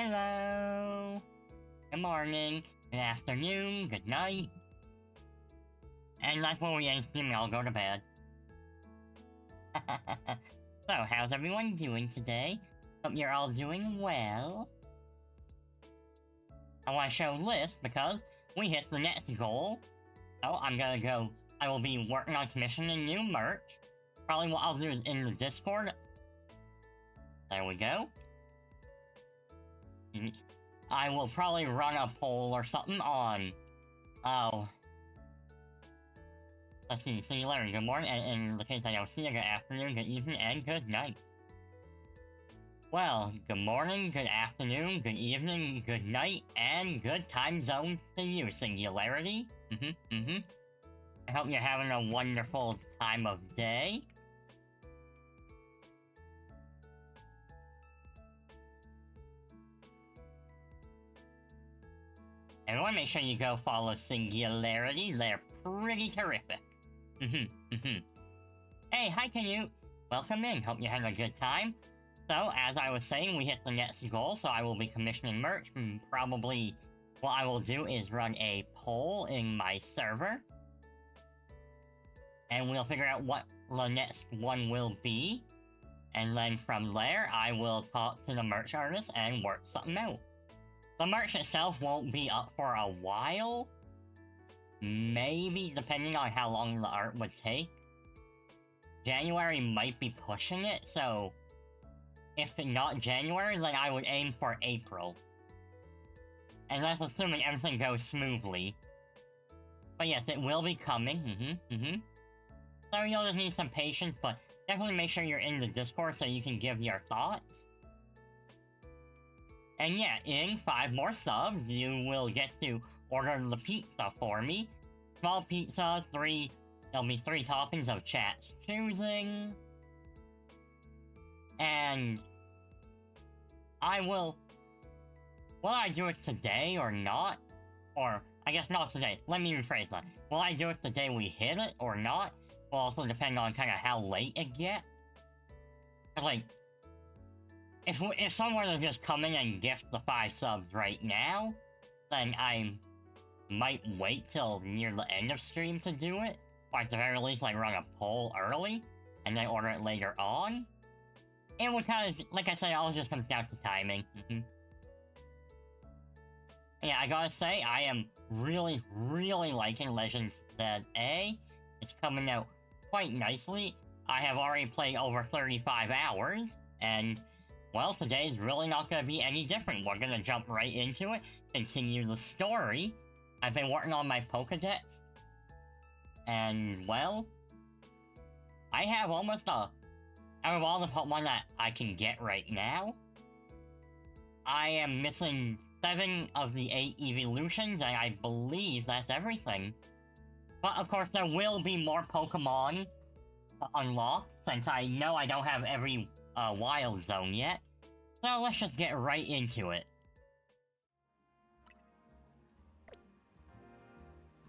Hello. Good morning, good afternoon, good night. And that's where we end stream, I'll go to bed. So, how's everyone doing today? Hope you're all doing well. I want to show this because we hit the next goal. So I'm gonna go, I will be working on commissioning new merch. Probably what I'll do is in the Discord. There we go. I will probably run a poll or something on, let's see you later, good morning, and in the case I don't see you, good afternoon, good evening, and good night. Well, good morning, good afternoon, good evening, good night, and good time zone to you, Singularity. I hope you're having a wonderful time of day. Everyone, make sure you go follow Singularity, they're pretty terrific. Hey, hi Canute! Welcome in, hope you're having a good time. So, as I was saying, we hit the next goal, so I will be commissioning merch, and probably what I will do is run a poll in my server. And we'll figure out what the next one will be. And then from there, I will talk to the merch artist and work something out. The merch itself won't be up for a while. Maybe, depending on how long the art would take. January might be pushing it, so if not January, then I would aim for April. And that's assuming everything goes smoothly. But yes, it will be coming, So you'll just need some patience, but definitely make sure you're in the Discord so you can give your thoughts. And yeah, in 5 more subs, you will get to order the pizza for me. Small pizza, there'll be 3 toppings of chat's choosing. And will I do it today or not? Or, I guess not today, let me rephrase that. Will I do it the day we hit it or not? Will also depend on kind of how late it gets. Like, if someone is just coming and gift the 5 subs right now, then I might wait till near the end of stream to do it. Or at the very least, like, run a poll early, and then order it later on. It would kind of, like I said, it all just comes down to timing. Yeah, I gotta say, I am really, really liking Legends ZA. It's coming out quite nicely. I have already played over 35 hours, and, well, today's really not gonna be any different. We're gonna jump right into it, continue the story. I've been working on my Pokedex, and, well, I have almost out of all the Pokemon that I can get right now, I am missing 7 of the 8 evolutions, and I believe that's everything. But of course, there will be more Pokemon to unlock, since I know I don't have every Wild Zone yet. So let's just get right into it.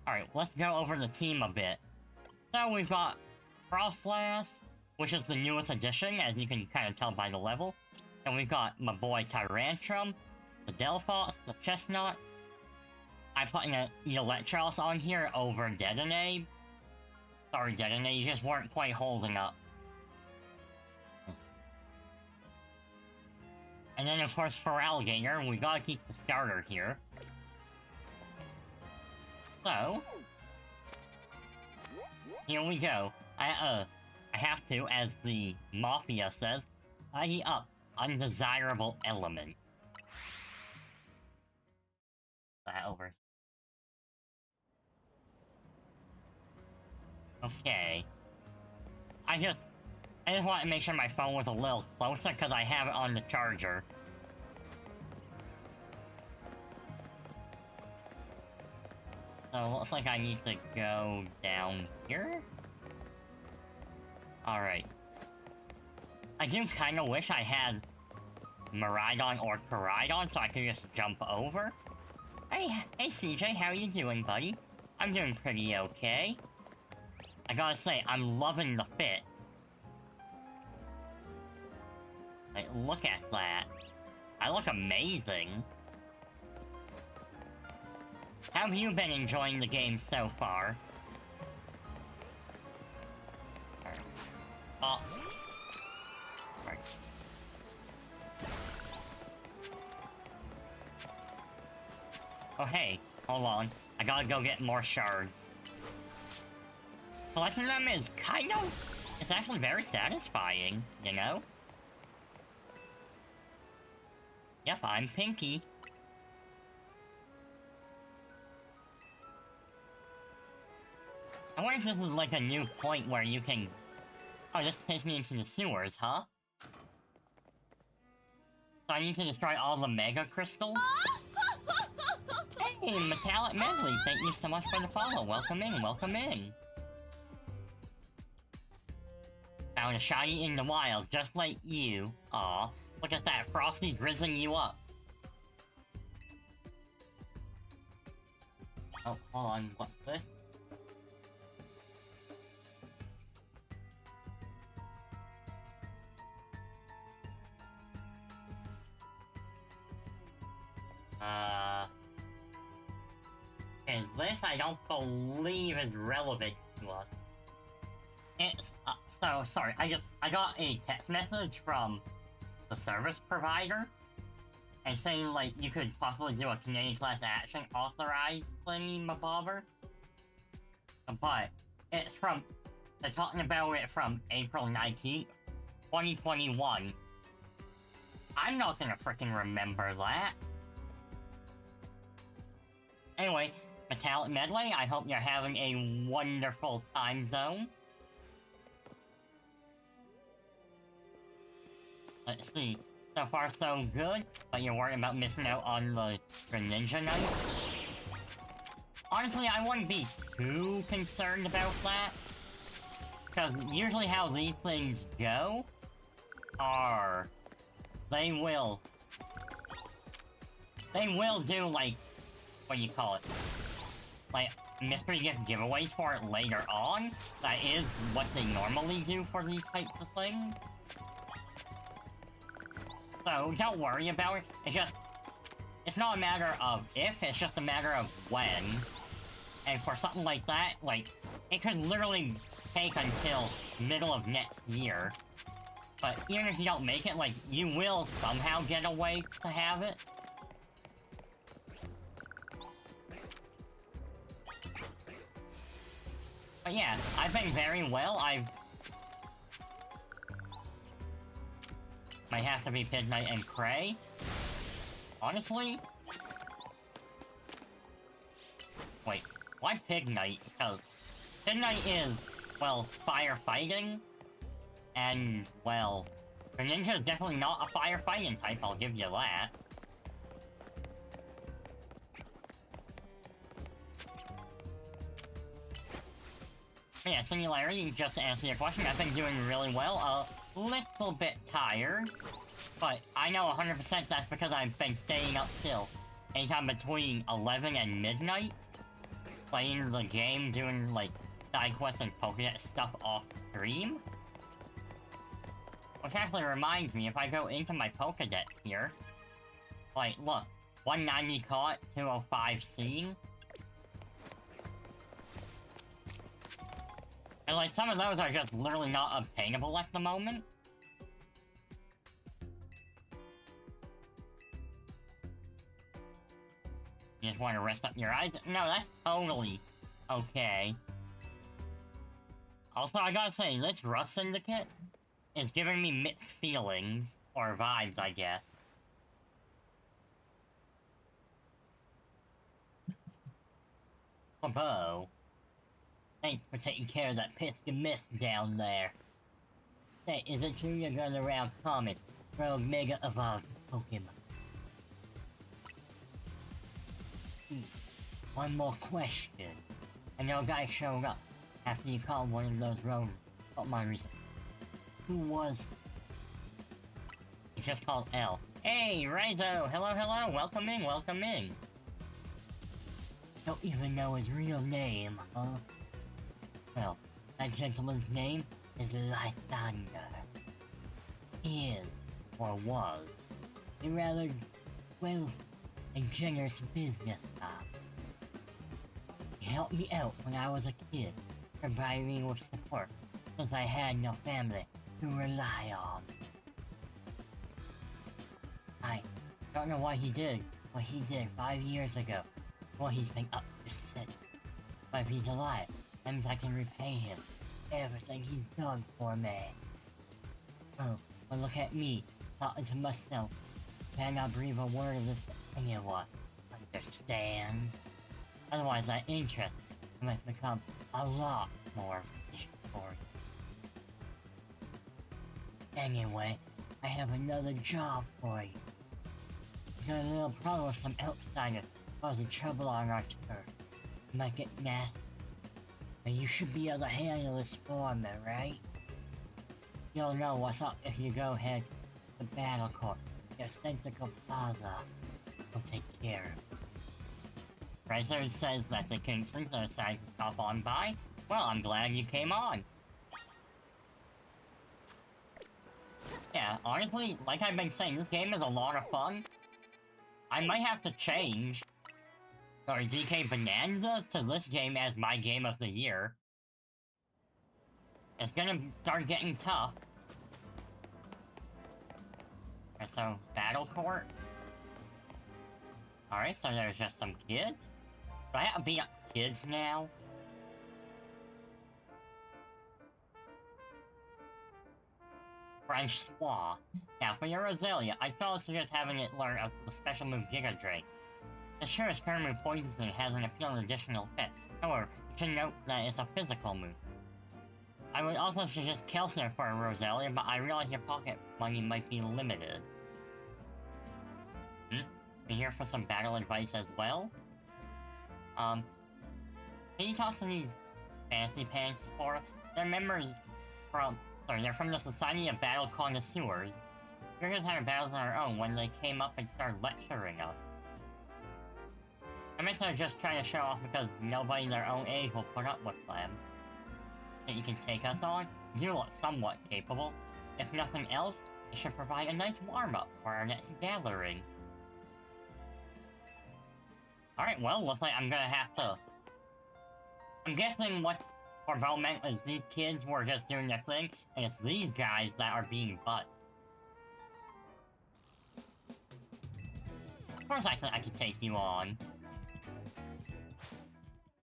Alright, let's go over the team a bit. So we've got Frostlass, which is the newest addition, as you can kind of tell by the level. And we've got my boy Tyrantrum, the Delphox, the Chestnut. I'm putting the Electros on here over Dedenne. Sorry, Dedenne, you just weren't quite holding up. And then, of course, for Alligator, we gotta keep the starter here. So, here we go. I have to, as the Mafia says, tidy up undesirable element. That over. Okay. I just want to make sure my phone was a little closer because I have it on the charger. So it looks like I need to go down here? Alright. I do kind of wish I had Miraidon or Koraidon so I could just jump over. Hey CJ, how you doing, buddy? I'm doing pretty okay. I gotta say, I'm loving the fit. Like, look at that. I look amazing. How have you been enjoying the game so far? Oh. Right. Oh hey, hold on. I gotta go get more shards. Collecting them is kind of... It's actually very satisfying, you know? Yep, I'm Pinky. I wonder if this is like a new point where you can... Oh, this takes me into the sewers, huh? So I need to destroy all the mega crystals? Hey, Metallic Medley, thank you so much for the follow. Welcome in, welcome in. Found a shiny in the wild, just like you. Aw, look at that, Frosty's rizzing you up. Oh, hold on, what's this? And this I don't believe is relevant to us. It's, so, sorry, I got a text message from the service provider, and saying, like, you could possibly do a Canadian class action authorized thingy mabobber. But, it's from, they're talking about it from April 19th, 2021. I'm not gonna frickin' remember that. Anyway, Metallic Medley, I hope you're having a wonderful time zone. Let's see. So far, so good, but you're worried about missing out on the Ninja Knight? Honestly, I wouldn't be too concerned about that. Because usually how these things go are... They will do, like, what do you call it? Like, mystery gift giveaways for it later on. That is what they normally do for these types of things. So, don't worry about it. It's just... It's not a matter of if, it's just a matter of when. And for something like that, like, it could literally take until middle of next year. But even if you don't make it, like, you will somehow get a way to have it. But yeah, I've been very well. Might have to be Pig Knight and Cray. Honestly? Wait, why Pig Knight? Because Pig Knight is, well, firefighting. And, well, the ninja is definitely not a firefighting type, I'll give you that. But yeah, Singularity, just to answer your question, I've been doing really well. A little bit tired, but I know 100% that's because I've been staying up till anytime between 11 and midnight, playing the game, doing, like, side quests and Pokédex stuff off stream. Which actually reminds me, if I go into my Pokédex here, like, look, 190 caught, 205 seen. And, like, some of those are just literally not obtainable at the moment. You just want to rest up your eyes? No, that's totally okay. Also, I gotta say, this Rust Syndicate is giving me mixed feelings, or vibes, I guess. Hello. Thanks for taking care of that pesky mist down there. Hey, is it true you're going around common, rogue mega evolved Pokemon? One more question. I know a guy showed up after you called one of those rogue Pokemon recently. Who was it? He's just called L. Hey, Rizo! Hello, hello! Welcome in, welcome in! Don't even know his real name, huh? Well, that gentleman's name is Lysander. He is, or was, a rather, well, a generous business guy. He helped me out when I was a kid, providing me with support, since I had no family to rely on. I don't know what he did 5 years ago, what he's been up to since. But if he's alive, that means I can repay him everything he's done for me. Oh, but look at me, talking to myself. Cannot breathe a word of this to anyone. Understand? Otherwise, that interest might become a lot more difficult. Anyway, I have another job for you. We got a little problem with some outsiders causing trouble on our turf. It might get nasty. But you should be able to handle this for me, right? You'll know what's up if you go head to the battle court. Your Centrical Plaza will take care of it. Fraser says that the Kingston decided to stop on by. Well, I'm glad you came on. Yeah, honestly, like I've been saying, this game is a lot of fun. I might have to change or DK Bonanza to this game as my game of the year. It's gonna start getting tough. And so, Battle Court. Alright, so there's just some kids. Do I have to beat up kids now? Francois. Now, for your Roselia, I felt it's just having it learn the special move Giga Drake. The sure experiment poison has an appealing additional effect. However, you should note that it's a physical move. I would also suggest Kelsier for a Roselia, but I realize your pocket money might be limited. Be here for some battle advice as well? Can you talk to these fancy pants for? They're members from, they're from the Society of Battle Connoisseurs. You're gonna have battles on our own when they came up and started lecturing us. I meant they're just trying to show off because nobody their own age will put up with them. That you can take us on? You look somewhat capable. If nothing else, it should provide a nice warm-up for our next gathering. Alright, well, looks like I'm gonna have to... I'm guessing what Corbeau meant is these kids were just doing their thing, and it's these guys that are being butts. Of course I could take you on.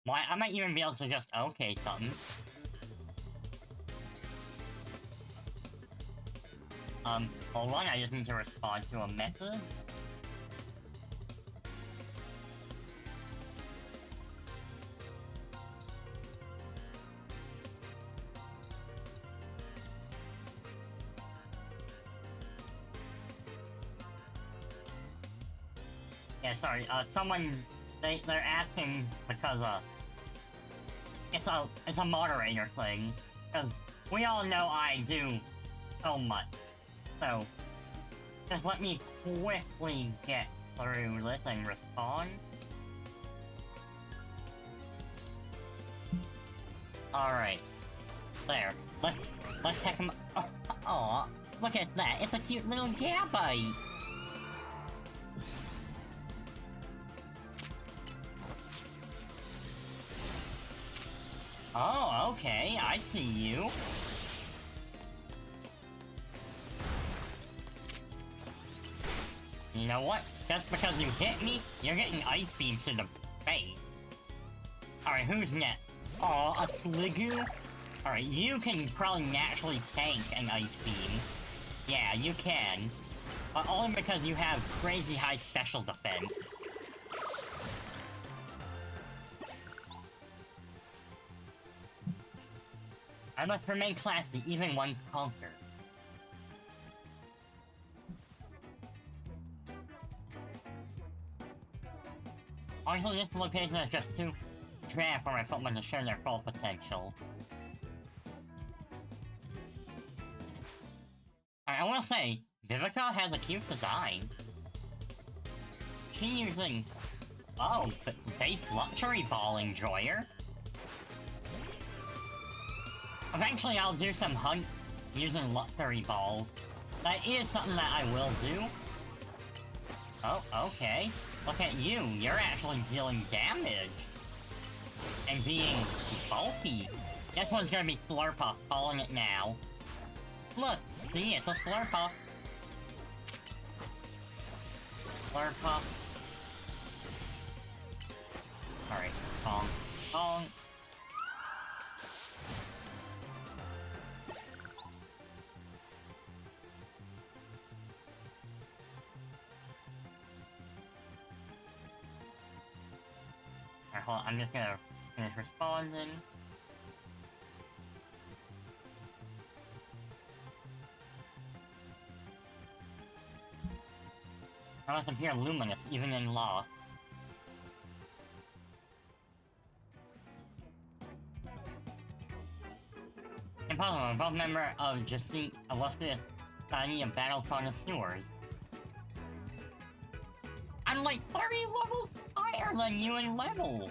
Why, I might even be able to just okay something. Hold on, I just need to respond to a message. Yeah, sorry, someone, they're asking because, it's a moderator thing. Because we all know I do so much. So, just let me quickly get through this and respond. Alright. There. Let's check him. Oh, look at that. It's a cute little Gabite. Oh, okay. I see you. You know what? Just because you hit me, you're getting ice beam to the face. Alright, who's next? Oh, a Sliggoo? Alright, you can probably naturally tank an ice beam. Yeah, you can. But only because you have crazy high special defense. I must remain classy even when conquered. Honestly, this location is just too drab for my footmen to show their full potential. I will say, Vivica has a cute design. She's using... Oh, base luxury ball enjoyer. Eventually I'll do some hunts using luxury balls. That is something that I will do. Oh, okay. Look at you. You're actually dealing damage. And being bulky. This one's gonna be Slurpuff, calling it now. Look, see, it's a Slurpuff. Slurpuff. Alright, Kong. Kong. Alright, hold on, I'm just gonna finish responding. I must appear luminous, even in loss. Impossible, both member of Jacint, illustrious society of battle connoisseurs. I'm like 30 levels higher than you in level!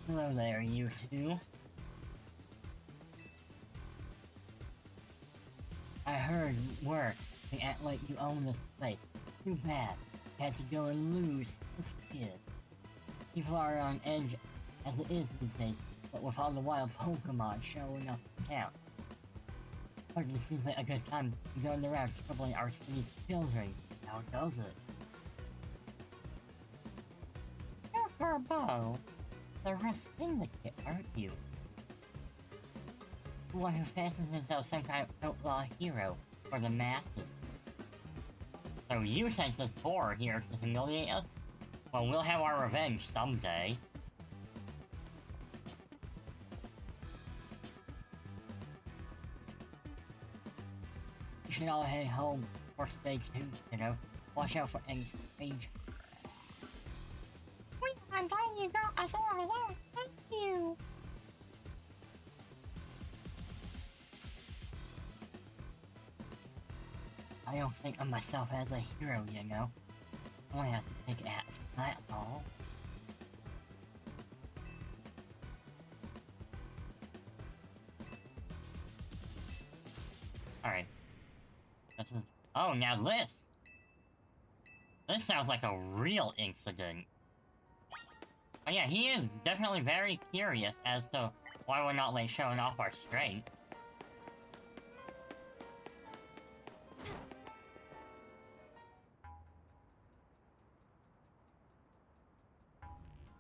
Hello there, you two. I heard word. They act like you own this place. Too bad. Had to go and lose. Kid. People are on edge as it is these days, but with all the wild Pokemon showing up in town. Hardly seems like a good time to go around troubling our city's children. How does it? You're for a bow. The rest syndicate, aren't you? The one who fastens himself some kind of outlaw hero for the masses. So you sent this boar here to humiliate us? Well, we'll have our revenge someday. You should all head home or stay tuned, kiddo. Watch out for any strange. Wait, I'm glad you got us over there. Thank you. I don't think of myself as a hero, you know. I only have to take action, that's all. Alright. This is... Oh, now this! This sounds like a real incident. Oh yeah, he is definitely very curious as to why we're not, like, showing off our strength.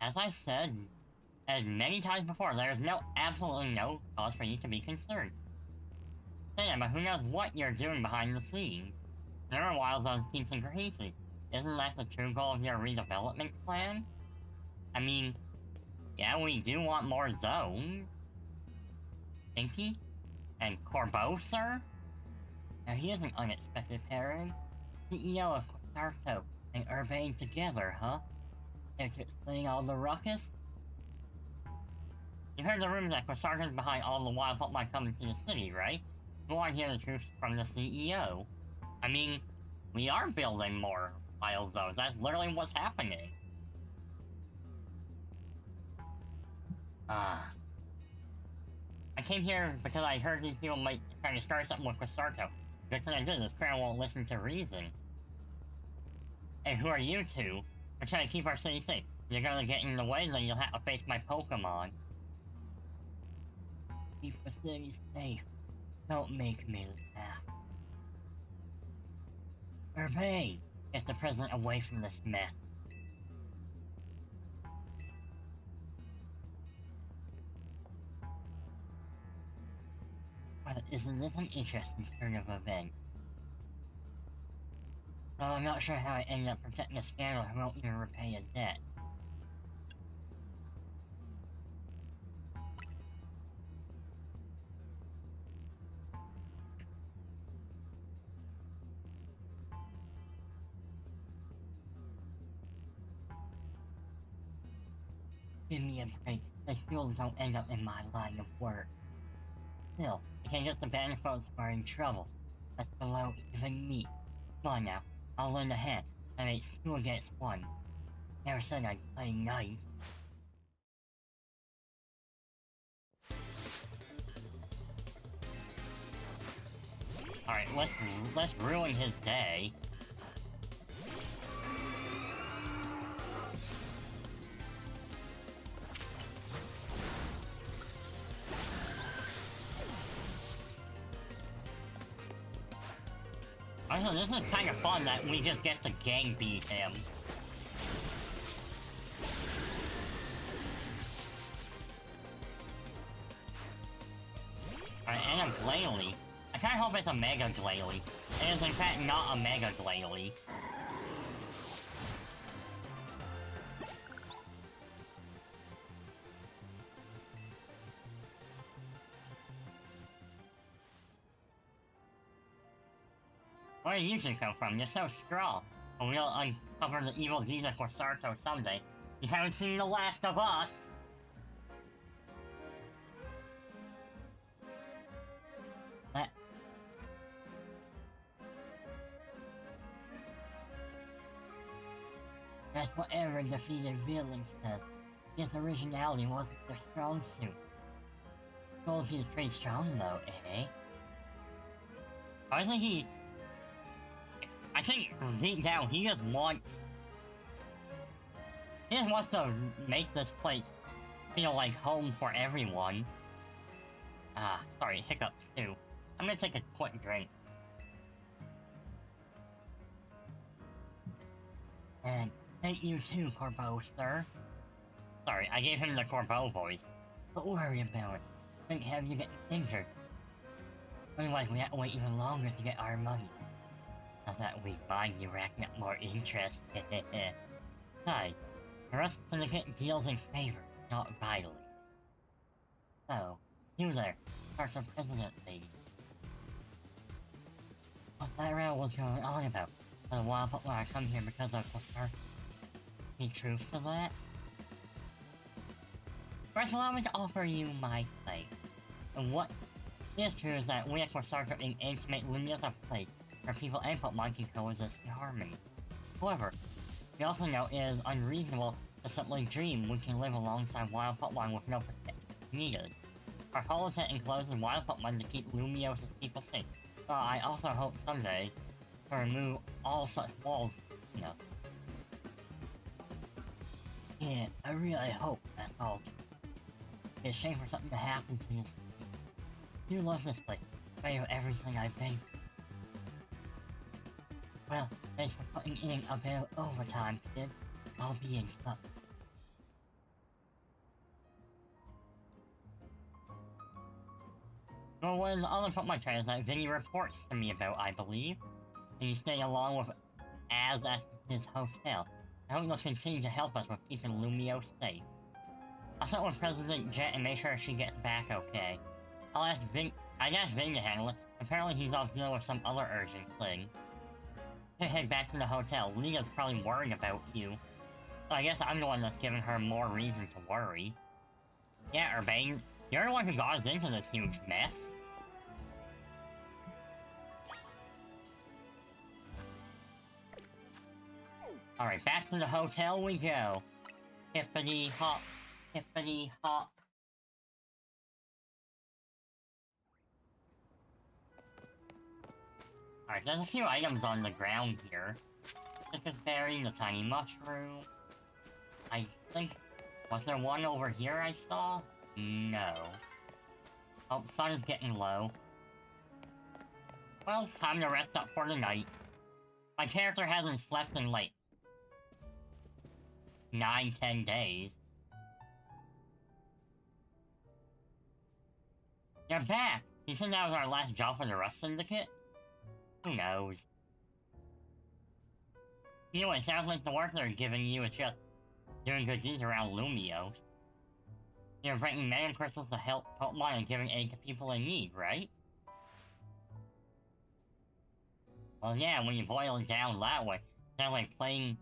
As I've said as many times before, there is absolutely no cause for you to be concerned. Yeah, but who knows what you're doing behind the scenes? There are wild zones keeps increasing. Isn't that the true goal of your redevelopment plan? I mean, yeah, we do want more zones. Pinky? And Corbeau, sir? Now he is an unexpected pairing. CEO of Quarto and Urbane together, huh? To explain all the ruckus? You heard the rumor that Quasarton's behind all the wild Pokemon coming to the city, right? You want to hear the truth from the CEO. I mean, we are building more wild zones. That's literally what's happening. I came here because I heard these people might try to start something with Quasarto. Good thing I did, this crown won't listen to reason. And who are you two? We're trying to keep our city safe. You're gonna get in the way, then you'll have to face my Pokemon. Keep the city safe. Don't make me laugh. Urbane! Get the president away from this mess. Well, isn't this an interesting turn of events? Though I'm not sure how I ended up protecting a scandal who won't even repay a debt. Give me a break. The fuels don't end up in my line of work. Still, I can't get the band folks are in trouble. That's below even me. Come on now, I'll lend a hand. I made 2 against 1. Never said I'd play nice. Alright, let's ruin his day. Also, this is kind of fun that we just get to gang beat him. Alright, and a Glalie. I kinda hope it's a Mega Glalie. It is in fact not a Mega Glalie. Where did you two come from? You're so strong. But we'll uncover the evil deeds of Corsarto someday. You haven't seen the last of us! That's what every defeated villain says. His originality wasn't their strong suit. Told he's pretty strong though, eh? I think deep down he just wants to make this place feel like home for everyone. Sorry, hiccups too. I'm gonna take a quick drink. And thank you too, Corbeau, sir. Sorry, I gave him the Corbeau voice. Don't worry about it. Didn't have you get injured. Otherwise, we have to wait even longer to get our money. Not that we mind you racking up more interest. Hi. The rest of the syndicate deals in favor, not vitally. So, you there, start the president lady. What that row was going on about? For the while, but when I come here because of Corsarto. Any truth to that? First, allow me to offer you my claim. And what is true is that we at Corsarto aim to make Lumia's a place where people and Pokemon can coexist in harmony. However, we also know it is unreasonable to simply dream we can live alongside wild Pokemon with no protection needed. Our holonet encloses wild Pokemon to keep Lumios' people safe. But I also hope someday to remove all such walls, you know. Yeah, I really hope that's all true. It's a shame for something to happen to this. You love this place, despite of everything I've been. Well, thanks for putting in a bit of overtime, kid. I'll be in touch. Well, one of the other Pokemon trainers that Vinny reports to me about, I believe. And you stay along with Az at his hotel. I hope you'll continue to help us with keeping Lumio safe. I'll start with President Jet and make sure she gets back okay. I asked Ving to handle it. Apparently he's off dealing with some other urgent thing. To head back to the hotel. Leah's probably worried about you. So I guess I'm the one that's giving her more reason to worry. Yeah, Urbane, you're the one who got us into this huge mess. Alright, back to the hotel we go. Hippity hop, hippity hop. Alright, there's a few items on the ground here. Citrus berry, the tiny mushroom. I think... Was there one over here I saw? No. Oh, sun is getting low. Well, time to rest up for the night. My character hasn't slept in like 9-10 days. You're back! You think that was our last job for the Rust Syndicate? Who knows? You know, it sounds like the work they're giving you is just doing good deeds around Lumios. You're breaking Mega Crystals to help Pokemon and giving aid to people in need, right? Well, yeah, when you boil it down that way, it's kind of like playing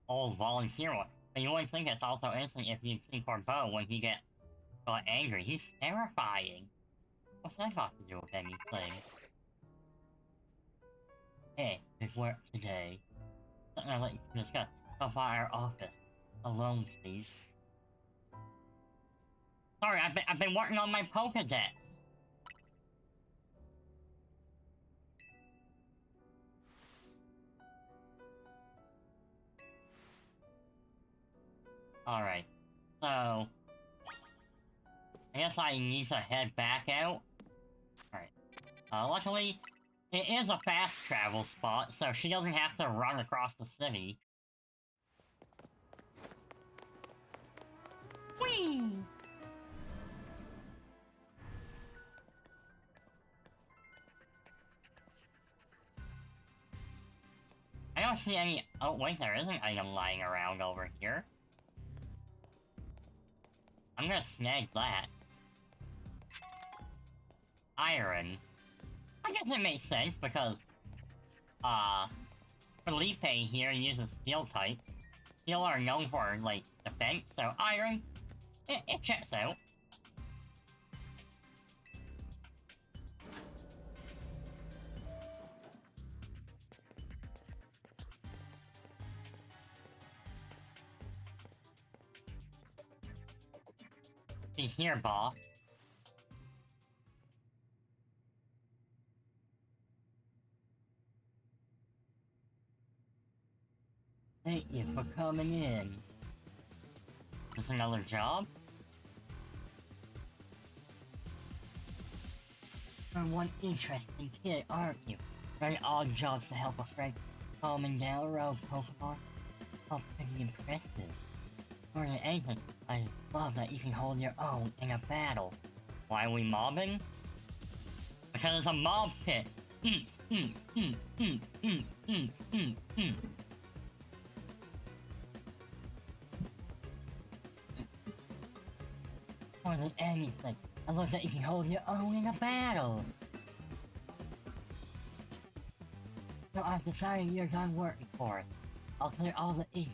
old volunteer one. But you wouldn't think it's also innocent if you'd seen Corbeau when he got angry. He's terrifying. What's that got to do with anything? Hey, good work today. Something I'd like to discuss. Come by our office. Alone, please. Sorry, I've been working on my Pokedex. Alright, so... I guess I need to head back out. Alright. Luckily, it is a fast travel spot, so she doesn't have to run across the city. Whee! I don't see any... Oh, wait, there is an item lying around over here. I'm gonna snag that. Iron. I guess it makes sense because, Felipe here uses steel types. Steel are known for, like, defense, so iron, it checks out. He's here, boss. Thank you for coming in. Is this another job? You're one interesting kid, aren't you? Very odd jobs to help a friend calming down a road Pokemon. Oh, pretty impressive. More than anything, I love that you can hold your own in a battle. Why are we mobbing? Because it's a mob pit. More than anything, I love that you can hold your own in a battle. So I've decided you're done working for it. I'll clear all the ink,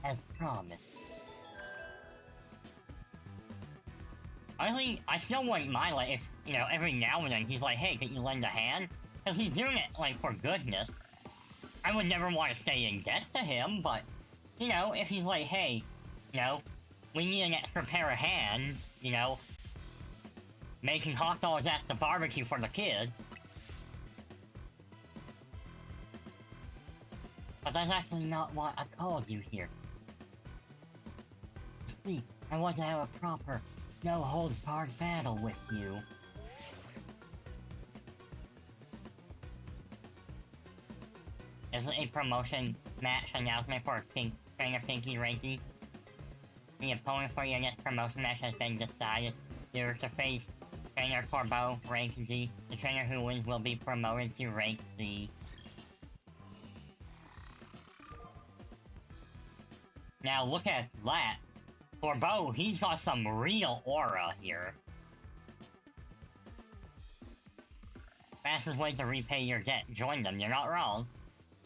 as promised. Honestly, I still wouldn't mind, like, if, you know, every now and then he's like, hey, can you lend a hand? Because he's doing it, like, for goodness. I would never want to stay in debt to him, but, you know, if he's like, hey, you know, we need an extra pair of hands, you know, making hot dogs at the barbecue for the kids. But that's actually not why I called you here. See, I want to have a proper, no-holds-barred battle with you. Is it a promotion match announcement for Trainer Pinky Reiki? The opponent for your next promotion match has been decided. You're to face Trainer Corbeau, Rank D. The trainer who wins will be promoted to Rank C. Now look at that. Corbeau, he's got some real aura here. Fastest way to repay your debt. Join them, you're not wrong.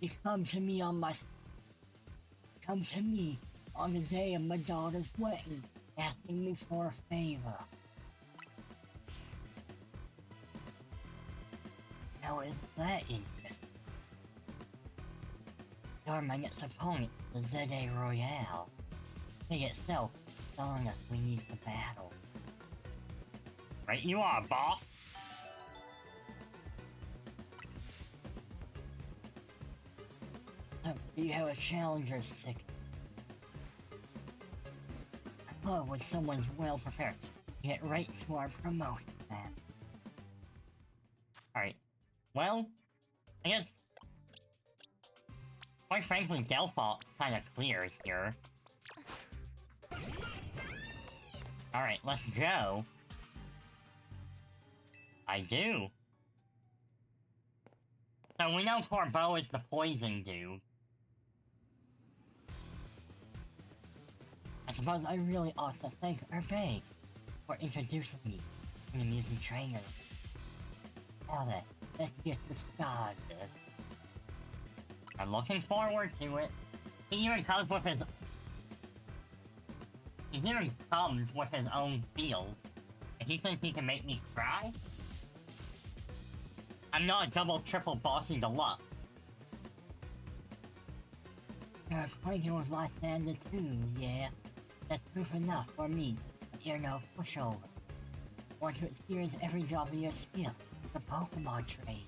You come to me on the day of my daughter's wedding, asking me for a favor. How is that interesting? You're my next opponent, the ZA Royale. Thing itself, telling us we need to battle. Right, you are, boss! So, you have a challenger's ticket. I love when someone's well prepared. Get right to our promotion, man. Alright. Well, I guess... quite frankly, Delphox kinda clears here. Alright, let's go. I do. So we know Corbeau is the poison dude. I suppose I really ought to thank Hervé for introducing me to the music trainer. Now then, let's get this started. I'm looking forward to it. He even comes with his own field. And he thinks he can make me cry? I'm not a double triple bossy deluxe. You're acquainted with Lysander too, yeah? That's proof enough for me that you're no pushover. Want to experience every drop of your skill, the Pokemon trade.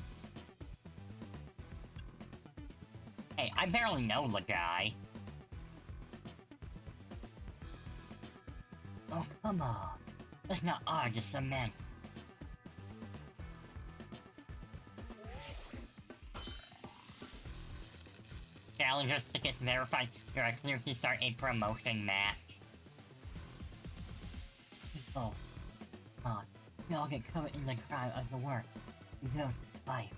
Hey, I barely know the guy. Oh, come on. Let's not argue cement. Challengers tickets verified. You are clear to start a promotion match. People, come on. We all get covered in the crime of the work. You go life.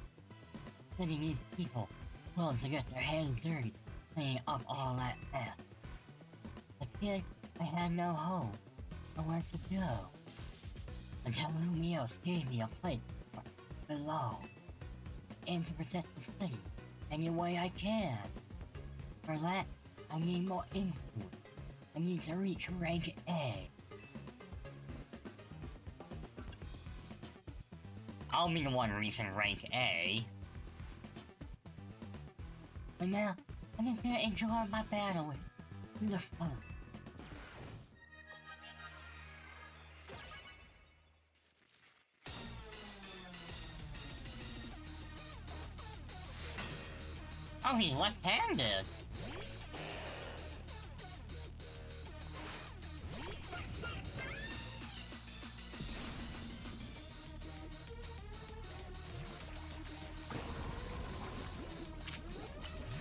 City needs people willing to get their hands dirty, cleaning up all that mess. As a kid, I had no home, nowhere to go. Until Lumios gave me a place to belong. Aim to protect the city any way I can. For that, I need more influence. I need to reach rank A. I'll be the one reaching rank A. But now, I'm just gonna enjoy my battle with the fun. Oh, he's left-handed.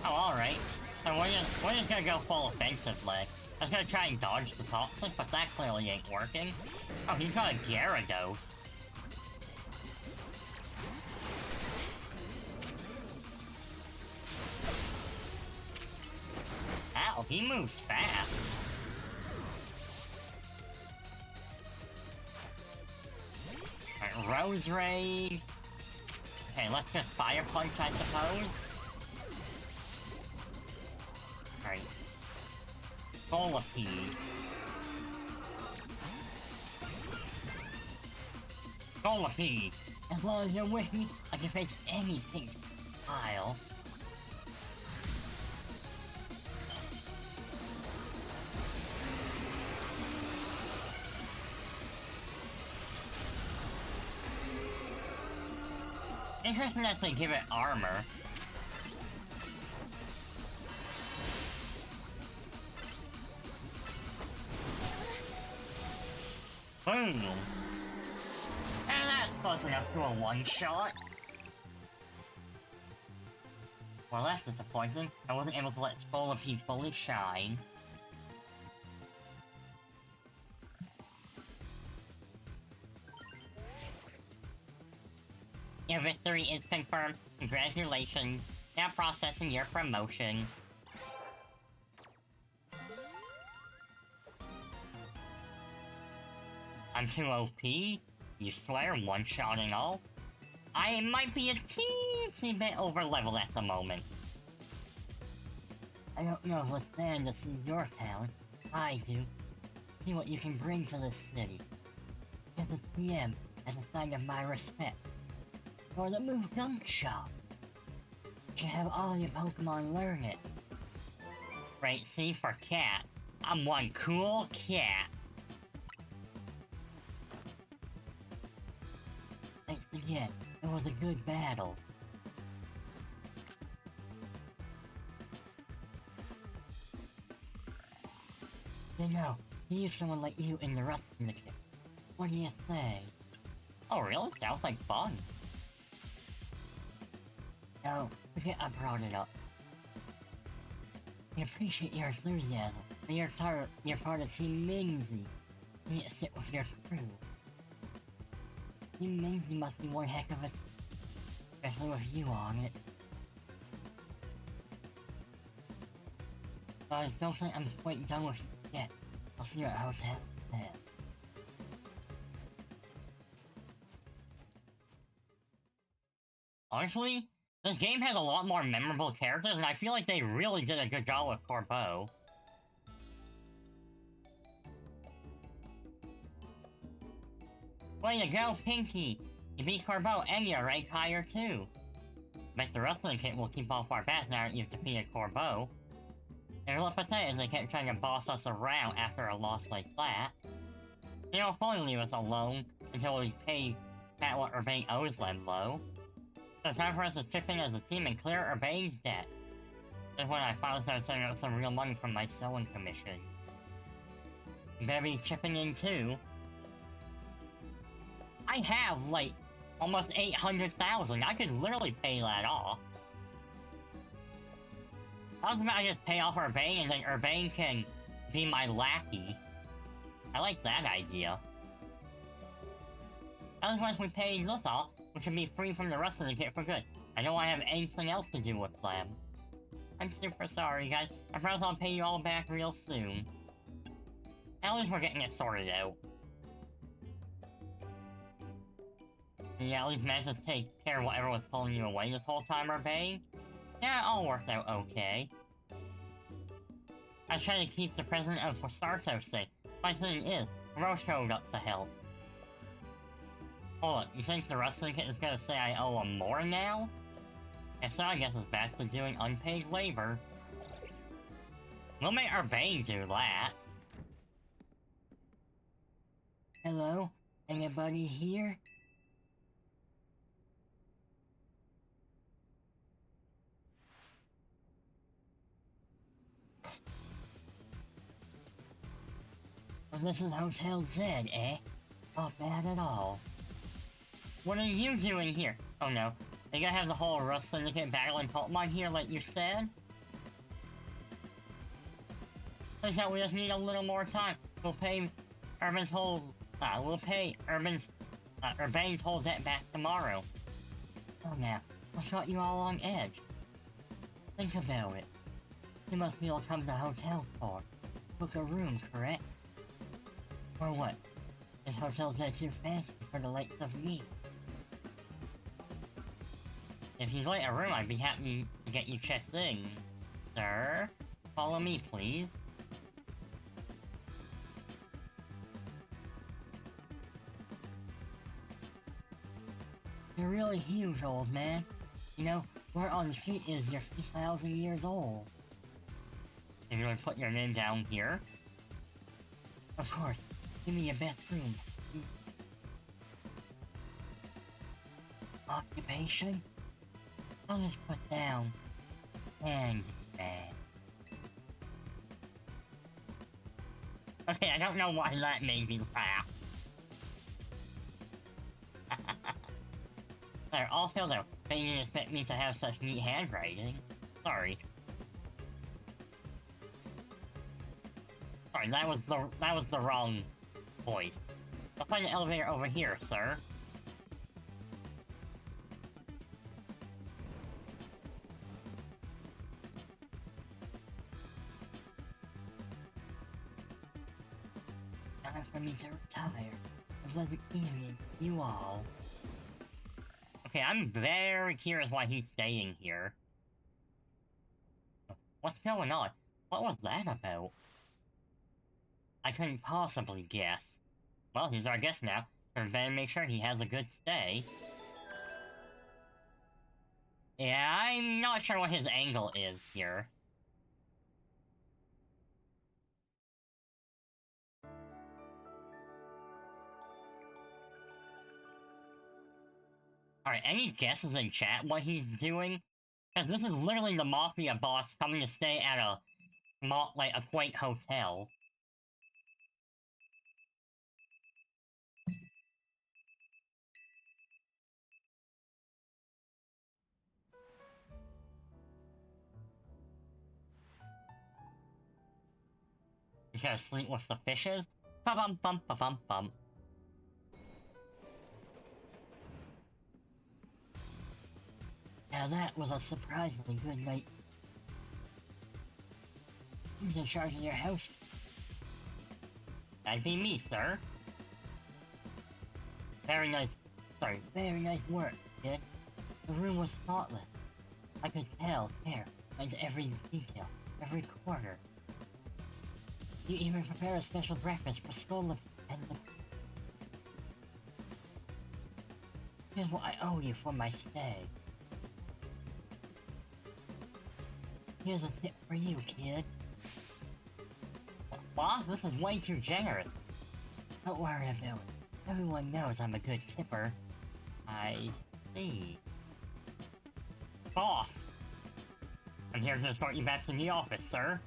Oh, alright. So we're just gonna go full offensive leg. I was gonna try and dodge the toxic, but that clearly ain't working. Oh, he's got a Gyarados. Ow, he moves fast. Alright, Rose Raid. Okay, let's just Fire Punch, I suppose. Alright. Scolipede. Scolipede. As long as you're with me, I can face anything. Pile. Interesting that they give it armor. Boom! And that's close enough to a one-shot. Well, that's disappointing. I wasn't able to let Scolipede fully shine. Your victory is confirmed. Congratulations. Now processing your promotion. I'm too OP? You swear, one-shot and all? I might be a teensy bit over-leveled at the moment. I don't know what's there to see your talent. I do. See what you can bring to this city. As a TM, as a sign of my respect. For the move Gun Shop. You should have all your Pokemon learn it. Right, C for cat. I'm one cool cat. Thanks again. It was a good battle. You know, he used someone like you in the Rust Syndicate. What do you say? Oh really? Sounds like fun. No, forget I brought it up. We appreciate your enthusiasm, but you're part of Team Mingsy. You need to sit with your crew. Team Mingsy must be one heck of a... especially with you on it. But I don't think I'm quite done with it yet. I'll see you at hotel then. Honestly, this game has a lot more memorable characters, and I feel like they really did a good job with Corbeau. Way to go, Pinky! You beat Corbeau and you're ranked higher too. Bet the wrestling kit will keep off our backs now that you've defeated Corbeau. And a little pathetic they kept trying to boss us around after a loss like that. You know, fully leave us alone until we pay Pat what Urbane owes Lemlo. So it's time for us to chip in as a team and clear Urbane's debt. This is when I finally started setting up some real money from my sewing commission. very chipping in too. I have, like, almost 800,000. I could literally pay that off. I was about to just pay off Urbane, and then Urbane can be my lackey. I like that idea. At least once we pay this off, we should be free from the rest of the kit for good. I don't want to have anything else to do with them. I'm super sorry, guys. I promise I'll pay you all back real soon. At least we're getting it sorted out. Yeah, at least managed to take care of whatever was pulling you away this whole time, Urbane. Yeah, it all worked out okay. I was trying to keep the president of Forsarto safe. My thing is, Ro showed up to help. Hold up, you think the wrestling kit is gonna say I owe him more now? If so, I guess it's back to doing unpaid labor. We'll make Urbane do that. Hello? Anybody here? Well, this is Hotel Z, eh? Not bad at all. What are you doing here? Oh no. They gotta have the whole Rust Syndicate battling Pokemon here like you said? Turns out we just need a little more time. We'll pay Urban's whole... Urbane's whole debt back tomorrow. Oh now, what's got you all on edge? Think about it. You must be able to come to the hotel for. Book a room, correct? Or what? This hotel's too fancy for the likes of me. If you'd like a room, I'd be happy to get you checked in. Sir, follow me, please. You're really huge, old man. You know, word on the street is you're 2,000 years old. If you would put your name down here. Of course. Give me your best room. Occupation? I'll just put down handyman. Okay, I don't know why that made me laugh. They're all filled out, but you didn't expect me to have such neat handwriting. Sorry. Sorry, that was the wrong voice. I'll find the elevator over here, sir. Time for me to retire. A pleasant evening, you all. Okay, I'm very curious why he's staying here. What's going on? What was that about? I couldn't possibly guess. Well, he's our guest now, so we better make sure he has a good stay. Yeah, I'm not sure what his angle is here. Alright, any guesses in chat what he's doing? Because this is literally the Mafia boss coming to stay at a quaint hotel. You gotta sleep with the fishes? Ba-bum-bum-ba-bum-bum. Now that was a surprisingly good night. Who's in charge of your house? That'd be me, sir. Very nice work, kid. The room was spotless. I could tell care into every detail, every corner. You even prepare a special breakfast for Skull and the... Here's what I owe you for my stay. Here's a tip for you, kid. What? This is way too generous. Don't worry about it. Everyone knows I'm a good tipper. I see. Boss! I'm here to escort you back to the office, sir.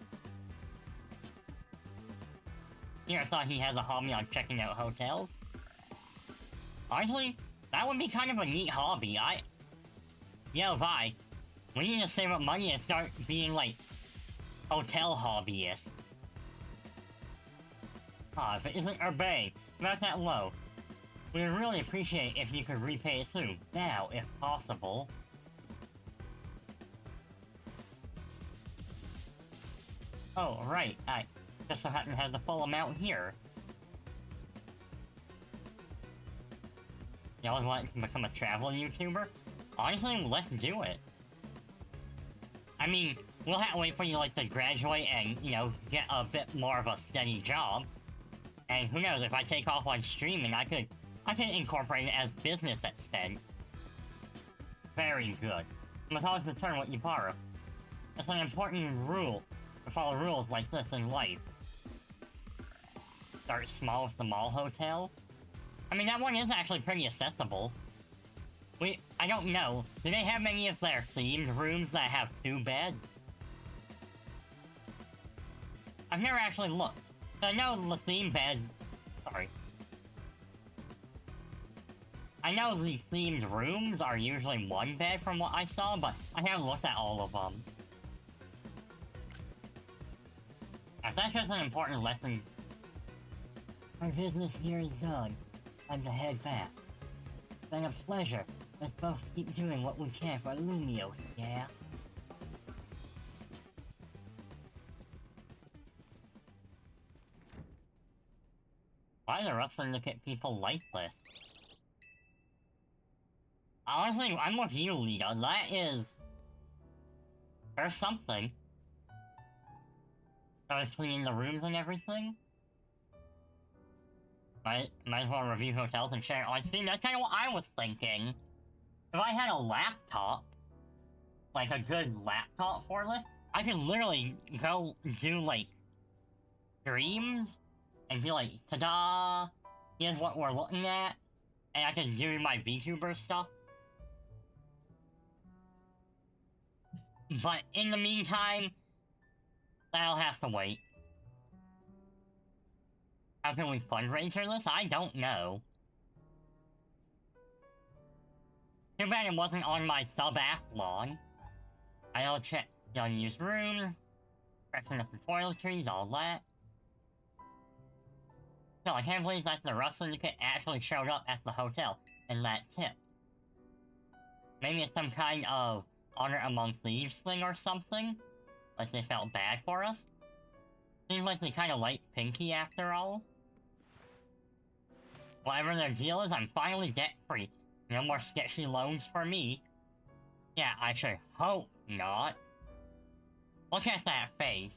Here, thought he has a hobby on checking out hotels. Honestly, that would be kind of a neat hobby. Yo, Vi, we need to save up money and start being, like, hotel hobbyists. Ah, if it isn't urbane, not that low. We would really appreciate if you could repay it soon. Now, if possible. Oh, right, I just so happen to have the full amount here. You always wanted to become a travel YouTuber? Honestly, let's do it. I mean, we'll have to wait for you, like, to graduate and, you know, get a bit more of a steady job. And who knows, if I take off on streaming, I could incorporate it as business expense. Very good. You must always return what you borrow. It's an important rule to follow rules like this in life. Start small with the mall hotel. I mean, that one is actually pretty accessible. I don't know. Do they have many of their themed rooms that have 2 beds? I've never actually looked. So I know the themed bed... Sorry. I know the themed rooms are usually 1 bed from what I saw, but I haven't looked at all of them. That's just an important lesson. Our business here is done. Time to head back. It's been a pleasure. Let's both keep doing what we can for Lumios, yeah? Why are the Rust Syndicate people like this? Honestly, I'm with you, Lita. That is... There's something. I was cleaning the rooms and everything. Might as well review hotels and share it on stream. That's kind of what I was thinking. If I had a laptop, like a good laptop for this, I could literally go do, like, streams and be like, ta-da! Here's what we're looking at. And I can do my VTuber stuff. But in the meantime, that'll have to wait. How can we fundraise for this? I don't know. Too bad it wasn't on my Subathlon. I'll check the unused room, freshen up the toiletries, all that. Still, I can't believe that the Rust Syndicate actually showed up at the hotel in that tip. Maybe it's some kind of honor among thieves thing or something? Like they felt bad for us? Seems like they kinda like Pinky after all. Whatever their deal is, I'm finally debt-free. No more sketchy loans for me. Yeah, I should hope not. Look at that face.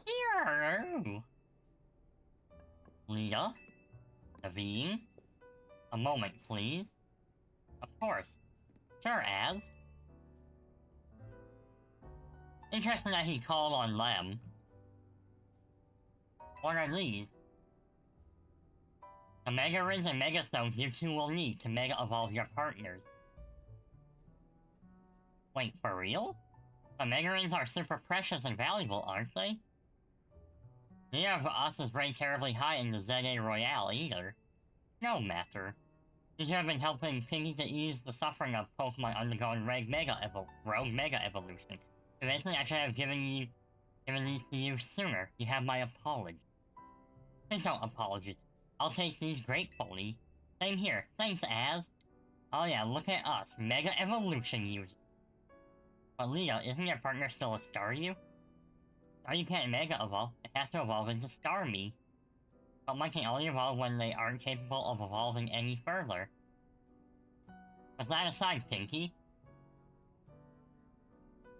Here. Lita? Naveen? A moment, please. Of course. Sure, Az. Interesting that he called on them. What are these? The Mega Rings and Mega Stones you two will need to Mega Evolve your partners. Wait, for real? The Mega Rings are super precious and valuable, aren't they? Neither of us is ranked terribly high in the ZA Royale either. No matter. You have been helping Pinky to ease the suffering of Pokemon undergoing Rogue Mega Evolution. Eventually I should have given these to you sooner. You have my apology. Please don't apologize. I'll take these gratefully. Same here. Thanks, Az. Oh yeah, look at us. Mega Evolution users. But Leo, isn't your partner still a Staryu? Staryu can't Mega Evolve. It has to evolve into Starmie. But one can only evolve when they aren't capable of evolving any further. But that aside, Pinky,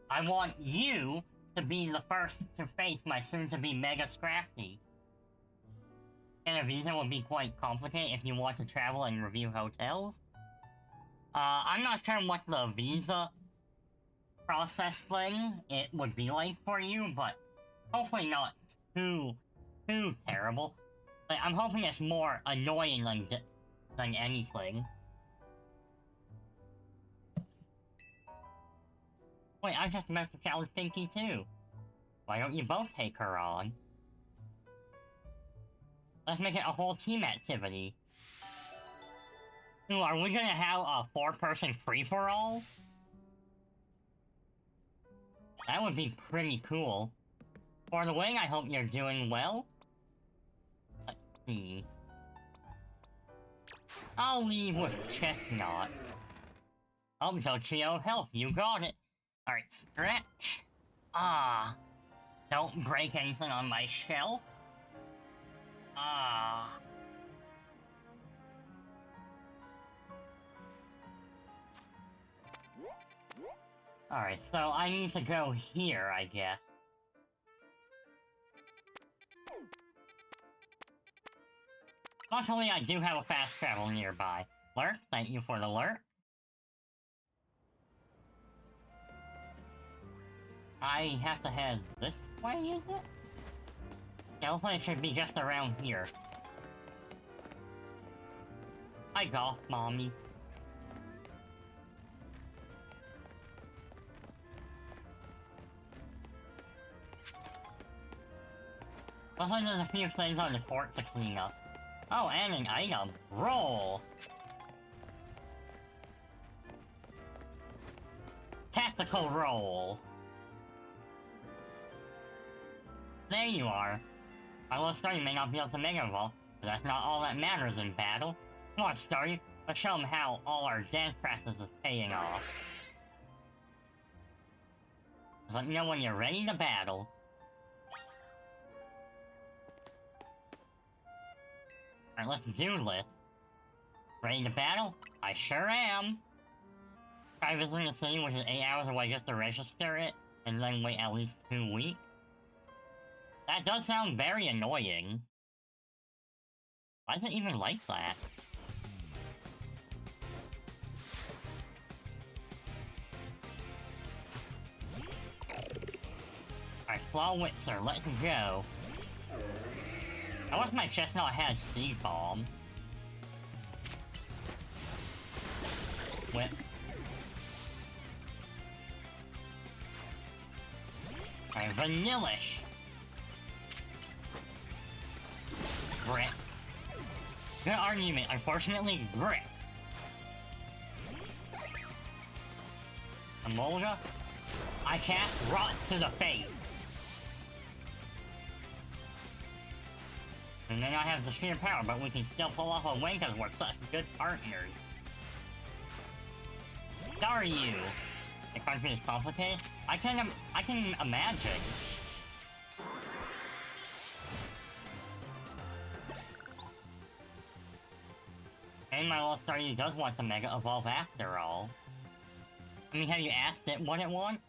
I want you to be the first to face my soon-to-be Mega Scrafty. And a visa would be quite complicated if you want to travel and review hotels. I'm not sure what the visa process thing it would be like for you, but hopefully not too terrible. Like, I'm hoping it's more annoying than anything. Wait, I was just about to challenge Pinky too. Why don't you both take her on? Let's make it a whole team activity. Ooh, are we gonna have a 4-person free-for-all? That would be pretty cool. For the way, I hope you're doing well. Let's see. I'll leave with Chestnut. Oh, Jochio, help, you got it. Alright, stretch. Ah. Don't break anything on my shelf. Ah. Alright, so I need to go here, I guess. Luckily, I do have a fast travel nearby. Lurk, thank you for the lurk. I have to head this way, is it? Yeah, looks like it should be just around here. Hi, golf, mommy. Looks like there's a few things on the court to clean up. Oh, and an item. Roll! Tactical roll! There you are. My little Starry may not be able to Mega Evolve, but that's not all that matters in battle. Come on, Starry, let's show them how all our dance practice is paying off. Let me know when you're ready to battle. Alright, let's do this. Ready to battle? I sure am! Try visiting the city, which is 8 hours away just to register it, and then wait at least 2 weeks. That does sound very annoying. Why does it even like that? Alright, Flawitzer, let's go. I wish my Chestnut had Seed Bomb. Whip. Alright, Vanillish. Grit. Good argument, unfortunately, Grit. Emolga? I can't rot to the face. And then I have the sheer power, but we can still pull off a win because we're such good partners. Sorry, you. The country is complicated. I can imagine. And my little Staryu does want to Mega Evolve after all. I mean, have you asked it what it wants?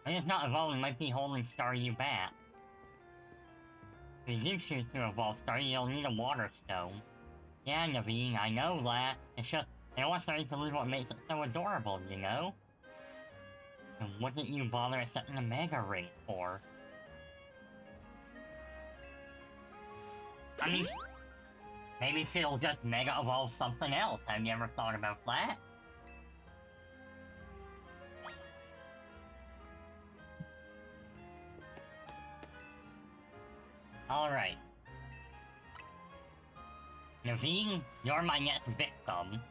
When it's not evolving, it might be holding Staryu back. If you do choose to evolve Staryu, you'll need a Water Stone. Yeah, Naveen, I know that. It's just, I don't want Staryu to lose what makes it so adorable, you know? And what did you bother accepting a Mega Ring for? I mean, maybe she'll just Mega Evolve something else. Have you ever thought about that? Alright. Naveen, you're my next victim.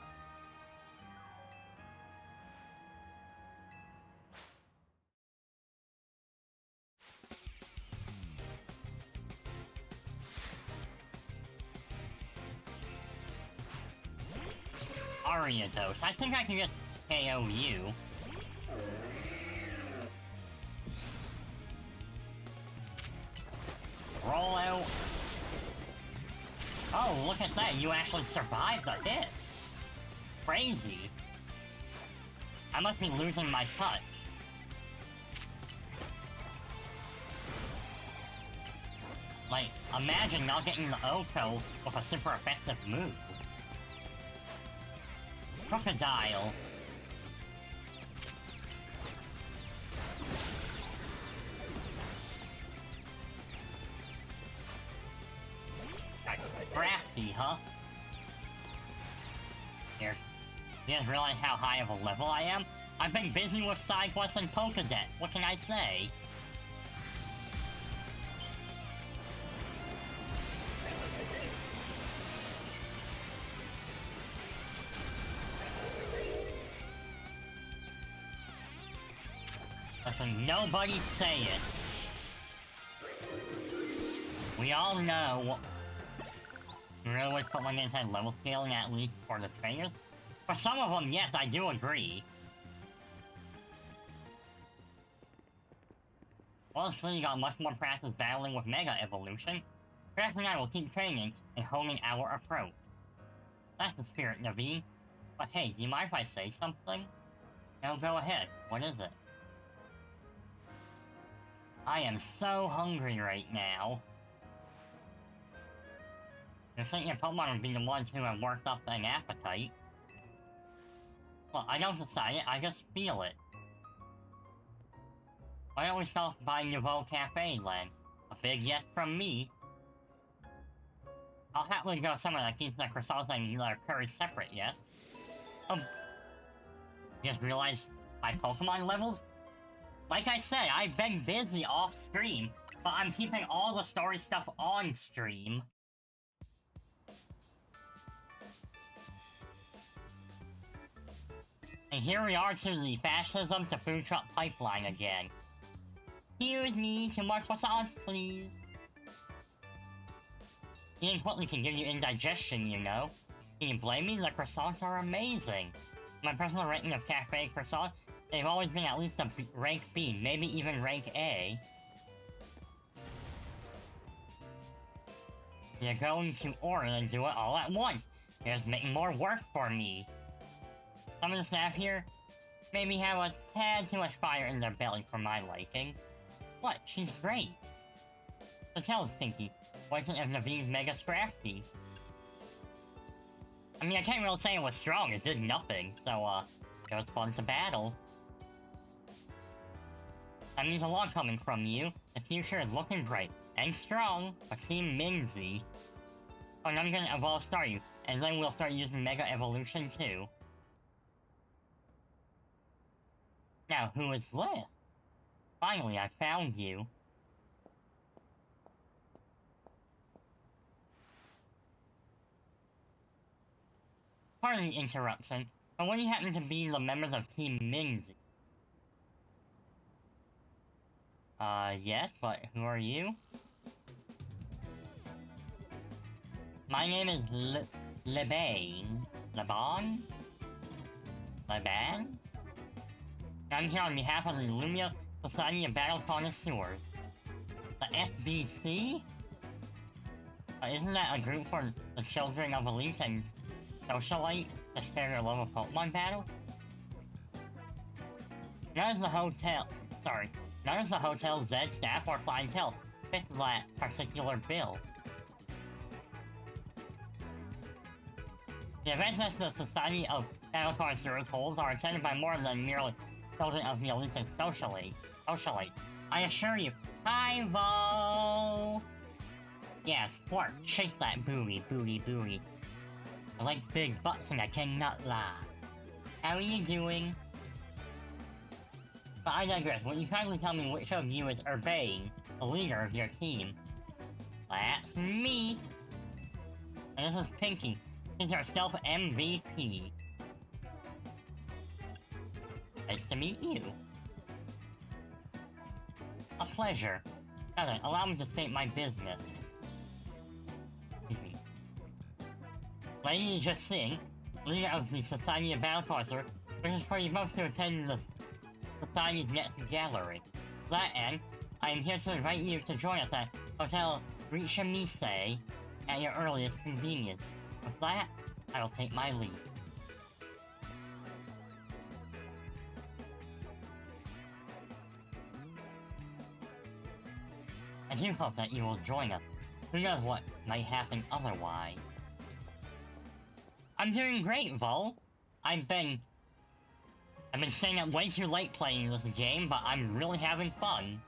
Ariados, I think I can just KO you. Roll out. Oh, look at that, you actually survived the hit. Crazy. I must be losing my touch. Like, imagine not getting the Oko with a super effective move. Crocodile. That's crafty, huh? Here. You guys realize how high of a level I am? I've been busy with side quests and Pokedex. What can I say? Listen, nobody say it. We all know. You really would put one inside level scaling at least for the trainers? For some of them, yes, I do agree. Well, sure, you got much more practice battling with Mega Evolution. Perhaps and I will keep training and honing our approach. That's the spirit, Naveen. But hey, do you mind if I say something? No, go ahead. What is it? I am so hungry right now. You're thinking your Pokemon would be the ones who have worked up an appetite. Well, I don't decide it, I just feel it. Why don't we stop by Nouveau Cafe then? A big yes from me. I'll happily go somewhere that keeps the croissants and the curry separate, yes? Just realized my Pokemon levels? Like I said, I've been busy off stream, but I'm keeping all the story stuff on stream. And here we are to the fascism to food truck pipeline again. Excuse me, 2 more croissants, please. Eating quickly can give you indigestion, you know. Can you blame me? The croissants are amazing. My personal rating of cafe croissants, they've always been at least a rank B, maybe even rank A. You're going to order and do it all at once. You're just making more work for me. Some of the staff here maybe have a tad too much fire in their belly for my liking. What? She's great. So tell us, Pinky, what's it of Naveen's Mega Scrafty? I mean, I can't really say it was strong, it did nothing, so, it was fun to battle. That means a lot coming from you. The future is looking bright and strong for Team Minzy. Oh, and I'm gonna evolve Staryu, and then we'll start using Mega Evolution too. Now, who is this? Finally, I found you. Pardon the interruption, but when you happen to be the members of Team Minzy? Yes, but who are you? My name is Leban? I'm here on behalf of the Lumia Society of Battle Connoisseurs. The SBC? Isn't that a group for the children of elites and socialites to share their love of Pokemon battle? None of the Hotel Z staff or clientele fit that particular bill. The events that the Society of Battle Connoisseurs holds are attended by more than merely children of the elites and socialites. I assure you. Hi, Vo! Yeah, Squirt, shake that booty. I like big butts and I cannot lie. How are you doing? But I digress. Will you kindly tell me which of you is Urbane, the leader of your team? That's me! And this is Pinky. She's our stealth MVP. Nice to meet you. A pleasure. Now allow me to state my business. Excuse me. Lady Jacing, leader of the Society of Battle Connoisseurs, wishes for you both to attend the Society's next gallery. To that end, I am here to invite you to join us at Hotel Richamise at your earliest convenience. With that, I will take my leave. I do hope that you will join us. Who knows what might happen otherwise. I'm doing great, Vol. I've been staying up way too late playing this game, but I'm really having fun.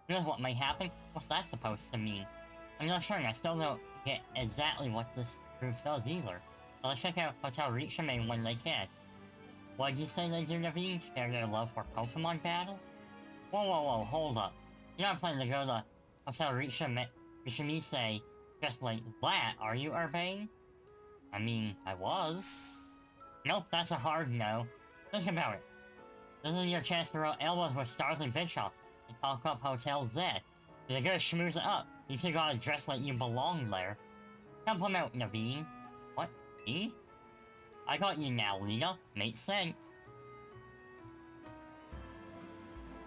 Who knows what might happen? What's that supposed to mean? I'm not sure, and I still don't get exactly what this group does either. So let's check out Hotel Richamise when they can. What'd you say they do, Naveen? Share their love for Pokemon battles? Whoa, hold up. You're not planning to go to Hotel Rishimise just like that, are you, Urbane? I mean, I was. Nope, that's a hard no. Think about it. This is your chance to rub elbows with Stars and Bischoff and talk up Hotel Z. You're gonna schmooze it up. You two gotta dress like you belong there. Help him out, Naveen. What? Me? I got you now, Lita. Makes sense.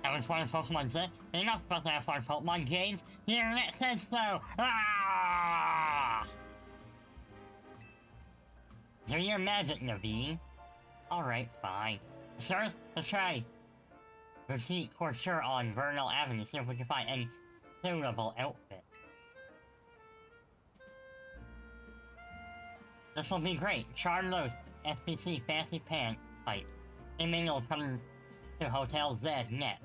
Having fun in Pokemon Z? You're not supposed to have fun in Pokemon games. The internet said so! Ah! Do your magic, Naveen. Alright, fine. Sure, let's try boutique couture on Vernal Avenue, see if we can find any suitable outfit. This'll be great. Charm those SPC fancy pants types. They may will come to Hotel Z next.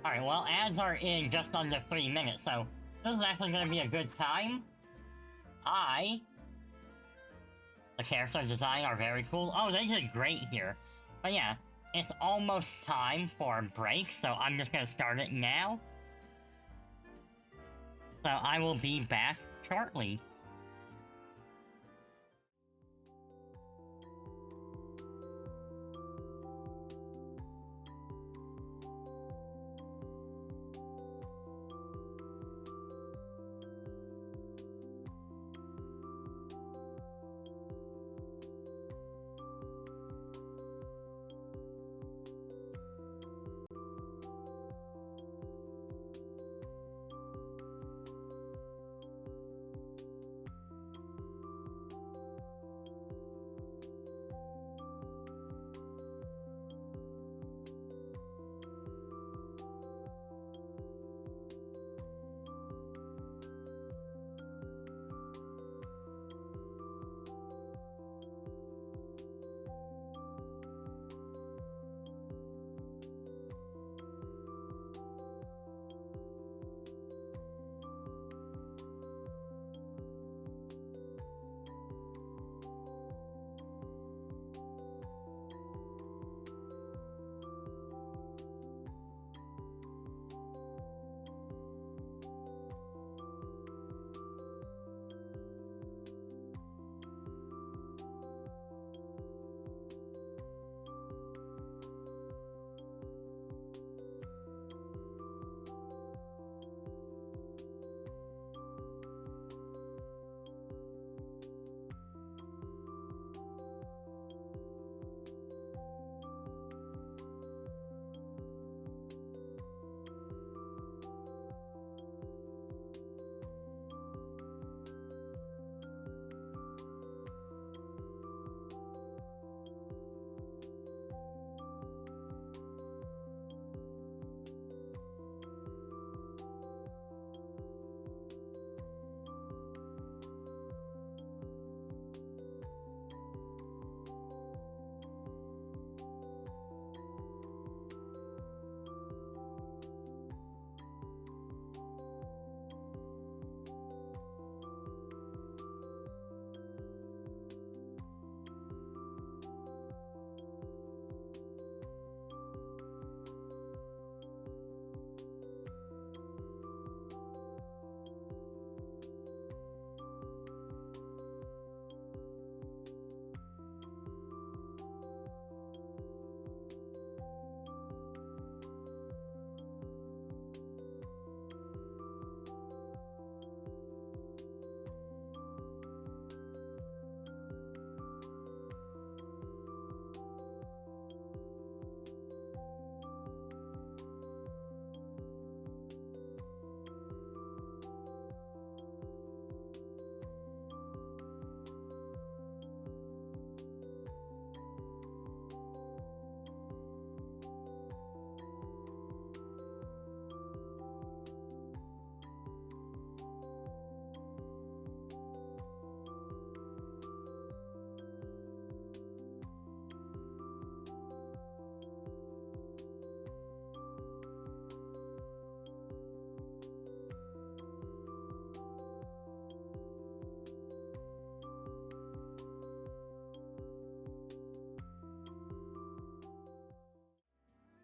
Alright, well, ads are in just under 3 minutes, so this is actually gonna be a good time. The character design are very cool. Oh, they did great here. But yeah, it's almost time for a break, so I'm just gonna start it now. So I will be back shortly.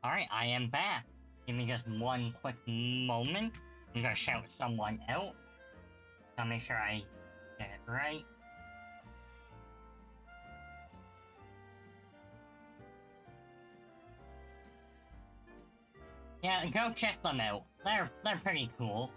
Alright, I am back. Give me just one quick moment. I'm gonna shout someone out. I'll make sure I get it right. Yeah, go check them out. They're pretty cool.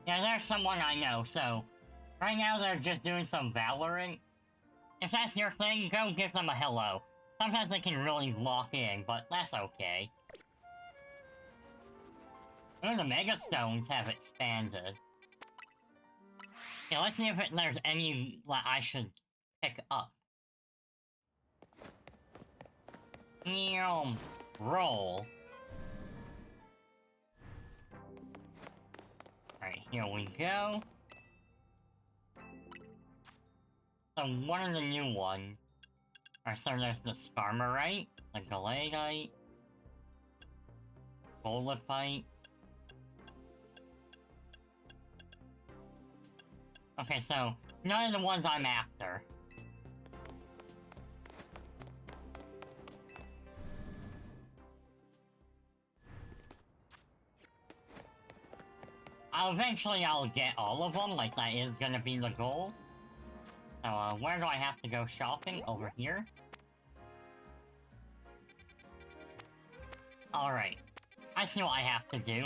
Yeah, there's someone I know, so... Right now they're just doing some Valorant. If that's your thing, go give them a hello. Sometimes they can really lock in, but that's okay. Oh, the Mega Stones have expanded. Yeah, let's see if there's any that I should pick up. Roll. Alright, here we go. So, what are the new ones? Alright, so there's the Skarmarite, the Galadite, Golifite. Okay, so, none of the ones I'm after. Eventually I'll get all of them, like that is gonna be the goal. So, where do I have to go shopping? Over here? Alright. I see what I have to do.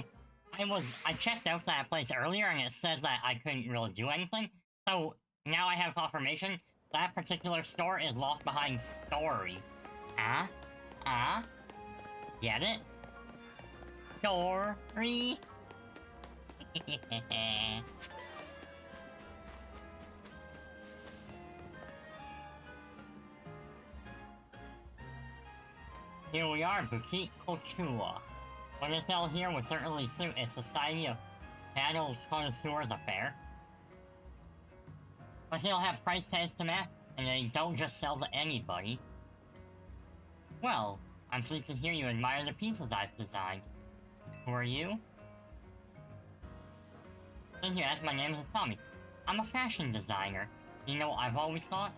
I checked out that place earlier and it said that I couldn't really do anything. So, now I have confirmation. That particular store is locked behind story. Get it? Story? Here we are, Boutique Couture. What is sell here would certainly suit a society of battle connoisseurs affair. But they don't have price tags to match, and they don't just sell to anybody. Well, I'm pleased to hear you admire the pieces I've designed. Who are you? Thank you, my name is Tommy. I'm a fashion designer. You know what I've always thought?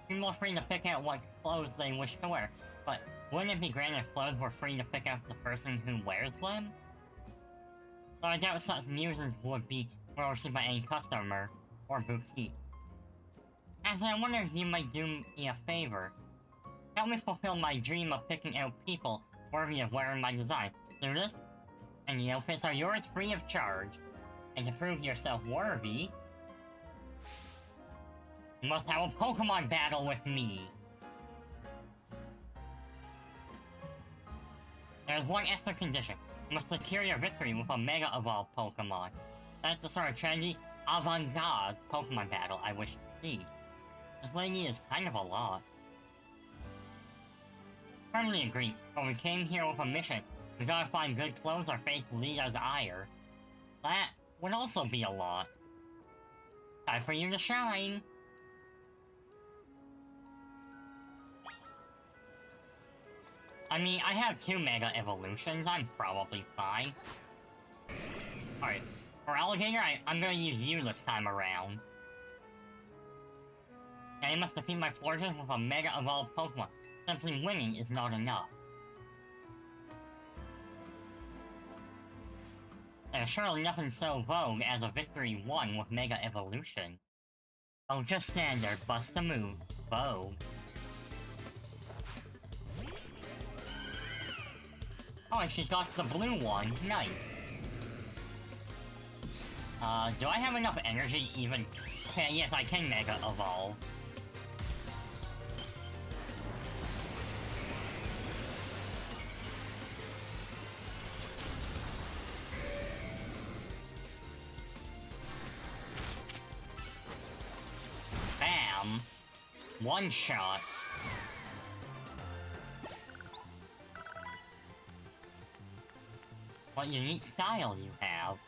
People are free to pick out what clothes they wish to wear, but wouldn't it be great if clothes were free to pick out the person who wears them? So I doubt such muses would be well received by any customer or boutique. Actually, I wonder if you might do me a favor. Help me fulfill my dream of picking out people worthy of wearing my design. Do this, and the outfits are yours free of charge. And to prove yourself worthy, you must have a Pokemon battle with me. There's one extra condition. You must secure your victory with a Mega Evolved Pokemon. That's the sort of trendy, avant-garde Pokemon battle I wish to see. This lady is kind of a lot. Firmly agree, but we came here with a mission. We gotta find good clothes or face Leader's ire. That would also be a lot. Time for you to shine! I mean, I have 2 Mega Evolutions, I'm probably fine. Alright, for Alligator, I'm gonna use you this time around. And I must defeat my forces with a Mega Evolved Pokemon. Simply winning is not enough. There's surely nothing so vogue as a victory won with Mega Evolution. Oh, just standard, bust a move. Vogue. Oh, and she got the blue one. Nice. Do I have enough energy even? Okay, yes, I can Mega Evolve. Bam! One shot. What unique style you have.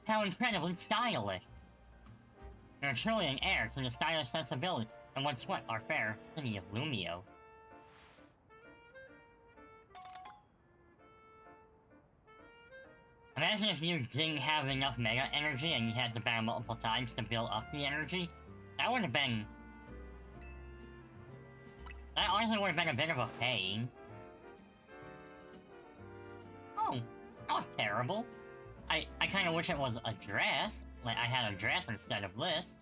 How incredibly stylish. You're truly an heir to the stylish sensibility and once what our fair city of Lumio. I'm Imagine if you didn't have enough Mega Energy and you had to battle multiple times to build up the energy. That would have been... That honestly would have been a bit of a pain. Oh, not terrible. I kind of wish it was a dress. Like, I had a dress instead of this.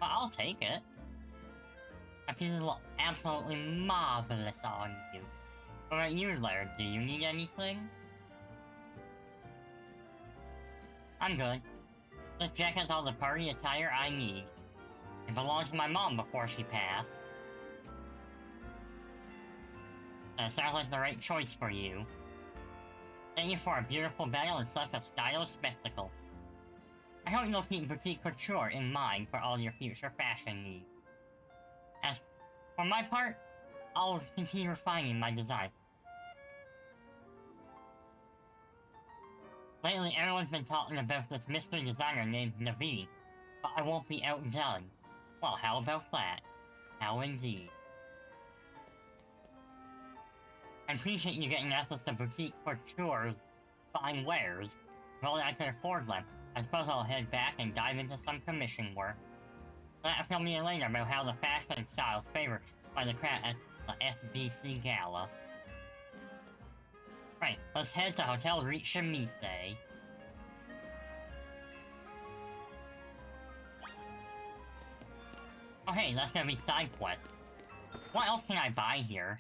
But I'll take it. That piece look absolutely marvelous on you. What about you, Laird? Do you need anything? I'm good. This jacket's all the party attire I need. It belonged to my mom before she passed. That sounds like the right choice for you. Thank you for a beautiful battle and such a stylish spectacle. I hope you'll keep boutique couture in mind for all your future fashion needs. As for my part, I'll continue refining my design. Lately, everyone's been talking about this mystery designer named Naveen, but I won't be outdone. Well, how about that? How indeed. I appreciate you getting access to boutique couture's fine wares. If only I could afford them, I suppose I'll head back and dive into some commission work. Fill me in later about how the fashion styles favored by the crowd at the SBC Gala. Right, let's head to Hotel Richemise. Oh hey, that's gonna be side quest. What else can I buy here?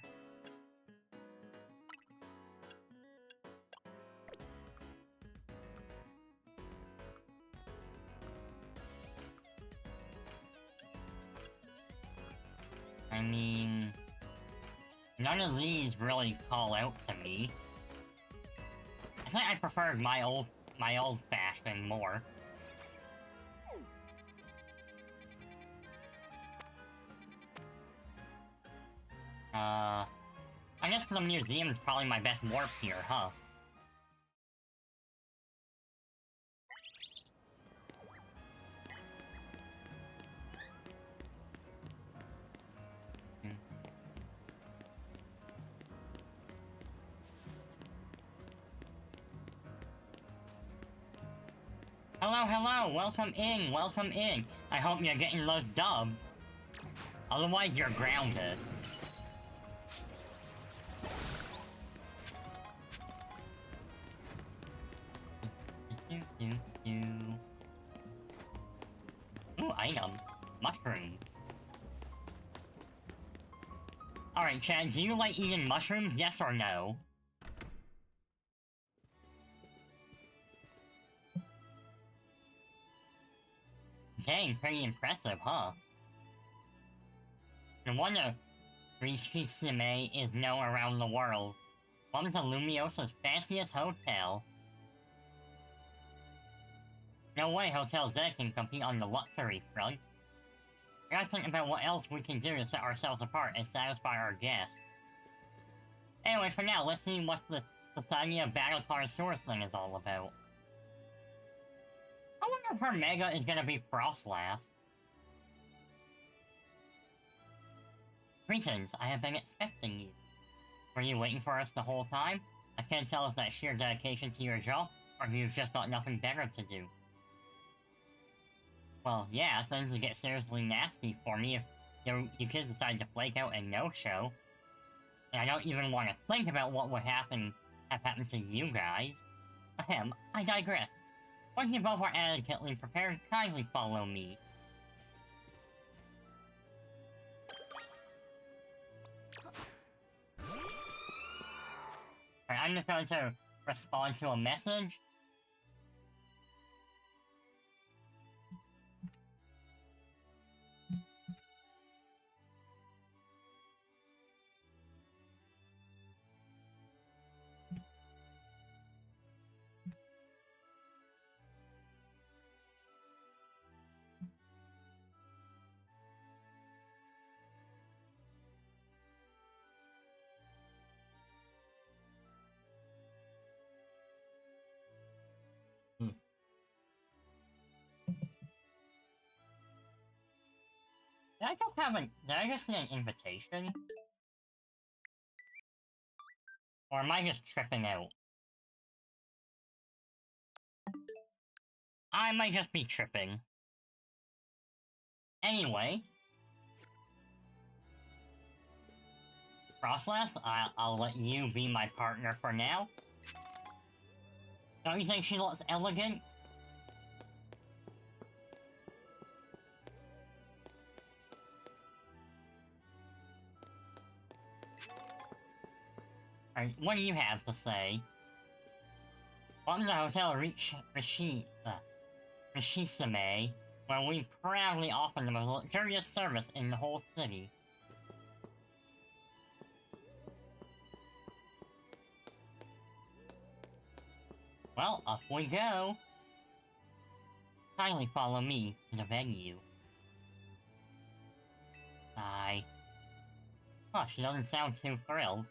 I mean... none of these really call out to me. I think I preferred my old fashion more. I guess the museum is probably my best warp here, huh? Hello, hello, welcome in. I hope you're getting those dubs. Otherwise, you're grounded. Ooh, item. Mushroom. Alright, Chad, do you like eating mushrooms, yes or no? Dang, pretty impressive, huh? No wonder Richemise is known around the world. Welcome to Lumiosa's fanciest hotel. No way Hotel Z can compete on the luxury front. I gotta think about what else we can do to set ourselves apart and satisfy our guests. Anyway, for now, let's see what the Society of Battle Connoisseurs thing is all about. I wonder if her Mega is gonna be Frostlass. Greetings, I have been expecting you. Were you waiting for us the whole time? I can't tell if that's sheer dedication to your job, or if you've just got nothing better to do. Well, yeah, things would get seriously nasty for me if you kids decide to flake out and no-show. And I don't even want to think about what would have happened to you guys. Ahem, I digress. Once you both are adequately prepared, kindly follow me. Alright, I'm just going to respond to a message. Did I just see an invitation? Or am I just tripping out? I might just be tripping. Anyway. Frostlass, I'll let you be my partner for now. Don't you think she looks elegant? Alright, what do you have to say? Welcome to Hotel Rishisame, where we proudly offer the most luxurious service in the whole city. Well, up we go. Kindly follow me to the venue. Sigh. Oh, she doesn't sound too thrilled.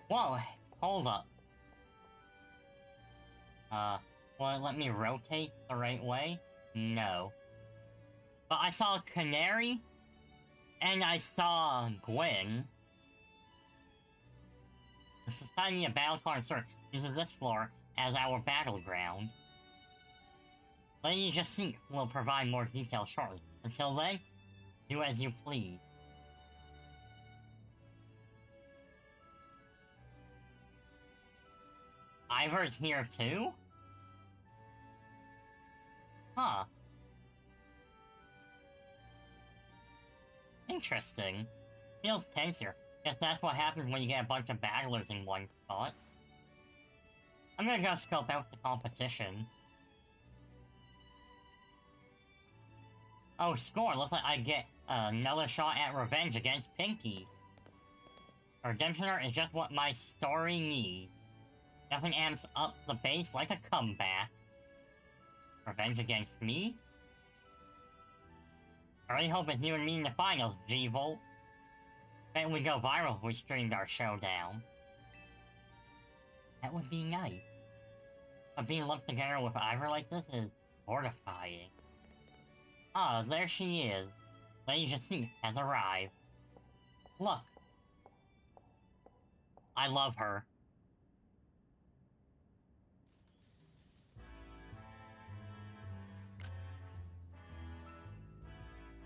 Whoa, hold up. Will it let me rotate the right way? No. But I saw a canary, and I saw Gwen. The Society of Battlecard Sword uses this floor as our battleground. Lady Jacinthe will provide more details shortly. Until then, do as you please. Ivor's here too? Huh. Interesting. Feels tense here. Guess that's what happens when you get a bunch of battlers in one spot. I'm gonna go scope out the competition. Oh, score! Looks like I get another shot at revenge against Pinky. A redemption arc is just what my story needs. Nothing amps up the base like a comeback. Revenge against me? I really hope it's you and me in the finals, G-Volt. Bet we go viral if we streamed our showdown. That would be nice. But being lumped together with Ivor like this is mortifying. Ah, there she is. Lady Jacinthe has arrived. Look. I love her.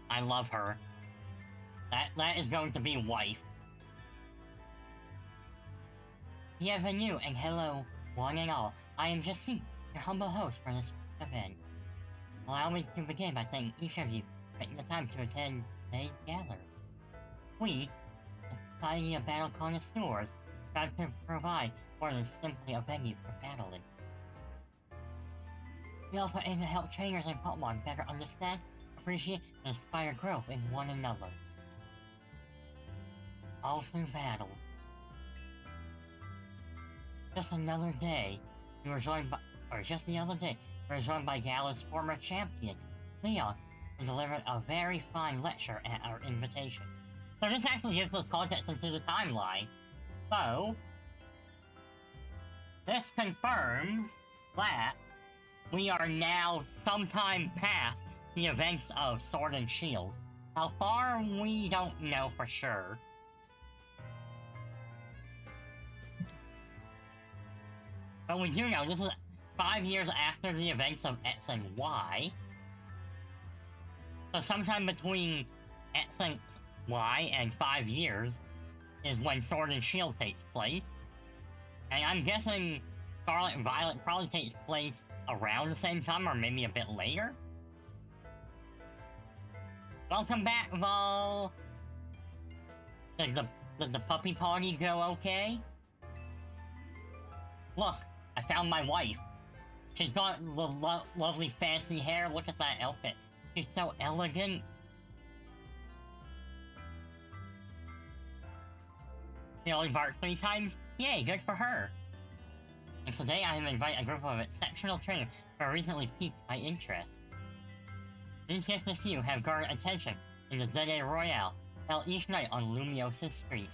I love her. That is going to be wife. Bienvenue and hello, one and all. I am Jacinthe, your humble host for this event. Allow me to begin by thanking each of you for taking the time to attend today's gathering. We, the Society of Battle Connoisseurs, strive to provide more than simply a venue for battling. We also aim to help trainers and Pokemon better understand, appreciate, and inspire growth in one another. All through battle. Just another day, we were joined by, just the other day, we were joined by Gallo's former champion, Leon, who delivered a very fine lecture at our invitation. So this actually gives us context into the timeline. So, this confirms that we are now sometime past the events of Sword and Shield. How far, we don't know for sure. But we do know this is 5 years after the events of X and Y. So sometime between X and Y and 5 years is when Sword and Shield takes place. And I'm guessing Scarlet and Violet probably takes place around the same time or maybe a bit later. Welcome back, Vol! Did the puppy party go okay? Look, I found my wife. She's got the lovely fancy hair. Look at that outfit. She's so elegant. She only barked 3 times? Yay, good for her. And today I am inviting a group of exceptional trainers who recently piqued my interest. These gifted few have garnered attention in the ZA Royale, held each night on Lumiosis Street.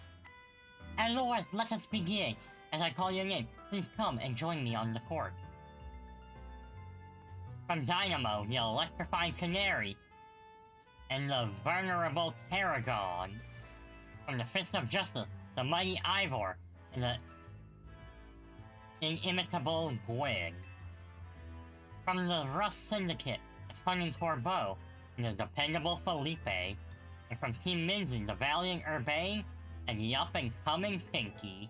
And Lord, let us begin! As I call your name, please come and join me on the court. From Dynamo, the electrifying Canary, and the vulnerable Tarragon. From the Fist of Justice, the mighty Ivor, and the inimitable Gwyn. From the Rust Syndicate, the cunning Corbeau, and the dependable Felipe. And from Team Minzy, the valiant Urbane, and the up-and-coming Pinky.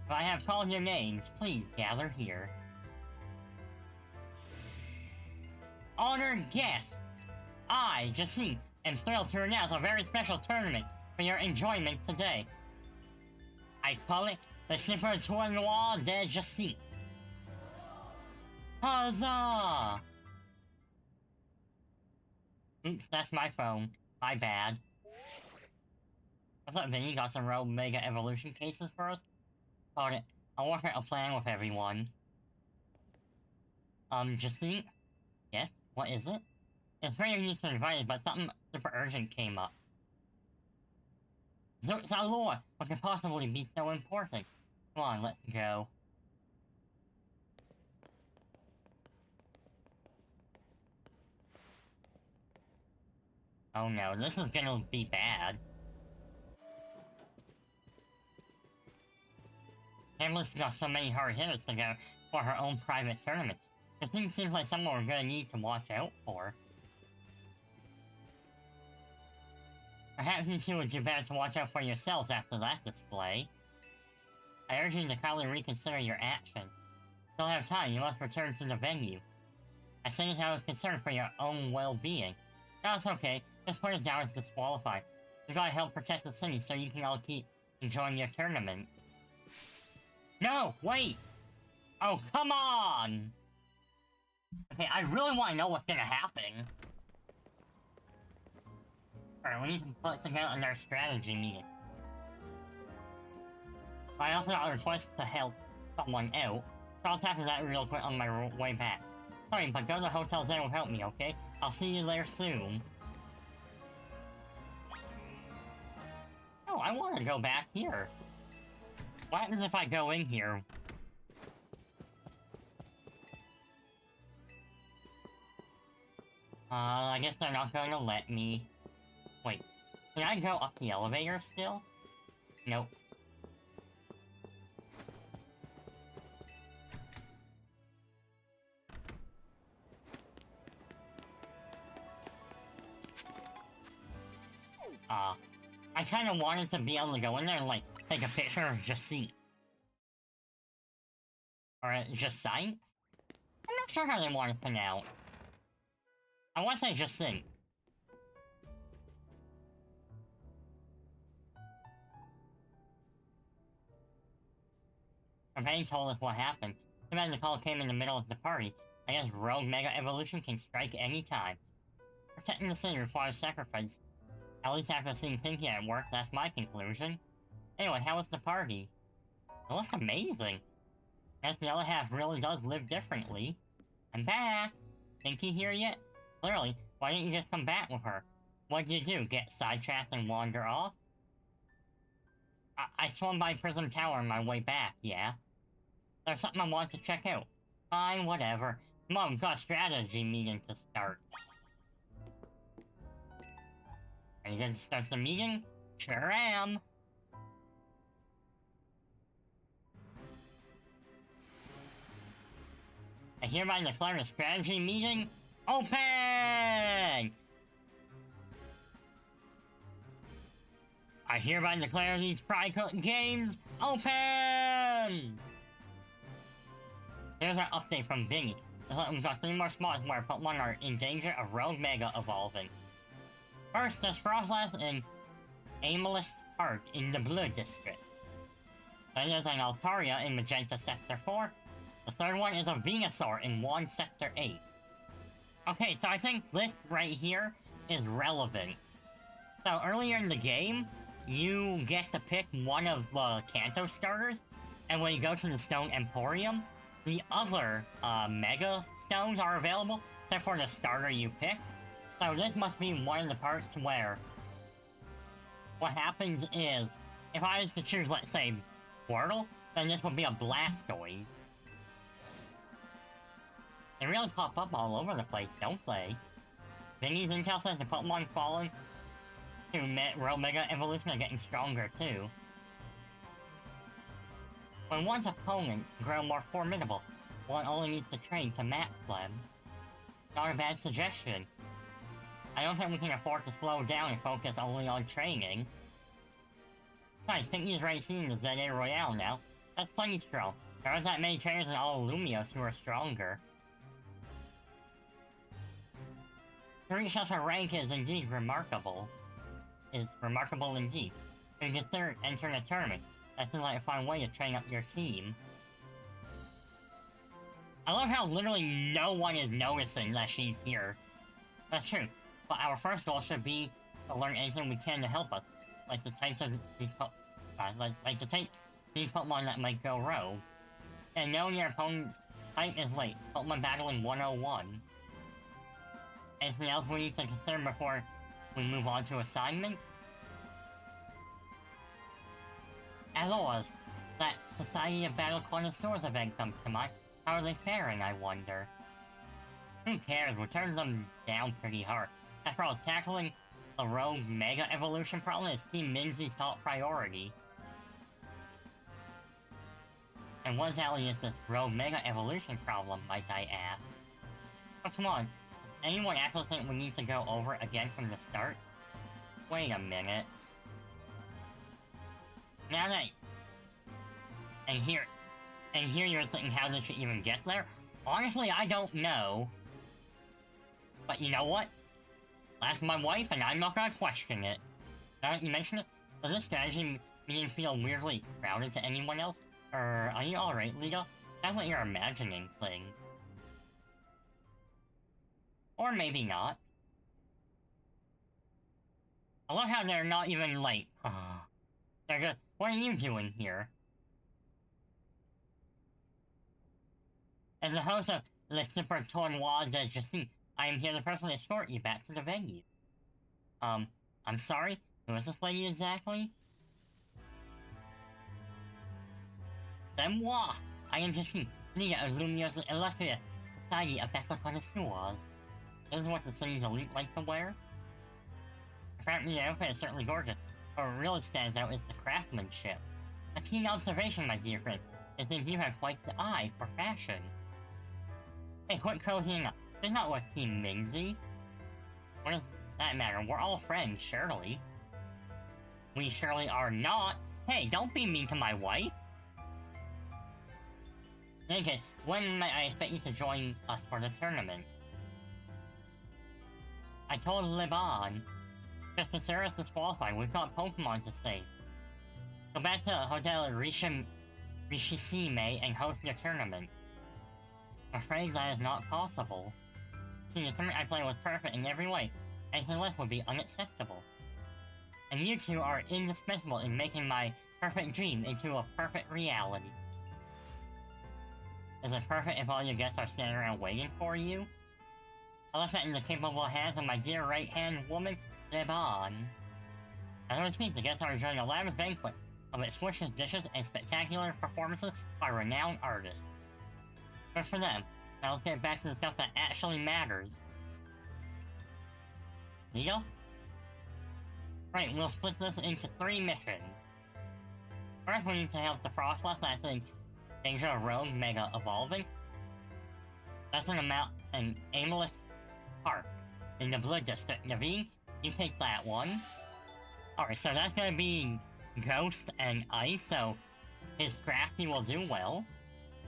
If I have called your names, please gather here. Honored guests, I, Jacine, am thrilled to announce a very special tournament for your enjoyment today. I call it the Super Tournoi de Jacine. Huzzah! Oops, that's my phone. My bad. I thought Vinny got some Rogue Mega Evolution cases for us. Got it. I'll work out a plan with everyone. Jacine? Yes? What is it? It's very easy to invite, but something super urgent came up. Zoot's allure! What could possibly be so important? Come on, let's go. Oh no, this is gonna be bad. Hamlet's got so many hard hitters to go for her own private tournament. This thing seems like someone we're gonna need to watch out for. Perhaps you two would do better to watch out for yourselves after that display. I urge you to kindly reconsider your action. Still have time, you must return to the venue. I say this out of concern for your own well-being. No, it's okay, just put it down as disqualified. You gotta help protect the city so you can all keep enjoying your tournament. No, wait! Oh, come on! Okay, I really want to know what's gonna happen. Alright, we need to put together another strategy meeting. I also got a request to help someone out, so I'll tackle that real quick on my way back. Sorry, but go to the hotel there will help me, okay? I'll see you there soon. Oh, I want to go back here. What happens if I go in here? I guess they're not going to let me. Wait, can I go up the elevator still? Nope. I kinda wanted to be able to go in there and, like, take a picture of Jacine. Or Jacine? I'm not sure how they want to pronounce. I want to say Jacine. Ravane told us what happened. Too bad the call came in the middle of the party. I guess Rogue Mega Evolution can strike any time. Protecting the city requires sacrifice. At least after seeing Pinky at work, that's my conclusion. Anyway, how was the party? It looked amazing. Guess the other half really does live differently. I'm back! Pinky here yet? Clearly, why didn't you just come back with her? What'd you do, get sidetracked and wander off? I swung by Prism Tower on my way back, yeah? There's something I want to check out. Fine, whatever. Come on, we've got a strategy meeting to start. Are you gonna start the meeting? Sure am! I hereby declare the strategy meeting open! I hereby declare these Pride games open! Here's our update from Vinny. We've got 3 more spots where Pokemon are in danger of Rogue Mega evolving. First, there's Frostlass in Aimless Park in the Blue District. Then there's an Altaria in Magenta Sector 4. The third one is a Venusaur in Wand Sector 8. Okay, so I think this right here is relevant. So earlier in the game, you get to pick one of the Kanto starters, and when you go to the Stone Emporium, the other Mega Stones are available, except for the starter you pick. So this must be one of the parts where what happens is, if I was to choose, let's say, Squirtle, then this would be a Blastoise. They really pop up all over the place, don't they? Vinny's intel says the Pokemon falling to Rogue Mega Evolution are getting stronger too. When one's opponents grow more formidable, one only needs to train to match them. Not a bad suggestion. I don't think we can afford to slow down and focus only on training. I think he's racing the ZA Royale now. That's plenty strong. There aren't that many trainers in all Lumios who are stronger. To reach such a rank is indeed remarkable. Is remarkable indeed. To consider entering a tournament, that's like a fun way to train up your team. I love how literally no one is noticing that she's here. That's true, but our first goal should be to learn anything we can to help us, like the types of these like the types these Pokemon that might go rogue. And knowing your opponent's type is late. Pokemon Battling 101. Anything else we need to consider before we move on to assignment? Alolas, that Society of Battle Connoisseurs event comes to mind. How are they faring, I wonder? Who cares? We turned them down pretty hard. After all, tackling the Rogue Mega Evolution problem is Team Minzy's top priority. And what exactly is this Rogue Mega Evolution problem, might I ask? Oh, come on. Anyone actually think we need to go over again from the start? Wait a minute. Now that... And here you're thinking, how did she even get there? Honestly, I don't know. But you know what? That's my wife, and I'm not gonna question it. Now that you mention it, does this strategy make you feel weirdly crowded to anyone else? Or are you alright, Lita? That's what you're imagining thing. Or maybe not. I love how they're not even like, they're just, what are you doing here? As the host of Le Super Tournoi de Jessie, I am here to personally escort you back to the venue. I'm sorry? Who is this lady exactly? C'est moi! I am Jessie, leader of Lumio's illustrious Society of Battle Connoisseurs. This is what the city's elite like to wear? Apparently the outfit is certainly gorgeous, but what really stands out is the craftsmanship. A keen observation, my dear friend. It seems you have quite the eye for fashion. Hey, quit cozying up. This is not what Team Minzy. What does that matter? We're all friends, surely. We surely are not. Hey, don't be mean to my wife. Okay, when might I expect you to join us for the tournament? I told Liban. Just consider us disqualified. We've got Pokemon to save. Go back to Hotel Rishishime and host your tournament. I'm afraid that is not possible. See, the tournament I played was perfect in every way. Anything less would be unacceptable. And you two are indispensable in making my perfect dream into a perfect reality. Is it perfect if all your guests are standing around waiting for you? I left that in the capable hands of my dear right-hand woman, Leban. As we speak, the guests are enjoying a lavish banquet of exquisite dishes and spectacular performances by renowned artists. Good for them. Now let's get back to the stuff that actually matters. Deal? Right, we'll split this into 3 missions. First, we need to help the Frostlass that's in danger of Rogue Mega Evolving. That's an aimless park in the Blue District. Naveen, you take that one. Alright, so that's gonna be Ghost and Ice, so his Scrafty will do well.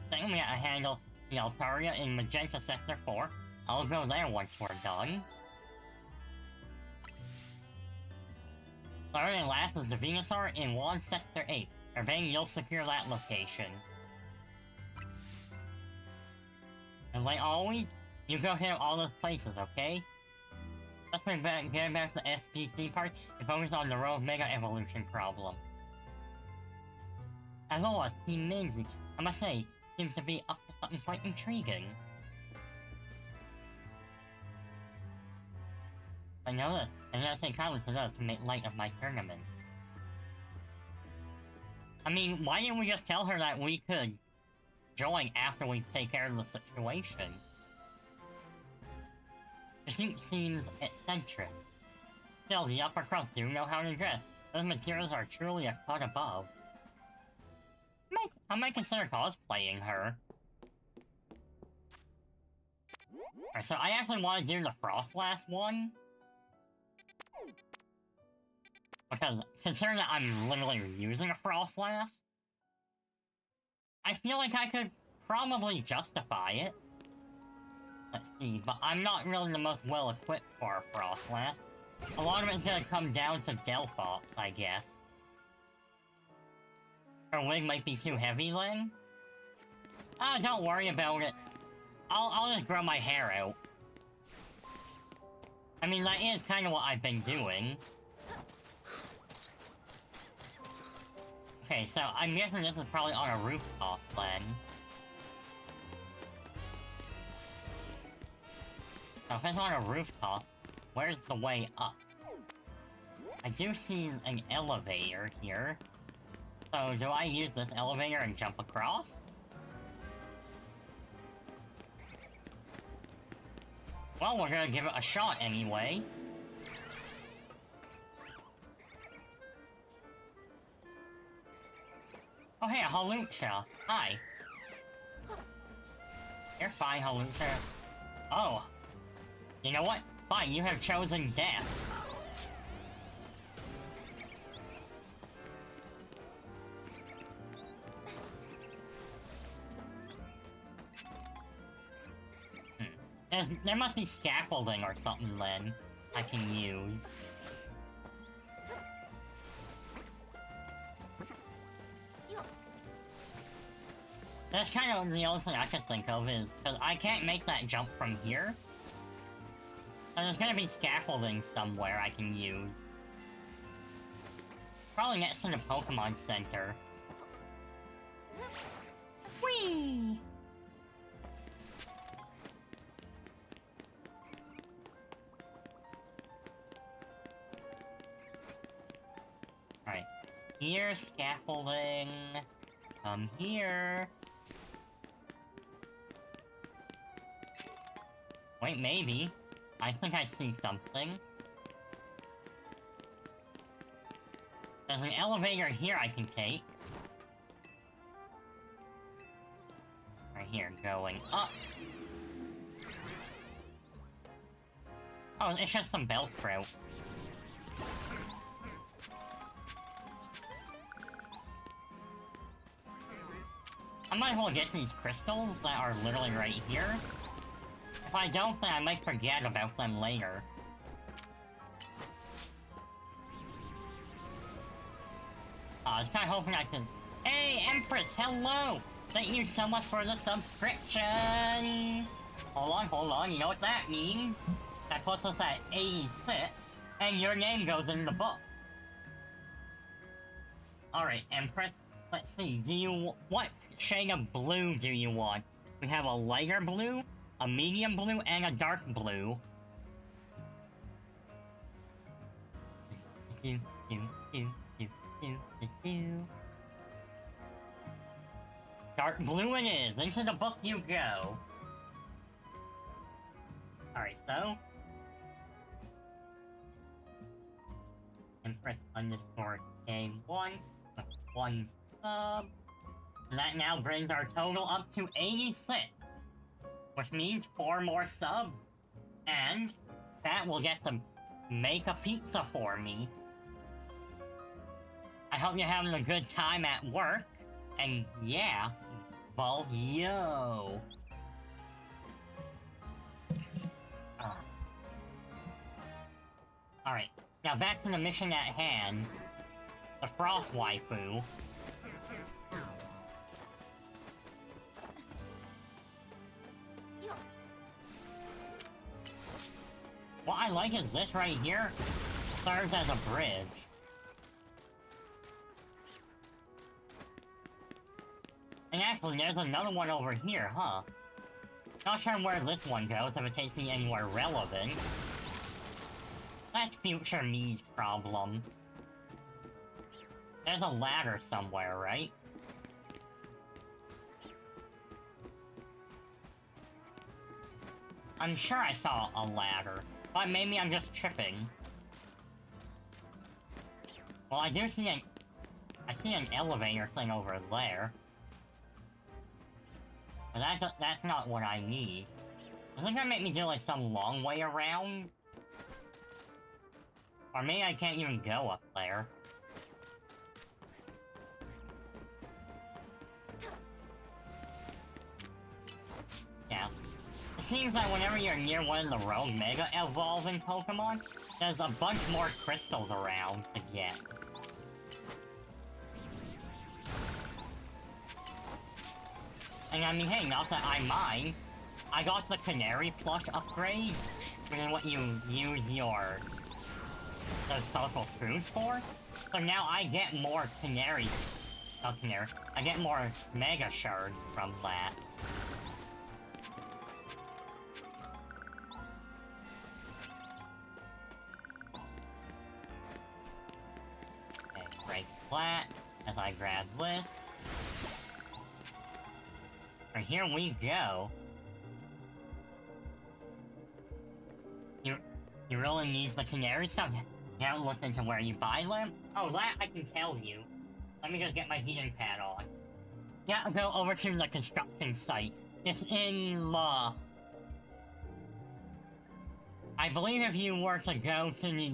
Second, we gotta handle the Altaria in Magenta Sector 4. I'll go there once we're done. Third and last is the Venusaur in Wand Sector 8. Irvine, you'll secure that location. And like always, you go hit all those places, okay? Let's get back to the SPC part and focus on the Rogue Mega Evolution problem. As always, Team Minzy, I must say, seems to be up to something quite intriguing. I know this, and I take kindly to those to make light of my tournament. I mean, why didn't we just tell her that we could join after we take care of the situation? She seems eccentric. Still, the upper crust do know how to dress. Those materials are truly a cut above. I might consider cosplaying her. Alright, so I actually want to do the Frostlass one. Because, considering that I'm literally using a Frostlass, I feel like I could probably justify it. Let's see, but I'm not really the most well-equipped for a Frostlass. A lot of it's gonna come down to Delphox, I guess. Her wig might be too heavy then? Ah, don't worry about it. I'll just grow my hair out. I mean, that is kind of what I've been doing. Okay, so I'm guessing this is probably on a rooftop then. So if it's on a rooftop, where's the way up? I do see an elevator here. So do I use this elevator and jump across? Well, we're gonna give it a shot anyway. Oh hey, Halucha. Hi. You're fine, Halucha. Oh. You know what? Fine, you have chosen death. There must be scaffolding or something then I can use. That's kind of the only thing I can think of is, because I can't make that jump from here. So there's gonna be scaffolding somewhere I can use. Probably next to the Pokemon Center. Whee! Alright. Here, scaffolding. Come here. Wait, maybe. I think I see something. There's an elevator here I can take. Right here, going up. Oh, it's just some Bellsprout. I might as well get these crystals that are literally right here. If I don't, then I might forget about them later. I was kinda hoping I could... Hey, Empress, hello! Thank you so much for the subscription! Hold on, you know what that means? That puts us at 86, and your name goes in the book. Alright, Empress, let's see, what shade of blue do you want? We have a lighter blue, a medium blue, and a dark blue. Dark blue it is! Into the book you go! Alright, so... Empress underscore K1, that's 1 sub. And that now brings our total up to 86. Which means 4 more subs. And that will get to make a pizza for me. I hope you're having a good time at work. And yeah, well, yo. Alright, now back to the mission at hand. The Frost Waifu. What I like is this right here serves as a bridge. And actually, there's another one over here, huh? Not sure where this one goes, if it takes me anywhere relevant. That's future me's problem. There's a ladder somewhere, right? I'm sure I saw a ladder. But maybe I'm just tripping. Well, I see an elevator thing over there. But that's not what I need. Is it gonna make me do like some long way around? Or maybe I can't even go up there. Yeah. It seems like whenever you're near one of the rogue Mega Evolving Pokemon, there's a bunch more crystals around to get. And I mean, hey, not that I mind. I got the Canary Plush upgrade, which is what you use those colorful screws for. So now I get more I get more Mega Shards from that. Okay, break flat as I grab this. And here we go. You really need the canary stuff? You haven't looked into where you buy them? Oh, that I can tell you. Let me just get my heating pad on. Yeah, go over to the construction site. It's in the... I believe if you were to go to the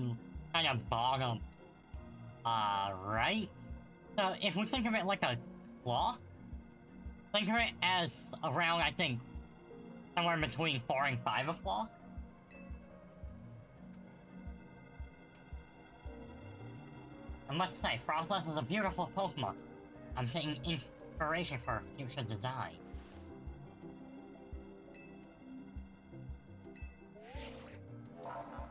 kind of bottom... right? So, if we think of it like a clock, think of it as around, I think, somewhere between 4 and 5 o'clock. I must say, Frostless is a beautiful Pokemon. I'm taking inspiration for future design.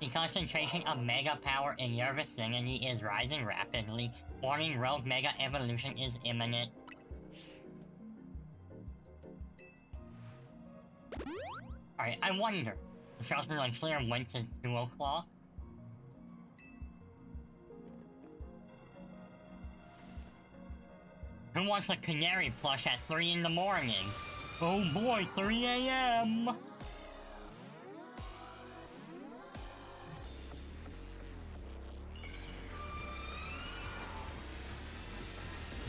The concentration of Mega Power in your vicinity is rising rapidly. Warning, Rogue Mega Evolution is imminent. Alright, I wonder. The Frostman on clear went to 2 o'clock. Who wants a Canary Plush at 3 in the morning? Oh boy, 3 a.m.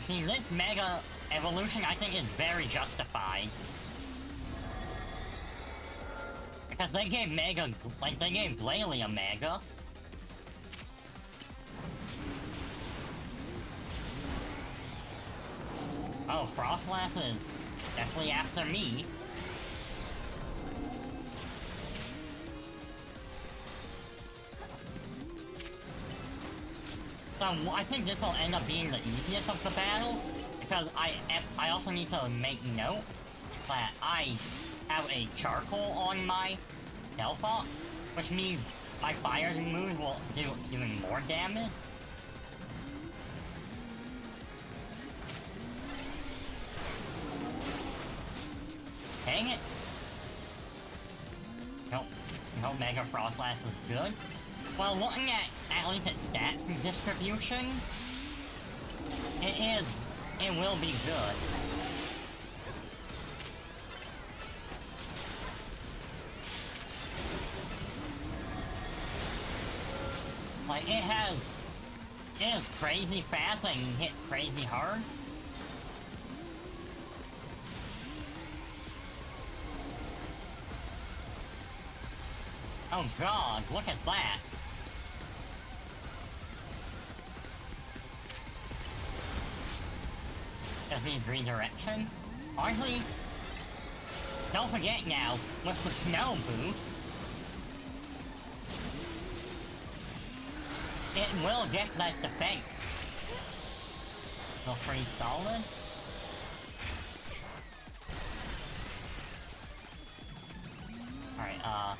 See, this Mega Evolution I think is very justified. Because they gave they gave Glalie a Mega. Oh, Frostlass is definitely after me. So I think this will end up being the easiest of the battles, because I also need to make note that I have a charcoal on my Delphox, which means my fire moves will do even more damage. Dang it! Nope, Mega Frostlass is good. Well, looking at least its stats and distribution, it will be good. Like, it is crazy fast and hit crazy hard. Oh god, look at that! Just needs redirection. Honestly, don't forget now, with the snow boost, it will get that defense. Feel free solid. Alright,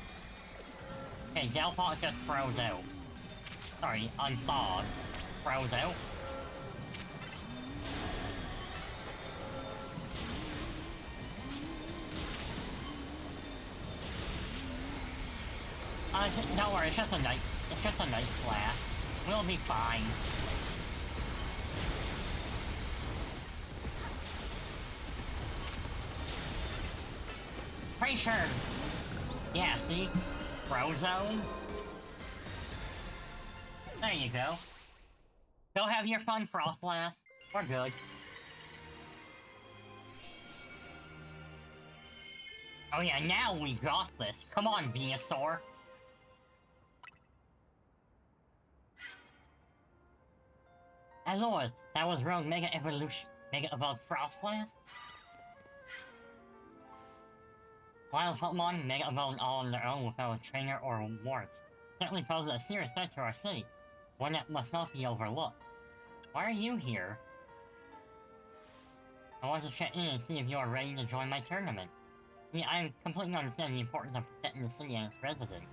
okay, Delphox just froze out. Sorry, unthawed. Froze out. Don't worry, it's just a nice flash. We'll be fine. Pretty sure. Yeah, see? Frozone. There you go. Go have your fun, Frostlass. We're good. Oh yeah, now we got this. Come on, Venusaur. And Lord, that was Rogue Mega Evolution. Mega Evolved Frostlass? Wild Pokemon Mega Evolved all on their own without a trainer or a ward. Certainly poses a serious threat to our city. One that must not be overlooked. Why are you here? I want to check in and see if you are ready to join my tournament. Yeah, I completely understand the importance of protecting the city and its residents.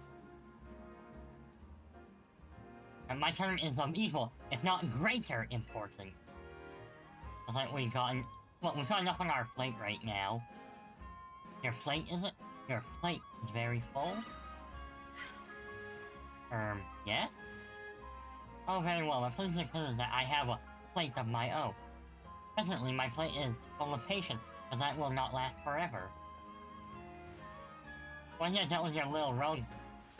And my tournament is of equal, if not greater, importance. It's like we've got enough on our plate right now. Your plate, is it? Your plate is very full? Yes? Oh, very well, but please consider that I have a plate of my own. Presently, my plate is full of patience, but that will not last forever. Once you're done with your little rogue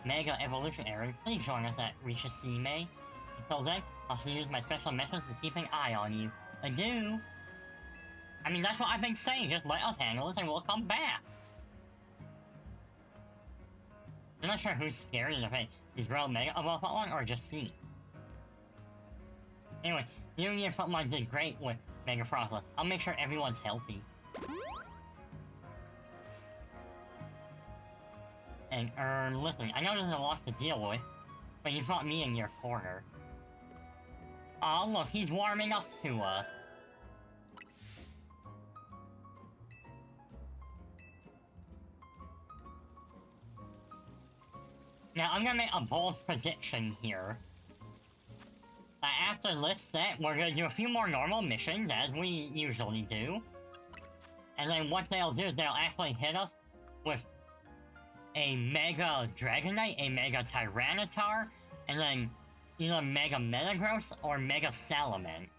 Mega Evolution errand, please join us at Rishasime. Until then, I'll see you with my special message to keep an eye on you. Adieu! I mean, that's what I've been saying, just let us handle this and we'll come back! I'm not sure who's scarier to pay, these rogue Mega Evolved Pokemon or just C. Anyway, you and your Pokemon did great with Mega Frostlass. I'll make sure everyone's healthy. And, listen, I know there's a lot to deal with, but you brought me in your corner. Oh, look, he's warming up to us. Now, I'm gonna make a bold prediction here. After this set, we're gonna do a few more normal missions, as we usually do. And then what they'll do is they'll actually hit us with a Mega Dragonite, a Mega Tyranitar, and then either Mega Metagross or Mega Salamence.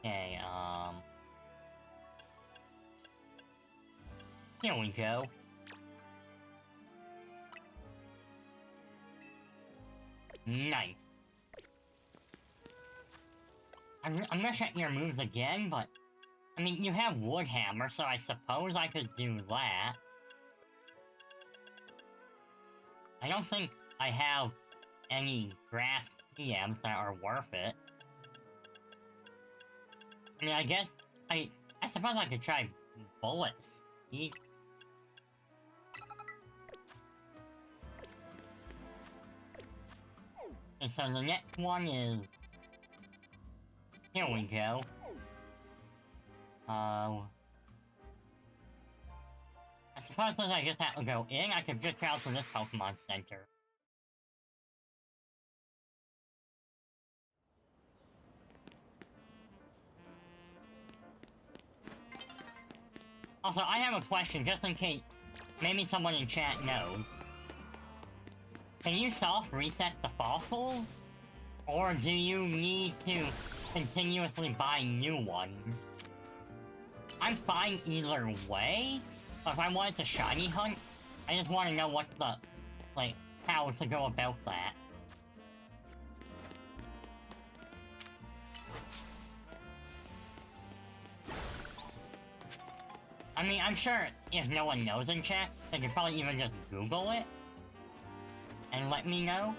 Okay, here we go. Nice. I'm gonna check your moves again, but... I mean, you have Wood Hammer, so I suppose I could do that. I don't think I have any Grass TMs that are worth it. I mean, I guess... I suppose I could try Bullet Seed. And so the next one is... Here we go. I suppose since I just have to go in, I could just travel to this Pokemon Center. Also, I have a question, just in case maybe someone in chat knows. Can you soft reset the fossils? Or do you need to continuously buy new ones? I'm fine either way, but if I wanted to shiny hunt, I just want to know what the, like, how to go about that. I mean, I'm sure if no one knows in chat, they could probably even just Google it and let me know.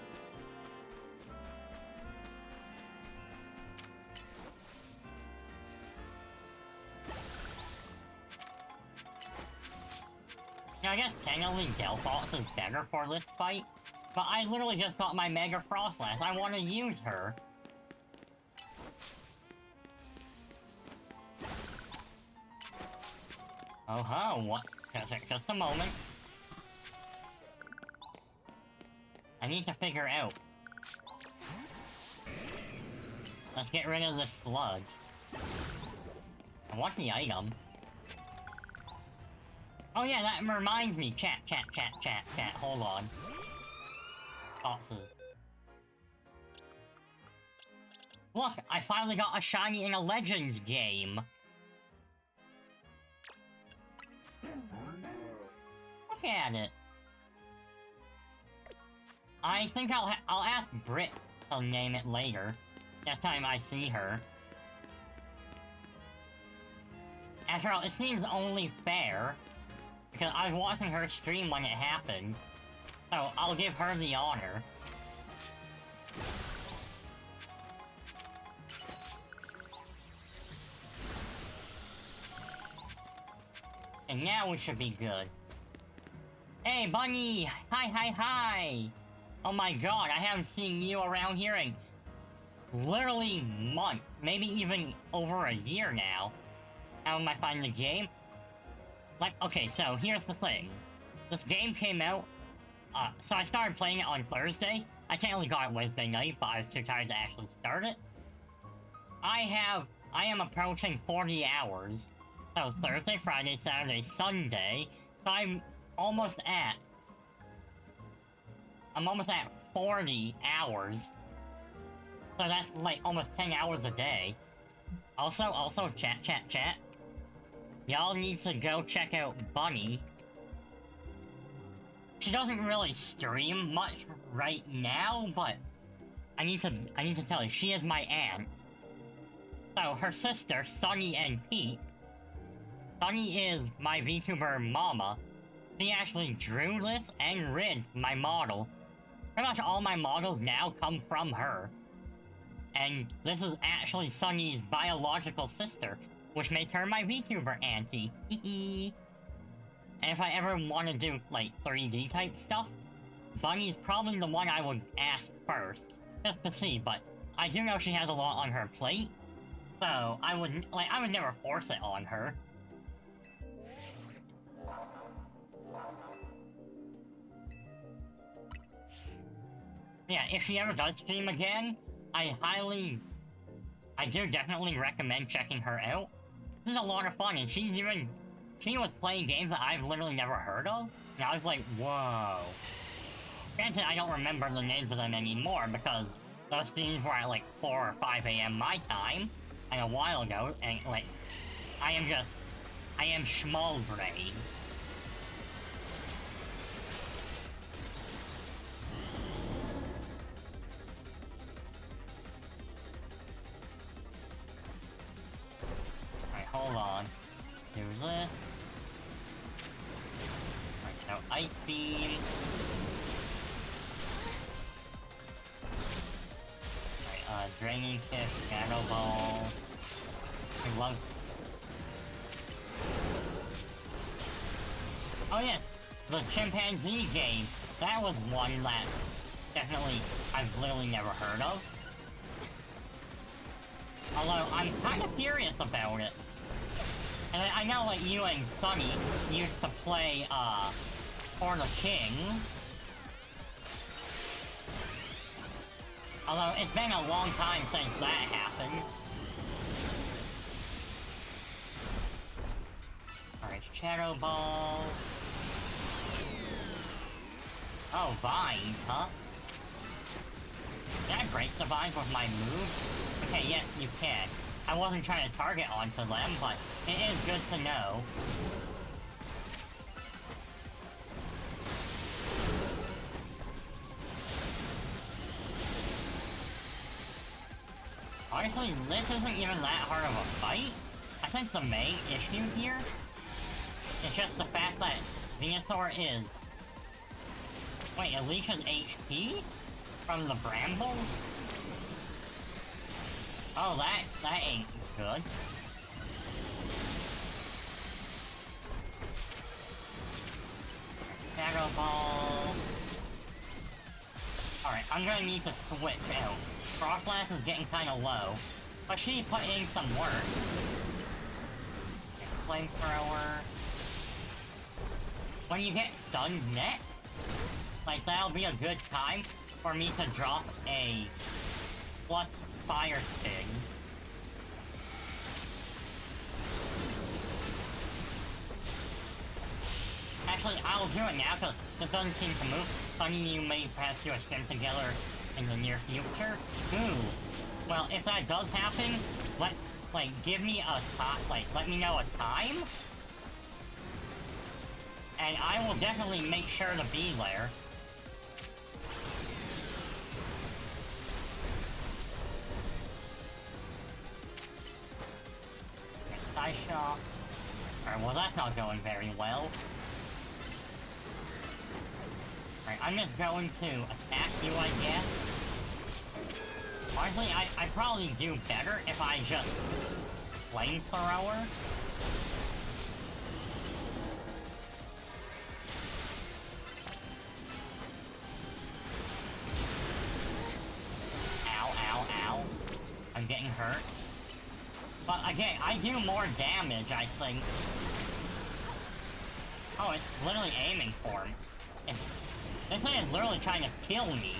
Now, I guess technically Delphox is better for this fight, but I literally just got my Mega Frostlass. I want to use her. Oh ho, what? Just a moment. I need to figure out. Let's get rid of this sludge. I want the item. Oh yeah, that reminds me. Chat. Hold on. Boxes. Look, I finally got a shiny in a Legends game. Look at it. I think I'll ask Britt to name it later. Next time I see her. After all, it seems only fair, because I was watching her stream when it happened, so I'll give her the honor. And now we should be good. Hey, Bunny! Hi, hi, hi! Oh my god, I haven't seen you around here in literally months, maybe even over a year now. How am I finding the game? Like, okay, so here's the thing. This game came out, so I started playing it on Thursday. I technically got it Wednesday night, but I was too tired to actually start it. I am approaching 40 hours. So Thursday, Friday, Saturday, Sunday. So I'm almost at 40 hours. So that's like almost 10 hours a day. Also, chat. Y'all need to go check out Bunny. She doesn't really stream much right now, but I need to tell you, she is my aunt. So her sister, Sunny and Pete. Sunny is my VTuber mama. She actually drew this and rigged my model. Pretty much all my models now come from her. And this is actually Sunny's biological sister, which makes her my VTuber auntie. And if I ever want to do, like, 3D type stuff, Bunny's probably the one I would ask first, just to see, but I do know she has a lot on her plate, so I would never force it on her. Yeah, if she ever does stream again, I do definitely recommend checking her out. This is a lot of fun, and she was playing games that I've literally never heard of, and I was like, whoa. Granted, I don't remember the names of them anymore, because those streams were at like 4 or 5 a.m. my time, and a while ago, and like, I am schmalbrain. Hold on. Do this. Alright, so Ice Beam. Alright, Draining Kick, Shadow Ball. I love... Oh yeah, the chimpanzee game. That was one that definitely I've literally never heard of. Although, I'm kind of curious about it. And I know, like, you and Sunny used to play, For the King. Although, it's been a long time since that happened. Alright, Shadow Ball. Oh, Vines, huh? Can I break the Vines with my move? Okay, yes, you can. I wasn't trying to target onto them, but it is good to know. Honestly, this isn't even that hard of a fight. I think the main issue here is just the fact that Venusaur is... Wait, it leaches HP? From the brambles? Oh, that ain't good. Shadow Ball. Alright, I'm gonna need to switch out. Frostlass is getting kinda low, but she put in some work. Flamethrower. When you get stunned next, like, that'll be a good time for me to drop a plus Fire Sting. Actually, I'll do it now because it doesn't seem to move. Sunny, you may perhaps do a stream together in the near future. Ooh. Well, if that does happen, give me a time, let me know a time. And I will definitely make sure to be there. Side Shock. Alright, well that's not going very well. Alright, I'm just going to attack you, I guess. Honestly, I probably do better if I just flamethrower. Ow, ow, ow. I'm getting hurt. But again, I do more damage, I think. Oh, it's literally aiming for me. This thing is literally trying to kill me.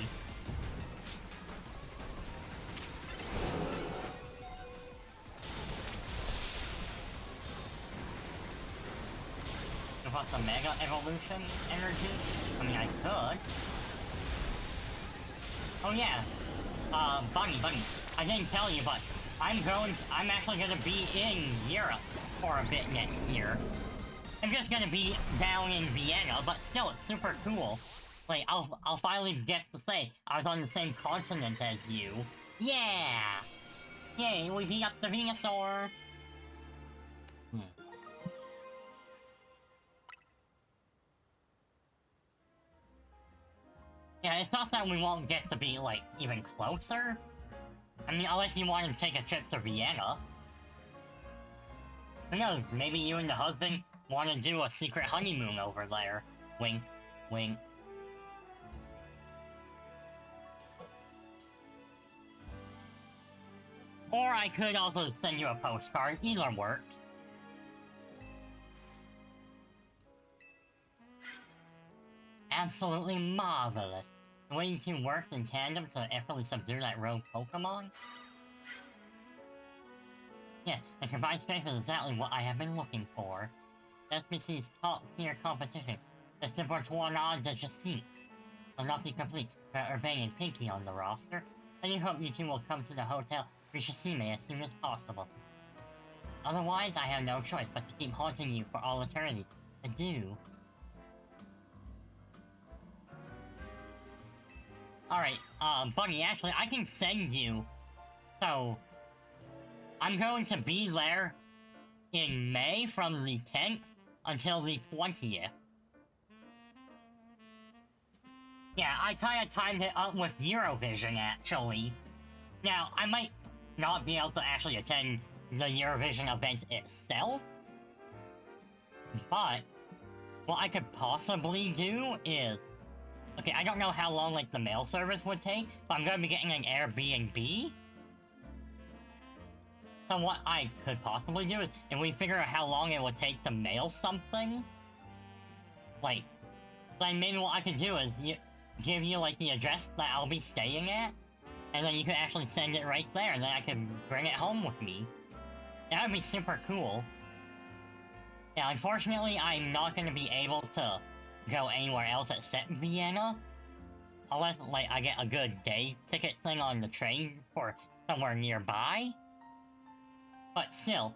Give us the Mega Evolution energy? I mean, I could. Oh yeah. Bunny, I didn't tell you, but I'm actually gonna be in Europe for a bit next year. I'm just gonna be down in Vienna, but still, it's super cool. Like, I'll finally get to say I was on the same continent as you. Yeah! Yay, we beat up the Venusaur! Yeah, it's not that we won't get to be, like, even closer. I mean, unless you want to take a trip to Vienna. Who knows, maybe you and the husband want to do a secret honeymoon over there. Wink, wink. Or I could also send you a postcard, either works. Absolutely marvelous. The way you two worked in tandem to effortlessly subdue that rogue Pokemon? Yeah, the combined strength is exactly what I have been looking for. SBC's top-tier competition. The Super Tornado de Jacint will not be complete without Urbane and Pinky on the roster. I do hope you two will come to the Hotel Rishishime as soon as possible. Otherwise, I have no choice but to keep haunting you for all eternity. Adieu. Alright, Bunny, actually, I can send you. So, I'm going to be there in May from the 10th until the 20th. Yeah, I kinda timed it up with Eurovision, actually. Now, I might not be able to actually attend the Eurovision event itself, but what I could possibly do is... Okay, I don't know how long, like, the mail service would take, but I'm gonna be getting an Airbnb. So what I could possibly do is, if we figure out how long it would take to mail something, like, then maybe what I could do is give you, like, the address that I'll be staying at, and then you can actually send it right there, and then I can bring it home with me. That would be super cool. Yeah, unfortunately, I'm not gonna be able to go anywhere else except Vienna. Unless, like, I get a good day ticket thing on the train for somewhere nearby. But still,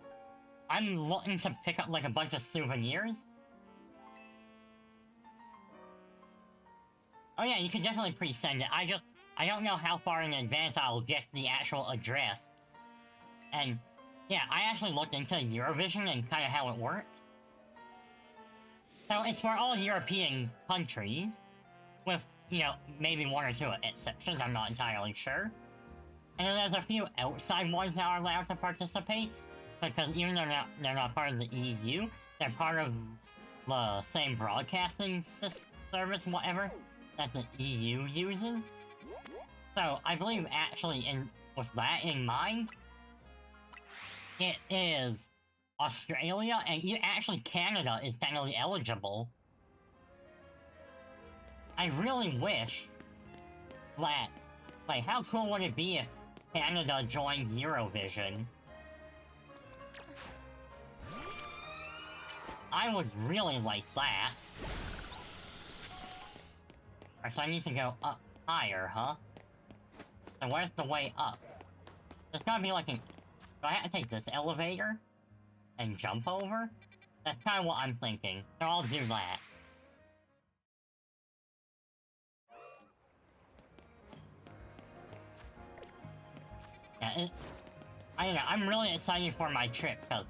I'm looking to pick up, like, a bunch of souvenirs. Oh yeah, you can definitely pre-send it. I don't know how far in advance I'll get the actual address. And, yeah, I actually looked into Eurovision and kind of how it works. So it's for all European countries, with, you know, maybe one or two exceptions, I'm not entirely sure. And then there's a few outside ones that are allowed to participate, because even though they're not part of the EU, they're part of the same broadcasting service, whatever, that the EU uses. So I believe actually, with that in mind, it is Australia, and actually Canada is technically eligible. I really wish that, like, how cool would it be if Canada joined Eurovision? I would really like that. Alright, so I need to go up higher, huh? So where's the way up? There's gotta be like an... Do I have to take this elevator? And jump over? That's kinda what I'm thinking. So I'll do that. Yeah, I don't know, I'm really excited for my trip, because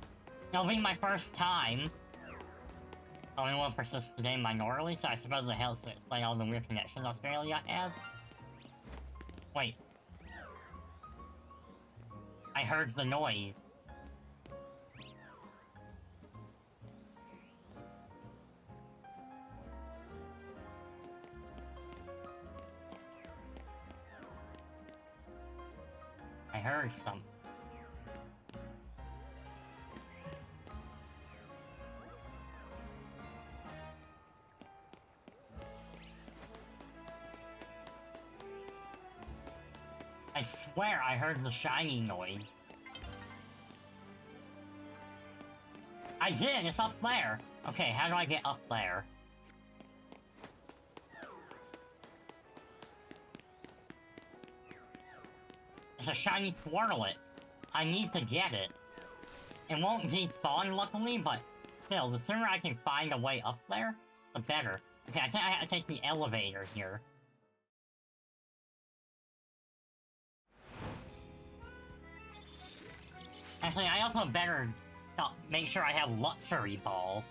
It'll be my first time. Only one persists today minorly, so I suppose it helps to explain all the weird connections Australia has. Wait. I heard the noise. I heard something. I swear I heard the shiny noise. I did, it's up there. Okay, how do I get up there? It's a shiny Swirlet. I need to get it. It won't despawn luckily, but still, the sooner I can find a way up there, the better. Okay, I think I have to take the elevator here. Actually, I also better make sure I have luxury balls,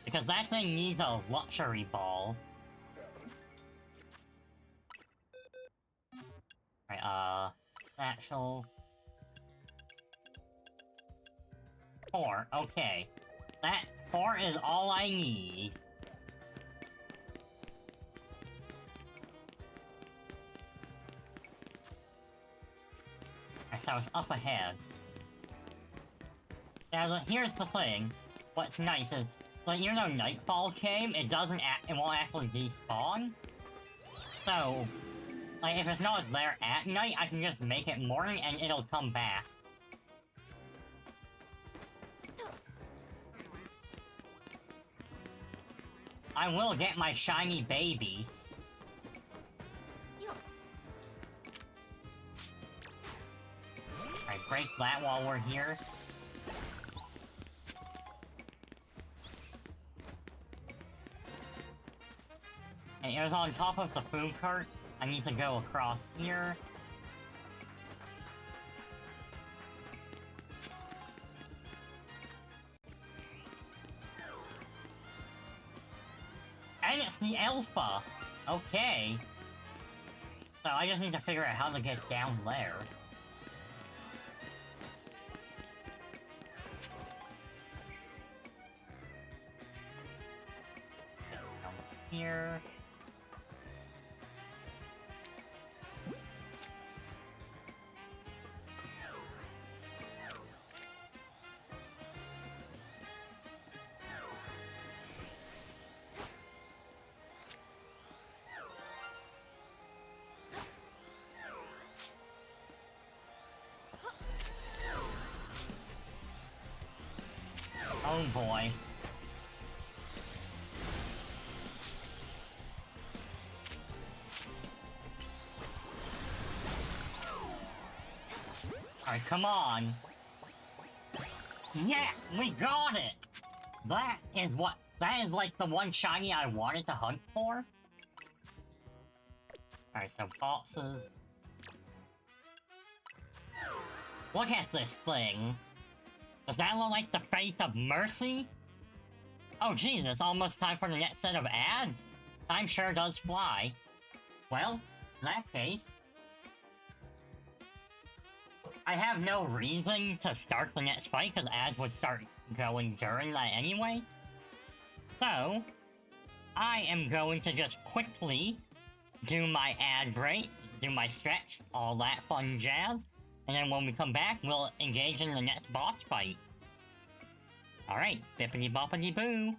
because that thing needs a luxury ball. Alright, satchel. 4, okay. That 4 is all I need. Alright, so it's up ahead. Now, here's the thing. What's nice is, like, even though Nightfall came, it won't actually despawn. So, like, if it's not there at night, I can just make it morning and it'll come back. I will get my shiny baby. Alright, break that while we're here. And it was on top of the food cart. I need to go across here. And it's the Alpha! Okay. So I just need to figure out how to get down there. Down here. Oh boy. Alright, come on. Yeah, we got it! That is like the one shiny I wanted to hunt for. Alright, so boxes. Look at this thing. Does that look like the face of Mercy? Oh geez, it's almost time for the next set of ads. Time sure does fly. Well, in that case, I have no reason to start the next fight, because ads would start going during that anyway. So, I am going to just quickly do my ad break, do my stretch, all that fun jazz, and then when we come back, we'll engage in the next boss fight. Alright, bippity boppity boo!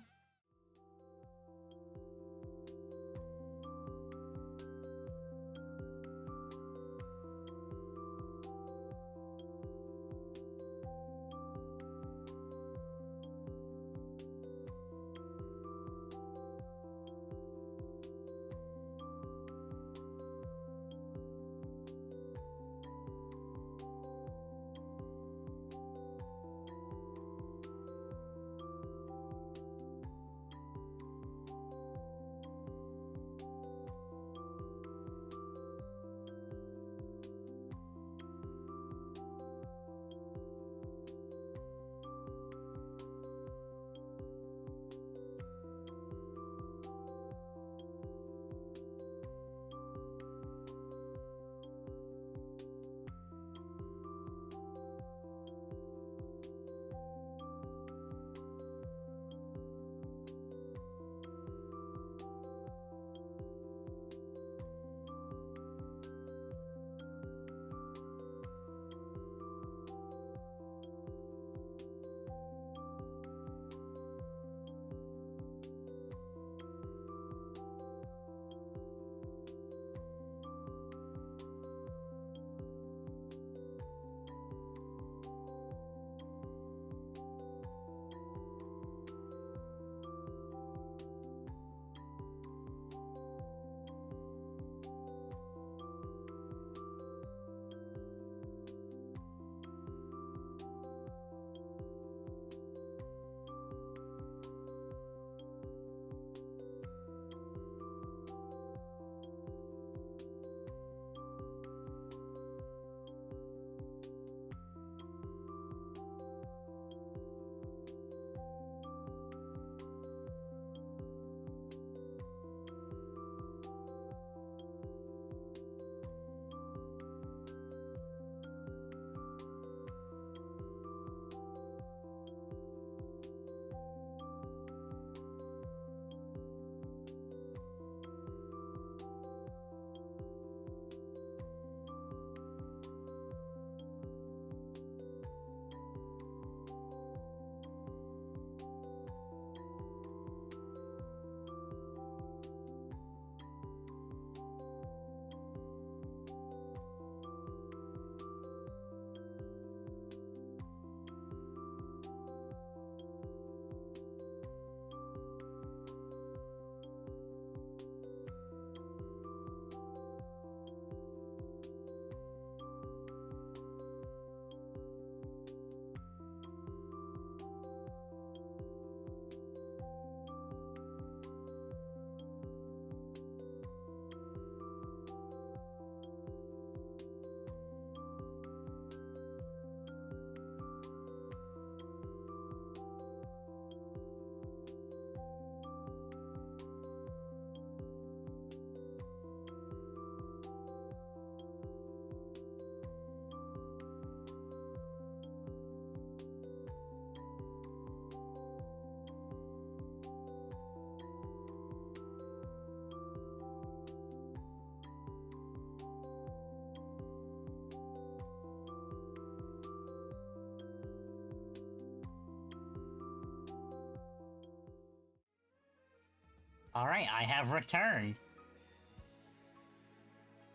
Alright, I have returned.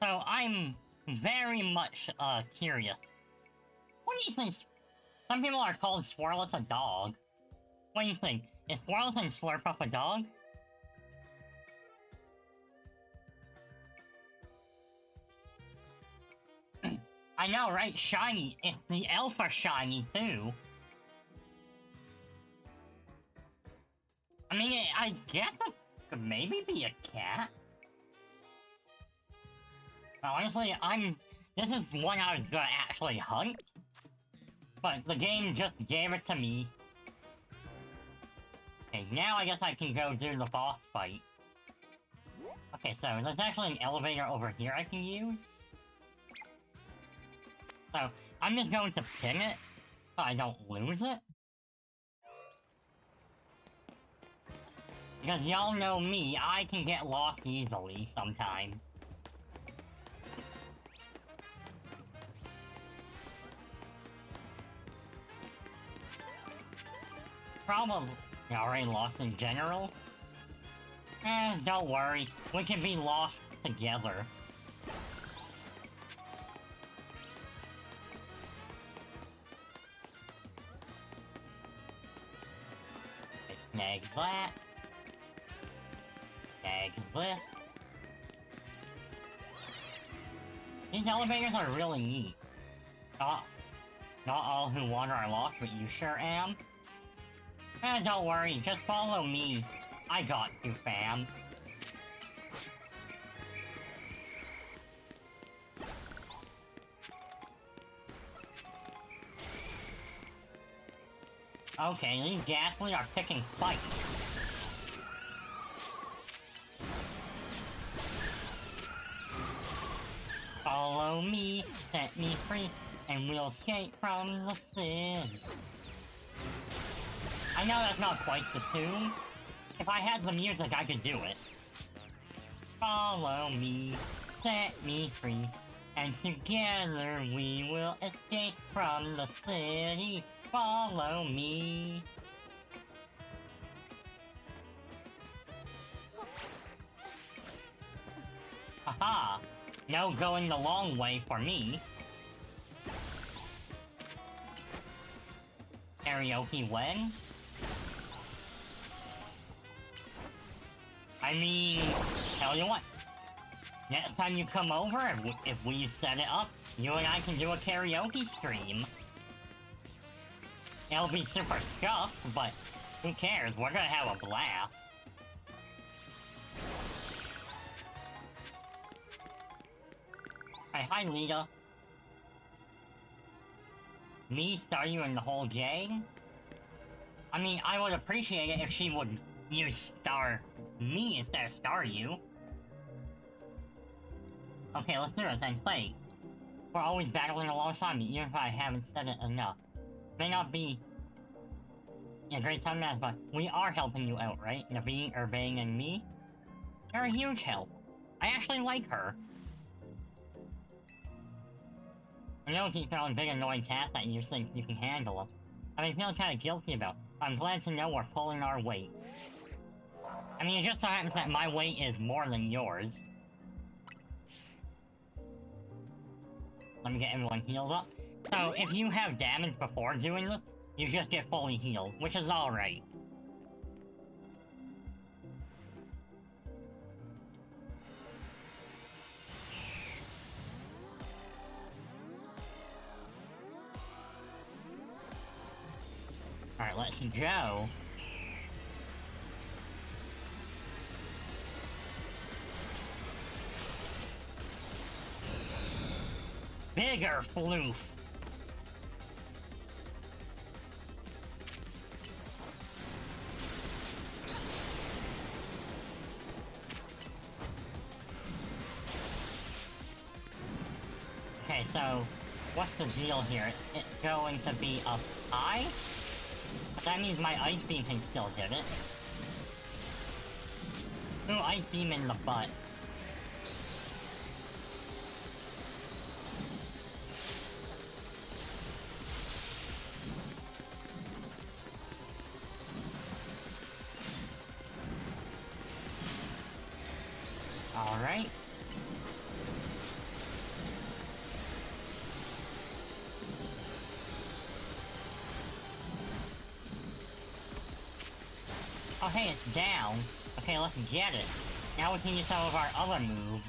So I'm very much curious. What do you think? Some people are called Swirless a dog. What do you think? Is Swirless and Slurpuff a dog? I know, right? Shiny. It's the Alpha Shiny, too. I mean, I guess it could maybe be a cat. Honestly, this is one I was gonna actually hunt. But the game just gave it to me. Okay, now I guess I can go do the boss fight. Okay, so there's actually an elevator over here I can use. So, I'm just going to pin it, so I don't lose it. Because y'all know me, I can get lost easily sometimes. Probably already lost in general. Don't worry, we can be lost together. Snag that. Snag this. These elevators are really neat. Not all who wander are lost, but you sure am. Don't worry, just follow me. I got you, fam. Okay, these Ghastly are picking fights. Follow me, set me free, and we'll escape from the sin. I know that's not quite the tune. If I had the music, I could do it. Follow me, set me free, and together we will escape from the city. Follow me. Haha! No going the long way for me. Karaoke when? I mean, tell you what. Next time you come over, if we set it up, you and I can do a karaoke stream. It'll be super scuffed, but who cares? We're gonna have a blast. Hi, Lita. Me, Staryu, and the whole gang? I mean, I would appreciate it if she would use Star me instead of Staryu. Okay, let's do this and play. We're always battling alongside me, even if I haven't said it enough. May not be a great time now, but we are helping you out, right? Naveen, Urbane, and me? You're a huge help. I actually like her. I know keep throwing big annoying tasks at you think you can handle them. I mean, feel kind of guilty about. I'm glad to know we're pulling our weight. I mean, it just so happens that my weight is more than yours. Let me get everyone healed up. So, if you have damage before doing this, you just get fully healed, which is alright. Alright, let's go. Bigger floof. Okay, so what's the deal here? It's going to be up high? But that means my Ice Beam can still hit it. Ooh, Ice Beam in the butt. Oh hey, it's down. Okay, let's get it. Now we can use some of our other moves.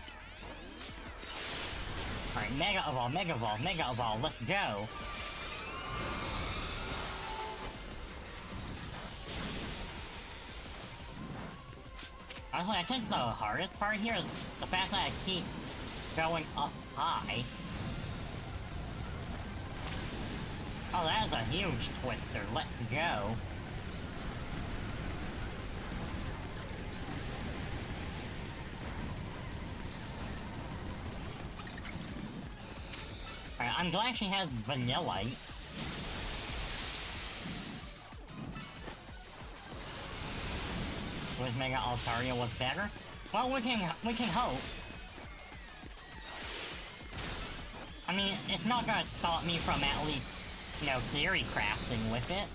Alright, Mega Evolve, Mega Evolve, Mega Evolve, let's go. Honestly, I think the hardest part here is the fact that I keep going up high. Oh, that is a huge twister. Let's go. Alright, I'm glad she has Vanillite. Wish Mega Altaria was better? Well, we can hope. I mean, it's not gonna stop me from at least, you know, theory crafting with it.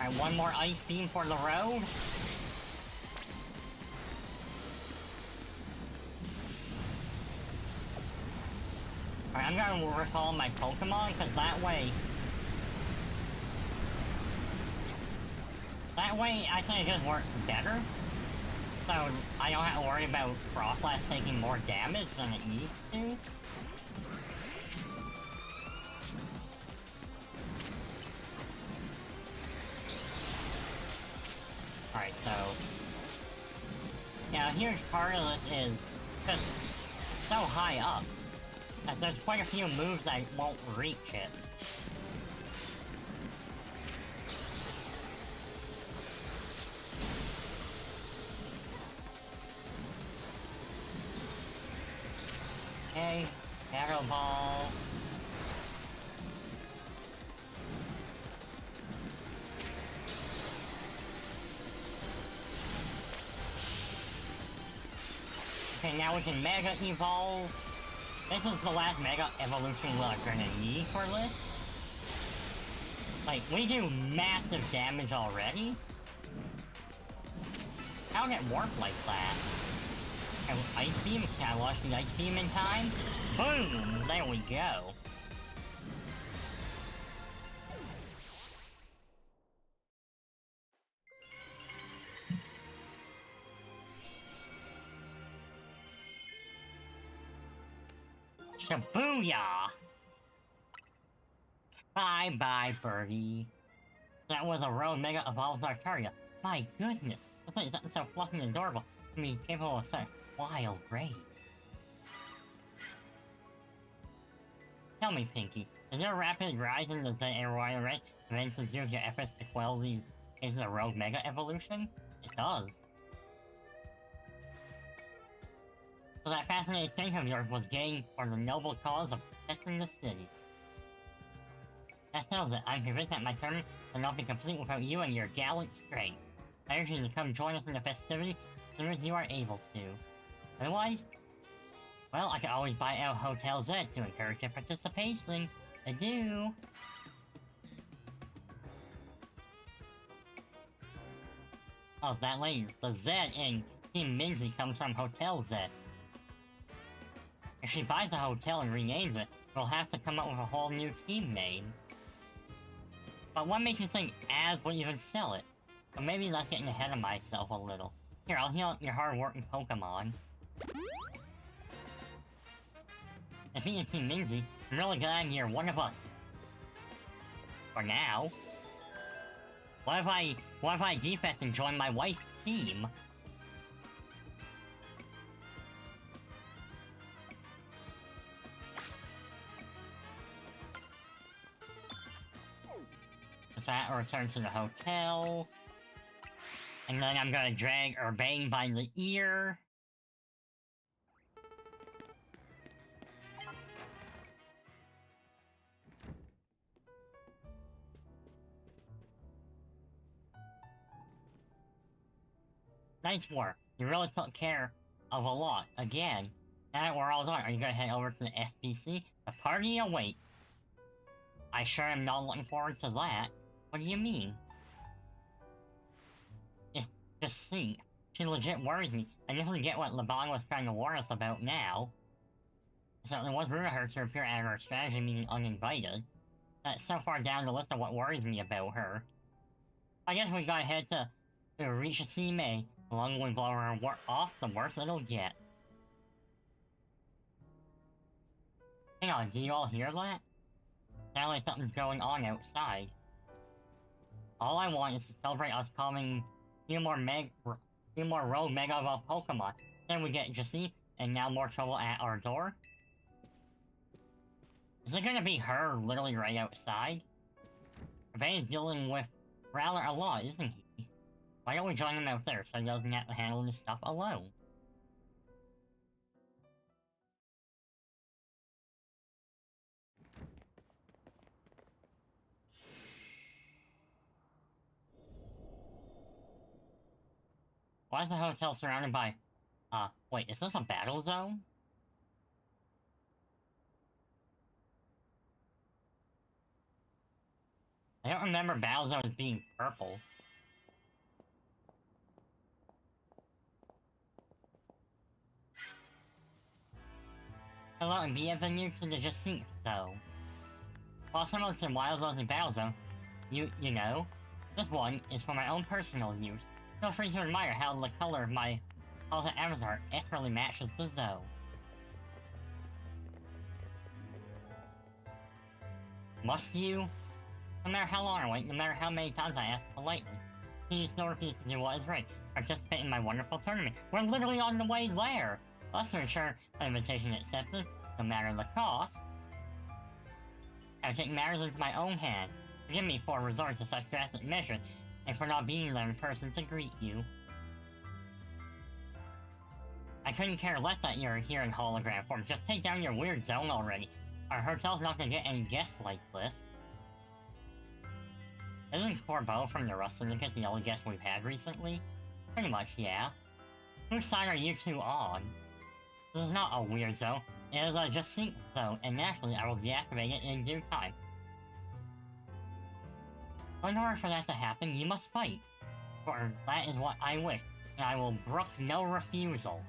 Alright, one more Ice Beam for the road. Alright, I'm gonna recall my Pokemon, because that way I think it just works better. So I don't have to worry about Frostlass taking more damage than it used to. Alright, so... yeah, a huge part of this is just so high up that there's quite a few moves that won't reach it. Okay, Shadow Ball. Okay, now we can Mega Evolve. This is the last Mega Evolution we're gonna need for this. Like, we do massive damage already. How did it warp like that? Ice Beam? Can I launch the Ice Beam in time? Boom! There we go. Shabooyah! Bye-bye, birdie. That was a road Mega Evolved Artaria. My goodness! I thought something so fluffy and adorable. I mean, capable of such wild rage. Tell me, Pinky, is there a rapid rise in the Airwire rate eventually due to your efforts to quell these cases of rogue Mega Evolution? It does. So that fascinating thing of yours was gained for the noble cause of protecting the city. That settles it. I'm convinced that my tournament will not be complete without you and your gallant strength. I urge you to come join us in the festivity as soon as you are able to. Otherwise, well, I can always buy out Hotel Z to encourage your participation. I do. Oh, that lady, the Z in Team Minzy comes from Hotel Z. If she buys the hotel and renames it, we'll have to come up with a whole new team name. But what makes you think Az would even sell it? Or maybe that's getting ahead of myself a little. Here, I'll heal up your hard-working Pokemon. If you're Team Minzy, I'm really glad you're one of us. For now. What if I defect and join my wife's team? That returns to the hotel. And then I'm gonna drag Urbane by the ear. Nice work. You really took care of a lot. Again. Now that we're all done, are you gonna head over to the FBC? The party awaits. I sure am not looking forward to that. What do you mean? Just see. She legit worries me. I definitely get what LeBon was trying to warn us about now. It certainly was rude of her to appear at our strategy meeting uninvited. That's so far down the list of what worries me about her. I guess we gotta head to reach the sea May. The longer we blow her off, the worse it'll get. Hang on, do you all hear that? Sounds like something's going on outside. All I want is to celebrate us calming few more rogue mega evolved Pokemon. Then we get Jessie, and now more trouble at our door. Is it gonna be her literally right outside? Ray's dealing with Rowler a lot, isn't he? Why don't we join him out there so he doesn't have to handle this stuff alone? Why is the hotel surrounded by... wait, is this a battle zone? I don't remember battle zones being purple. Hello and bienvenue to the Jacinthe Zone. While similar to Wild Rose and Battle Zone, you know, this one is for my own personal use. Feel free to admire how the color of my Ultimate Avatar expertly matches the zone. Must you? No matter how long I wait, no matter how many times I ask politely, he still refuses to do what is right. Participate in my wonderful tournament. We're literally on the way there! Thus to ensure the invitation accepted, no matter the cost. I take matters into my own hand. Forgive me for resorting to such drastic measures, and for not being there in person to greet you. I couldn't care less that you're here in hologram form. Just take down your weird zone already. Our hotel's not gonna get any guests like this. Isn't Corbeau from the Rust Syndicate the only guest we've had recently? Pretty much, yeah. Whose side are you two on? This is not a weird zone. It is a Jacinthe zone, and naturally I will deactivate it in due time. In order for that to happen, you must fight. For that is what I wish, and I will brook no refusal.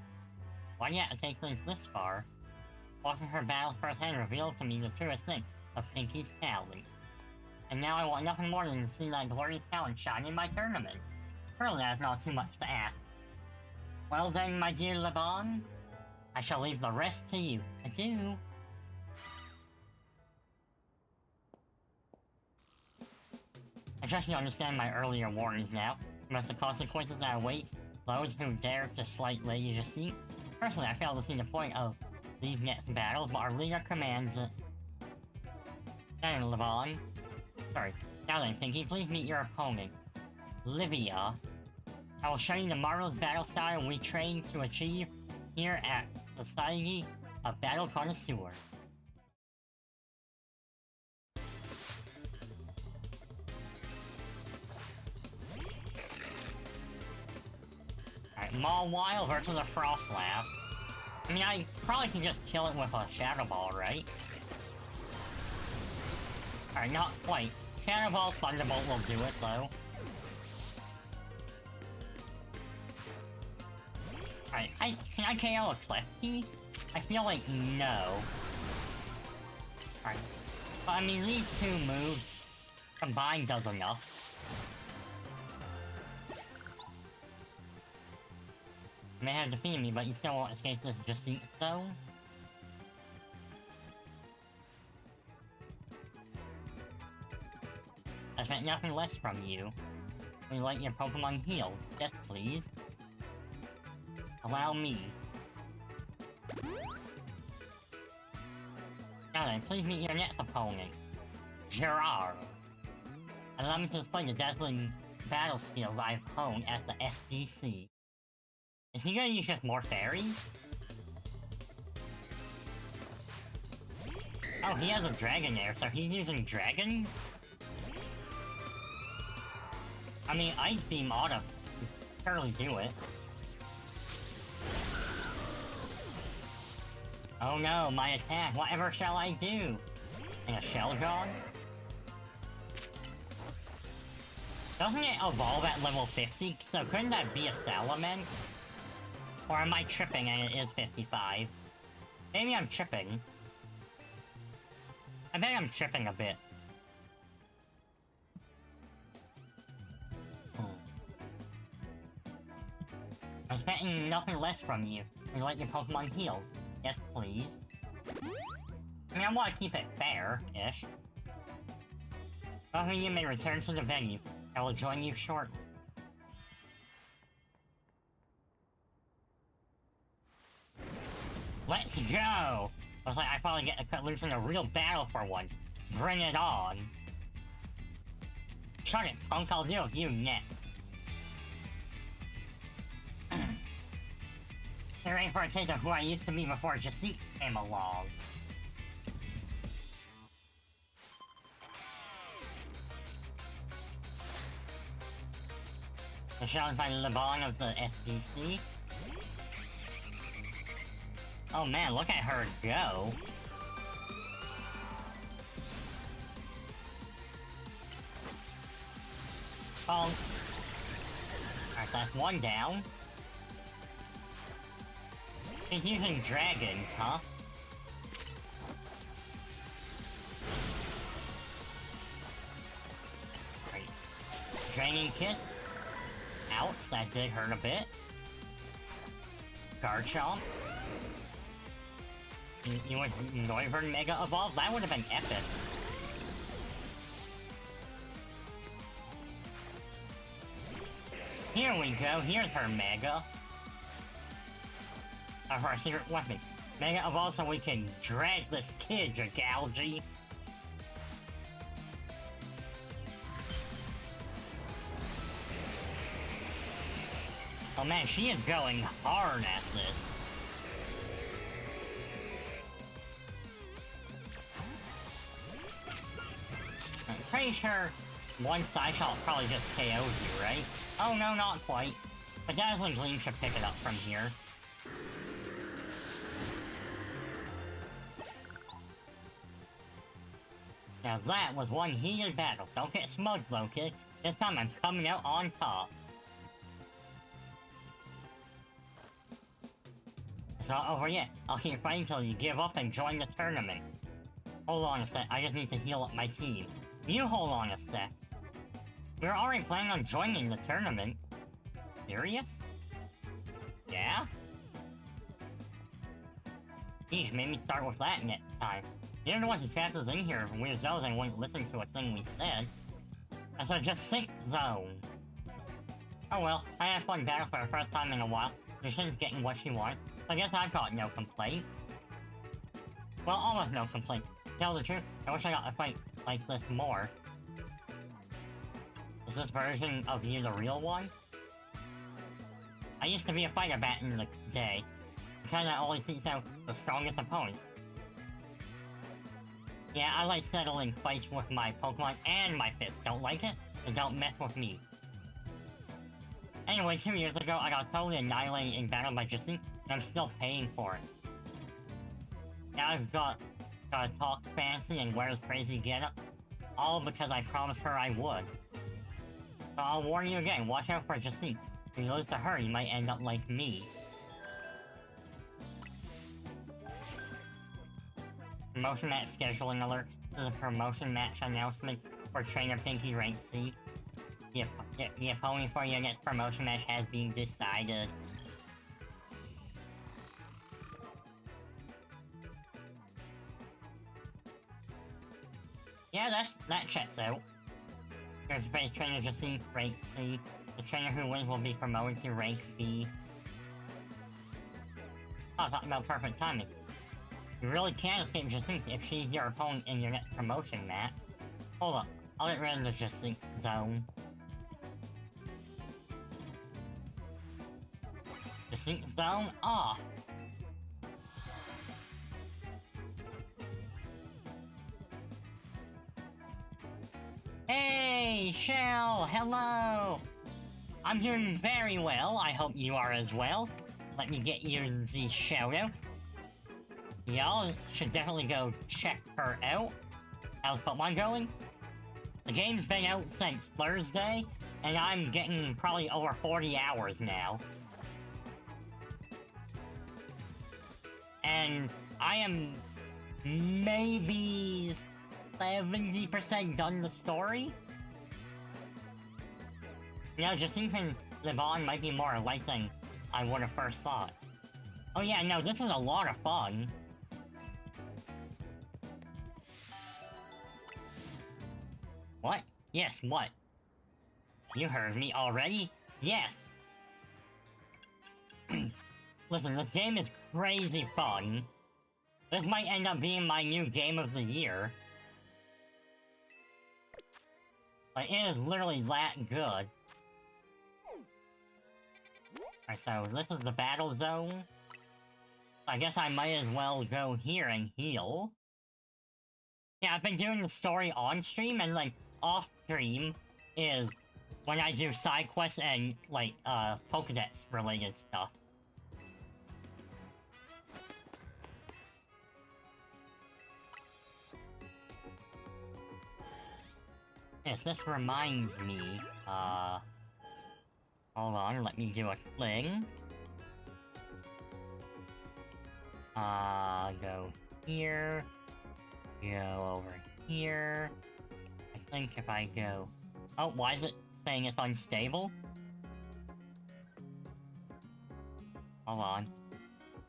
Why do you have to take things this far? Watching her battle firsthand revealed to me the truest thing of Pinky's talent. And now I want nothing more than to see that glorious talent shine in my tournament. Surely that is not too much to ask. Well then, my dear Lebon, I shall leave the rest to you. Adieu. I trust you understand my earlier warnings now, about the consequences that await those who dare to slight Lady Jacinthe. Personally, I fail to see the point of these next battles, but our leader commands it. Now Lebon. Sorry. Now then, Pinky, please meet your opponent. Livia. I will show you the marvelous battle style we train to achieve here at Society of Battle Connoisseurs. Alright, Mawile versus a Frostlass. I mean, I probably can just kill it with a Shadow Ball, right? Alright, not quite. Shadow Ball, Thunderbolt will do it, though. Alright, can I KO a Klefki? I feel like no. Alright. But I mean, these two moves combined does enough. You may have defeated me, but you still won't escape this Jacinthe zone. I expect nothing less from you. Would you like your Pokemon healed? Yes, please. Allow me. Now then, please meet your next opponent. Gerard. Allow me to display the dazzling battle skills I've honed at the SBC. Is he gonna use just more fairies? Oh, he has a Dragonair, so he's using dragons? I mean, Ice Beam ought to surely do it. Oh no, my attack, whatever shall I do? And a Shell Jaw? Doesn't it evolve at level 50? So couldn't that be a Salamence? Or am I tripping and it is 55? Maybe I'm tripping. I bet I'm tripping a bit. expecting nothing less from you. You let your Pokemon heal. Yes, please. I mean, I want to keep it fair-ish. Both of you may return to the venue. I will join you shortly. Let's go! Looks like I finally get to cut loose in a real battle for once. Bring it on. Shut it, punk, I'll deal with you next. You're ready for a taste of who I used to be before Jacek came along. Shown by LeBron of the SDC. Oh man, look at her go. Oh. Alright, that's one down. She's using dragons, huh? Great. Draining Kiss. Ouch, that did hurt a bit. Garchomp. You want Noivern Mega Evolve? That would have been epic. Here we go, here's her Mega. Of her secret weapon. Mega Evolve so we can drag this kid, Jagalgi. Oh man, she is going hard at this. I'm pretty sure one side shot probably just KOs you, right? Oh no, not quite. But Dazzling Gleam should pick it up from here. Now that was one heated battle. Don't get smudged though, kid. This time I'm coming out on top. It's not over yet. I'll keep fighting till you give up and join the tournament. Hold on a sec, I just need to heal up my team. You hold on a sec. We're already planning on joining the tournament. Serious? Yeah? Geez, maybe start with that next time. You're the one who trapped us in here from weird zones and wouldn't listen to a thing we said. I said just sync zone. Oh well, I had a fun battle for the first time in a while. Jason's getting what she wants. I guess I've got no complaint. Well, almost no complaint. To tell the truth, I wish I got a fight like this more. Is this version of you the real one? I used to be a fighter back in the day. Because I always seeks out the strongest opponents. Yeah, I like settling fights with my Pokemon and my fists. Don't like it? Then don't mess with me. Anyway, 2 years ago, I got totally annihilated in battle by Jacek, and I'm still paying for it. Now I've gotta talk fancy and wear this crazy getup, all because I promised her I would. So I'll warn you again, watch out for Jacek. If you lose to her, you might end up like me. Promotion match scheduling alert. This is a promotion match announcement for Trainer Pinky Rank C. The opponent for your next promotion match has been decided. Yeah, that checks out. There's a trainer to see rank C. The trainer who wins will be promoted to rank B. Oh, talking about perfect timing. You really can't escape Jacek if she's your opponent in your next promotion match. Hold up, I'll get rid of the Jacek zone. Jacek zone off. Hey, Shell, hello! I'm doing very well, I hope you are as well. Let me get you the shout-out. Y'all should definitely go check her out. How's Pokemon going? The game's been out since Thursday, and I'm getting probably over 40 hours now. And I am maybe 70% done the story. You know, Jacek and LeBron might be more alike than I would have first thought. Oh yeah, no, this is a lot of fun. What? Yes, what? You heard me already? Yes! Listen, this game is crazy fun. This might end up being my new game of the year. Like, it is literally that good. Alright, so this is the battle zone. I guess I might as well go here and heal. Yeah, I've been doing the story on stream, and like, off stream is when I do side quests and like, Pokédex related stuff. Yes, this reminds me, hold on, let me do a thing. Go here, go over here. I think if I go... Oh, why is it saying it's unstable? Hold on.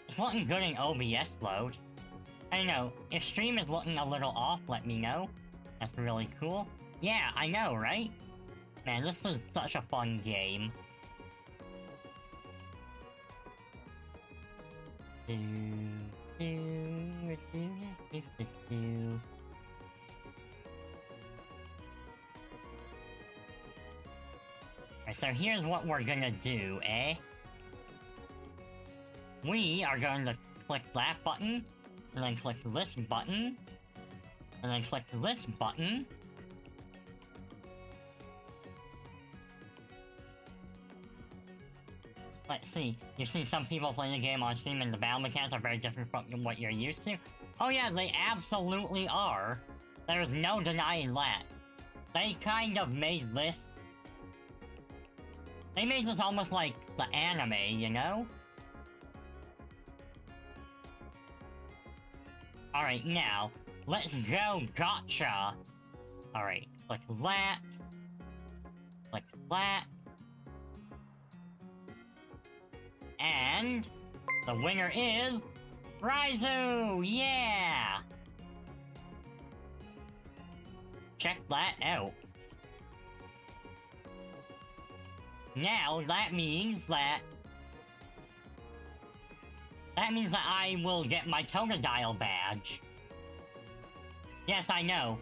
It's looking good in OBS loads. I don't know, if stream is looking a little off, let me know. That's really cool. Yeah, I know, right? Man, this is such a fun game. Alright, so here's what we're gonna do, eh? We are going to click that button, and then click this button, and then click this button. Let's see, you see some people playing the game on stream and the battle mechanics are very different from what you're used to. Oh yeah, they absolutely are. There's no denying that. They kind of made this... They made this almost like the anime, you know? Alright, now, let's go gotcha! Alright, click that. Click that. And... the winner is... Raizu! Yeah! Check that out. Now, that means that I will get my Totodile badge. Yes, I know.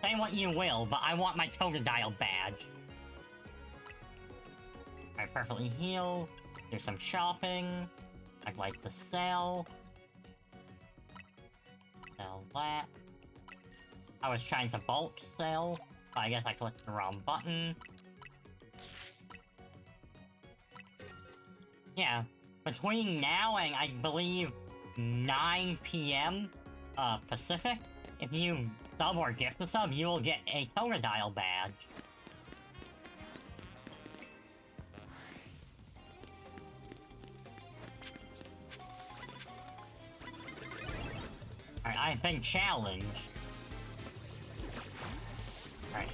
Say what you will, but I want my Totodile badge. I perfectly heal. Do some shopping. I'd like to sell. Sell that. I was trying to bulk sell, but I guess I clicked the wrong button. Yeah, between now and I believe 9 PM Pacific, if you sub or gift a sub, you will get a Totodile badge. Alright, I've been challenged. Alright.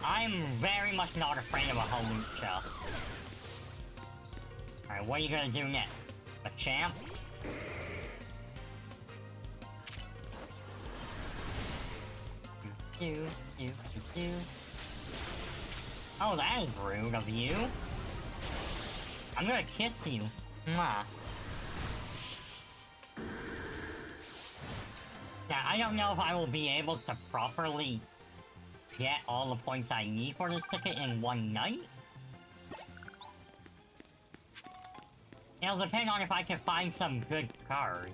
I'm very much not afraid of a Hawlucha. Alright, what are you gonna do next? A champ? Oh, that is rude of you. I'm gonna kiss you. Mwah. Yeah, I don't know if I will be able to properly get all the points I need for this ticket in one night. It'll depend on if I can find some good cards.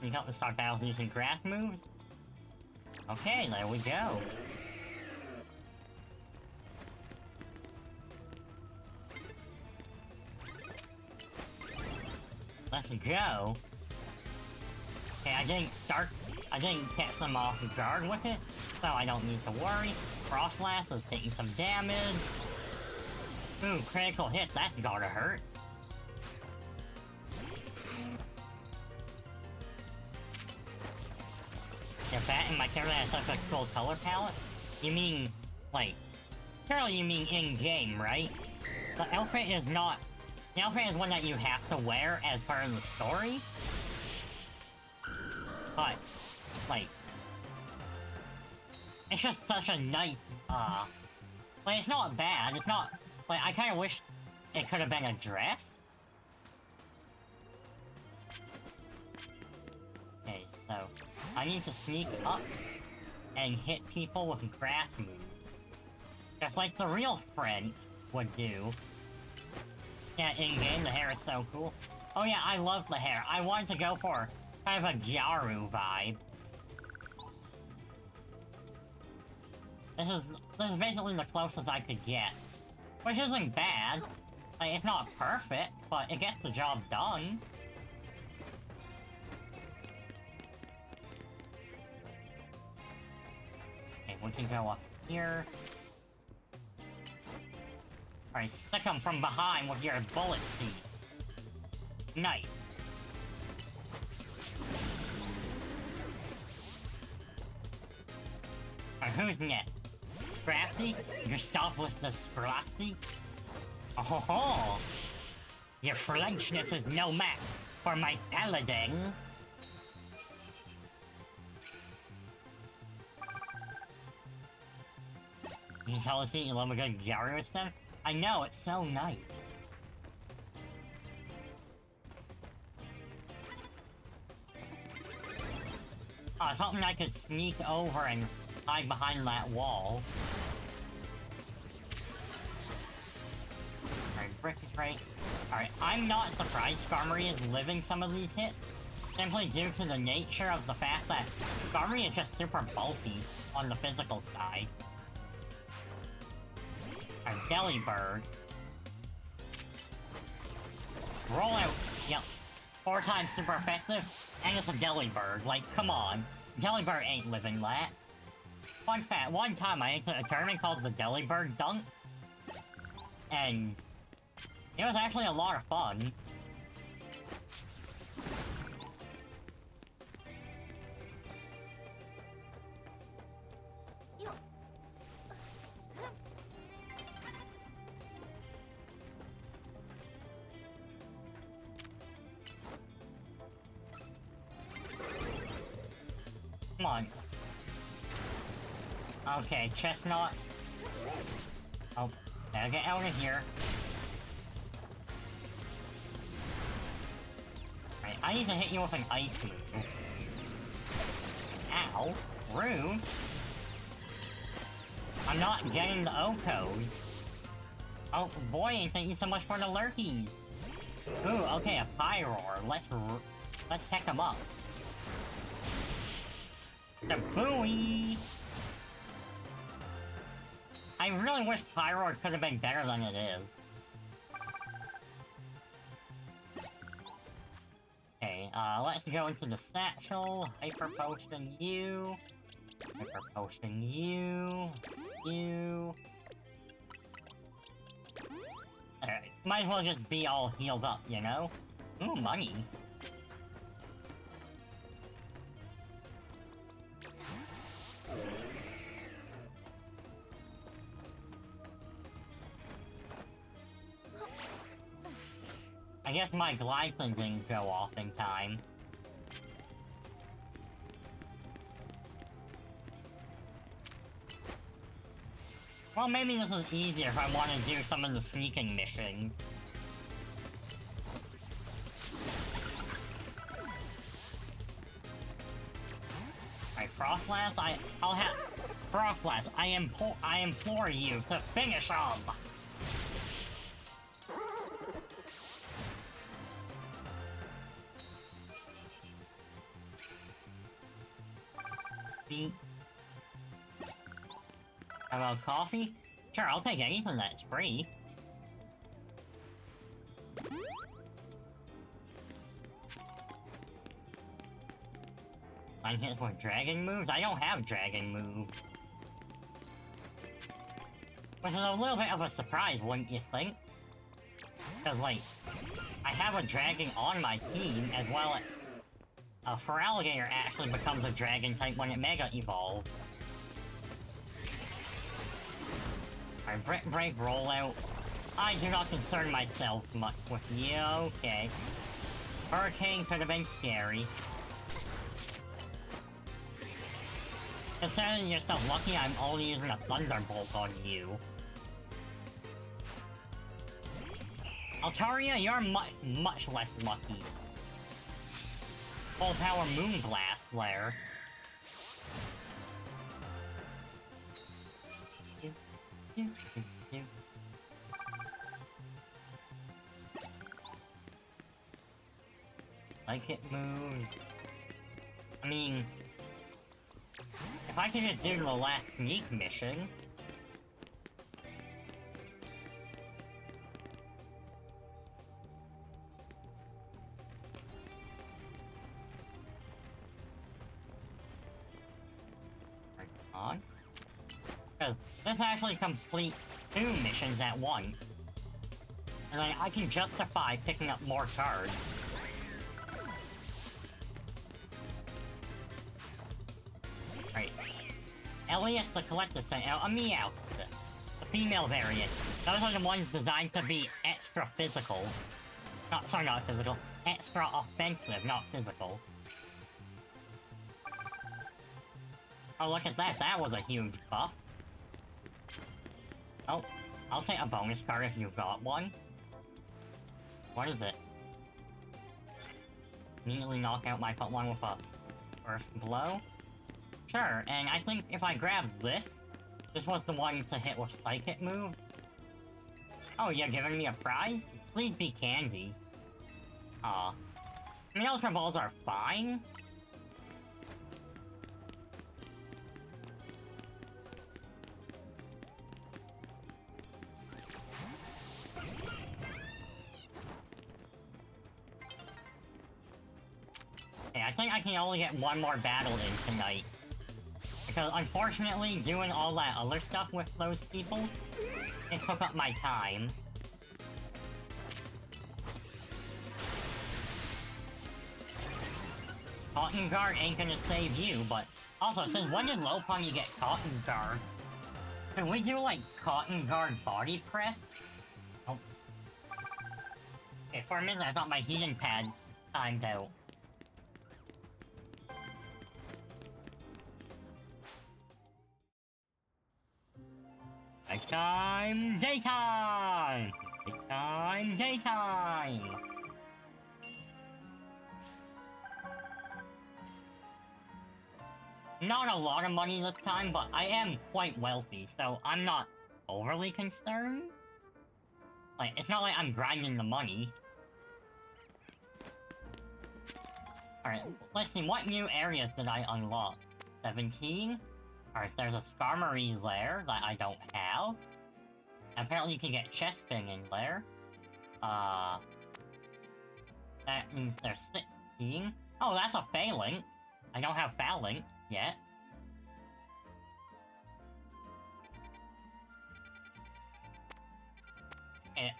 You help to start battles using grass moves? Okay, there we go. Let's go. Okay, I didn't catch them off guard with it, so I don't need to worry. Frostlass is taking some damage. Ooh, critical hit, that's gotta hurt. Yeah, that and my character has such a cool color palette? You mean Like, surely you mean in-game, right? The outfit is not... The outfit is one that you have to wear as part of the story. But, like... It's just such a nice, like, it's not bad, it's not... Like, I kinda wish it could have been a dress. Okay, so... I need to sneak up and hit people with grass moves. Just like the real friend would do. Yeah, in-game, the hair is so cool. Oh yeah, I love the hair. I wanted to go for kind of a Gyaru vibe. This is basically the closest I could get. Which isn't bad. Like, it's not perfect, but it gets the job done. Okay, we can go up here. Alright, stick them from behind with your bullet seed. Nice. Alright, who's next? Scrafty? You're stopped with the Scrafty? Oh ho ho! Your flinchness is no match for my paladin. You can tell us that you love a good Gyaru with them? I know, it's so nice. Something I could sneak over and hide behind that wall. Alright, brick is right. Alright, I'm not surprised Skarmory is living some of these hits, simply due to the nature of the fact that Skarmory is just super bulky on the physical side. Alright, Delibird. Roll out. Yep. 4 times super effective, and it's a Delibird. Like, come on. Delibird ain't living that. Fun fact, one time I entered a tournament called the Delibird Dunk, and it was actually a lot of fun. Come on. Okay, Chestnut. Oh, gotta get out of here. Alright, I need to hit you with an ice move. Ow. Rude. I'm not getting the Okos. Oh boy, thank you so much for the lurkies. Ooh, okay, a Pyroar. Let's heck him up. The buoy! I really wish Pyroar could have been better than it is. Okay, let's go into the satchel. Hyper Potion you. Hyper Potion you. You. Alright, might as well just be all healed up, you know? Ooh, money. I guess my Glyphon didn't go off in time. Well, maybe this is easier if I want to do some of the sneaking missions. Alright, Frostlass, I'll have... Frostlass, I implore you to finish him! Hello, coffee? Sure, I'll take anything that's free. I'm hit with dragon moves? I don't have dragon moves. Which is a little bit of a surprise, wouldn't you think? Cause, like, I have a dragon on my team, as well as... Feraligatr actually becomes a dragon type when it Mega Evolves. Alright, Brick Break rollout. I do not concern myself much with you, okay. Hurricane could have been scary. Considering yourself lucky, I'm only using a Thunderbolt on you. Altaria, you're much less lucky. Full power Moonblast Flare. Like it moves. I mean, if I could just do the last sneak mission. On. Because this actually completes 2 missions at once. And then I can justify picking up more cards. Right. Elliot the Collector sent out a Meowth. The female variant. Those are the ones designed to be extra physical. Sorry, not physical. Extra offensive, not physical. Oh, look at that. That was a huge buff. Oh, I'll take a bonus card if you got one. What is it? Immediately knock out my one with a first blow? Sure, and I think if I grab this was the one to hit with Psychic move. Oh, you're giving me a prize? Please be candy. Aw. I mean, Ultra Balls are fine. Okay, I think I can only get one more battle in tonight. Because unfortunately, doing all that other stuff with those people, it took up my time. Cotton Guard ain't gonna save you, but also, since when did Lopunny get Cotton Guard? Can we do, like, Cotton Guard body press? Oh. Okay, for a minute I thought my healing pad timed out. Nighttime, daytime! Nighttime, daytime! Not a lot of money this time, but I am quite wealthy, so I'm not overly concerned. Like, it's not like I'm grinding the money. Alright, let's see, what new areas did I unlock? 17? Alright, there's a Skarmory lair that I don't have. Apparently you can get Chespin in there. That means there's 16. Oh, that's a Phalanx. I don't have Phalanx yet.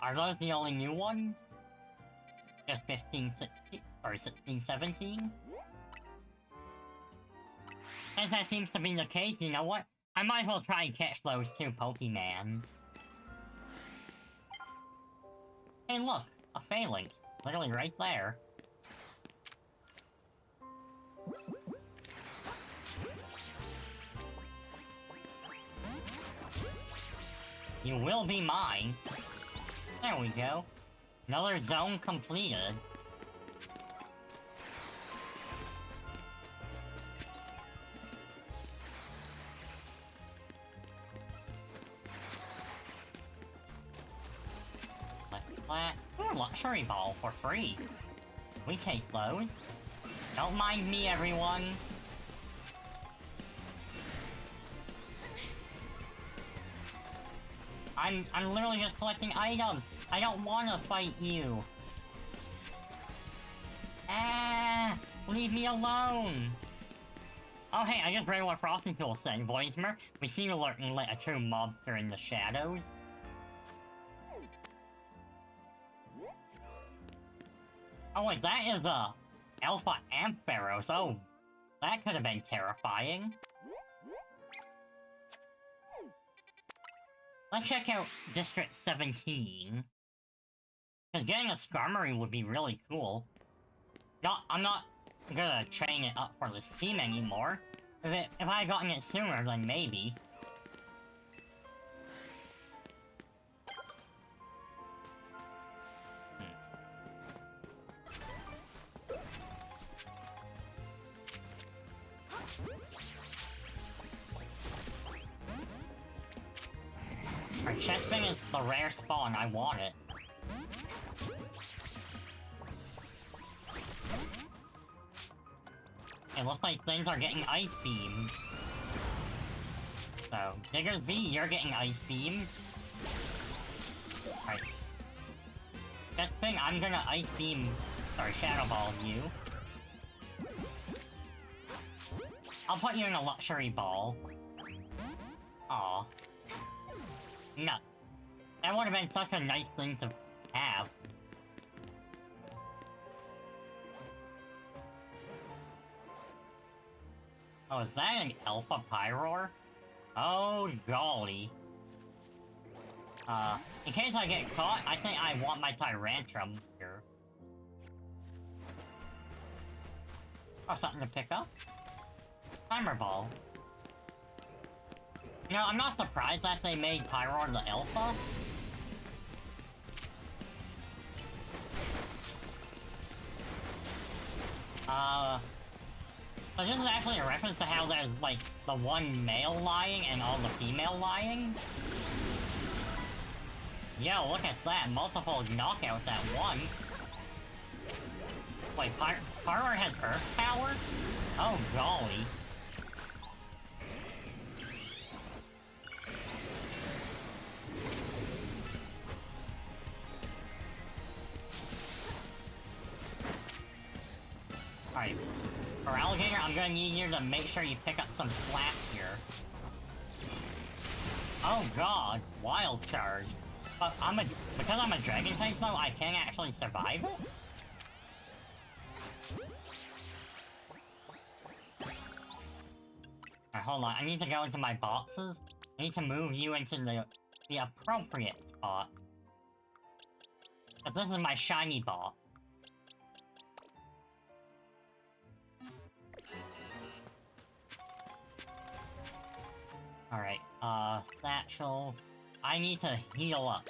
Are those the only new ones? Just 15, 16, or 16, 17? Since that seems to be the case, you know what? I might as well try and catch those 2 Pokemans. Hey look! A Phalanx. Literally right there. You will be mine. There we go. Another zone completed. Flat. Ooh, luxury ball for free. We take those. Don't mind me, everyone. I'm literally just collecting items. I don't want to fight you. Ah, leave me alone. Oh hey, I just read what Frosty Tool said. Voicmer, we see you lurking like a true mobster in the shadows. Oh wait, that is a Alpha Ampharos. Oh, that could have been terrifying. Let's check out District 17. Because getting a Skarmory would be really cool. No, I'm not gonna train it up for this team anymore. If I had gotten it sooner, then maybe. Our Chespin is the rare spawn, I want it. It looks like things are getting Ice Beam. So, Digger's V, you're getting Ice Beam. Right. Chespin, I'm gonna Ice Beam, sorry, Shadow Ball you. I'll put you in a Luxury Ball. Aw. No. That would have been such a nice thing to have. Oh, is that an Alpha Pyroar? Oh, golly. In case I get caught, I think I want my Tyrantrum here. Oh, something to pick up? Timer Ball. You know, I'm not surprised that they made Pyroar the Alpha. So this is actually a reference to how there's, like, the one male lying and all the female lying. Yo, look at that. Multiple knockouts at one. Wait, Pyroar has Earth Power? Oh, golly. Alright. For Alligator, I'm gonna need you to make sure you pick up some slack here. Oh god, Wild Charge. But because I'm a Dragon type though, I can't actually survive it? Alright, hold on, I need to go into my boxes. I need to move you into the appropriate spot. But this is my shiny box. Alright, Satchel. I need to heal up.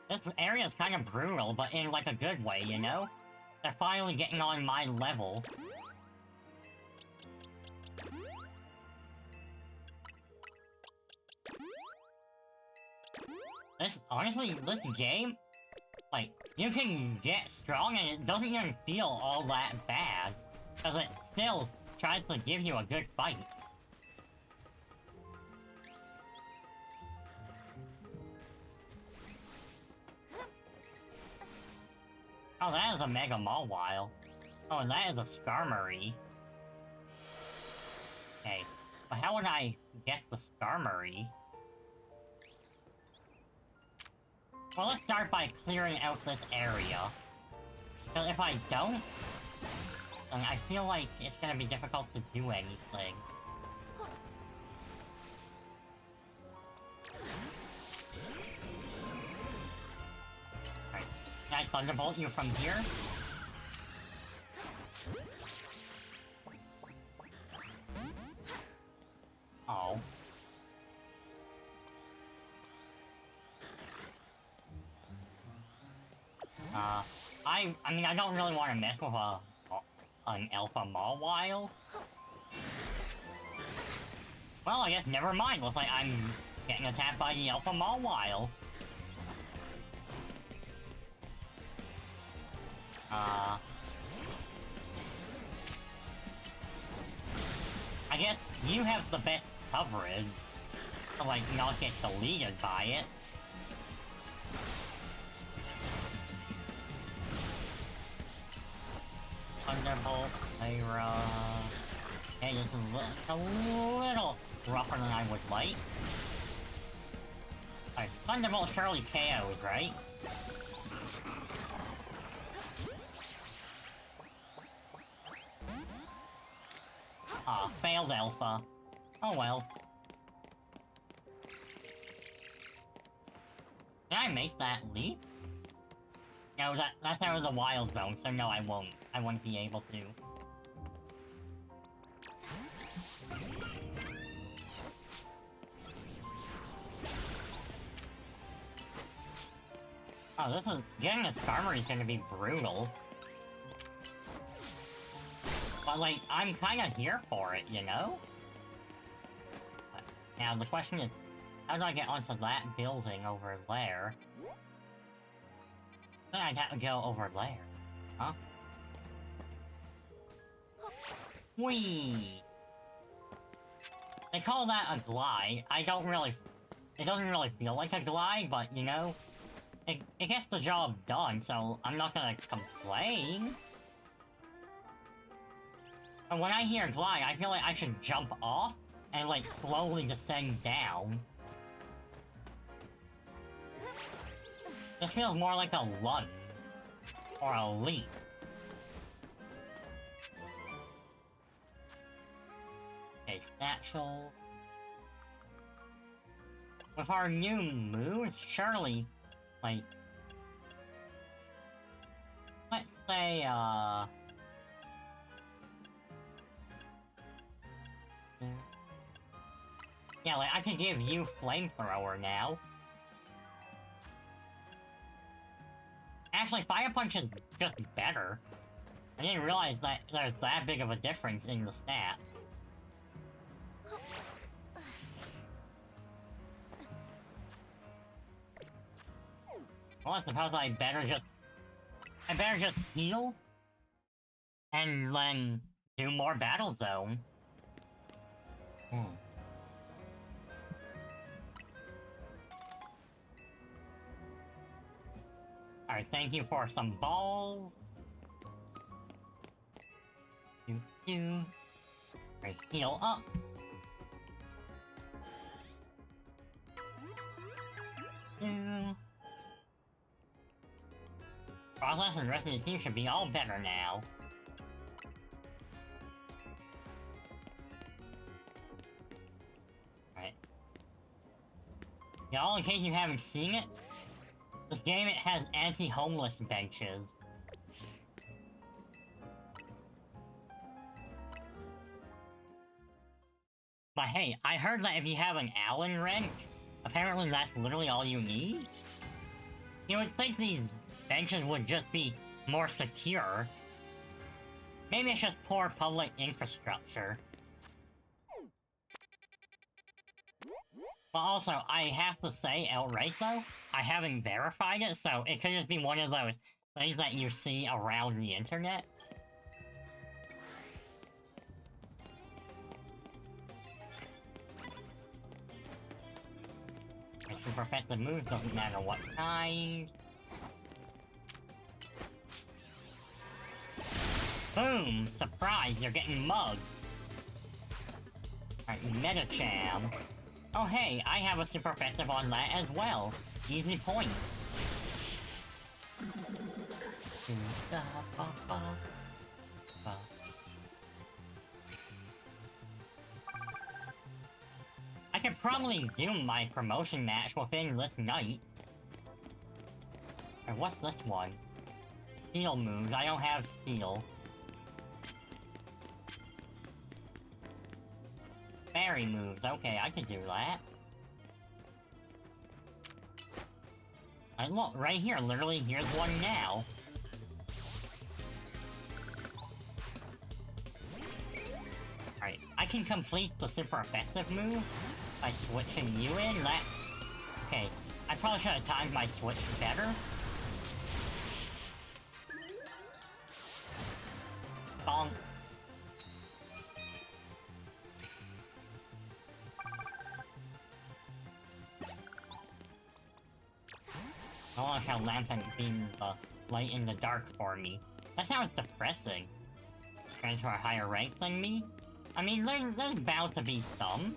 This area is kind of brutal, but in like a good way, you know? They're finally getting on my level. Honestly, this game, like, you can get strong and it doesn't even feel all that bad. Because it still tries to give you a good fight. Oh, that is a Mega Mawile. Oh, and that is a Skarmory. Okay, but how would I get the Skarmory? Well, let's start by clearing out this area. Because if I don't, then I feel like it's gonna be difficult to do anything. Alright, can I Thunderbolt you from here? Oh. I mean, I don't really want to mess with an Alpha Mawile. Well, I guess never mind. Looks like I'm getting attacked by the Alpha Mawile. I guess you have the best coverage to, like, not get deleted by it. Thunderbolt, Pyra. Okay, this is a little rougher than I would like. Alright, Thunderbolt surely KOs, right? Ah, failed Alpha. Oh well. I make that leap? No, that's out of the wild zone, so no, I won't. I won't be able to. Oh, this is... Getting a Skarmory is gonna be brutal. But, like, I'm kinda here for it, you know? Now, the question is, how do I get onto that building over there? Then I'd have to go over there. Huh? Whee! They call that a glide. I don't really... It doesn't really feel like a glide, but, you know... It gets the job done, so I'm not gonna complain. But when I hear glide, I feel like I should jump off and, like, slowly descend down. This feels more like a lunge. Or a leap. Okay, satchel. With our new moves, surely, like... Let's say, yeah, like, I could give you Flamethrower now. Actually, Fire Punch is just better. I didn't realize that there's that big of a difference in the stats. Well, I suppose I better just heal? And then do more Battle Zone. Alright, thank you for some balls. Alright, heal up. Process and the rest of the team should be all better now. Alright. Y'all, in case you haven't seen it, this game, it has anti-homeless benches. But hey, I heard that if you have an Allen wrench, apparently that's literally all you need? You would think these benches would just be more secure. Maybe it's just poor public infrastructure. But also, I have to say outright though, I haven't verified it, so it could just be one of those things that you see around the internet. My super effective move doesn't matter what kind. Boom! Surprise, you're getting mugged! Alright, Metacham. Oh hey, I have a super effective on that as well. Easy point. I could probably do my promotion match within this night. Or what's this one? Steel moves, I don't have steel. Fairy moves, okay, I could do that. And look, right here, literally, here's one now. Alright, I can complete the super effective move by switching you in, that... Okay, I probably should have timed my switch better. Bonk. I don't like how Lantern being the light in the dark for me. That sounds depressing. Friends who are higher ranked than me? I mean, there's bound to be some.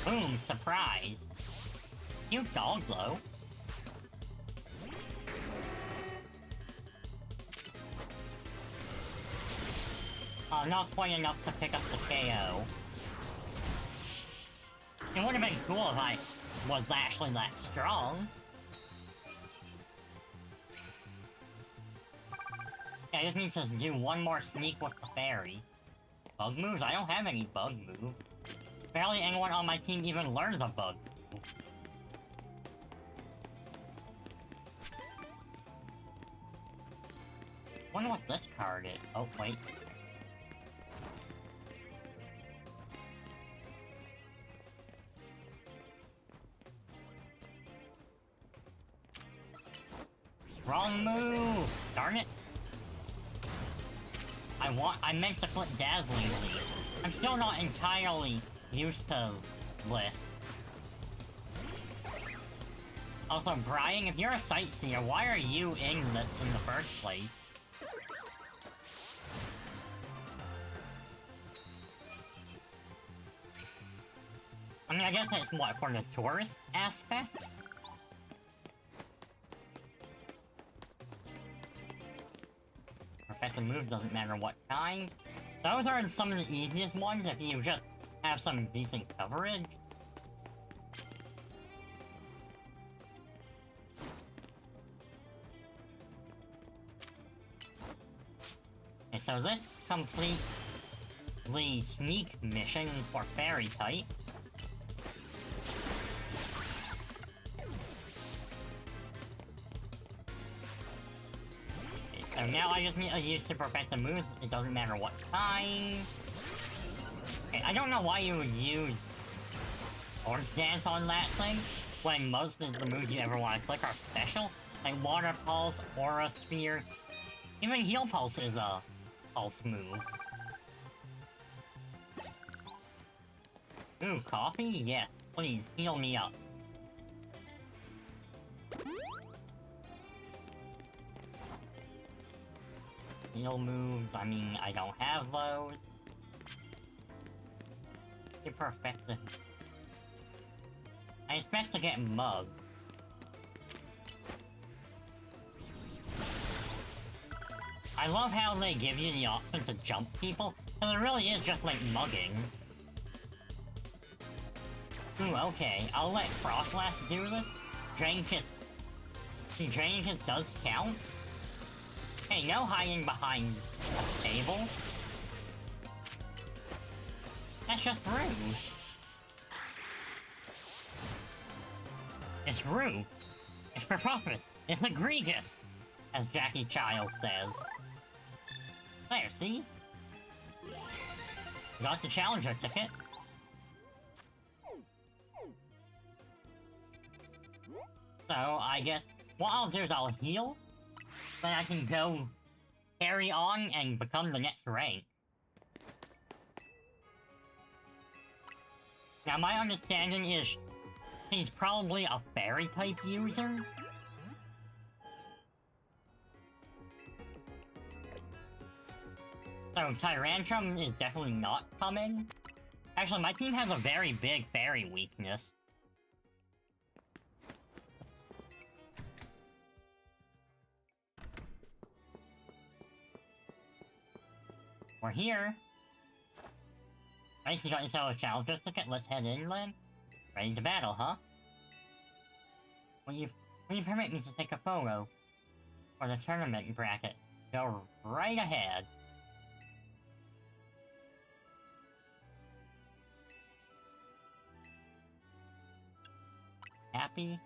Boom, surprise. Cute dog, though. Not quite enough to pick up the KO. It would have been cool if I was actually that strong. Yeah, I just need to do one more sneak with the fairy. Bug moves? I don't have any bug move. Barely anyone on my team even learns a bug move. Wonder what this card is. Oh, wait. Wrong move! Darn it! I meant to click Dazzling Leaf. I'm still not entirely used to this. Also, Brian, if you're a sightseer, why are you in the first place? I mean, I guess that's what, for the tourist aspect? Perfect move doesn't matter what kind. Those are some of the easiest ones if you just have some decent coverage. Okay, so this completes the sneak mission for Fairy type. So now I just need to use to perfect the moves, it doesn't matter what kind. Okay, I don't know why you would use Orange Dance on that thing, when most of the moves you ever want to click are special. Like Water Pulse, Aura Sphere, even Heal Pulse is a pulse move. Ooh, coffee? Yeah, please, heal me up. Heal moves, I mean, I don't have those. You're perfect. I expect to get mugged. I love how they give you the option to jump people, because it really is just like mugging. Ooh, okay, I'll let Frostlass do this. Drain Kiss. See, Drain Kiss does count. Hey, no hiding behind a table. That's just rude. It's rude. It's for profit. It's egregious, as Jackie Child says. There, see? Got the challenger ticket. So, I guess what I'll do is I'll heal, then I can go carry on and become the next rank. Now, my understanding is he's probably a fairy type user. So Tyrantrum is definitely not coming. Actually, my team has a very big fairy weakness. We're here. Nice, you got yourself a challenger ticket. Let's head in then. Ready to battle, huh? Will you permit me to take a photo for the tournament bracket? Go right ahead. Happy?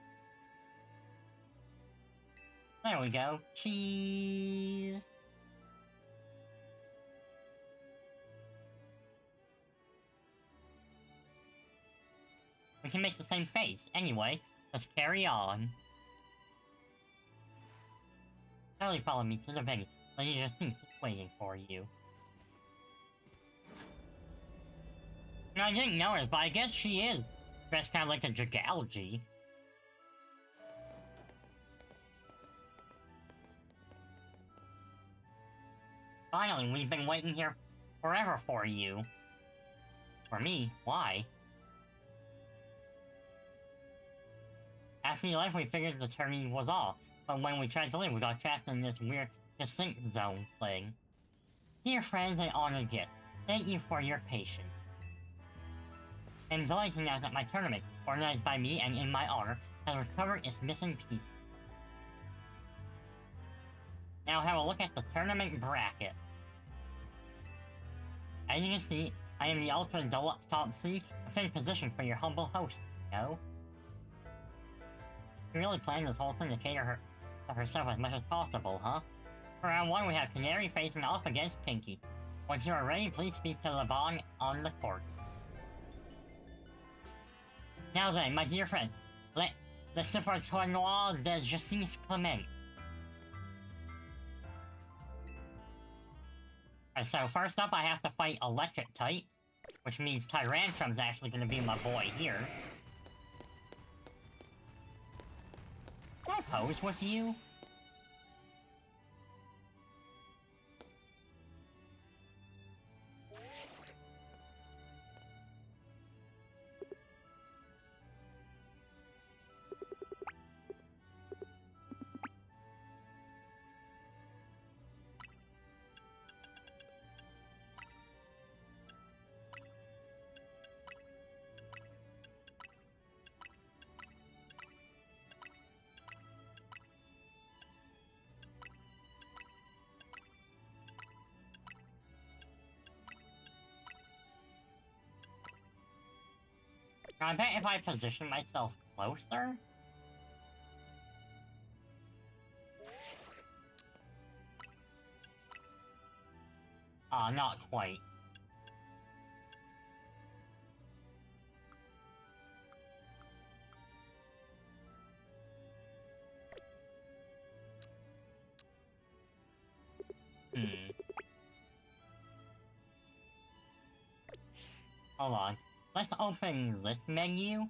There we go. Cheese! We can make the same face. Anyway, let's carry on. Kindly follow me to the venue. Lady Justine is waiting for you. No, I didn't notice, but I guess she is dressed kind of like a Dragalge. Finally, we've been waiting here forever for you. For me? Why? After you left, we figured the tourney was off, but when we tried to leave, we got trapped in this weird descent zone thing. Dear friends and honored guests, thank you for your patience. I'm delighted to announce that my tournament, organized by me and in my honor, has recovered its missing pieces. Now have a look at the tournament bracket. As you can see, I am the ultimate deluxe top seed, a finished position for your humble host, no? You really planned this whole thing to cater to herself as much as possible, huh? For round 1, we have Canary facing off against Pinky. Once you are ready, please speak to LeBon on the court. Now then, my dear friend, let the Subathlon de Justice commence. Alright, so first up I have to fight electric types, which means Tyrantrum's actually gonna be my boy here. Can I pose with you? I bet if I position myself closer... not quite. Hold on. Let's open this menu.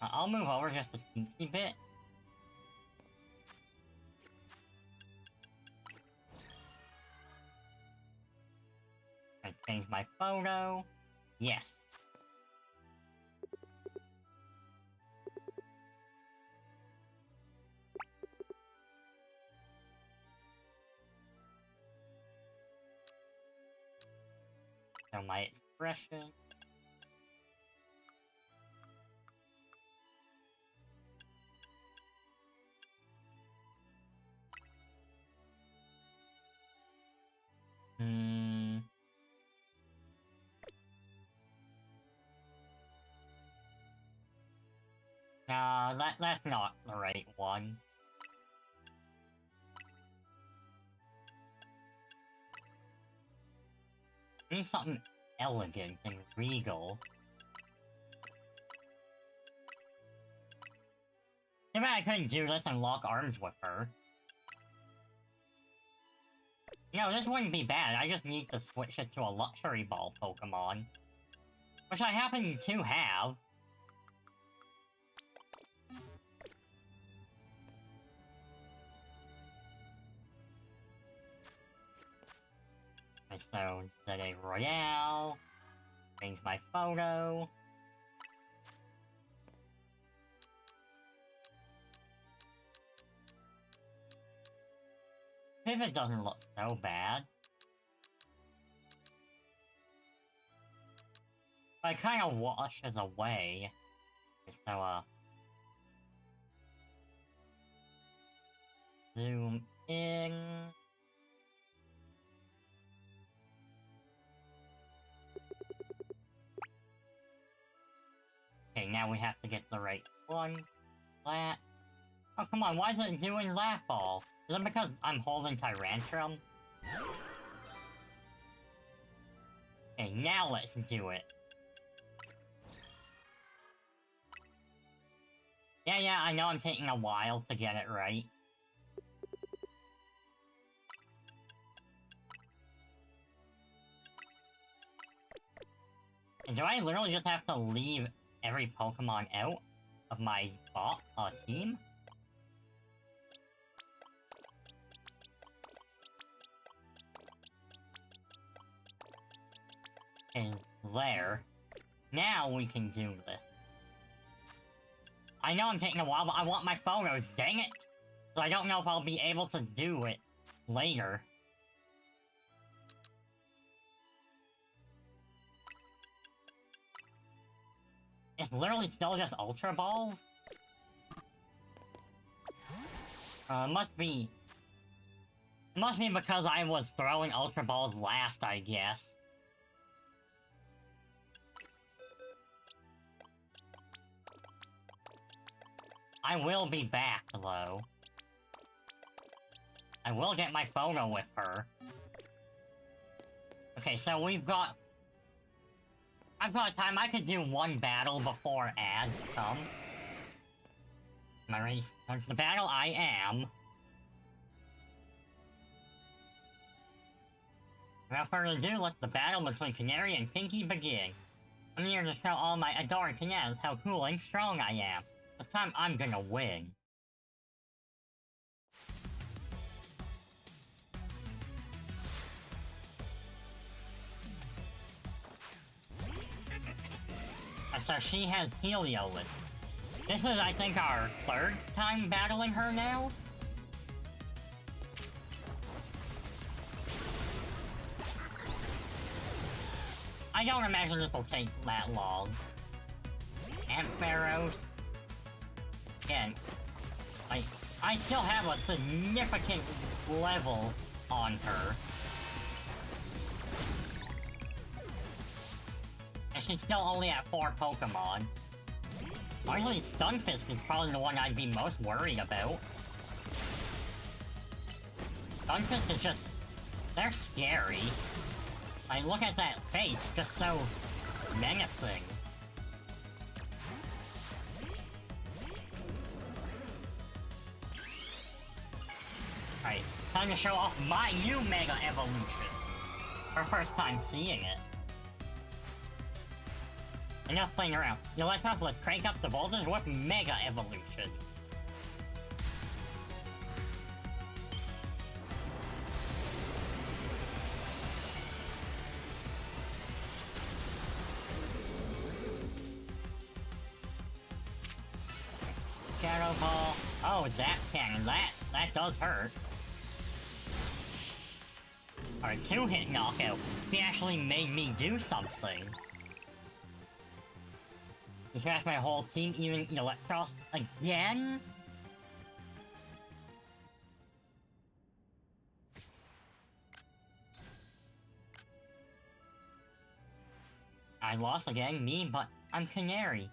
I'll move over just a teensy bit. I change my photo. Yes. Show my expression. That's not the right one. I need something elegant and regal. Maybe I couldn't do this and lock arms with her. No, this wouldn't be bad. I just need to switch it to a luxury ball Pokemon. Which I happen to have. So, Zede Royale. Change my photo. Pivot doesn't look so bad. But it kind of washes away. So, zoom in. Okay, now we have to get the right one. Lat. Oh, come on, why is it doing Lat Ball? Is it because I'm holding Tyrantrum? Okay, now let's do it. Yeah, I know I'm taking a while to get it right. And do I literally just have to leave every Pokemon out of my team? Is there. Now we can do this. I know I'm taking a while, but I want my photos, dang it! So I don't know if I'll be able to do it later. It's literally still just Ultra Balls? Must be... It must be because I was throwing Ultra Balls last, I guess. I will be back, though. I will get my photo with her. Okay, so we've got... I've got time. I could do one battle before ads come. Am I ready for the battle? I am. Without further ado, let the battle between Canary and Pinky begin. I'm here to show all my adoring Canaries how cool and strong I am. This time I'm gonna win. And so she has Heliolith. This is, I think, our third time battling her now? I don't imagine this will take that long. Ampharos. Again, I still have a significant level on her. And she's still only at 4 Pokemon. Honestly, Stunfisk is probably the one I'd be most worried about. Stunfisk is just... they're scary. Like, look at that face, just so menacing. Alright, time to show off my new Mega Evolution. For first time seeing it. Enough playing around. You let us, let's crank up the voltage with Mega Evolution. Shadow Ball. Oh, Zap Cannon. That does hurt. Alright, 2-hit knockout. He actually made me do something. You trash my whole team, even Electros again? I lost again, me, but I'm Canary.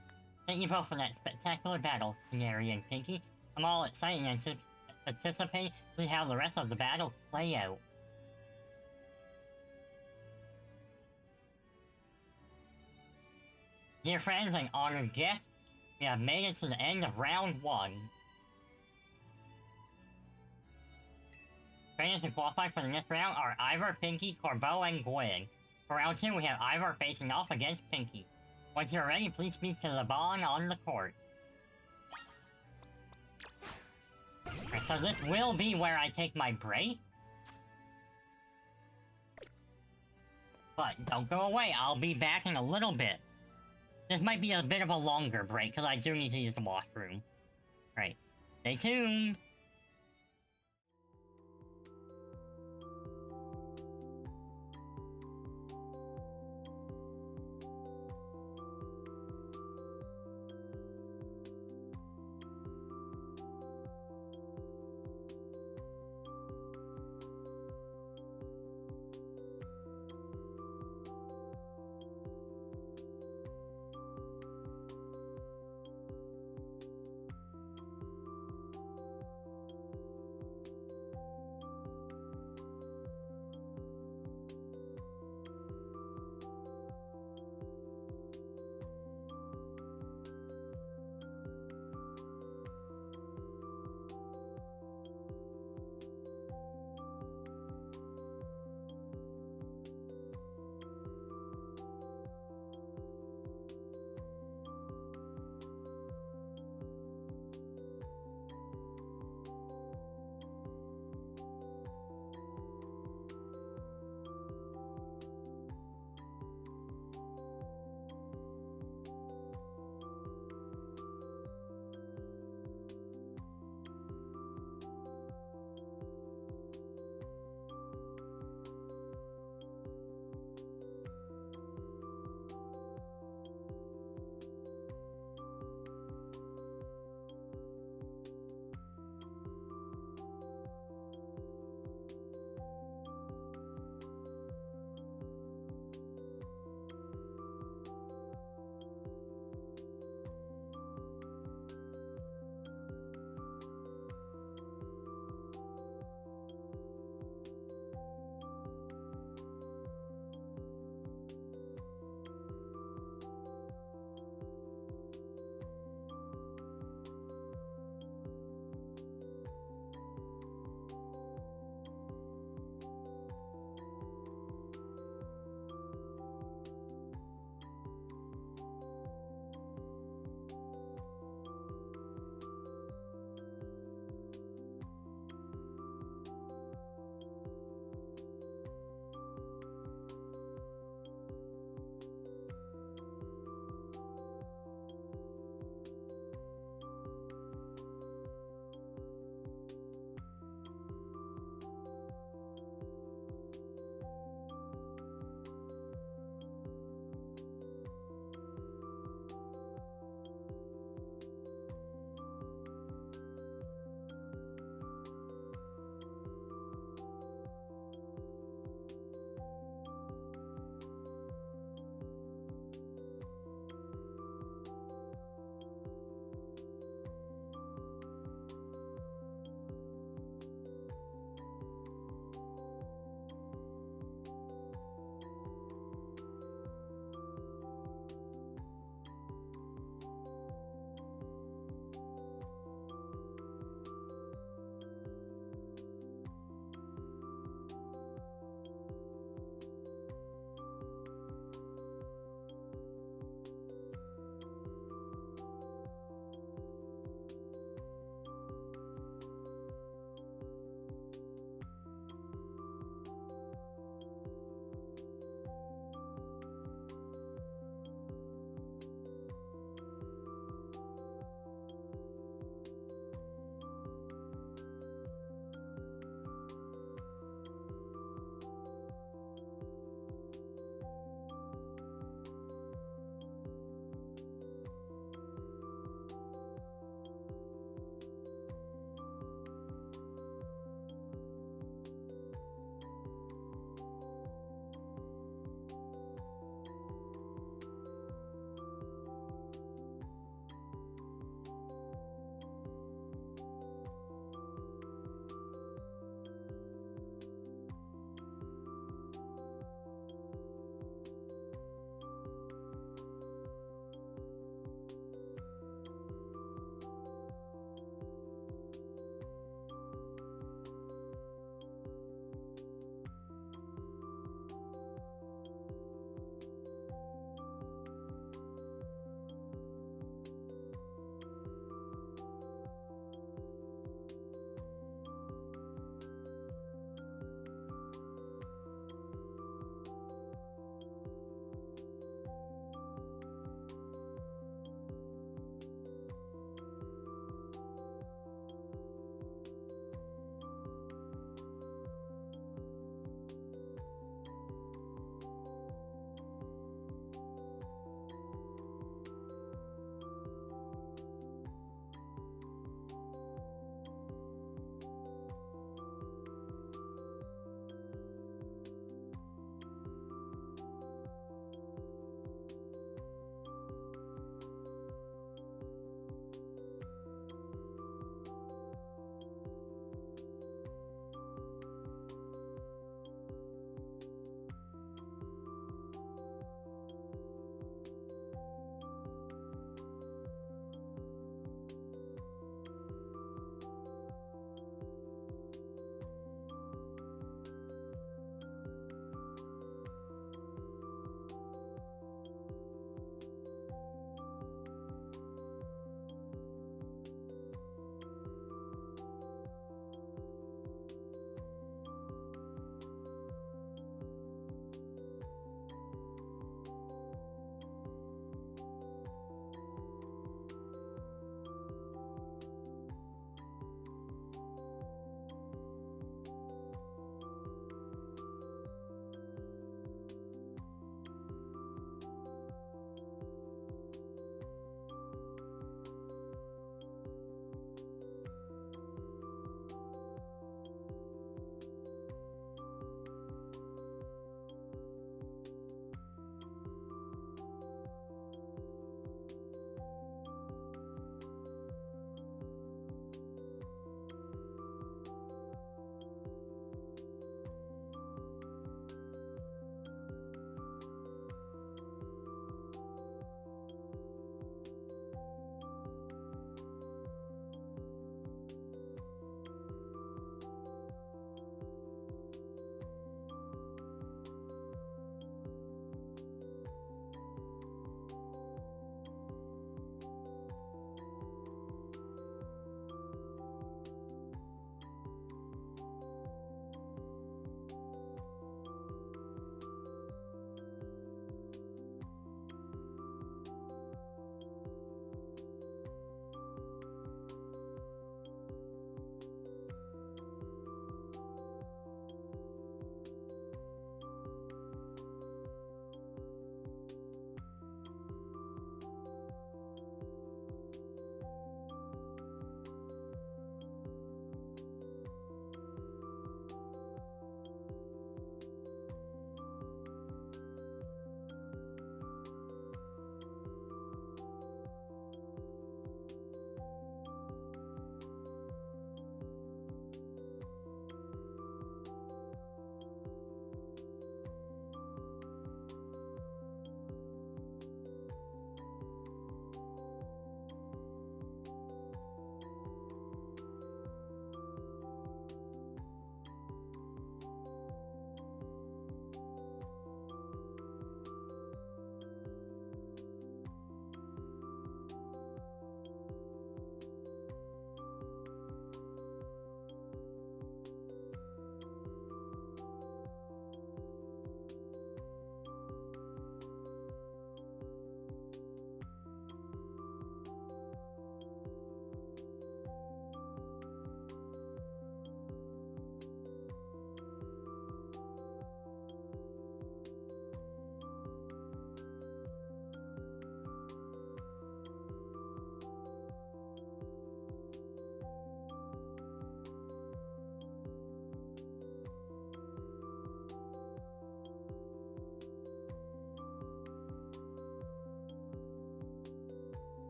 Thank you both for that spectacular battle, Canary and Pinky. I'm all excited and anticipate to see how the rest of the battles play out. Dear friends and honored guests, we have made it to the end of round 1. Trainers who qualify for the next round are Ivor, Pinky, Corbeau, and Gwen. For round 2, we have Ivor facing off against Pinky. Once you're ready, please speak to the ball on the court. Alright, so this will be where I take my break. But don't go away, I'll be back in a little bit. This might be a bit of a longer break, because I do need to use the washroom. Right. Stay tuned!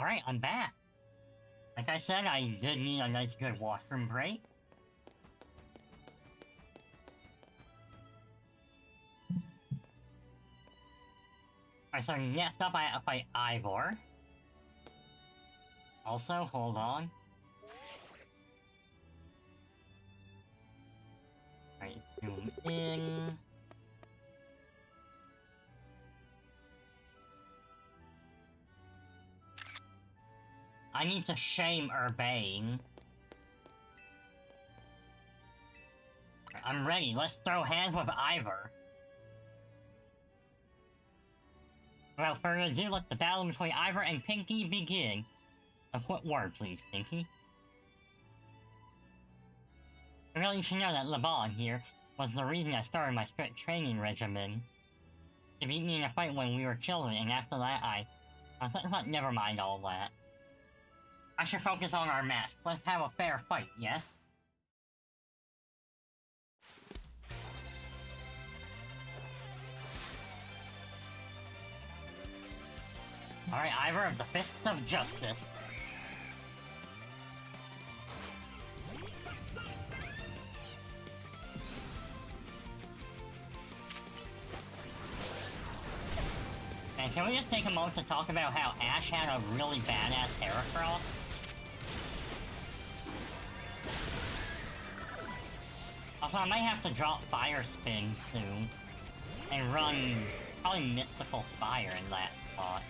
Alright, I'm back. Like I said, I did need a nice good washroom break. Alright, so next up I have to fight Ivor. Also, hold on. Alright, zoom in. I need to shame Urbane. I'm ready, let's throw hands with Ivor. Without further ado, let the battle between Ivor and Pinky begin. A quick word, please, Pinky. I really should know that LeBon here was the reason I started my strict training regimen. He beat me in a fight when we were children, and after that I thought, never mind all that. I should focus on our match. Let's have a fair fight, yes? Alright, Ivor of the Fists of Justice. And can we just take a moment to talk about how Ash had a really badass Heracross? Also, I might have to drop Fire Spin soon. And run probably Mystical Fire in that spot.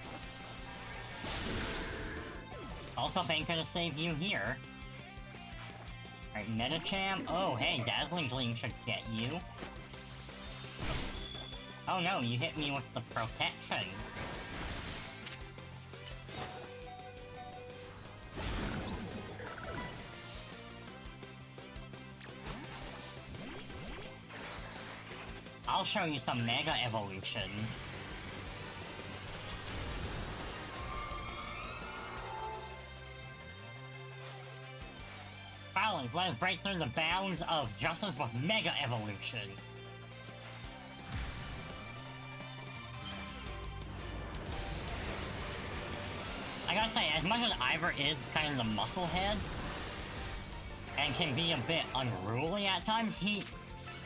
Also, thank you to save you here. Alright, Metacham. Oh, hey, Dazzling Gleam should get you. Oh no, you hit me with the protection. I'll show you some Mega Evolution. Balance, let us break through the bounds of justice with Mega Evolution. I gotta say, as much as Ivor is kind of the muscle head, and can be a bit unruly at times,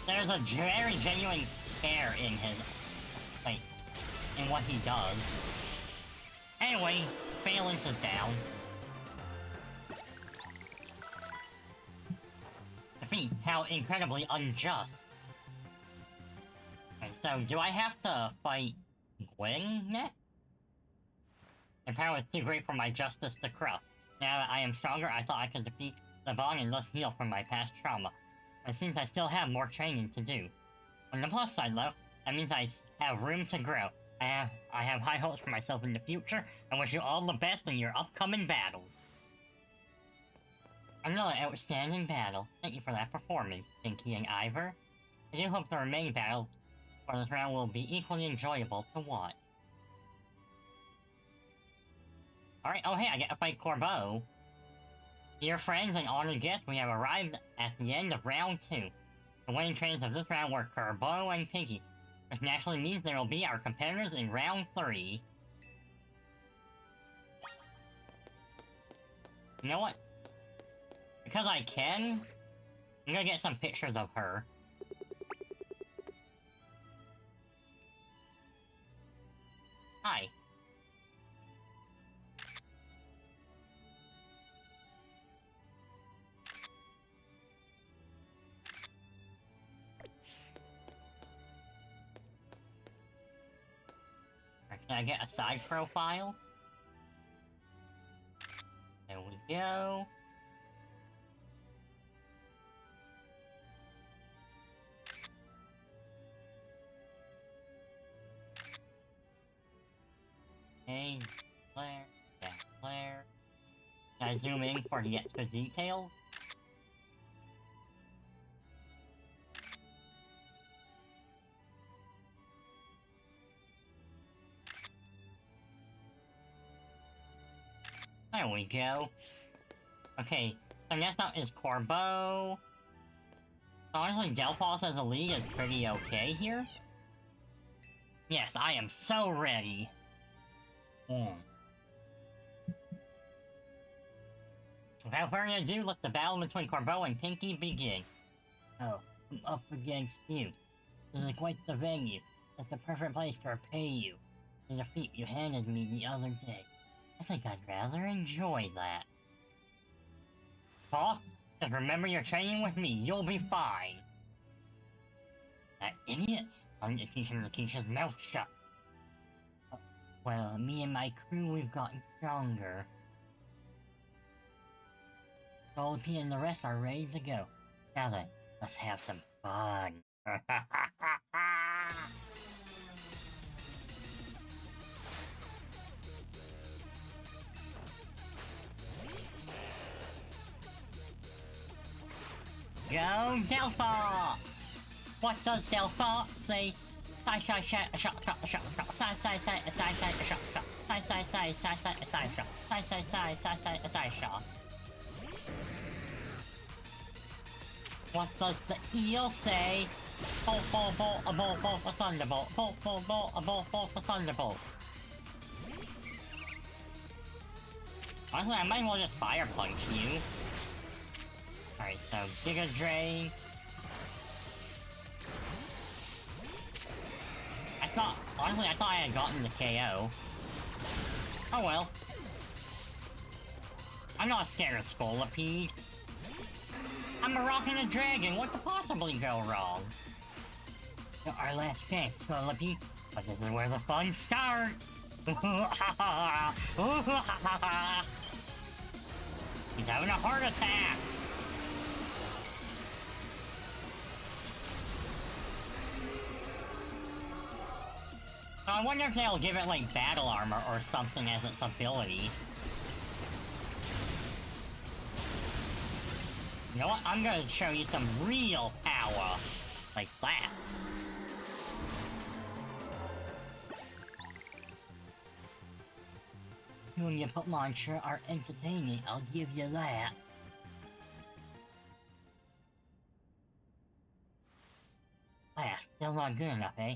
there's a very genuine care in his, like, in what he does. Anyway, Phalanx is down. Defeat, how incredibly unjust. Okay, so do I have to fight Gwen next? My power is too great for my justice to crush. Now that I am stronger, I thought I could defeat LeBon and thus heal from my past trauma. It seems I still have more training to do. On the plus side, though, that means I have room to grow. I have high hopes for myself in the future, and wish you all the best in your upcoming battles. Another outstanding battle. Thank you for that performance, Pinky and Ivor. I do hope the remaining battles for this round will be equally enjoyable to watch. Alright, oh hey, I get to fight Corbeau. Dear friends and honored guests, we have arrived at the end of round 2. The winning trainers of this round were Corbeau and Pinky, which naturally means they will be our competitors in round 3. You know what? Because I can, I'm gonna get some pictures of her. Hi. Can I get a side profile? There we go. Okay, Claire, yeah, Claire. Can I zoom in for the extra details? There we go. Okay, so next up is Corbeau. Honestly, Delphos as a lead is pretty okay here. Yes, I am so ready. Without further ado, let the battle between Corbeau and Pinky begin. Oh, I'm up against you. This is quite the venue. It's the perfect place to repay you. The defeat you handed me the other day. I think I'd rather enjoy that. Boss, just remember you're training with me. You'll be fine. That idiot! I need to teach him to keep his mouth shut. Well, me and my crew, we've gotten stronger. Goldie and the rest are ready to go. Now then, let's have some fun. Go Delpha! What does Delpha say? Side shot shot shot shot shot shot side side side side side shot shot side side side side side side shot side side side side side side shot. What does the eel say? Bolt bolt bolt a bolt bolt a thunderbolt. Bolt bolt bolt a bolt bolt a thunderbolt. Honestly, I might as well just fire punch you. Alright, so Giga Drain. Honestly, I thought I had gotten the KO. Oh well. I'm not scared of Scolipede. I'm a rock and a dragon, what could possibly go wrong? Our last chance, Scolipede, but this is where the fun starts! He's having a heart attack! I wonder if they'll give it, like, battle armor or something as its ability. You know what? I'm gonna show you some real power. Like that. You and your foot launcher are entertaining, I'll give you that. Ah, still not good enough, eh?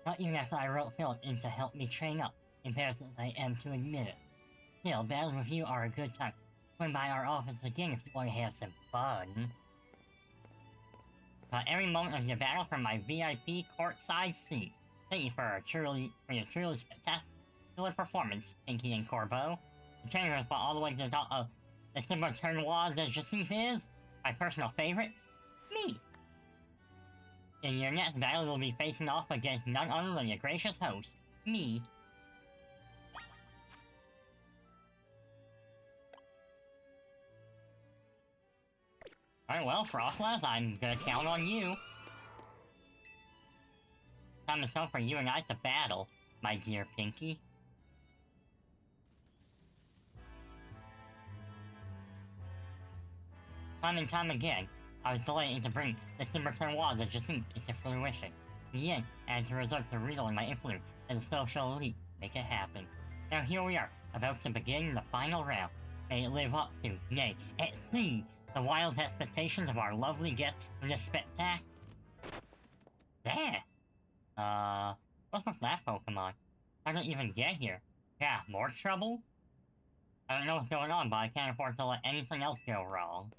Not even after I wrote Philip in to help me train up, embarrassed as I am to admit it. Still, battles with you are a good time. Swing by our office again if you want to have some fun. Every moment of your battle from my VIP courtside seat. Thank you for your truly spectacular performance, Pinky and Corbeau. The training was brought all the way to the top of the similar tournoi that Jacif is, my personal favorite, me. In your next battle, you'll be facing off against none other than your gracious host, me. Alright, well, Frostless, I'm gonna count on you. Time has come for you and I to battle, my dear Pinky. Time and time again, I was delaying to bring the Subathlon wall that Jacif into fruition. In the end, I had to resort to reeling my influence as a social elite make it happen. Now here we are, about to begin the final round. May it live up to, nay, exceed the wild expectations of our lovely guests for this spectacle. There! What's with that Pokemon? I didn't even get here. Yeah, more trouble? I don't know what's going on, but I can't afford to let anything else go wrong.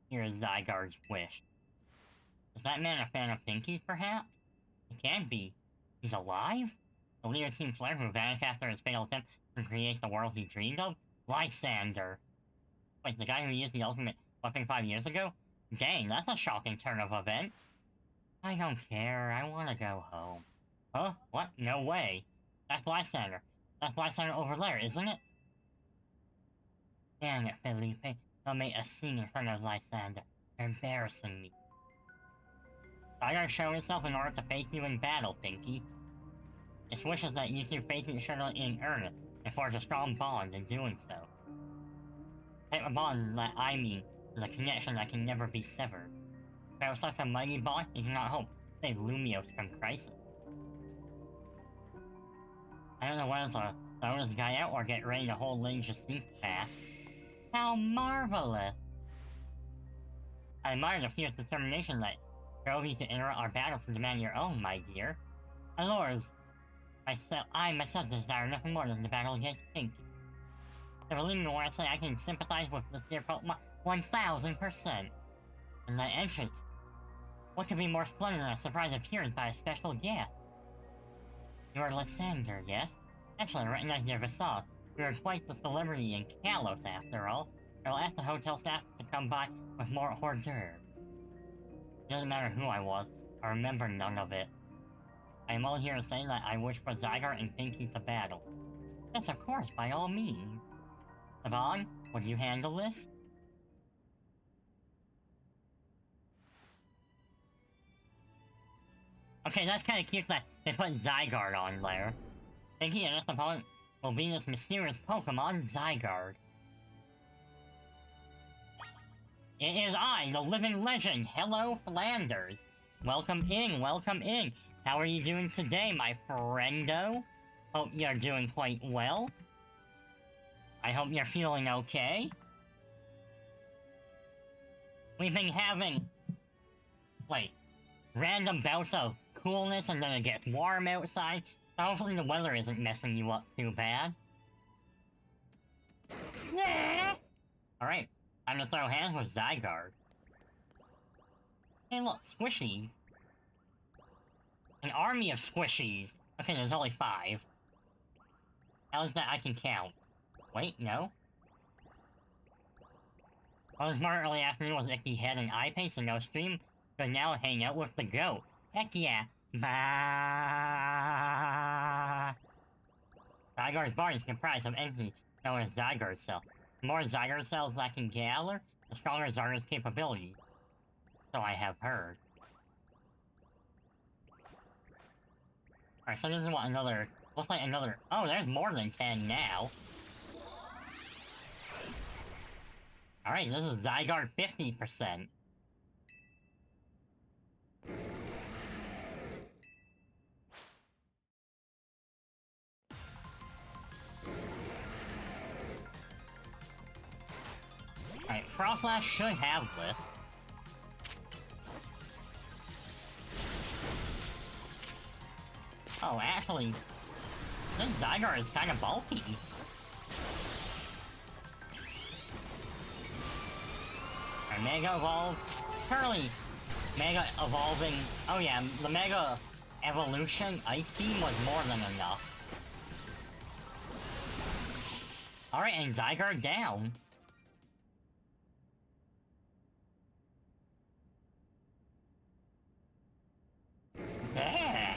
Here is Zygarde's wish. Is that man a fan of Pinky's, perhaps? It can't be. He's alive? The leader Team Flare who vanished after his failed attempt to create the world he dreamed of? Lysander. Wait, the guy who used the ultimate weapon 5 years ago? Dang, that's a shocking turn of events. I don't care, I wanna go home. Huh? What? No way. That's Lysander. That's Lysander over there, isn't it? Dang it, Felipe. They'll make a scene in front of Lysander. They're embarrassing me. I gotta show yourself in order to face you in battle, Pinky. It wishes that you two face each other in earnest and forge a strong bond in doing so. The type of bond that I mean is a connection that can never be severed. Without such a mighty bond, you cannot hope to save Lumiose from crisis. I don't know whether to throw this guy out or get ready to hold Lady Jacif fast. How marvelous! I admire the fierce determination that drove you to interrupt our battle to demand your own, my dear. My lords, I myself desire nothing more than the battle against Pinky. So believe me when I say I can sympathize with this dear Pokemon 1000%. And the entrance. What could be more splendid than a surprise appearance by a special guest? You are Lysander, yes? Actually, I recognize your visage. You are quite the celebrity in Kalos, after all. I will ask the hotel staff to come by with more hors d'oeuvres. It doesn't matter who I was, I remember none of it. I am only here to say that I wish for Zygarde and Pinky to battle. Yes, of course, by all means. Savon, would you handle this? Okay, that's kinda cute that they put Zygarde on there. Pinky and its opponent will be this mysterious Pokemon, Zygarde. It is I, the living legend! Hello, Flanders! Welcome in, welcome in! How are you doing today, my friendo? Hope you're doing quite well. I hope you're feeling okay. We've been having, like, random bouts of coolness and then it gets warm outside. So hopefully the weather isn't messing you up too bad. Alright, time to throw hands with Zygarde. Hey look, squishies. An army of squishies. Okay, there's only 5. How is that I can count? Wait, no? Well, this morning early afternoon was Icky Head and Eye Paint, so no stream. So now hang out with the goat. Heck yeah. Bah. Zygarde's body is comprised of entities known as Zygarde cells. The more Zygarde cells that can gather, the stronger Zygarde's capabilities. So I have heard. Alright, so this is what another... Looks like another... Oh, there's more than 10 now. Alright, this is Zygarde 50%. Alright, Frostlash should have this. Oh, actually, this Zygarde is kind of bulky. Alright, Mega Evolve. Currently, Mega Evolving... Oh yeah, the Mega Evolution Ice Beam was more than enough. Alright, and Zygarde down. There!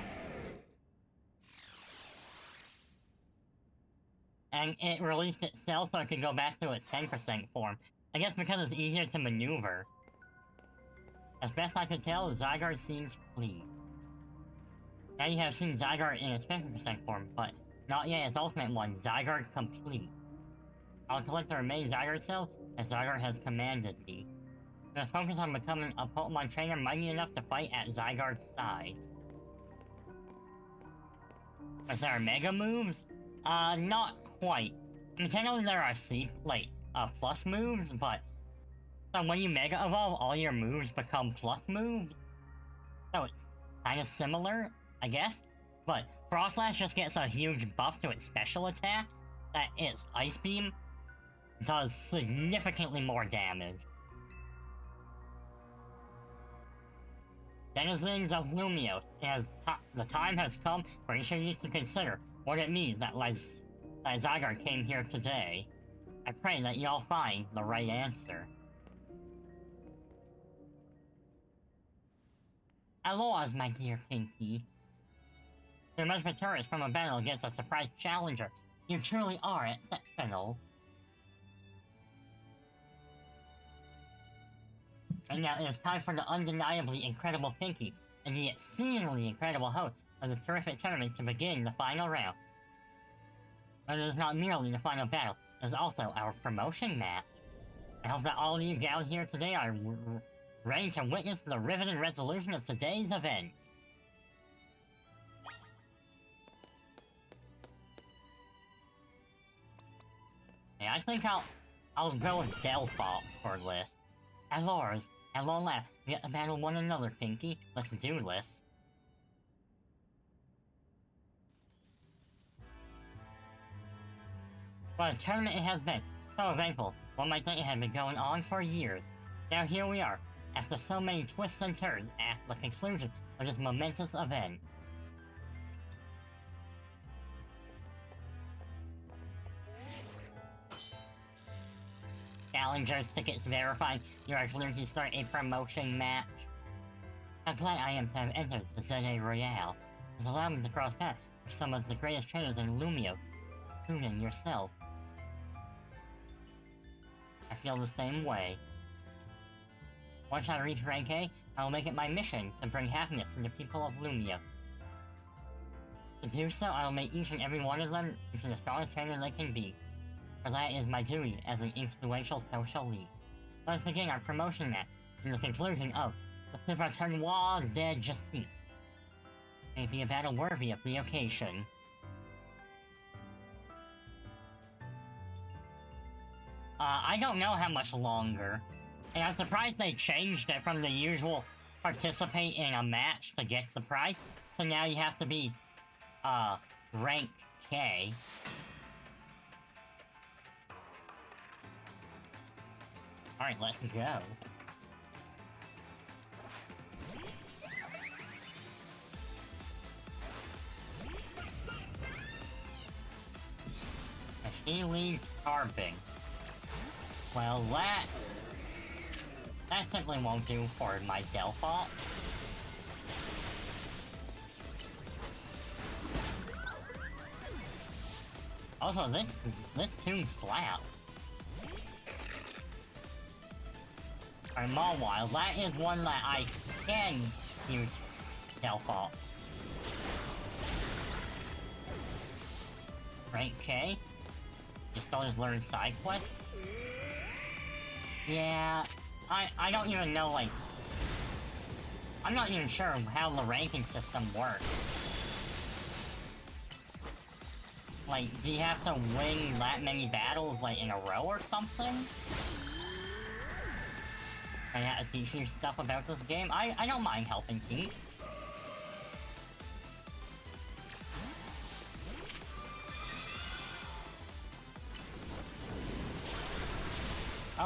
And it released itself so it could go back to its 10% form. I guess because it's easier to maneuver. As best I could tell, Zygarde seems pleased. Now you have seen Zygarde in its 50% form, but not yet its ultimate one, Zygarde Complete. I'll collect the remaining Zygarde cells as Zygarde has commanded me. Let's focus on becoming a Pokemon trainer mighty enough to fight at Zygarde's side. Is there Mega moves? Not quite. I mean, technically there are plus moves, but... So when you Mega Evolve, all your moves become plus moves. So it's kinda similar, I guess. But Frostlash just gets a huge buff to its special attack, that its Ice Beam does significantly more damage. Denizens of Lumios, the time has come for each of you to consider what it means that Zygarde came here today. I pray that y'all find the right answer. Aloha, my dear Pinky. You're much victorious from a battle against a surprise challenger. You truly are exceptional. And now it is time for the undeniably incredible Pinky and the exceedingly incredible host of this terrific tournament to begin the final round. But it is not merely the final battle, it is also our promotion match. I hope that all of you gathered here today are ready to witness the riveting resolution of today's event. Yeah, I think I'll go with Delphox for this. Alors, Alola, we get to battle one another, Pinky. Let's do this. What a tournament it has been. So eventful. One might think it had been going on for years. Now here we are, after so many twists and turns, at the conclusion of this momentous event. Challenger's tickets verified. You are cleared to start a promotion match. How glad I am to have entered the ZA Royale. It's allowed me to cross paths with some of the greatest trainers in Lumia, including yourself. I feel the same way. Once I reach rank A, I will make it my mission to bring happiness to the people of Lumia. To do so, I will make each and every one of them into the strongest trainer they can be. For that is my duty as an influential social lead. Let's begin our promotion match in the conclusion of the Subathlon de Justice. May be a battle worthy of the occasion. I don't know how much longer. And I'm surprised they changed it from the usual participate in a match to get the prize, so now you have to be, rank K. Alright, let's go. She leads carving. Well, that simply won't do for my default. Also, this tune slaps. Alright, Mawile, that is one that I can use default. Rank K. Just go just learn side quests. Yeah, I don't even know, like... I'm not even sure how the ranking system works. Like, do you have to win that many battles, like, in a row or something? I have to teach you stuff about this game. I don't mind helping teach.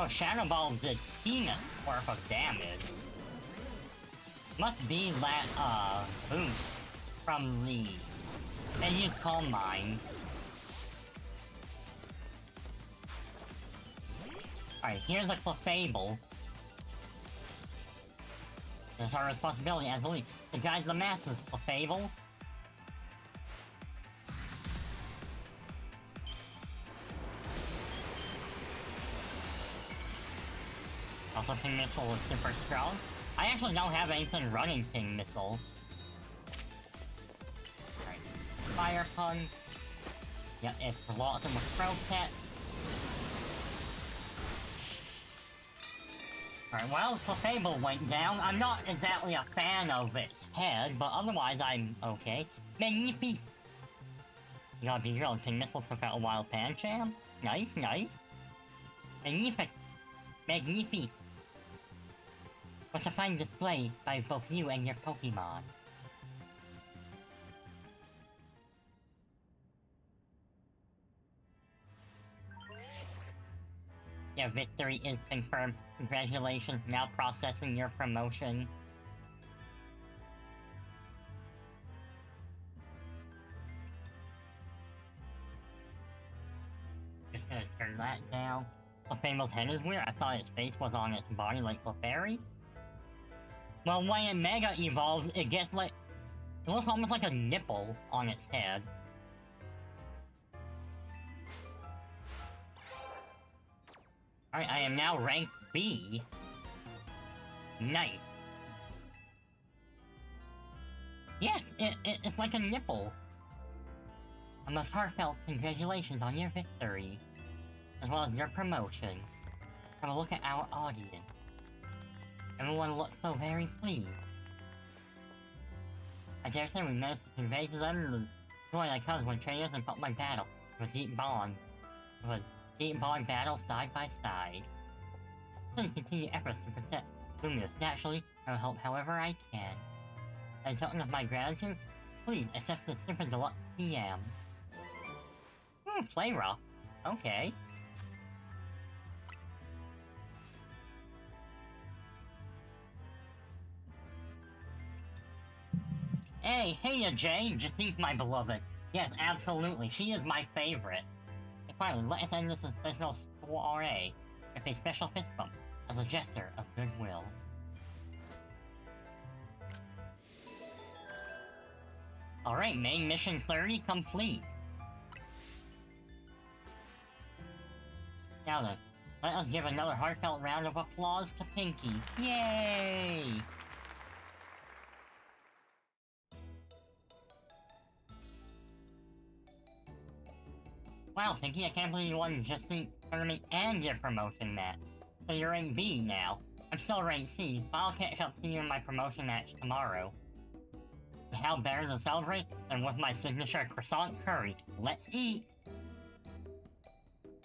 Oh, Shadow Ball did peanuts worth of damage. Must be that, boost from the... They use Calm Mind. Alright, here's a Clefable. It's our responsibility as a lead to guide the masses, Clefable. Also, Ping Missile is super strong. I actually don't have anything running Ping Missile. Alright, Fire Punch. Yep, it's locked in with Protect. Alright, well, Clefable went down. I'm not exactly a fan of its head, but otherwise I'm okay. Magnifique! You gotta be real, Ping Missile took out a Wild Pancham. Nice, nice. Magnifique! Magnifique! What's a fine display by both you and your Pokemon. Your victory is confirmed. Congratulations, now processing your promotion. Just gonna turn that down. Clefable's head is weird. I thought its face was on its body like Clefairy. Well, when it Mega Evolves, it gets like... It looks almost like a nipple on its head. Alright, I am now rank B. Nice. Yes, it's like a nipple. A most heartfelt congratulations on your victory, as well as your promotion. Have a look at our audience. Everyone looks so very pleased. I dare say we managed to convey to them the joy that comes when trainers and Pokemon battle with a deep bond. With a deep bond battle side by side. Please continue efforts to protect Lumios. Naturally, I will help however I can. As a token of my gratitude, please accept the Super Deluxe PM. Play rough. Okay. Hey, Jay, Jacinth, my beloved. Yes, absolutely, she is my favorite. And finally, let us end this special soiree with a special fist bump as a gesture of goodwill. Alright, main mission 30 complete. Now then, let us give another heartfelt round of applause to Pinky. Yay! Wow, Pinky, I can't believe you won just the tournament and your promotion match. So you're in B now. I'm still ranked C, but I'll catch up to you in my promotion match tomorrow. And how better to celebrate than with my signature croissant curry. Let's eat!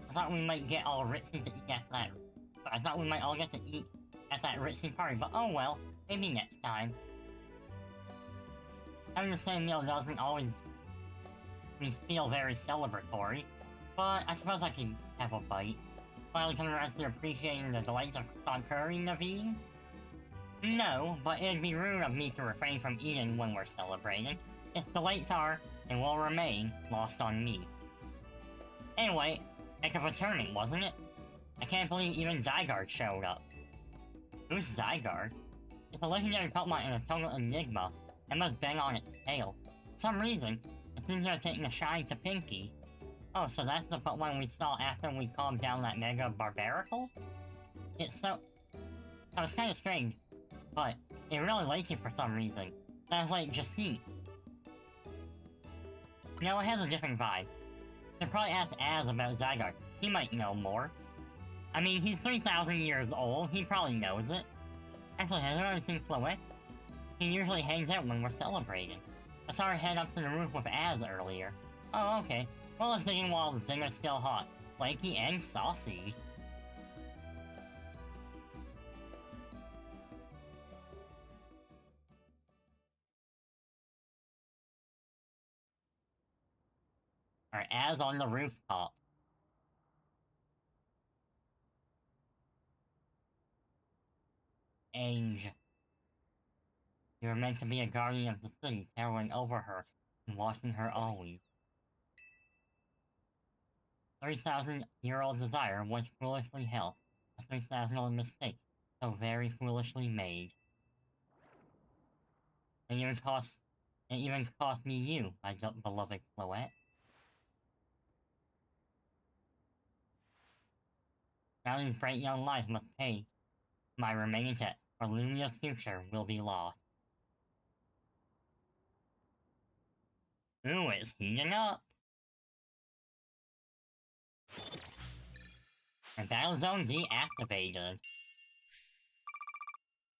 I thought we might get all ritzy to eat at that. I thought we might all get to eat at that ritzy party, but oh well, maybe next time. Having the same meal doesn't always feel very celebratory, but I suppose I can have a bite. Finally coming around to appreciating the delights of croissant curry, Naveen? No, but it'd be rude of me to refrain from eating when we're celebrating. Its delights are, and will remain, lost on me. Anyway, heck of a tournament, wasn't it? I can't believe even Zygarde showed up. Who's Zygarde? It's a legendary Pokemon and a total enigma. It must bang on its tail. For some reason, it seems to have taken a shine to Pinky. Oh, so that's the Pokemon we saw after we calmed down that Mega Barbaracle? It's so... That was kinda strange, but it really likes you for some reason. That's like Jacinth. No, it has a different vibe. Should probably ask Az about Zygarde. He might know more. I mean, he's 3,000 years old, he probably knows it. Actually, has anyone seen Floette? He usually hangs out when we're celebrating. I saw her head up to the roof with Az earlier. Oh, okay. Well, let's dig in while the dinner's still hot. Flaky and saucy. Alright, Az on the rooftop. Age. You were meant to be a guardian of the city, towering over her and watching her always. 3,000-year-old desire once foolishly held. A 3,000-year-old mistake, so very foolishly made. It even cost me you, my beloved Floette. Now these bright young lives must pay my remaining debt, or Lumia's future will be lost. Ooh, it's heating up! And Battle Zone deactivated.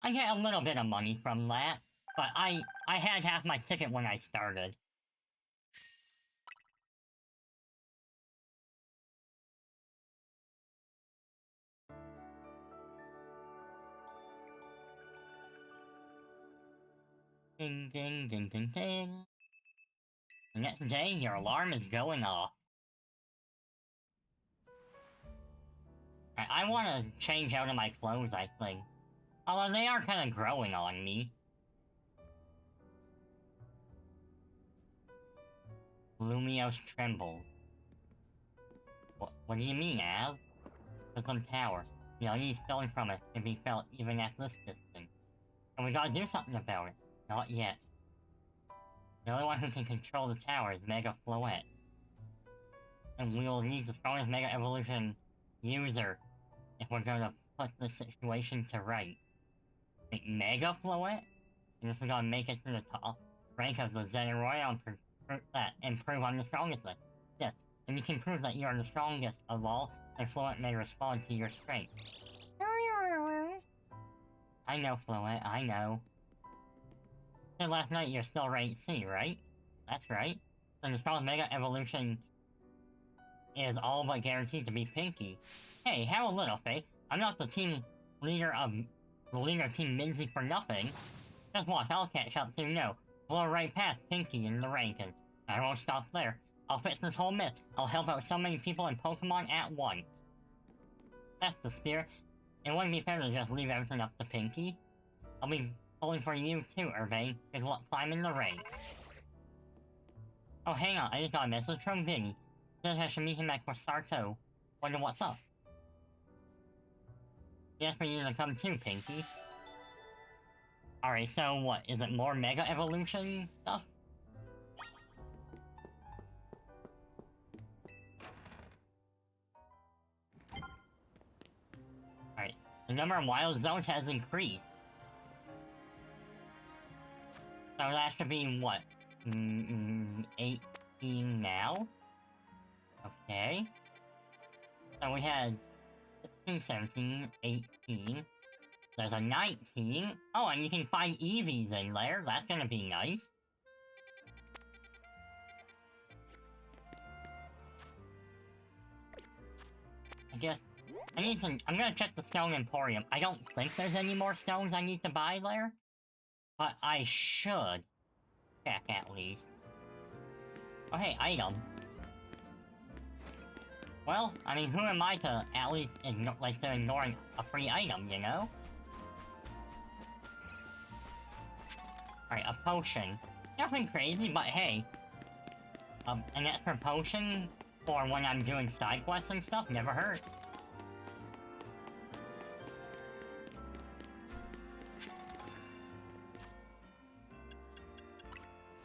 I get a little bit of money from that, but I had half my ticket when I started. Ding ding ding ding ding. The next day, your alarm is going off. I want to change out of my clothes, I think. Although they are kind of growing on me. Lumios trembles. What do you mean, Az? There's some tower. The unease spilling from it can be felt even at this distance. And we gotta do something about it. Not yet. The only one who can control the tower is Mega Floette. And we will need the strongest Mega Evolution user if we're gonna put the situation to right. Like Mega Floette? And if we're gonna make it to the top rank of the Zen Royale and prove I'm the strongest list. Yes, and you can prove that you are the strongest of all, and Floette may respond to your strength. I know, Floette, I know. And last night you're still ranked C, right? That's right. And the strongest Mega Evolution is all but guaranteed to be Pinky. Hey, how a little, Faye. I'm not the team leader of the leader of Team Minzy for nothing. Just watch, I'll catch up to no. Blow right past Pinky in the rankings. I won't stop there. I'll fix this whole myth. I'll help out so many people and Pokemon at once. That's the spirit. It wouldn't be fair to just leave everything up to Pinky. I'll be pulling for you too, Urbane. Good luck climbing the ranks. Oh, hang on. I just got a message from Vinny. Says I should meet him at Corsarto. Wonder what's up. He asked for you to come too, Pinky. Alright, so what? Is it more Mega Evolution stuff? Alright, the number of wild zones has increased. So that should be what? 18 now? Okay. So we had 15, 17, 18. There's a 19. Oh, and you can find EVs in there. That's gonna be nice. I guess I need to. I'm gonna check the Stone Emporium. I don't think there's any more stones I need to buy there, but I should check at least. Oh, hey, item. Well, I mean, who am I to at least ignoring a free item, you know? Alright, a potion. Nothing crazy, but hey. An extra potion for when I'm doing side quests and stuff never hurt.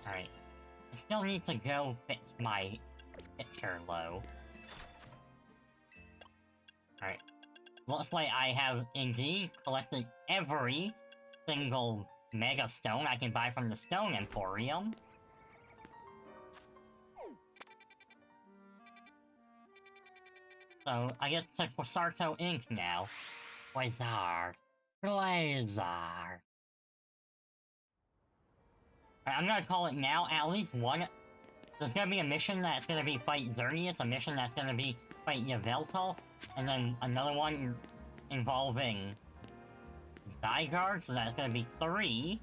Alright. I still need to go fix my picture low. Alright. Looks like I have indeed collected every single Mega Stone I can buy from the Stone Emporium. So, I guess to Quasarto Inc. now. Blizzard. Blizzard. I'm gonna call it now, at least one. There's gonna be a mission that's gonna be fight Xerneas, a mission that's gonna be fight Yveltal, and then another one involving Zygarde, so that's gonna be 3.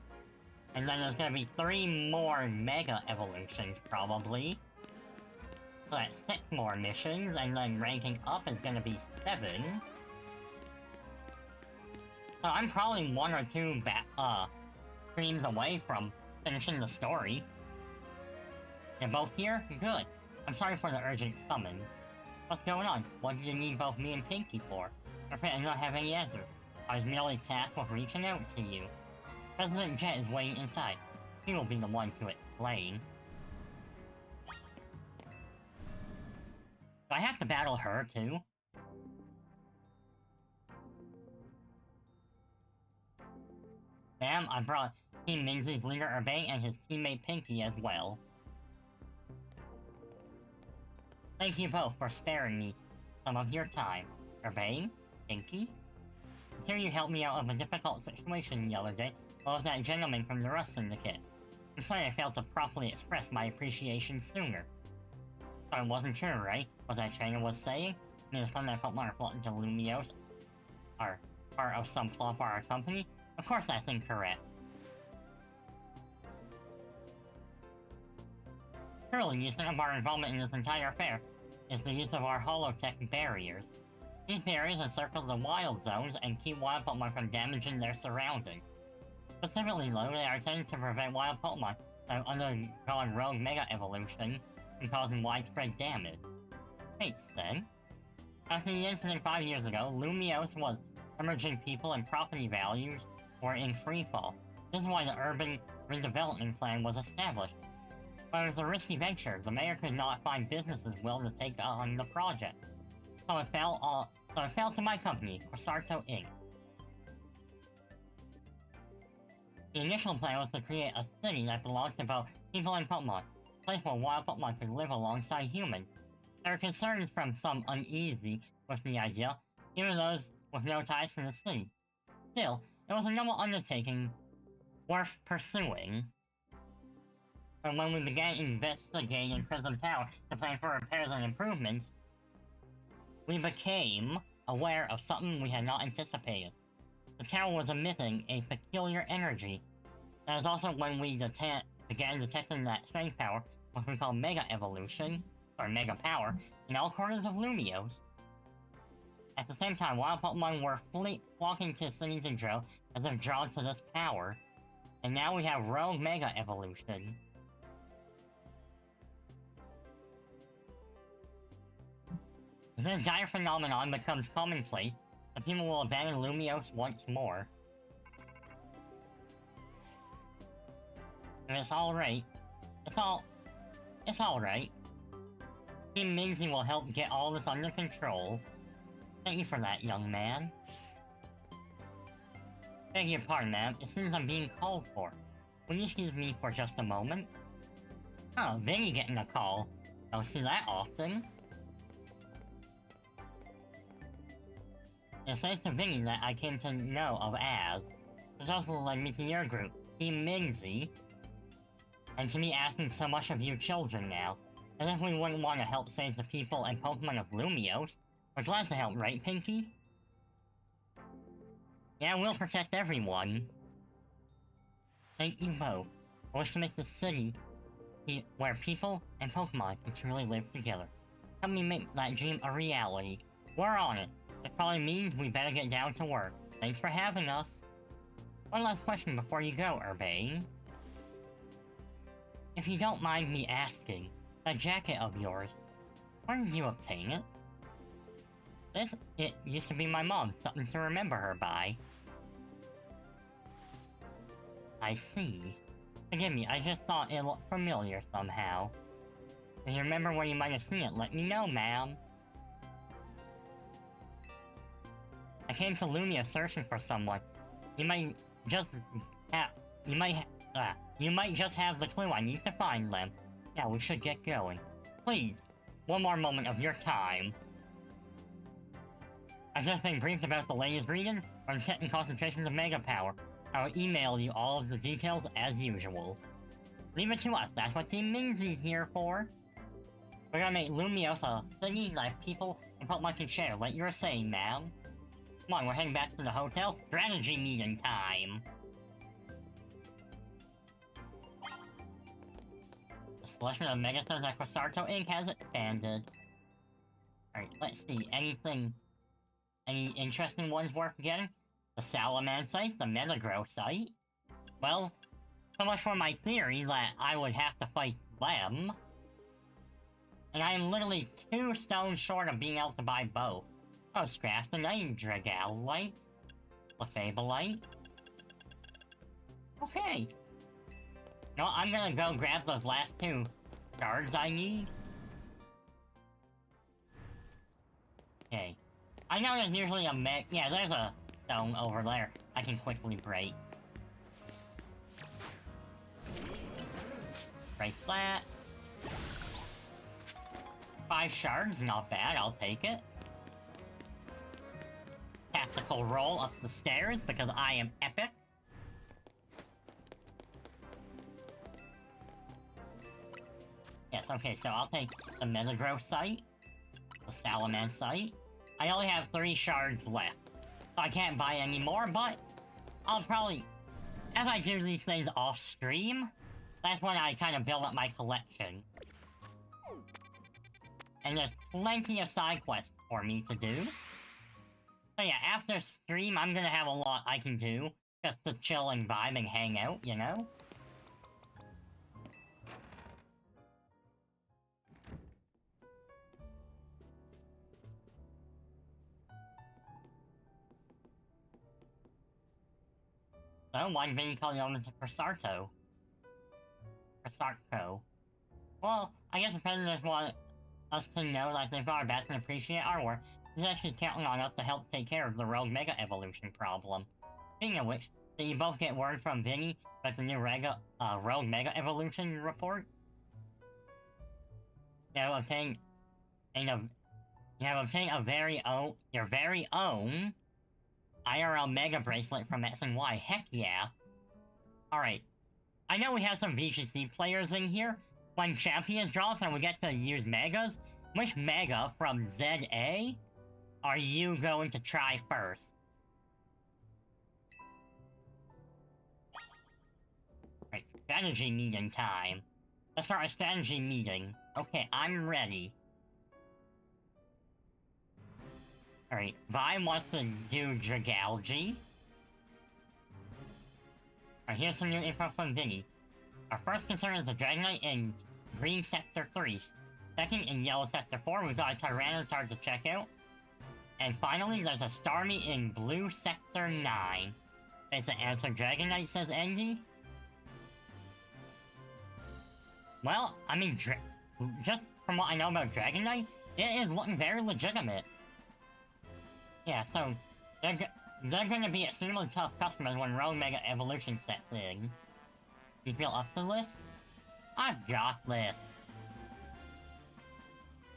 And then there's gonna be 3 more Mega Evolutions, probably. So that's 6 more missions, and then ranking up is gonna be 7. So I'm probably 1 or 2 streams away from finishing the story. They're both here? Good. I'm sorry for the urgent summons. What's going on? What did you need both me and Pinky for? I'm afraid I don't have any answer. I was merely tasked with reaching out to you. President Jet is waiting inside. He will be the one to explain. Do I have to battle her, too? Ma'am, I brought Team Minzy's leader Urbane and his teammate Pinky as well. Thank you both for sparing me some of your time. Urbane? Pinky? Here you helped me out of a difficult situation the other day, along with that gentleman from the Rust Syndicate. I'm sorry I failed to properly express my appreciation sooner. So it wasn't true, right? What that trainer was saying? I mean, it's fun that I felt my plot into Lumiose are part of some plot for our company? Of course that's incorrect. Surely the extent of our involvement in this entire affair is the use of our holotech barriers. These barriers encircle the wild zones and keep wild Pokemon from damaging their surroundings. Specifically though, they are intended to prevent wild Pokemon from undergoing rogue Mega Evolution and causing widespread damage. Makes sense. After the incident 5 years ago, Lumiose was emerging people and property values were in freefall. This is why the urban redevelopment plan was established. But it was a risky venture. The mayor could not find businesses willing to take on the project. So it fell to my company, Corsarto Inc. The initial plan was to create a city that belonged to both people and Pokemon, a place where wild Pokemon could live alongside humans. There were concerns from some uneasy with the idea, even those with no ties to the city. Still, it was a noble undertaking worth pursuing. And when we began investigating in Prism Tower to plan for repairs and improvements, we became aware of something we had not anticipated. The tower was emitting a peculiar energy. That is also when we began detecting that strength power what we call Mega Evolution, or Mega Power, in all corners of Lumios. At the same time, wild Pokemon were flocking to cities and Dro as if drawn to this power. And now we have Rogue Mega Evolution. If this dire phenomenon becomes commonplace, the people will abandon Lumios once more. And it's alright. It's alright. Team Minzy will help get all this under control. Thank you for that, young man. Beg your pardon, ma'am. It seems I'm being called for. Will you excuse me for just a moment? Oh, Vinny getting a call. I don't see that often. It says to Vinny that I came to know of as. This also led me to your group, Team Minzy. And to me asking so much of you children now. As if we wouldn't want to help save the people and Pokemon of Lumios. We're glad to help, right, Pinky? Yeah, we'll protect everyone. Thank you both. I wish to make the city where people and Pokemon can truly live together. Help me make that dream a reality. We're on it. It probably means we better get down to work. Thanks for having us. One last question before you go, Urbane. If you don't mind me asking, that jacket of yours, where did you obtain it? It used to be my mom, something to remember her by. I see. Forgive me, I just thought it looked familiar somehow. If you remember where you might have seen it, let me know, ma'am. I came to Lumia searching for someone. You might just have the clue I need to find them. Now we should get going. Please, one more moment of your time. I've just been briefed about the latest readings on setting concentrations of Mega Power. I'll email you all of the details as usual. Leave it to us, that's what Team Minzy's here for. We're gonna make Lumios a city that people and Pokemon can share, like you were saying, ma'am. Come on, we're heading back to the hotel. Strategy meeting time! The selection of Megastars at Crasarto Inc. has expanded. Alright, let's see, any interesting ones worth getting? The Salaman site, the Metagrow site? Well, so much for my theory that I would have to fight them. And I am literally 2 stones short of being able to buy both. Oh, Scraftonite, Dragalite, Clefabulite. Okay. No, I'm gonna go grab those last 2 shards I need. Okay. I know there's usually a yeah, there's a stone over there I can quickly break. Break that. 5 shards, not bad, I'll take it. Tactical roll up the stairs because I am epic. Yes, okay, so I'll take the Metagrow site, the Salaman site. I only have 3 shards left, so I can't buy any more, but I'll probably, as I do these things off stream, that's when I kind of build up my collection. And there's plenty of side quests for me to do. So yeah, after stream, I'm gonna have a lot I can do, just to chill and vibe and hang out, you know? So, why did you call you over to Crasarto? Crasarto. Well, I guess the president want us to know that they've got our best and appreciate our work. He's actually counting on us to help take care of the Rogue Mega Evolution problem. Speaking of which, did you both get word from Vinny about the new Rogue Mega Evolution report? You have obtained your very own IRL Mega Bracelet from X and Y. Heck yeah! Alright. I know we have some VGC players in here. When Champions drops and we get to use Megas, which Mega from ZA are you going to try first? Right, strategy meeting time. Let's start a strategy meeting. Okay, I'm ready. Alright, Vi wants to do Dragalgy. Alright, here's some new info from Vinny. Our first concern is the Dragonite in Green Sector 3. Second, in Yellow Sector 4, we've got a Tyranitar to check out. And finally, there's a Starmie in Blue Sector 9. Is the answer Dragonite, says Andy? Well, I mean, just from what I know about Dragonite, it is looking very legitimate. Yeah, so, they're gonna be extremely tough customers when Rogue Mega Evolution sets in. You feel up to this? I've got this.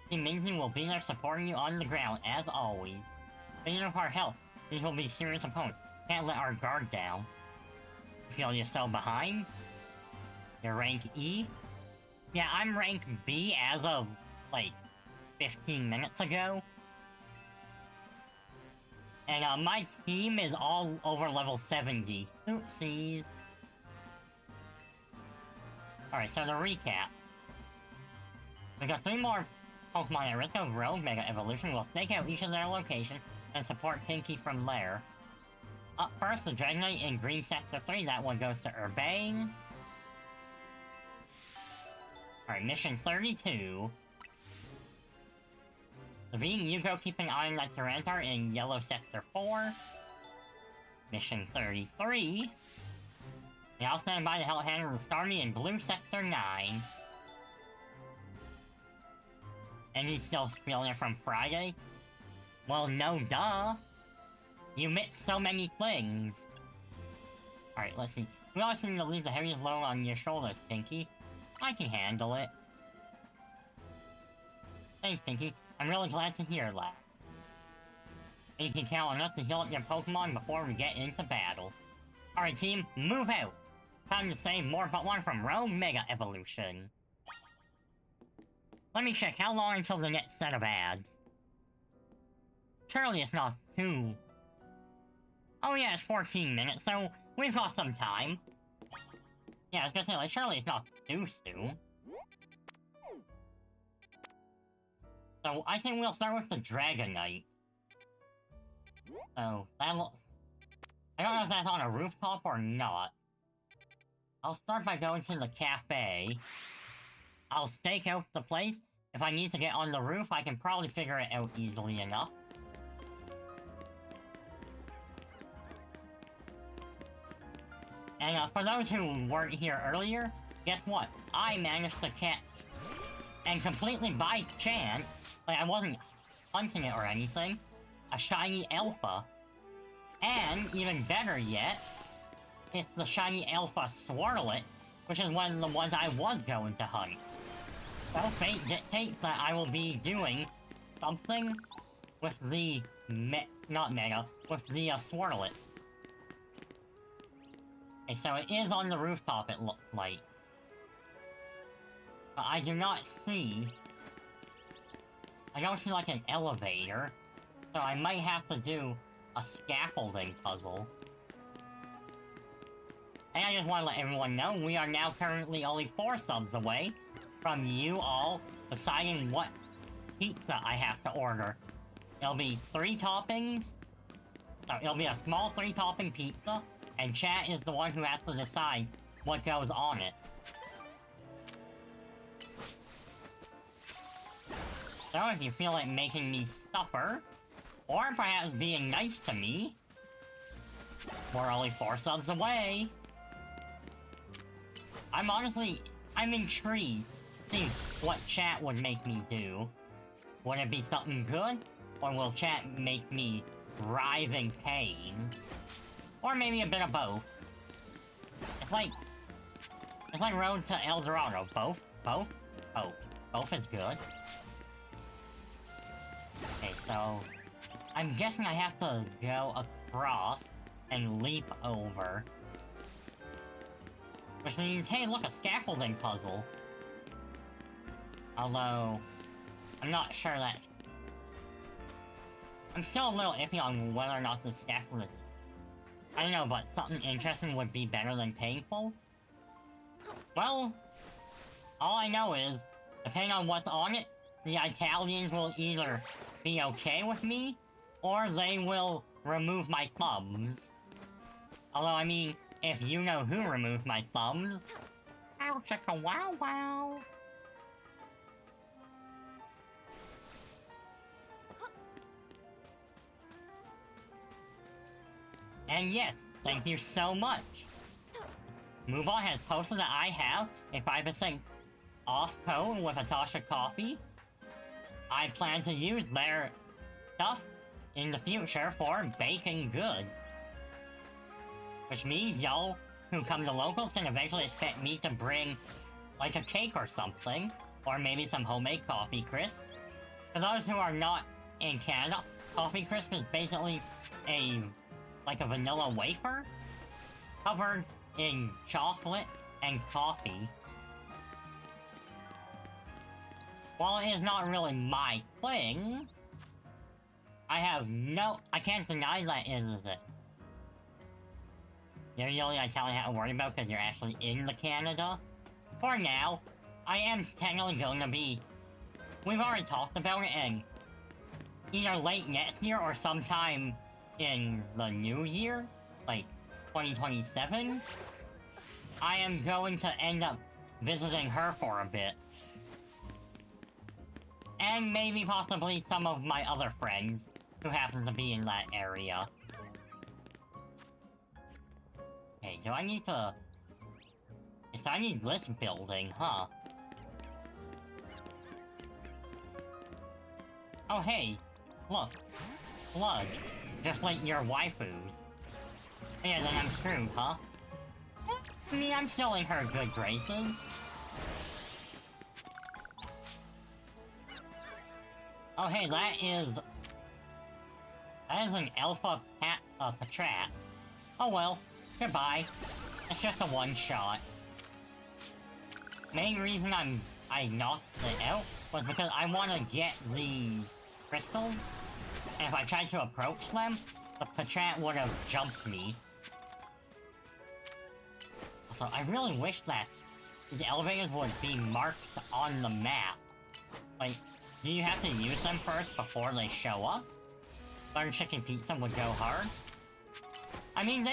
Team Minzy will be there supporting you on the ground, as always. Speaking of our health, these will be serious opponents. Can't let our guard down. You feel yourself behind? You're rank E? Yeah, I'm rank B as of, like, 15 minutes ago. And, my team is all over level 70. Oopsies. Alright, so to recap. We got 3 more Pokemon at risk of Rogue Mega Evolution. We'll stake out each of their location and support Pinky from there. Up first, the Dragonite in Green Sector 3. That one goes to Urbane. Alright, mission 32. Levine, you go keep an eye on that Tyranitar in Yellow Sector 4. Mission 33. And I'll stand by to help handle the Starmie in Blue Sector 9. And he's still feeling it from Friday? Well, no duh! You missed so many things! Alright, let's see. We always seem to leave the heaviest load on your shoulders, Pinky. I can handle it. Thanks, Pinky. I'm really glad to hear that. And you can count on us to heal up your Pokemon before we get into battle. Alright team, move out! Time to save more but one from Rogue Mega Evolution. Let me check how long until the next set of ads. Surely it's not too... Oh yeah, it's 14 minutes, so we've got some time. Yeah, I was gonna say, like, surely it's not too soon. So, I think we'll start with the Dragonite. So, that looks... I don't know if that's on a rooftop or not. I'll start by going to the cafe. I'll stake out the place. If I need to get on the roof, I can probably figure it out easily enough. And for those who weren't here earlier, guess what? I managed to catch, and completely by chance, like I wasn't hunting it or anything, a shiny Alpha. And, even better yet, it's the shiny Alpha Swirlet, which is one of the ones I was going to hunt. So fate dictates that I will be doing something with the not Mega, with the Swirlet. Okay, so it is on the rooftop, it looks like. But I do not see... I don't see, like, an elevator. So I might have to do a scaffolding puzzle. And I just want to let everyone know, we are now currently only 4 subs away from you all deciding what pizza I have to order. It'll be 3 toppings. So it'll be a small 3-topping pizza. And chat is the one who has to decide what goes on it. So if you feel like making me suffer, or perhaps being nice to me, we're only 4 subs away. I'm intrigued to see what chat would make me do. Would it be something good? Or will chat make me writhe in pain? Or maybe a bit of both. It's like Road to El Dorado. Both? Both is good. Okay, so... I'm guessing I have to go across and leap over. Which means, hey look, a scaffolding puzzle. Although... I'm not sure that's... I'm still a little iffy on whether or not the scaffolding... I don't know, but something interesting would be better than painful? Well... All I know is, depending on what's on it, the Italians will either be okay with me, or they will remove my thumbs. Although, I mean, if you know who removed my thumbs... Ow, chicka wow wow! And yes, thank you so much! MoveOn has posted that I have a 5% off code with Atasha Coffee. I plan to use their stuff in the future for baking goods. Which means y'all who come to locals can eventually expect me to bring like a cake or something, or maybe some homemade coffee crisps. For those who are not in Canada, coffee crisp is basically like a vanilla wafer covered in chocolate and coffee. While it is not really my thing, I can't deny that it is it. You're the only Italian I have to worry about because you're actually in the Canada. For now, I am technically going to be... We've already talked about it, and either late next year or sometime in the new year, like 2027, I am going to end up visiting her for a bit. And maybe possibly some of my other friends who happen to be in that area. Hey, do I need to... Yes, I need this building, huh? Oh hey, look. Blood. Just like your waifus. Yeah, then I'm screwed, huh? I mean, I'm still in her good graces. Oh hey, that is an alpha patrat. Oh well, goodbye. It's just a one-shot. Main reason I knocked it out was because I want to get these crystals, and if I tried to approach them, the patrat would have jumped me. So I really wish that the elevators would be marked on the map. Like, do you have to use them first before they show up? Butter chicken pizza would go hard. I mean,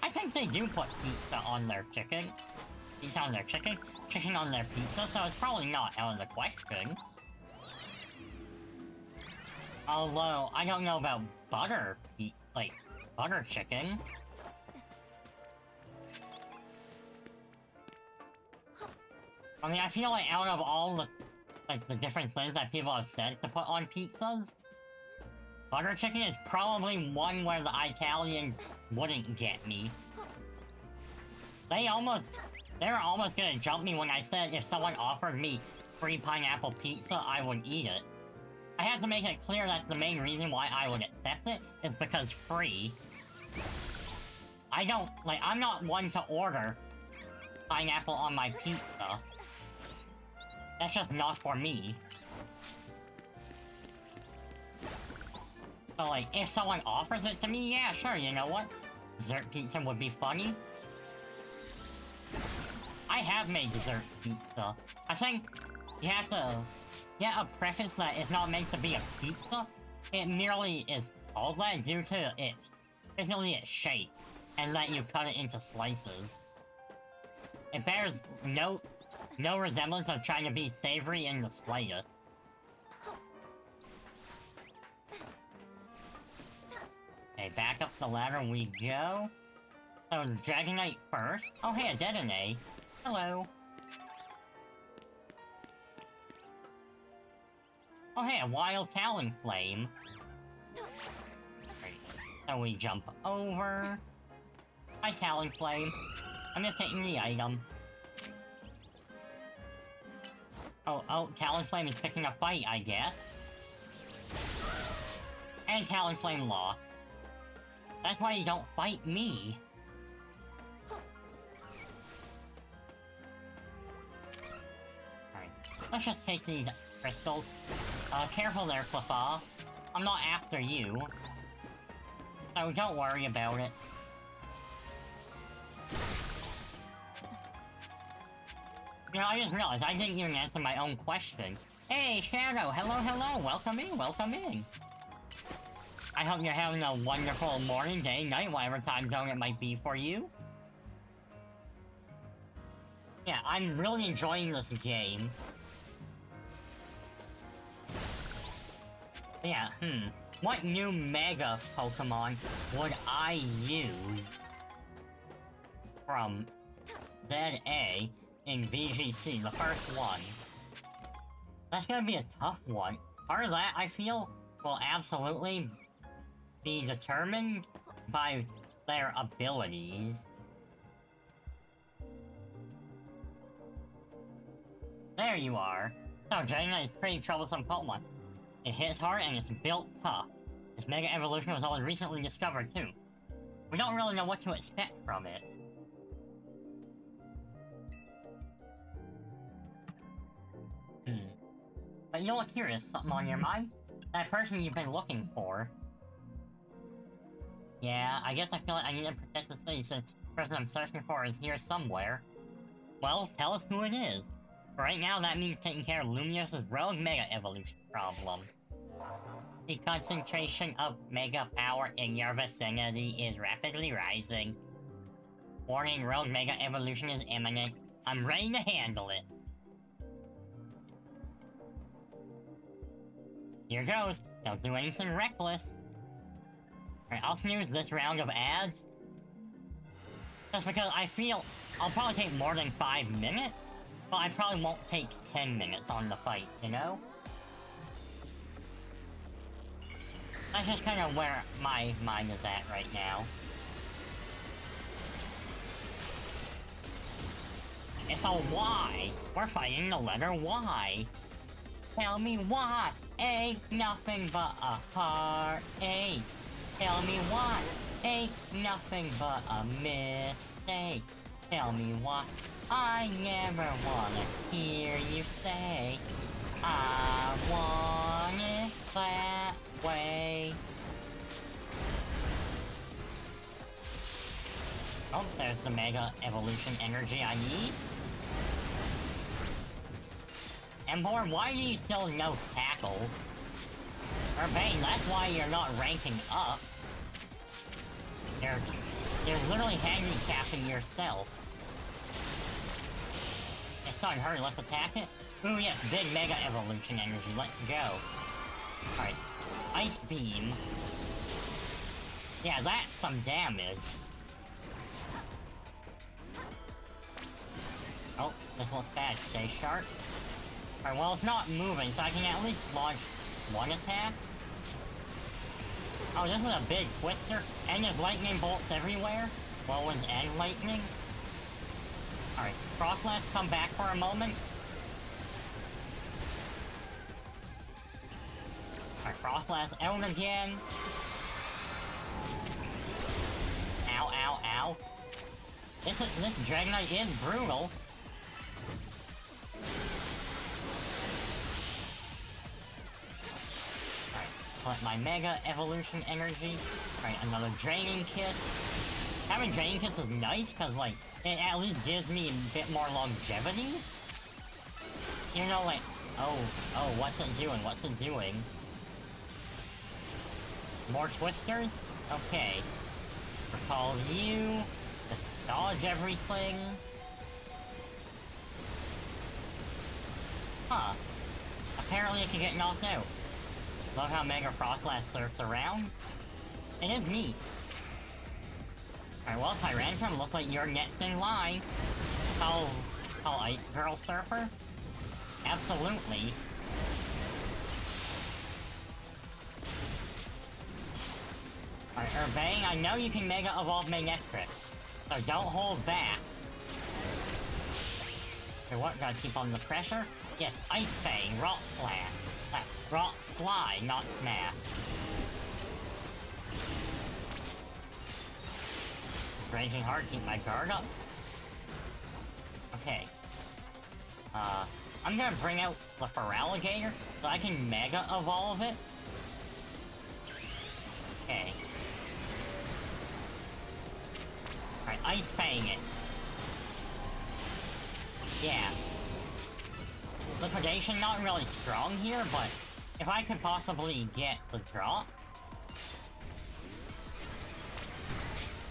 I think they do put pizza on their chicken. Pizza on their chicken? Chicken on their pizza, so it's probably not out of the question. Although, I don't know about butter chicken. I mean, I feel like out of all the different things that people have said to put on pizzas, butter chicken is probably one where the Italians wouldn't get me. They were almost gonna jump me when I said if someone offered me free pineapple pizza, I would eat it. I have to make it clear that the main reason why I would accept it is because free. I'm not one to order pineapple on my pizza. That's just not for me. So like, if someone offers it to me, yeah, sure, you know what? Dessert pizza would be funny. I have made dessert pizza. I think you have to get a preface that it's not meant to be a pizza. It merely is called that due to basically its shape, and that you cut it into slices. It bears no resemblance of trying to be savory in the slightest. Okay, back up the ladder we go. So, Dragonite first. Oh hey, a Detonate. Hello. Oh hey, a Wild Talonflame. Right. So we jump over. Hi, Talonflame. I'm just taking the item. Oh, Talonflame is picking a fight, I guess. And Talonflame lost. That's why you don't fight me. Alright, let's just take these crystals. Careful there, Fluffa. I'm not after you. So don't worry about it. You know, I just realized I didn't even answer my own question. Hey, Shadow! Hello, hello! Welcome in, welcome in! I hope you're having a wonderful morning, day, night, whatever time zone it might be for you. Yeah, I'm really enjoying this game. Yeah, what new Mega Pokemon would I use from ZA in VGC, the first one? That's gonna be a tough one. Part of that, I feel, will absolutely be determined by their abilities. There you are. So, Dragonite is a pretty troublesome Pokemon. It hits hard and it's built tough. Its Mega Evolution was only recently discovered, too. We don't really know what to expect from it. But you look curious, something on your mind? That person you've been looking for. Yeah, I guess I feel like I need to protect the city since the person I'm searching for is here somewhere. Well, tell us who it is. For right now, that means taking care of Lumios's rogue Mega Evolution problem. The concentration of Mega power in your vicinity is rapidly rising. Warning, rogue Mega Evolution is imminent. I'm ready to handle it. Here goes. Don't do anything reckless. Alright, I'll snooze this round of ads. Just because I feel I'll probably take more than 5 minutes, but I probably won't take 10 minutes on the fight, you know? That's just kind of where my mind is at right now. It's a Y. We're fighting the letter Y. Tell me why. Ain't nothing but a heartache. Tell me why. Ain't nothing but a mistake. Tell me why. I never wanna hear you say I want it that way. Oh, there's the Mega Evolution energy I need. Embor, why do you still no tackle? Urbane, that's why you're not ranking up. You're literally handicapping yourself. It's not hurry, let's attack it. Ooh yes, big Mega Evolution energy, let's go. Alright, Ice Beam. Yeah, that's some damage. Oh, this looks bad, stay sharp. Alright, well it's not moving, so I can at least launch one attack. Oh, this is a big twister, and there's lightning bolts everywhere. Whirlwind and lightning. Alright, Frostlass, come back for a moment. Alright, Frostlass out again. Ow, ow, ow. This Dragonite is brutal. Collect my Mega Evolution energy. Alright, another Draining Kiss. Having Draining Kiss is nice, because, like, it at least gives me a bit more longevity. You know, like, oh, what's it doing? What's it doing? More Twisters? Okay. Recall you. Just dodge everything. Huh. Apparently it can get knocked out. Love how Mega Frostlass surfs around. It is neat. Alright, well, Tyrantrum, looks like you're next in line. Call Ice Girl Surfer? Absolutely. Alright, Urbane, I know you can Mega Evolve Manectric, so don't hold back. Okay, what? Gotta keep on the pressure? Yes, Ice Fang, Rock Slash. Rock Slide, not Smash. Raging hard, keep my guard up. Okay. I'm gonna bring out the Feraligatr so I can Mega Evolve it. Okay. Alright, Ice Fang it. Yeah. Liquidation not really strong here, but if I could possibly get the drop.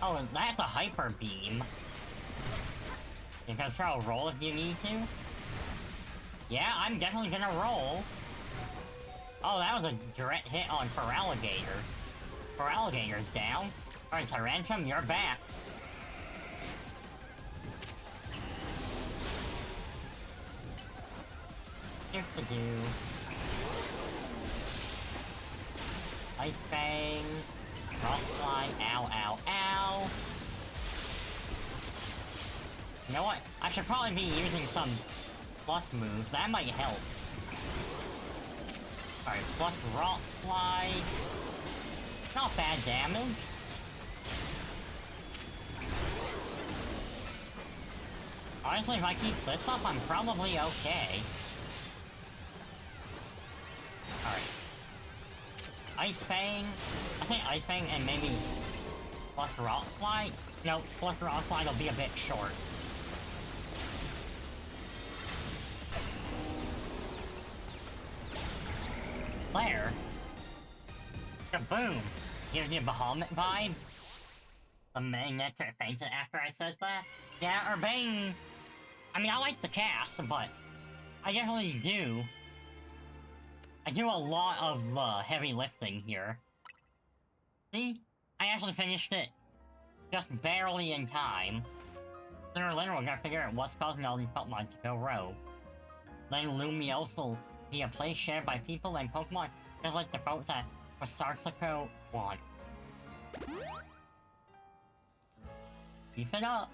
Oh, and that's a hyper beam. You can throw a roll if you need to. Yeah, I'm definitely gonna roll. Oh, that was a direct hit on Feraligatr. Feraligatr's down. Alright, Tyrantrum, you're back. Here's to do. Ice Fang. Rock Slide. Ow, ow, ow. You know what? I should probably be using some plus moves. That might help. Alright, plus Rock Slide. Not bad damage. Honestly, if I keep this up, I'm probably okay. Alright. Ice Fang. I think Ice Fang and maybe plus Rock Slide? No, plus Rock Slide will be a bit short. Flare? Kaboom! Gives you Bahamut vibes? The magnetic fainted after I said that? Yeah, Urbane... I mean, I like the cast, but... I definitely do. I do a lot of heavy lifting here. See? I actually finished it just barely in time. Sooner or later we're gonna figure out what's causing all these Pokemon to go rogue. Letting Lumiose will be a place shared by people and Pokemon, just like the folks at Sarsico want. Keep it up!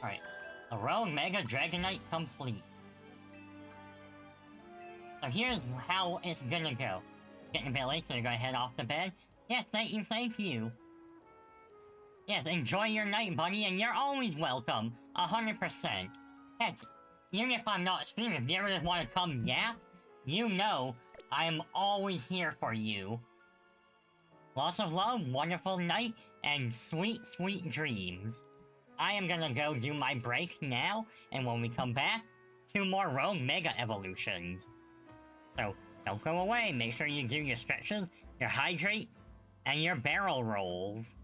Alright. The Rogue Mega Dragonite complete. So here's how it's gonna go. Getting a bit late, so you're gonna head off to bed. Yes, thank you, thank you. Yes, enjoy your night, buddy, and you're always welcome. 100%. Heck, even if I'm not streaming, if you ever just want to come yap, you know I am always here for you. Lots of love, wonderful night, and sweet, sweet dreams. I am gonna go do my break now, and when we come back, 2 more Rogue Mega Evolutions. So, don't go away, make sure you do your stretches, your hydrates, and your barrel rolls.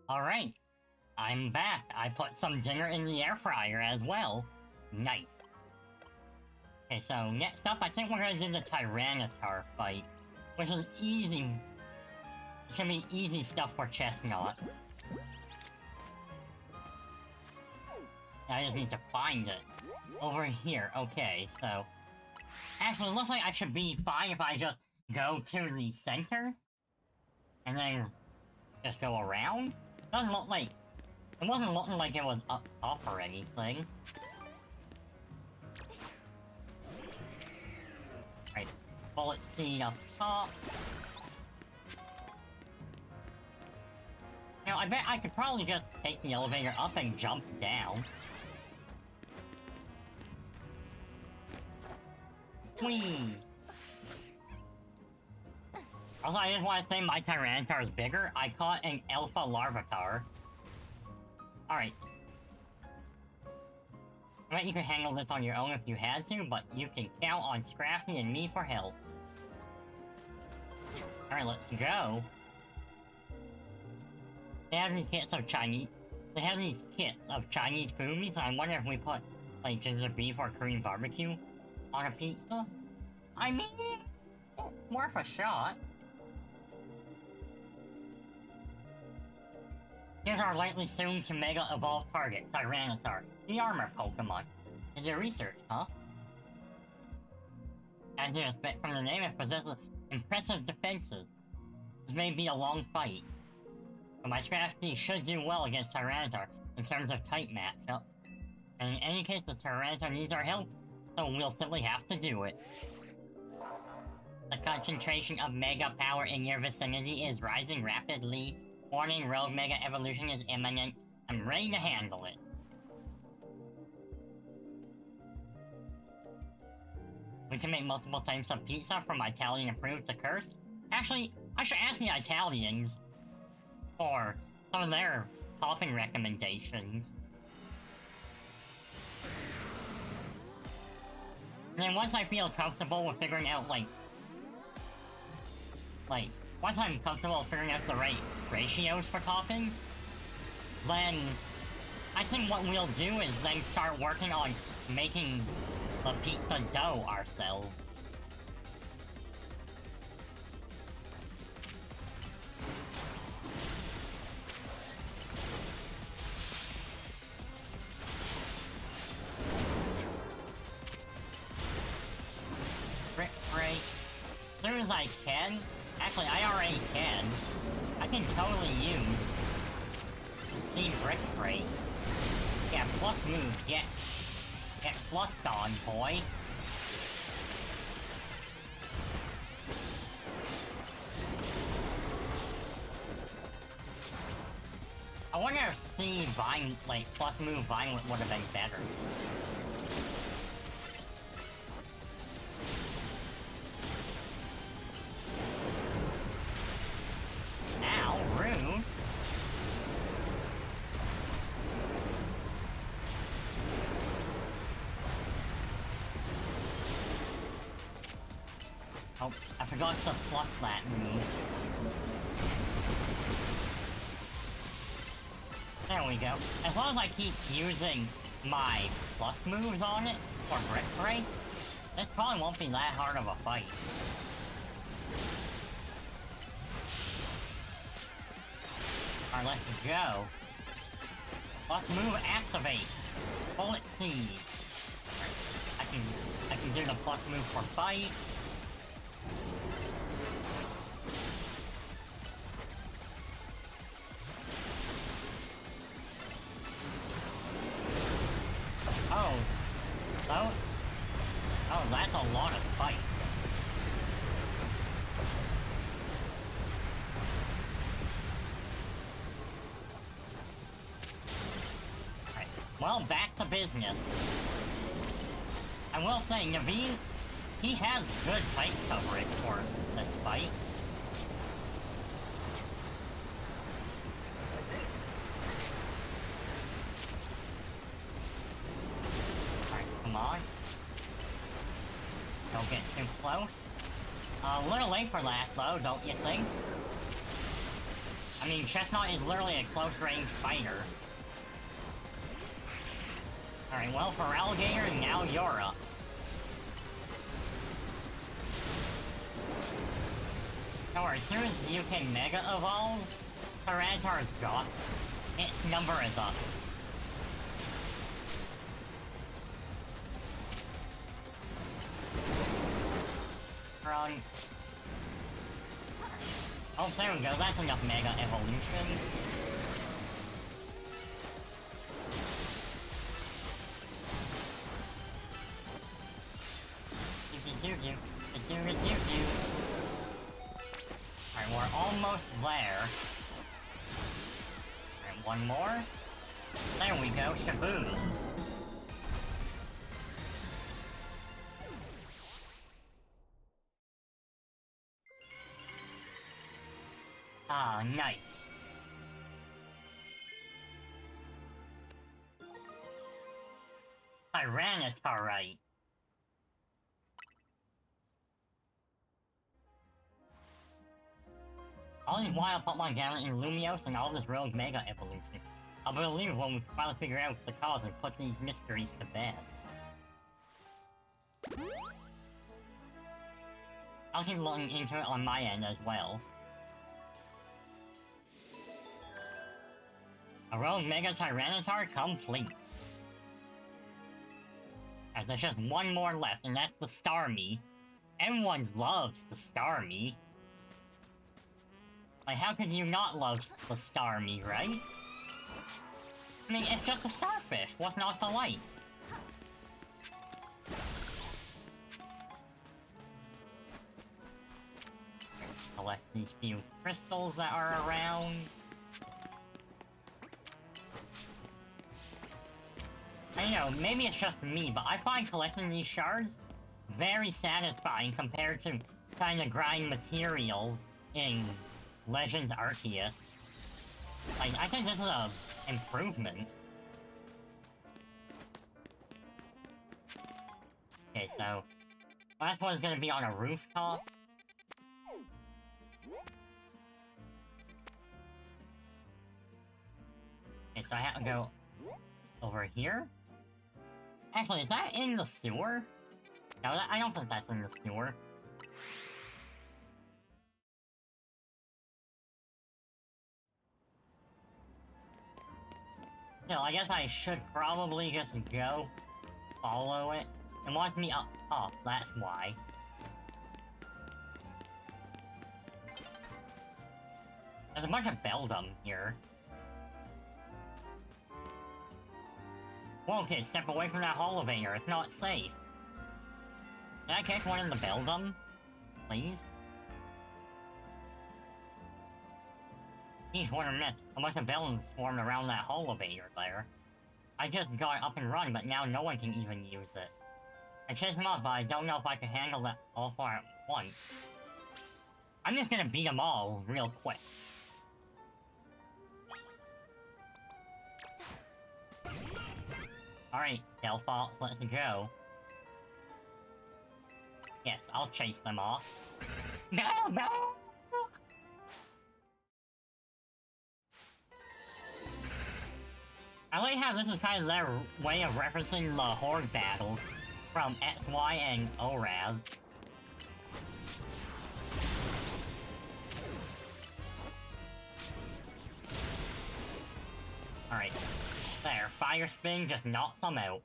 Alright, I'm back. I put some dinner in the air fryer as well. Nice. Okay, so next up, I think we're gonna do the Tyranitar fight, which is easy. It should be easy stuff for Chestnut. I just need to find it. Over here, okay, so... Actually, it looks like I should be fine if I just go to the center. And then just go around. Doesn't look like... It wasn't looking like it was up or anything. Right, bullet seed up top. Now, I bet I could probably just take the elevator up and jump down. Whee! Also, I just want to say my Tyranitar is bigger. I caught an Alpha Larvitar. Alright. I bet you could handle this on your own if you had to, but you can count on Scrappy and me for help. Alright, let's go. They have these kits of Chinese... They have these kits of Chinese food, so I wonder if we put, like, ginger beef or Korean barbecue on a pizza? I mean... worth a shot. Here's our likely soon to Mega Evolve target, Tyranitar, the armor Pokemon. Is your research, huh? As you expect from the name, it possesses impressive defenses. This may be a long fight, but my strategy should do well against Tyranitar in terms of type matchup. And in any case, the Tyranitar needs our help, so we'll simply have to do it. The concentration of Mega power in your vicinity is rising rapidly. Warning, Rogue Mega Evolution is imminent. I'm ready to handle it. We can make multiple types of pizza from Italian approved to cursed. Actually, I should ask the Italians for some of their topping recommendations. And then once I feel comfortable with figuring out, once I'm comfortable figuring out the right ratios for toppings, then I think what we'll do is then start working on making the pizza dough ourselves. Brick break. As soon as I can. Actually, I already can. I can totally use Team Brick Break. Yeah, plus moves. Get flussed on, boy. I wonder if Steve Vine, plus move Violent would have been better. Oh, I forgot to plus that move. There we go. As long as I keep using my plus moves on it, for Brick Break, this probably won't be that hard of a fight. Alright, let's go. Plus move activate. Bullet Seed. I can do the plus move for fight. Oh, that's a lot of spike. Alright, well, back to business. I will say, Naveen, he has good fight coverage for this fight. Alright, come on. Don't get too close. A little late for that, though, don't you think? I mean, Chestnut is literally a close-range fighter. Alright, well, for Alligator, now you're up. Or as soon as you can Mega Evolve, Tyranitar's got. Its number is up. Run. Oh, there we go, that's enough Mega Evolution. Alright, we're almost there. Alright, one more. There we go, Shaboom. Ah, nice. Tyranitar. All these while Pokemon down in Lumios and all this rogue Mega Evolution. I'll believe when we finally figure out the cause and put these mysteries to bed. I'll keep looking into it on my end as well. A rogue Mega Tyranitar complete. Alright, there's just one more left, and that's the Starmie. Everyone loves the Starmie. Like, how could you not love the Starmie, right? I mean, it's just a starfish. What's not to like? Collect these few crystals that are around. I know, maybe it's just me, but I find collecting these shards very satisfying compared to trying to grind materials in Legends Arceus. Like, I think this is a improvement. Okay, so last one's gonna be on a rooftop. Okay, so I have to go over here. Actually, is that in the sewer? No, I don't think that's in the sewer. No, I guess I should probably just go follow it. It wants me up top, that's why. There's a bunch of Beldum here. Whoa, okay, step away from that Holovator, it's not safe. Can I catch one in the Beldum? Please? He's one of them. A bunch of Beldum swarmed around that Holovator there. I just got it up and running, but now no one can even use it. I chased him up, but I don't know if I can handle that all four at once. I'm just gonna beat them all real quick. Alright, Delphox, let's go. Yes, I'll chase them off. No, no! I like how this is kind of their way of referencing the Horde battles from XY and ORAS. Alright. There, Fire Spin just knocks them out.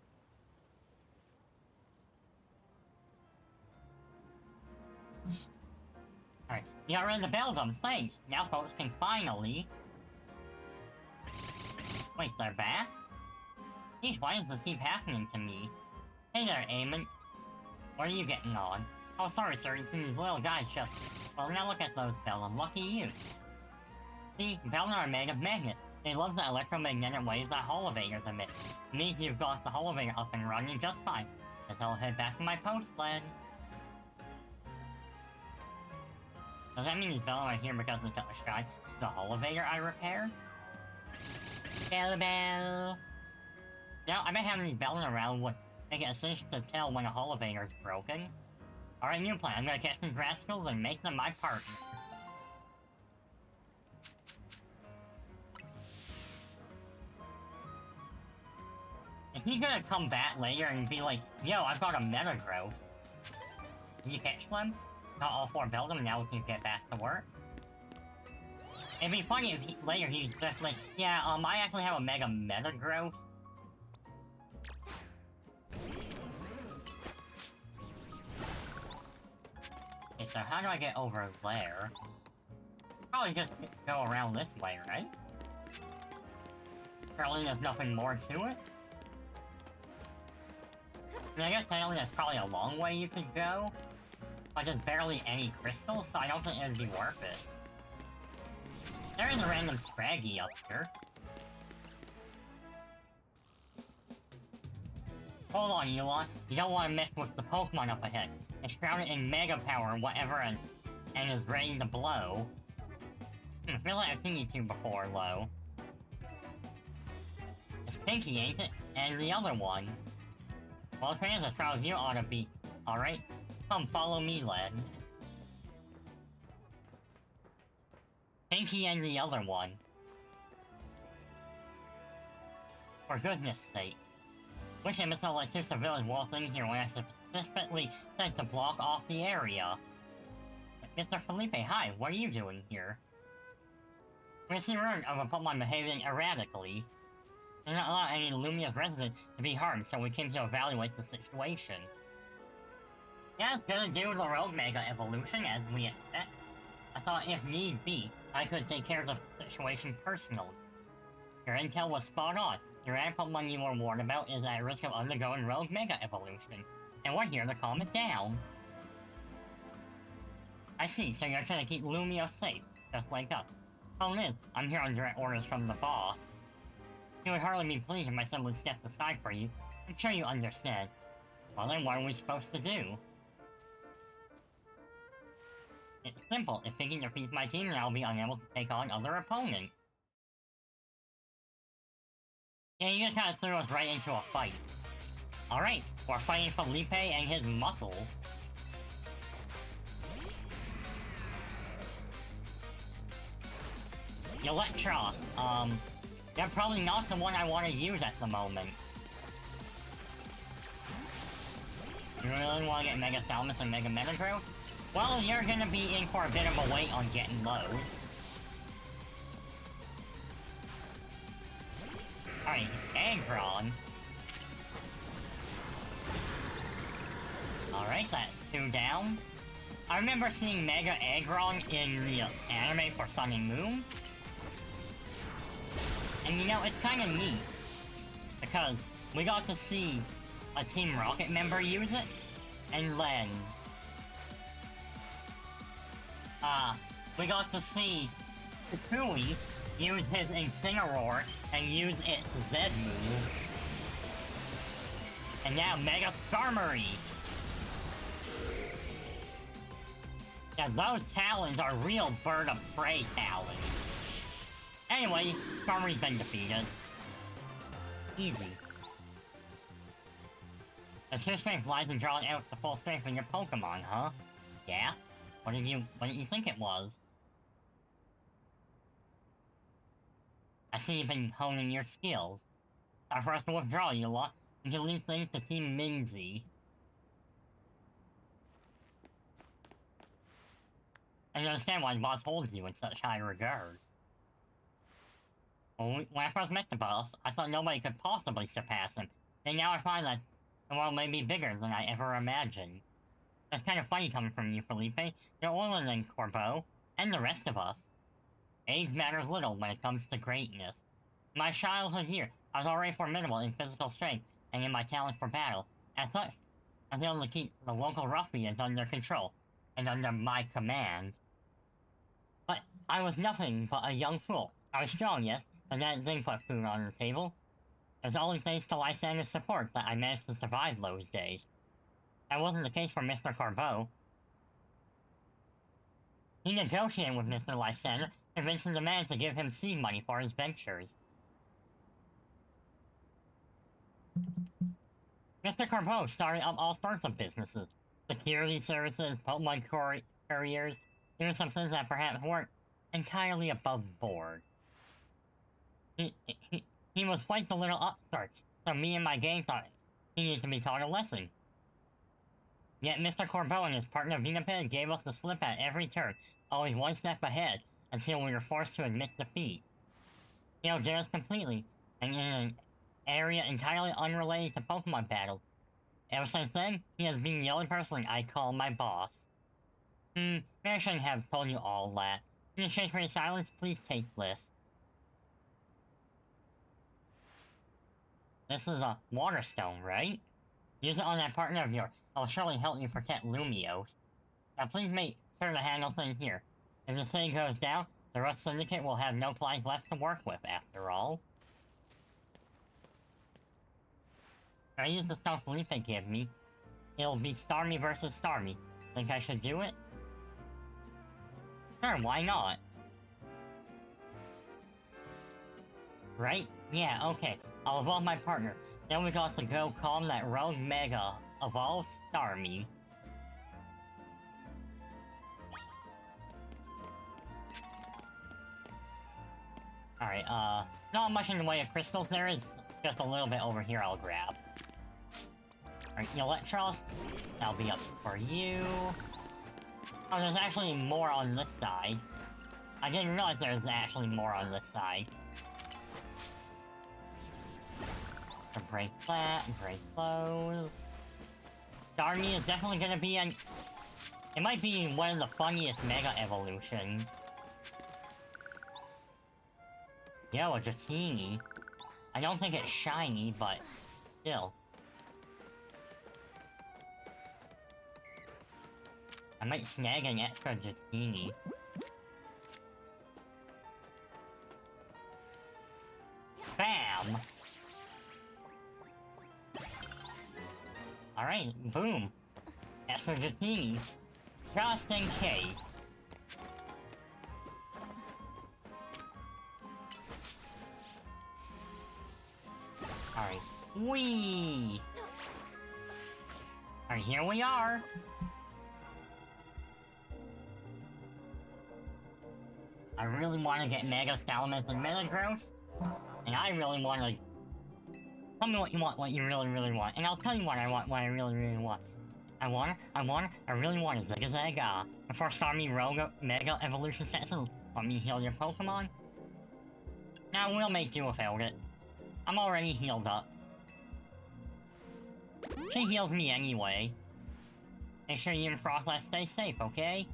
Alright, you got rid of the Beldum, thanks! Now folks can finally... Wait, they're back? Geez, why does this keep happening to me? Hey there, Eamon. What are you getting on? Oh, sorry, sir, you see these little guys just... Well, now look at those Beldum, lucky you. See, Beldum are made of magnets. They love the electromagnetic waves that Holovators emit. It means you've got the Holovator up and running just fine. Guess I'll head back to my post then. Does that mean these Beldum are here because they got the sky? The Holovator I repaired? Bell. Now, I bet having these Beldum around would make it essential to tell when a Holovator is broken. Alright, new plan. I'm gonna catch these rascals and make them my partner. Is he gonna come back later and be like, yo, I've got a meta growth? Did you catch them? Got all 4 build them, now we can get back to work. It'd be funny if later he's just like, yeah, I actually have a meta growth. Okay, so how do I get over there? Probably just go around this way, right? Apparently there's nothing more to it. I mean, I guess technically that's probably a long way you could go. But there's barely any crystals, so I don't think it'd be worth it. There is a random Scraggy up here. Hold on, Elon. You don't want to mess with the Pokemon up ahead. It's shrouded in Mega Power or whatever and is ready to blow. I feel like I've seen you two before, Lo. It's Pinky, ain't it? And the other one. Well, if it is as strong as you ought to be. Alright? Come follow me, lad. Pinky and the other one. For goodness sake. Wish I missed all like 2 civilians walked in here when I specifically said to block off the area. Mr. Felipe, hi, what are you doing here? We see word of a Pokemon behaving erratically. There's not allow any Lumia's residents to be harmed, so we came to evaluate the situation. Yeah, it's gonna do the road Mega Evolution, as we expect. I thought if need be, I could take care of the situation personally. Your intel was spot on. The rare Pokemon you were warned about is at risk of undergoing rogue Mega Evolution, and we're here to calm it down. I see, so you're trying to keep Lumia safe, just like us. Problem is, I'm here on direct orders from the boss. He would hardly be pleased if my son would step aside for you. I'm sure you understand. Well then, what are we supposed to do? It's simple. If Pinky defeats my team, then I'll be unable to take on other opponents. Yeah, you just kind of threw us right into a fight. Alright, we're fighting Felipe and his muscles. Electros, they're probably not the one I want to use at the moment. You really want to get Mega Salamis and Mega Metagrow? Well, you're gonna be in for a bit of a wait on getting those. Alright, Aggron. Alright, that's 2 down. I remember seeing Mega Aggron in the anime for Sun and Moon. And you know, it's kinda neat. Because we got to see a Team Rocket member use it, and then... we got to see Kukui use his Incineroar and use its Z move. And now Mega Skarmory! Yeah, those talons are real bird of prey talons. Anyway, Skarmory's been defeated. Easy. The true strength lies in drawing out the full strength of your Pokemon, huh? Yeah? What did you think it was? I see you've been honing your skills. Time for us to withdraw, you lot. You can leave things to Team Minzy. And you understand why the boss holds you in such high regard. When I first met the boss, I thought nobody could possibly surpass him. And now I find that the world may be bigger than I ever imagined. That's kind of funny coming from you, Felipe. You're older than Corbeau, and the rest of us. Age matters little when it comes to greatness. In my childhood here, I was already formidable in physical strength and in my talent for battle. As such, I was able to keep the local ruffians under control, and under my command. But I was nothing but a young fool. I was strong, yes, but that didn't put food on the table. It was only thanks to Lysander's support that I managed to survive those days. That wasn't the case for Mr. Corbeau. He negotiated with Mr. Lysander, convincing the man to give him seed money for his ventures. Mr. Corbeau started up all sorts of businesses. Security services, Pokemon couriers, even some things that perhaps weren't entirely above board. He was quite the little upstart, So me and my gang thought he needed to be taught a lesson. Yet Mr. Corbeau and his partner Venaped gave us the slip at every turn, always one step ahead, until we were forced to admit defeat. He outdid us completely, and in an area entirely unrelated to Pokemon battles. Ever since then, he has been the only person I call my boss. Maybe I shouldn't have told you all that. In exchange for your silence, please take this. This is a water stone, right? Use it on that partner of yours. It'll surely help you protect Lumiose. Now please make sure to handle things here. If the city goes down, the Rust Syndicate will have no clients left to work with, after all. I use the stone Felipe gave me. It'll be Starmie versus Starmie. Think I should do it? Sure, why not? Right? Yeah, okay. I'll evolve my partner. Then we got to go calm that rogue Mega Evolve Starmie. Alright, not much in the way of crystals there is, just a little bit over here I'll grab. Alright, Electros, that'll be up for you. Oh, there's actually more on this side. I didn't realize there's actually more on this side. Break that, break those. Starmie is definitely gonna be an... It might be one of the funniest Mega Evolutions. Yo, a Dratini. I don't think it's shiny, but still. I might snag an extra Dratini. Bam! Alright, boom. Extra Dratini. Just in case. Alright. Whee! Alright, here we are. I really want to get Mega Salamence and Metagross. And I really want to... Tell me what you want, what you really, really want. And I'll tell you what I want, what I really, really want. I really want a Zigzaga. Before Starmie Rogue Mega Evolution sets in, want me to heal your Pokemon? Now we'll make do without it. I'm already healed up. She heals me anyway. Make sure you and Frostlass stay safe, okay?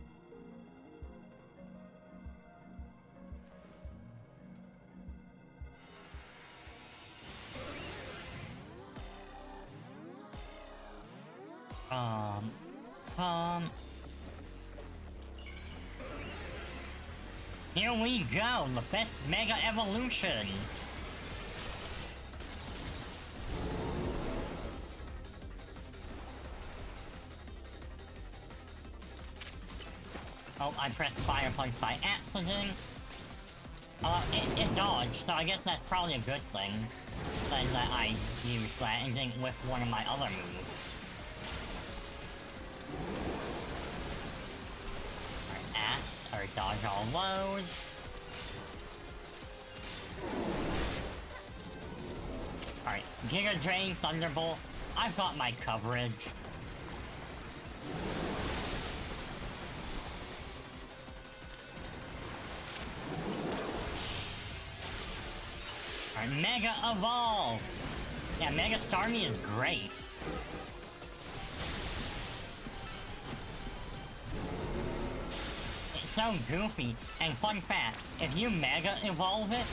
Here we go, the best Mega Evolution! Oh, I pressed Fire Punch by accident. It dodged, so I guess that's probably a good thing. Then that I used that and didn't with one of my other moves. Or dodge all those. Alright, Giga Drain, Thunderbolt. I've got my coverage. Alright, Mega Evolve! Yeah, Mega Starmie is great. So goofy, and fun fact, if you Mega Evolve it,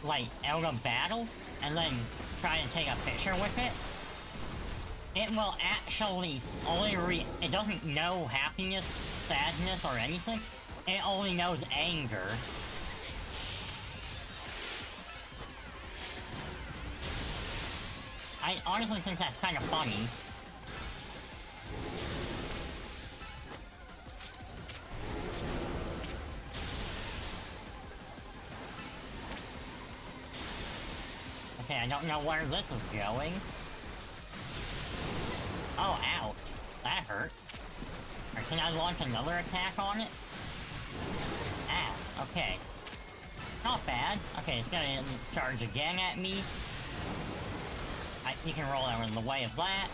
like, out of battle, and then try to take a picture with it, it will actually only it doesn't know happiness, sadness, or anything, it only knows anger. I honestly think that's kind of funny. Okay, I don't know where this is going. Oh, ouch. That hurt. Or can I launch another attack on it? Ah, okay. Not bad. Okay, it's gonna charge again at me. You can roll out in the way of that.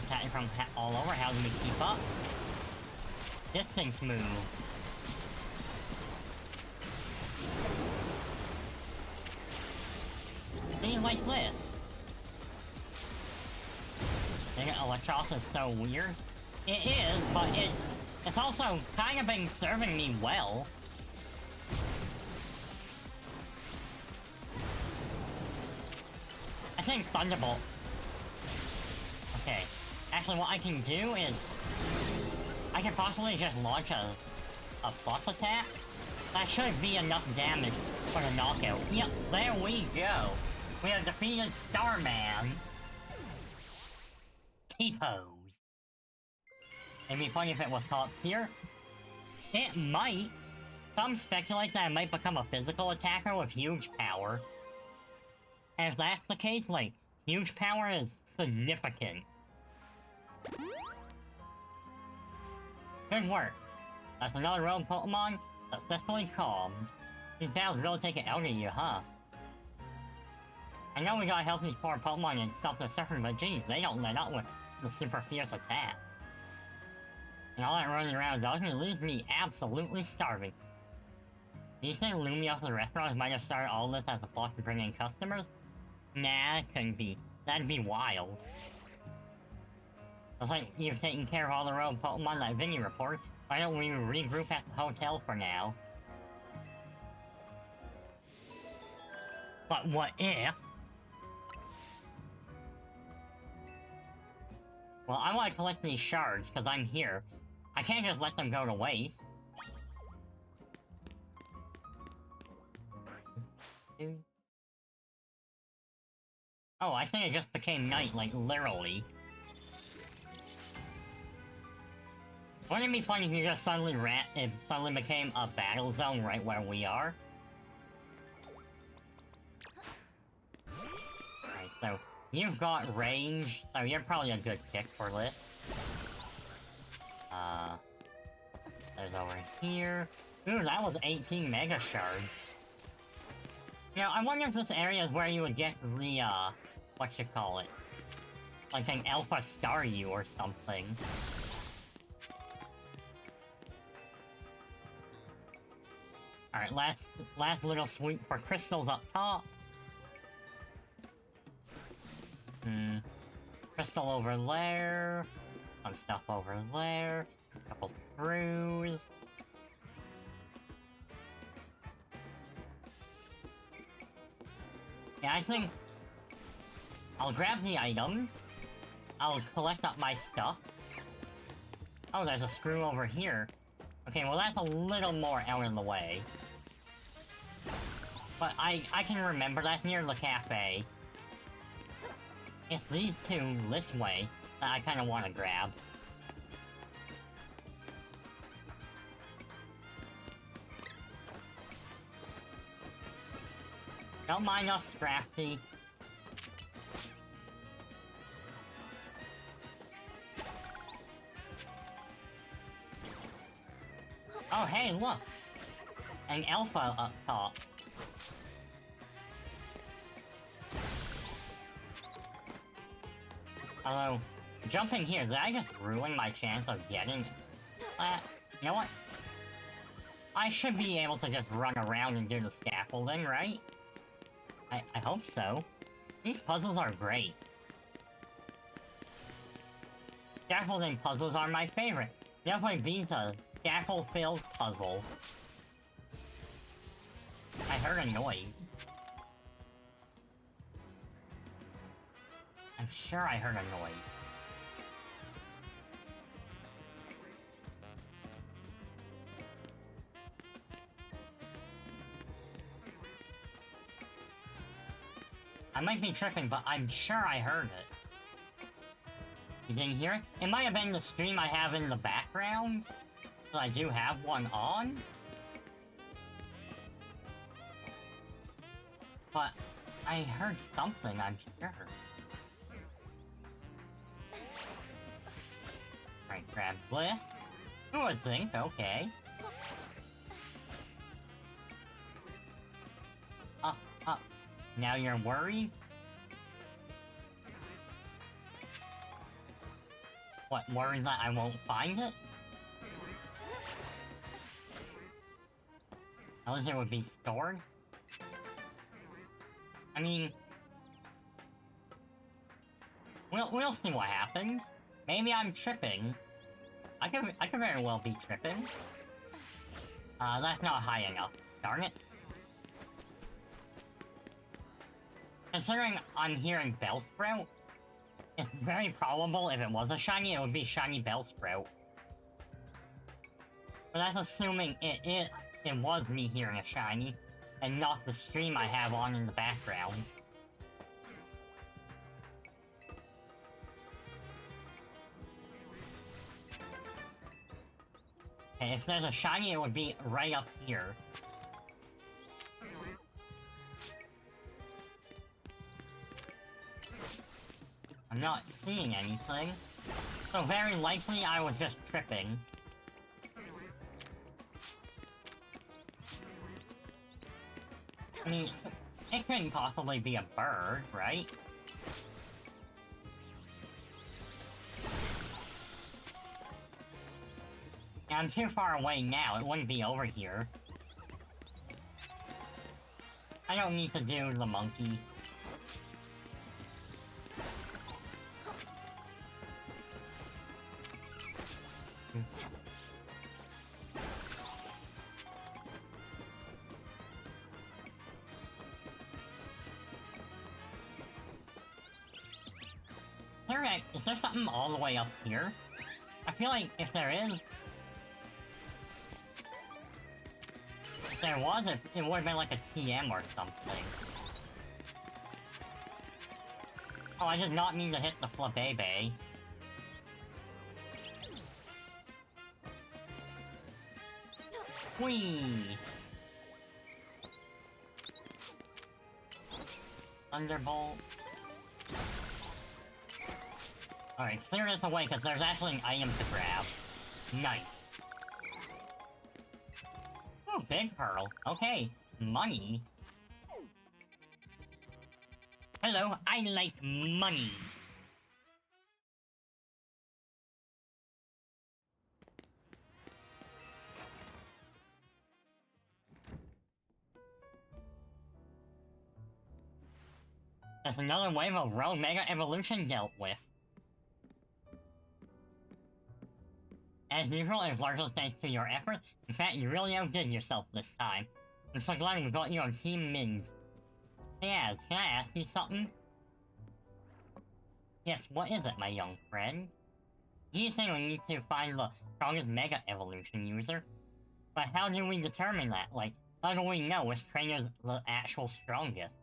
Attacking from all over, how do we keep up? Distance move. See, like this. Dang it, Electros is so weird. It is, but it's also kind of been serving me well. I think Thunderbolt. Okay. Actually, what I can do is I can possibly just launch a plus attack. That should be enough damage for the knockout. Yep, there we go. We have defeated Starman. T-pose. It'd be funny if it was caught here. It might. Some speculate that it might become a physical attacker with huge power. And if that's the case, like, huge power is significant. Good work. That's another rogue Pokemon successfully calmed. These battles really take it out of you, huh? I know we gotta help these poor Pokemon and stop their suffering, but geez, they don't let up with the super fierce attack. And all that running around dodging leaves me absolutely starving. Do you think Lumios's restaurants might have started all this as a plot to bring in customers? Nah, it couldn't be. That'd be wild. Looks like you've taken care of all the rogue Pokemon that Vinny reported. Why don't we regroup at the hotel for now? But what if? Well, I want to collect these shards, because I'm here. I can't just let them go to waste. Oh, I think it just became night, like, literally. Wouldn't it be funny if you just suddenly became a battle zone right where we are? Alright, so you've got range, so you're probably a good pick for this. There's over here. Ooh, that was 18 Mega Shards. You know, I wonder if this area is where you would get the, whatchamacallit? Like an Alpha Staryu or something. Alright, last little sweep for crystals up top. Crystal over there. Some stuff over there. A couple screws. Yeah, I think I'll grab the items. I'll collect up my stuff. Oh, there's a screw over here. Okay, well that's a little more out of the way. But I can remember that's near the cafe. It's these two this way that I kind of want to grab. Don't mind us, Scrafty. Oh, hey, look! An Alpha up top. Although, jumping here, did I just ruin my chance of getting that? You know what? I should be able to just run around and do the scaffolding, right? I hope so. These puzzles are great. Scaffolding puzzles are my favorite. Definitely beats a scaffold-filled puzzle. I heard a noise. I'm sure I heard a noise. I might be tripping, but I'm sure I heard it. You didn't hear it? It might have been the stream I have in the background. So I do have one on. But I heard something, I'm sure. Alright, grab this. Ooh, a zinc, okay. Oh, now you're worried? What, worried that I won't find it? At least it would be stored? I mean... We'll see what happens. Maybe I'm tripping. I could very well be tripping. That's not high enough. Darn it. Considering I'm hearing Bellsprout, it's very probable if it was a shiny, it would be shiny Bellsprout. But that's assuming it was me hearing a shiny, and not the stream I have on in the background. Okay, if there's a shiny, it would be right up here. I'm not seeing anything. So very likely I was just tripping. I mean, it couldn't possibly be a bird, right? Yeah, I'm too far away now, it wouldn't be over here. I don't need to do the monkey. Alright, is there something all the way up here? I feel like if there is... If there was, it would have been like a TM or something. Oh, I did not mean to hit the Flabébé. Whee! Thunderbolt. Alright, clear this away because there's actually an item to grab. Nice. Oh, big pearl. Okay, money. Hello, I like money. There's another wave of Road Mega Evolution dealt with. As usual, it's largely thanks to your efforts. In fact, you really outdid yourself this time. I'm so glad we got you on Team Mins. Hey Az, can I ask you something? Yes, what is it, my young friend? You say we need to find the strongest Mega Evolution user. But how do we determine that? Like, how do we know which trainer's the actual strongest?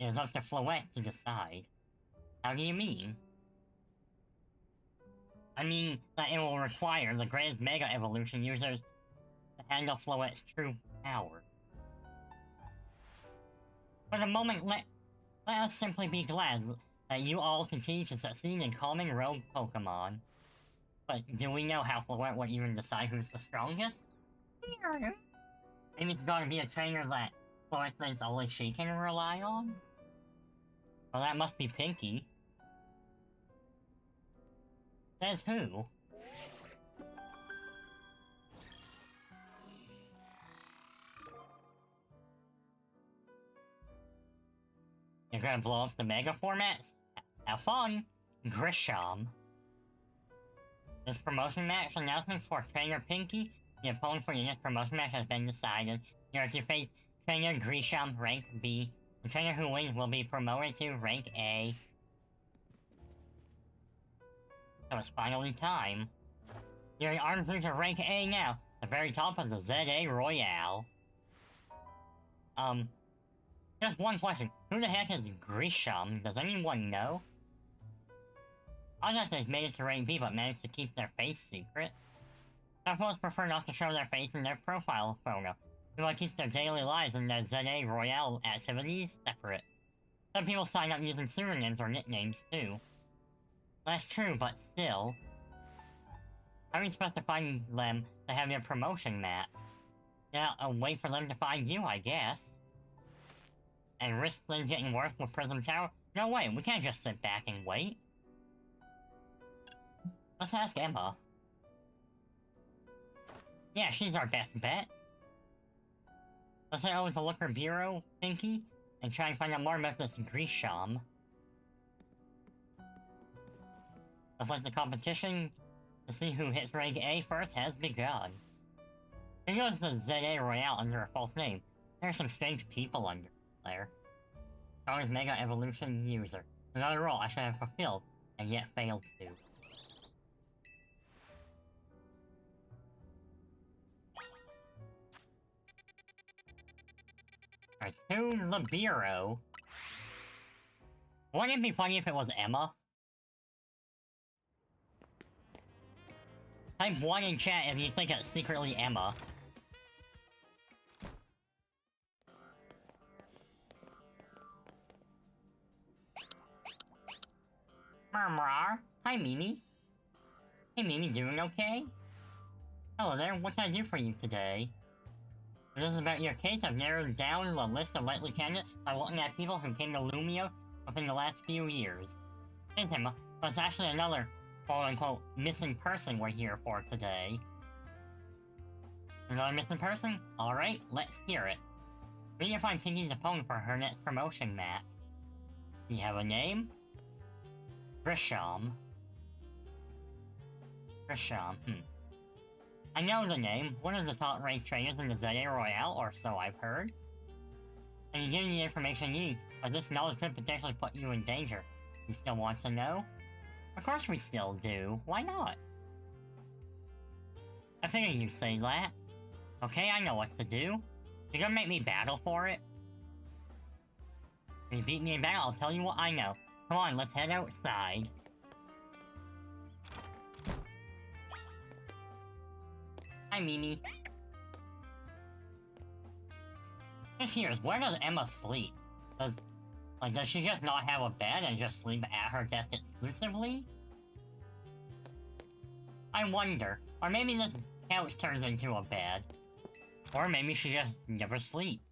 It is up to Floette to decide. How do you mean? I mean that it will require the greatest Mega Evolution users to handle Floette's true power. For the moment, let us simply be glad that you all continue to succeed in calming rogue Pokemon. But do we know how Floette would even decide who's the strongest? Maybe it's gotta be a trainer that Floette thinks only she can rely on? Well, that must be Pinky. Says who? You're gonna blow up the Mega formats? Have fun! Grisham. This promotion match announcement for Trainer Pinky. The opponent for your next promotion match has been decided. You are to face Trainer Grisham, rank B. The trainer who wins will be promoted to rank A. So it's finally time. You're armed through to rank A now, the very top of the ZA Royale. Just one question. Who the heck is Grisham? Does anyone know? I guess they've made it to rank B but managed to keep their face secret. Some folks prefer not to show their face in their profile photo. People keep their daily lives and their ZA Royale activities separate. Some people sign up using pseudonyms or nicknames too. That's true, but still. How are you supposed to find them to have your promotion match? Yeah, I'll wait for them to find you, I guess. and risk things getting worse with Prism Tower? No way, we can't just sit back and wait. Let's ask Emma. Yeah, she's our best bet. Let's head over to Liquor Bureau, Pinky, and try and find out more about this Grisham. Looks like the competition to see who hits rank A first has begun. Here goes the ZA Royale under a false name. There are some strange people under there. Strongest Mega Evolution user. Another role I should have fulfilled, and yet failed to. Alright, to the Bureau. Wouldn't it be funny if it was Emma? Type 1 in chat if you think it's secretly Emma. Murmur. Hi, Mimi. Hey, Mimi, doing okay? Hello there, what can I do for you today? This is about your case. I've narrowed down the list of likely candidates by looking at people who came to Lumio within the last few years. Thanks, Emma, but it's actually another quote-unquote missing person we're here for today. Another missing person? Alright, let's hear it. We need to find Pinky's opponent for her next promotion match. Do you have a name? Grisham. I know the name. One of the top-ranked trainers in the ZA Royale, or so I've heard. And you give me the information you need, but this knowledge could potentially put you in danger. You still want to know? Of course we still do. Why not? I figured you'd say that. Okay, I know what to do. You're gonna make me battle for it? When you beat me in battle, I'll tell you what I know. Come on, let's head outside. Hi, Mimi. Just curious, where does Emma sleep? Does she just not have a bed and just sleep at her desk exclusively? I wonder. Or maybe this couch turns into a bed. Or maybe she just never sleeps.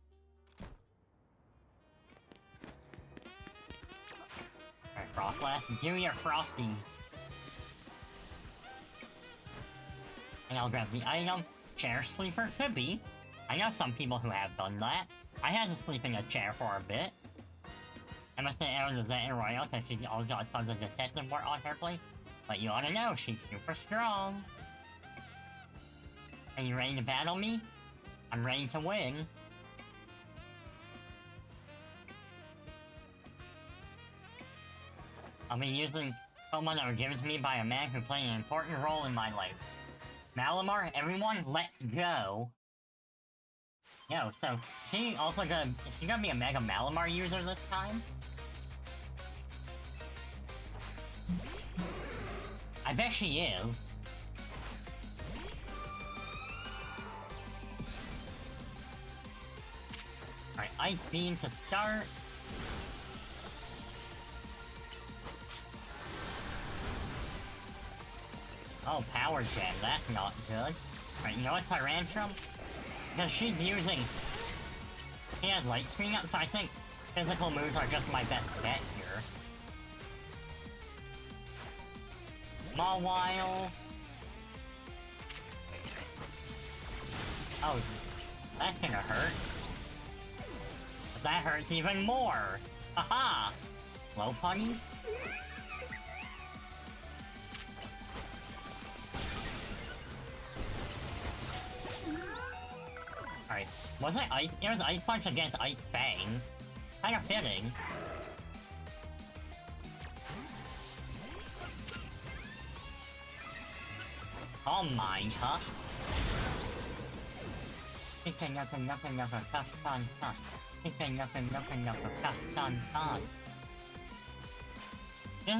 Alright, Frostlass, do your frosty. And I'll grab the item. Chair sleeper could be. I know some people who have done that. I had to sleep in a chair for a bit. I must say Aaron is that in Royale because she's always got tons of detective work on her plate. But you ought to know, she's super strong. Are you ready to battle me? I'm ready to win. I'll be using someone that was given to me by a man who played an important role in my life. Malamar, everyone, let's go! Yo, so, is she gonna be a Mega Malamar user this time? I bet she is. Alright, Ice Beam to start. Oh, Power Gen, that's not good. Alright, you know what, Tyrantrum? Because she has Light Screen up, so I think physical moves are just my best bet here. Mawile. Oh, that's gonna hurt. But that hurts even more! Haha! Low putty? Alright, was it Ice? It was Ice Punch against Ice Fang. Kinda fitting. All mine, huh? This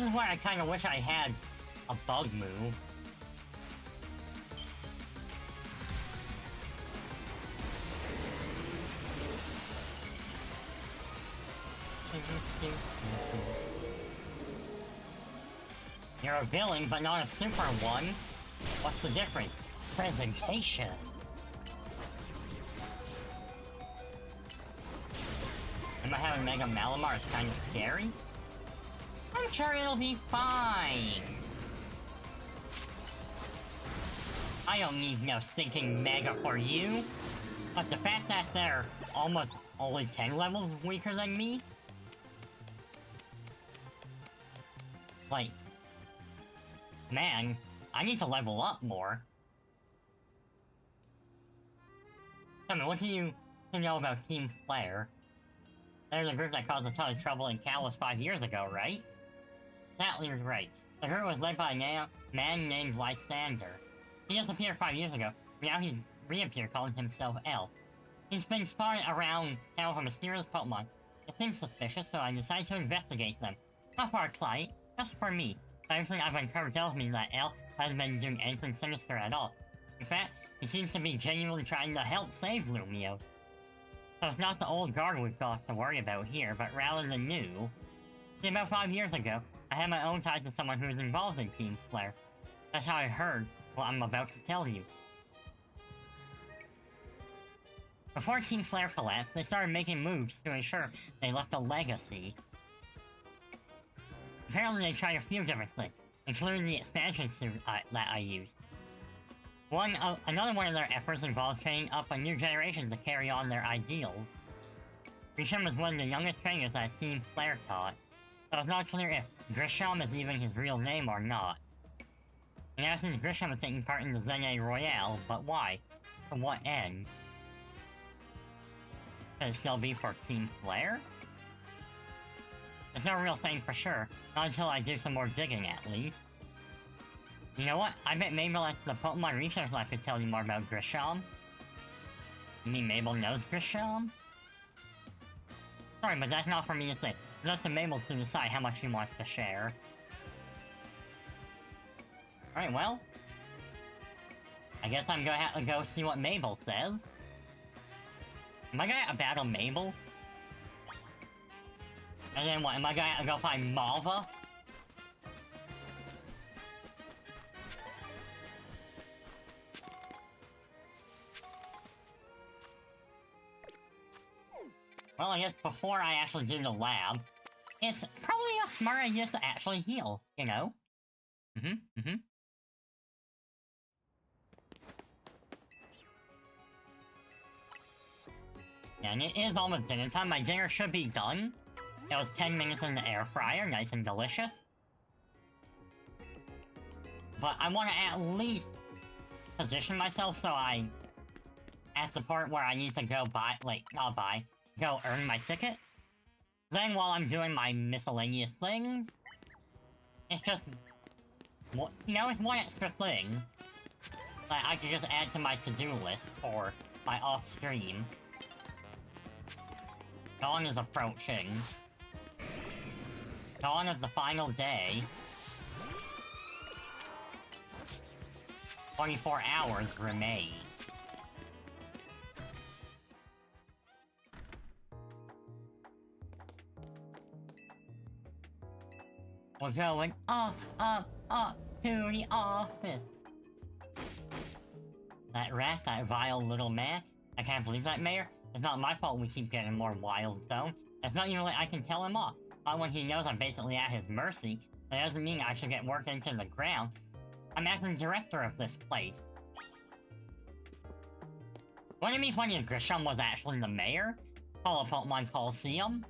is where I kinda wish I had a bug move. You're a villain, but not a super one. What's the difference? Presentation. but having Mega Malamar is kind of scary. I'm sure it'll be fine. I don't need no stinking Mega for you. But the fact that they're almost only 10 levels weaker than me... Like... Man, I need to level up more. Tell me, what do you know about Team Flare? They're the group that caused a ton of trouble in Kalos 5 years ago, right? That was right. The group was led by a man named Lysander. He disappeared 5 years ago, but now he's reappeared calling himself L. He's been spotted around town for mysterious Pokemon. It seems suspicious, so I decided to investigate them. Not for our client, just for me. Everything I've uncovered tells me that L hasn't been doing anything sinister at all. In fact, he seems to be genuinely trying to help save Lumio. So it's not the old guard we've got to worry about here, but rather the new. See, about 5 years ago, I had my own ties to someone who was involved in Team Flare. That's how I heard what I'm about to tell you. Before Team Flare collapsed, they started making moves to ensure they left a legacy. Apparently they tried a few different things, including the expansion suit that I used. Another one of their efforts involved training up a new generation to carry on their ideals. Grisham was one of the youngest trainers that Team Flare taught, so it's not clear if Grisham is even his real name or not. In essence, Grisham is taking part in the Zene Royale, but why? To what end? Could it still be for Team Flare? There's no real thing for sure, not until I do some more digging at least. You know what? I bet Mabel at the Pokemon Research Lab could tell you more about Grisham. You mean Mabel knows Grisham? Sorry, but that's not for me to say. It's up to Mabel to decide how much she wants to share. Alright, well. I guess I'm gonna have to go see what Mabel says. Am I gonna battle Mabel? And then what, am I gonna go find Malva? Well, I guess before I actually do the lab, it's probably a smart idea to actually heal, you know? And it is almost dinner time. My dinner should be done. It was 10 minutes in the air fryer, nice and delicious. But I want to at least position myself so I... at the part where I need to go buy, like, not buy, go earn my ticket. Then while I'm doing my miscellaneous things, it's just... you know, it's one extra thing that I could just add to my to-do list for my off-stream. Dawn is approaching. Dawn of the final day. 24 hours remain. We're going up to the office. That rat, that vile little man. I can't believe that, Mayor. It's not my fault we keep getting more wild zone. It's not even like I can tell him off. Not when he knows I'm basically at his mercy. That doesn't mean I should get worked into the ground. I'm acting director of this place. Wouldn't it be funny if Grisham was actually the mayor? Call a Pokemon Coliseum?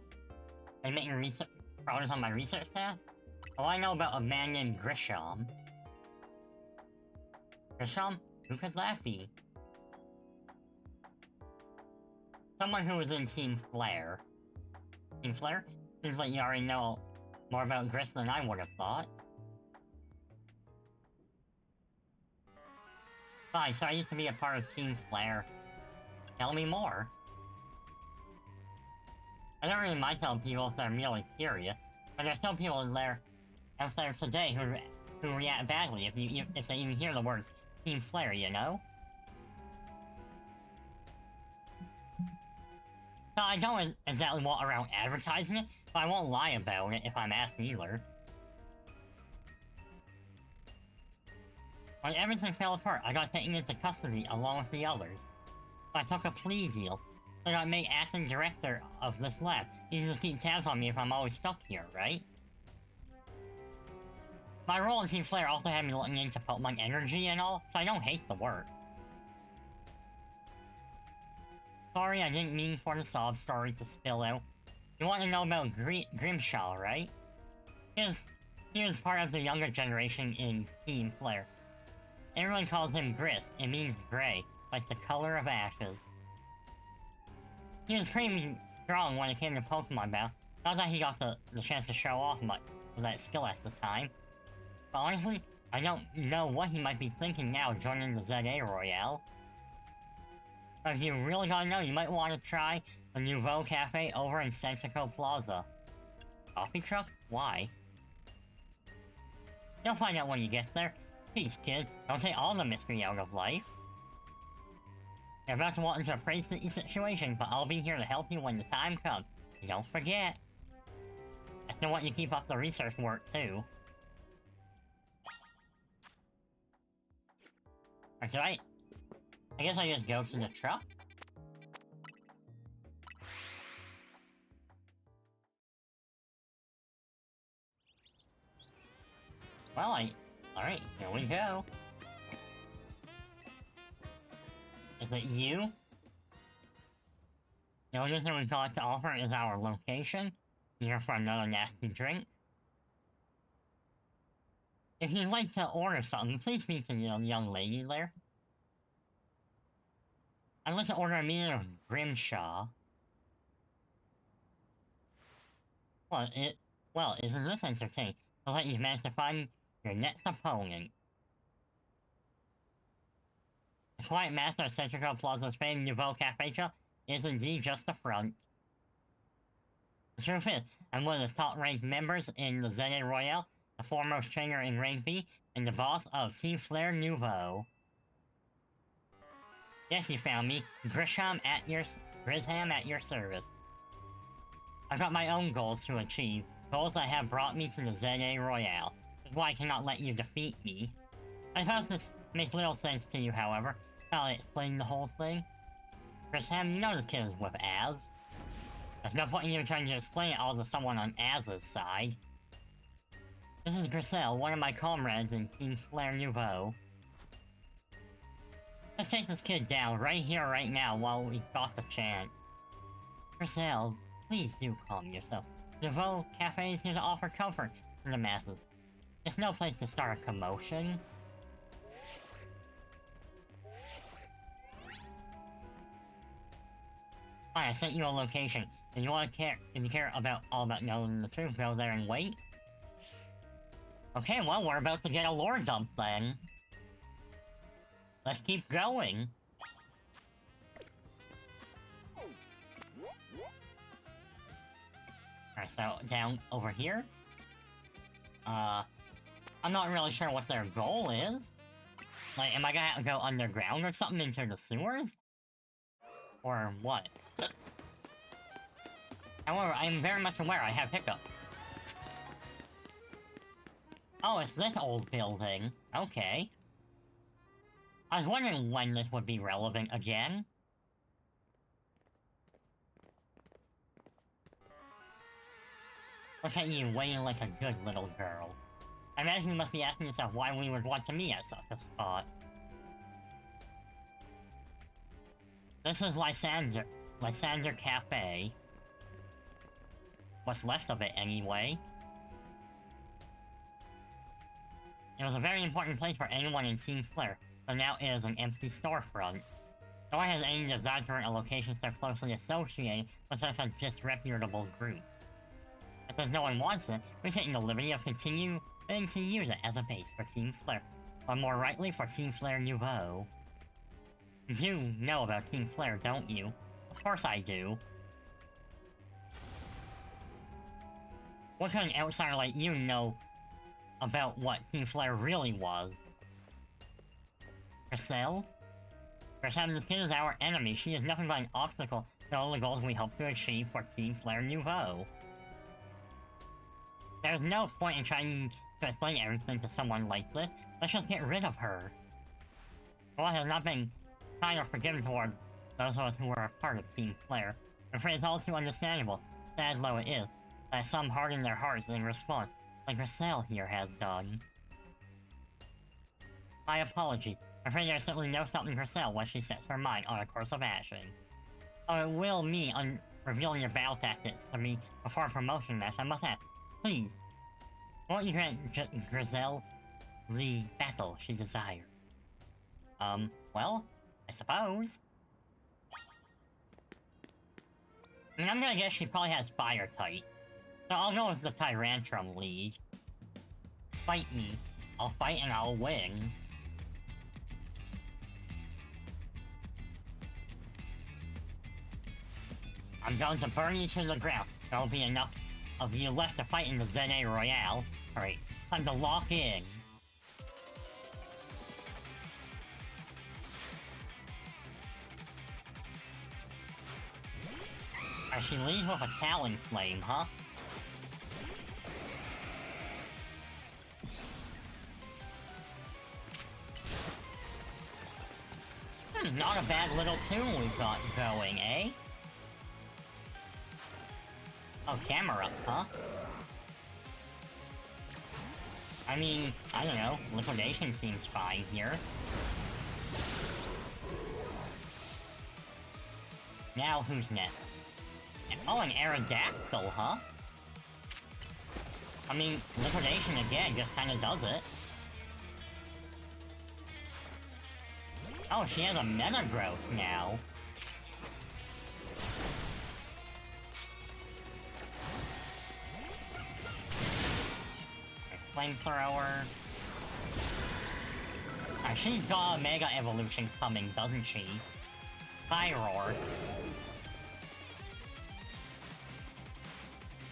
And making progress on my research task? All I know about a man named Grisham. Grisham? Who could that be? Someone who was in Team Flare. Team Flare? Seems like you already know more about Grish than I would have thought. Fine, so I used to be a part of Team Flare. Tell me more. I don't really mind telling people if they're merely curious, but there's still people out there today who react badly if they even hear the words Team Flare, you know? So I don't exactly walk around advertising it, but I won't lie about it if I'm asked either. When everything fell apart, I got taken into custody along with the others. I took a plea deal. I got made acting director of this lab. You just keep tabs on me if I'm always stuck here, right? My role in Team Flare also had me looking into Pokemon energy and all, so I don't hate the work. Sorry, I didn't mean for the sob story to spill out. You want to know about Grimshaw, right? He was part of the younger generation in Team Flare. Everyone calls him Gris. It means gray, like the color of ashes. He was pretty strong when it came to Pokemon battle. Not that he got the chance to show off much of that skill at the time. But honestly, I don't know what he might be thinking now joining the ZA Royale. But if you really gotta know, you might want to try the Nouveau Cafe over in Centrico Plaza. Coffee truck? Why? You'll find out when you get there. Please, kid, don't take all the mystery out of life. You're about to walk into a pretty sticky situation, but I'll be here to help you when the time comes. And don't forget. I still want you to keep up the research work, too. Alright, I guess I just go to the truck? Well, alright, here we go. Is it you? The only thing we've got to offer is our location. Here for another nasty drink. If you'd like to order something, please speak to the young lady there. I'd like to order a meeting of Grimshaw. Well, isn't this entertaining? I'll let you manage to find your next opponent. The quiet master of Centrico Plaza's famed Nouveau Cafe shop is indeed just the front. The truth is, I'm one of the top-ranked members in the ZA Royale, the foremost trainer in Rank B, and the boss of Team Flare Nouveau. Yes, you found me. Grisham at your service. I've got my own goals to achieve, goals that have brought me to the ZA Royale. That's why I cannot let you defeat me. I thought this makes little sense to you, however. I'll explain the whole thing. Grisham, you know the kid is with Az. There's no point in you trying to explain it all to someone on Az's side. This is Griselle, one of my comrades in Team Flare Nouveau. Let's take this kid down right here, right now, while we've got the chance. Griselle, please do calm yourself. Nouveau Cafe is here to offer comfort to the masses. It's no place to start a commotion. Fine, I sent you a location. If you care all about knowing the truth, go there and wait. Okay, well, we're about to get a lore dump then. Let's keep going. Alright, so down over here. I'm not really sure what their goal is. Like, am I gonna have to go underground or something into the sewers? Or what? However, I am very much aware I have hiccup. Oh, it's this old building. Okay. I was wondering when this would be relevant again. Look at you, waiting like a good little girl. I imagine you must be asking yourself why we would want to meet at such a spot. This is Lysander Cafe. What's left of it, anyway. It was a very important place for anyone in Team Flare, but now it is an empty storefront. No one has any desire to rent a location so closely associated with such a disreputable group. Because no one wants it, we're taking the liberty of continuing to use it as a base for Team Flare, or more rightly for Team Flare Nouveau. You do know about Team Flare, don't you? Of course I do. What could an outsider like you know about what Team Flare really was? Griselle? Griselle, this kid is our enemy. She is nothing but an obstacle to all the goals we hope to achieve for Team Flare Nouveau. There's no point in trying to explain everything to someone like this. Let's just get rid of her. What has not been kind or forgiven toward those of us who were a part of Team Flare. I'm afraid it's all too understandable, sad though it is, that some harden their hearts in response, like Marcel here has done. My apologies. I'm afraid there's simply no stopping Marcel once she sets her mind on a course of action. Oh, it will mean revealing your battle tactics to me before a promotion match, I must ask. Please, won't you grant Grizel the battle she desires? Well, I suppose. I mean, I'm gonna guess she probably has fire type. So I'll go with the Tyrantrum lead. Fight me. I'll fight and I'll win. I'm going to burn you to the ground. There'll be enough of you left to fight in the ZA Royale. Alright, time to lock in. She leads with a Talon Flame, huh? Not a bad little tune we've got going, eh? Oh, camera up, huh? I mean, I don't know, liquidation seems fine here. Now who's next? Oh, an Aerodactyl, huh? I mean, liquidation again just kinda does it. Oh, she has a Meta Growth now. Flamethrower. She's got a Mega Evolution coming, doesn't she? Pyroar.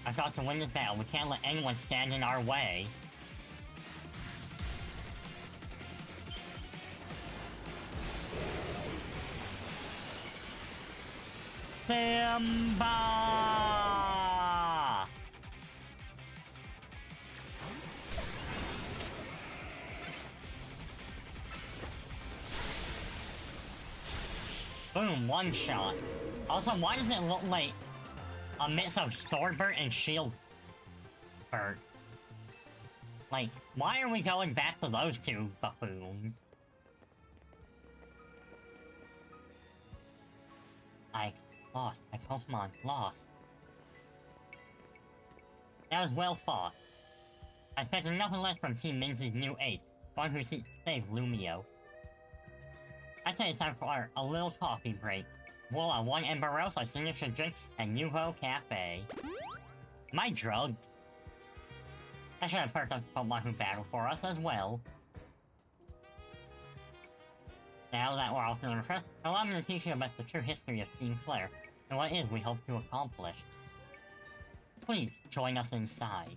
I've got to win this battle. We can't let anyone stand in our way. Simba! Boom, one shot. Also, why does it look like a mix of Swordbird and Shield Bird? Like, why are we going back to those two buffoons? I lost. My Pokemon lost. That was well fought. I expected nothing less from Team Minzy's new ace, one who saved Lumio. I say it's time for a little coffee break. Voila, one Emberose, our signature drink, and Nouveau Cafe. Am I drugged? I should have perked up Pokemon who battled for us as well. Now that we're all feeling refreshed, allow me to teach you about the true history of Team Flare, and what it is we hope to accomplish. Please, join us inside.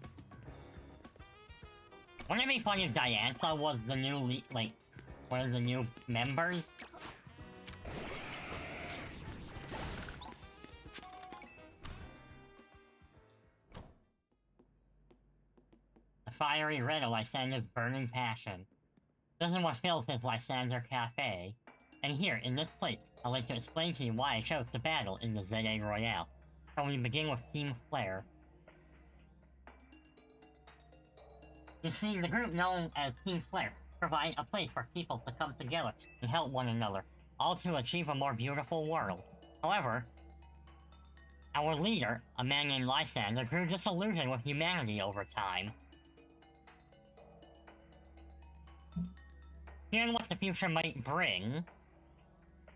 Wouldn't it be funny if Diantha was the new one of the new members? The fiery red of Lysander's burning passion. This is what fills his Lysander Cafe. And here, in this place, I'd like to explain to you why I chose to battle in the ZA Royale. So we begin with Team Flare. You see, the group known as Team Flare provide a place for people to come together and help one another, all to achieve a more beautiful world. However, our leader, a man named Lysander, grew disillusioned with humanity over time. Hearing what the future might bring,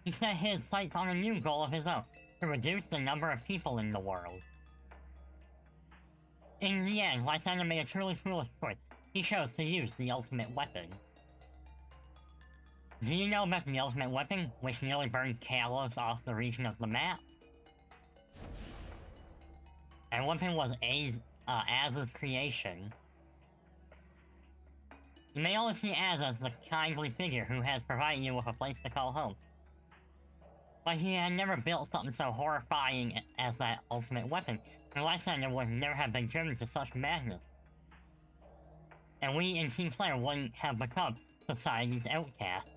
he set his sights on a new goal of his own, to reduce the number of people in the world. In the end, Lysander made a truly foolish choice. He chose to use the ultimate weapon. Do you know about the ultimate weapon, which nearly burned Kalos off the region of the map? And weapon was Az's creation. You may only see Az as the kindly figure who has provided you with a place to call home. But he had never built something so horrifying as that ultimate weapon, and Lysander would never have been driven to such madness. And we in Team Flare wouldn't have become society's outcast.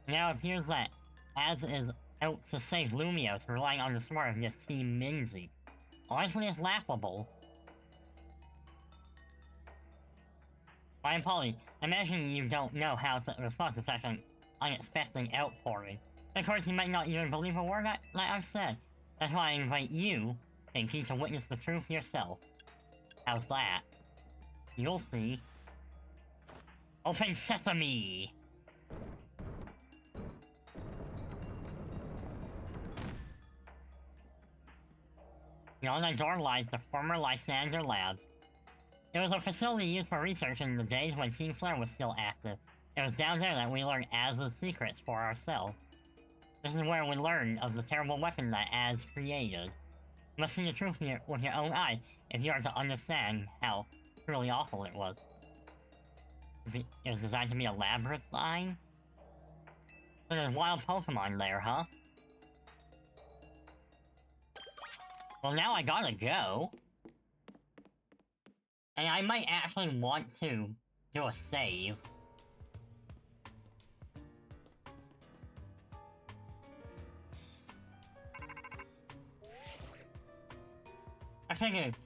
Now it appears that Az is out to save Lumios, relying on the support of your Team Minzy. Honestly, it's laughable. My apology. Imagine you don't know how to respond to such an unexpected outpouring. Of course, you might not even believe a word that I've said. That's why I invite you, Pinky, to witness the truth yourself. How's that? You'll see. Open sesame! Beyond that door lies the former Lysander Labs. It was a facility used for research in the days when Team Flare was still active. It was down there that we learned Az's secrets for ourselves. This is where we learned of the terrible weapon that Az created. You must see the truth with your own eyes if you are to understand how truly awful it was. It was designed to be a labyrinth. So there's wild Pokemon there, huh? Well, now I gotta go. And I might actually want to do a save. I figured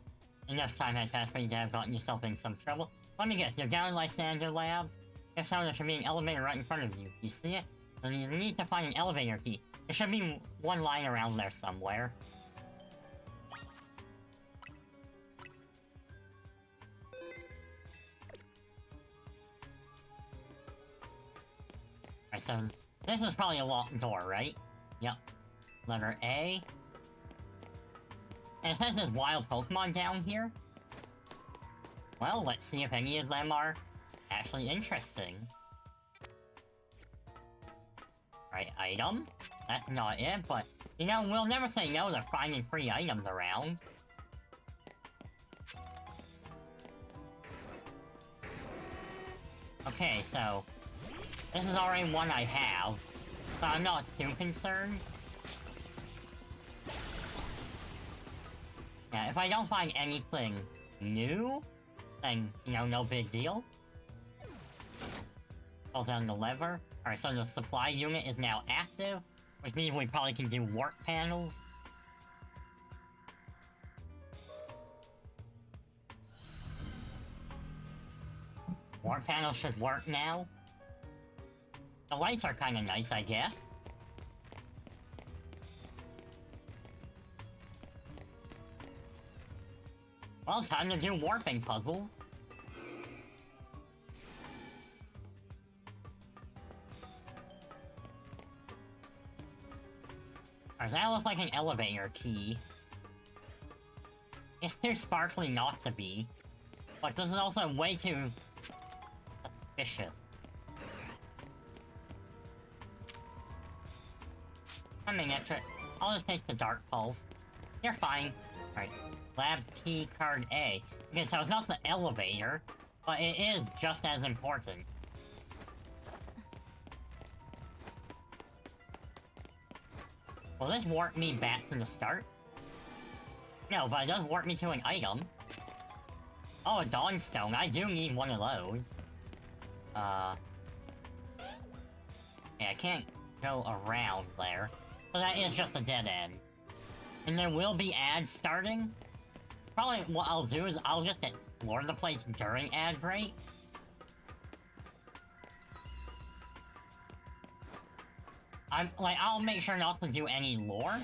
enough time had passed for you to have gotten yourself in some trouble. Let me guess, you're down in Lysander Labs? If so, there should be an elevator right in front of you. You see it? And you need to find an elevator key. There should be one lying around there somewhere. Alright, so this is probably a locked door, right? Yep. Letter A. And it says there's wild Pokemon down here. Well, let's see if any of them are actually interesting. Right, item. That's not it, but, you know, we'll never say no to finding free items around. Okay, so this is already one I have, so I'm not too concerned. Yeah, if I don't find anything new, then, you know, no big deal. Hold down the lever. Alright, so the supply unit is now active, which means we probably can do warp panels. Warp panels should work now. The lights are kinda nice, I guess. Well, time to do warping puzzles. Alright, that looks like an elevator key. It's too sparkly not to be, but this is also way too suspicious. I mean, I'll just take the Dark Pulse. You're fine. Alright, Lab Key Card A. Okay, so it's not the elevator, but it is just as important. Will this warp me back to the start? No, but it does warp me to an item. Oh, a Dawnstone. I do need one of those. Yeah, I can't go around there. So that is just a dead end. And there will be ads starting. Probably what I'll do is I'll just explore the place during ad break. I'll make sure not to do any lore.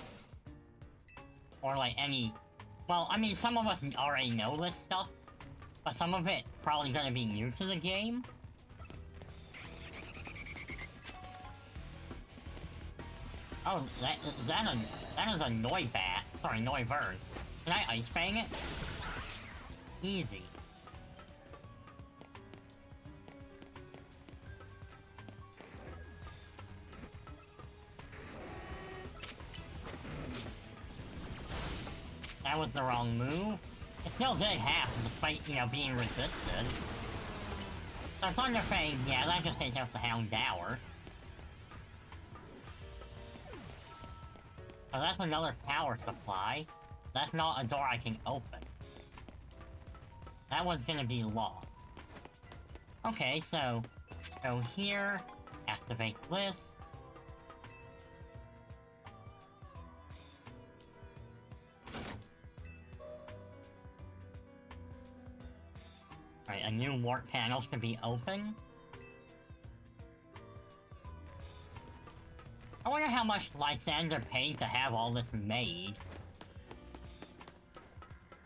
Or any... Well, I mean, some of us already know this stuff. But some of it's probably gonna be new to the game. Oh, that is a Noibat. Sorry, Noivern. Can I Ice Fang it? Easy. That was the wrong move. It still did half, despite, you know, being resisted. So Thunder Fang, yeah, that just takes out the Houndour. So that's another power supply. That's not a door I can open. That one's gonna be locked. Okay, so go here, activate this. Alright, a new warp panel should be open. I wonder how much Lysander paid to have all this made.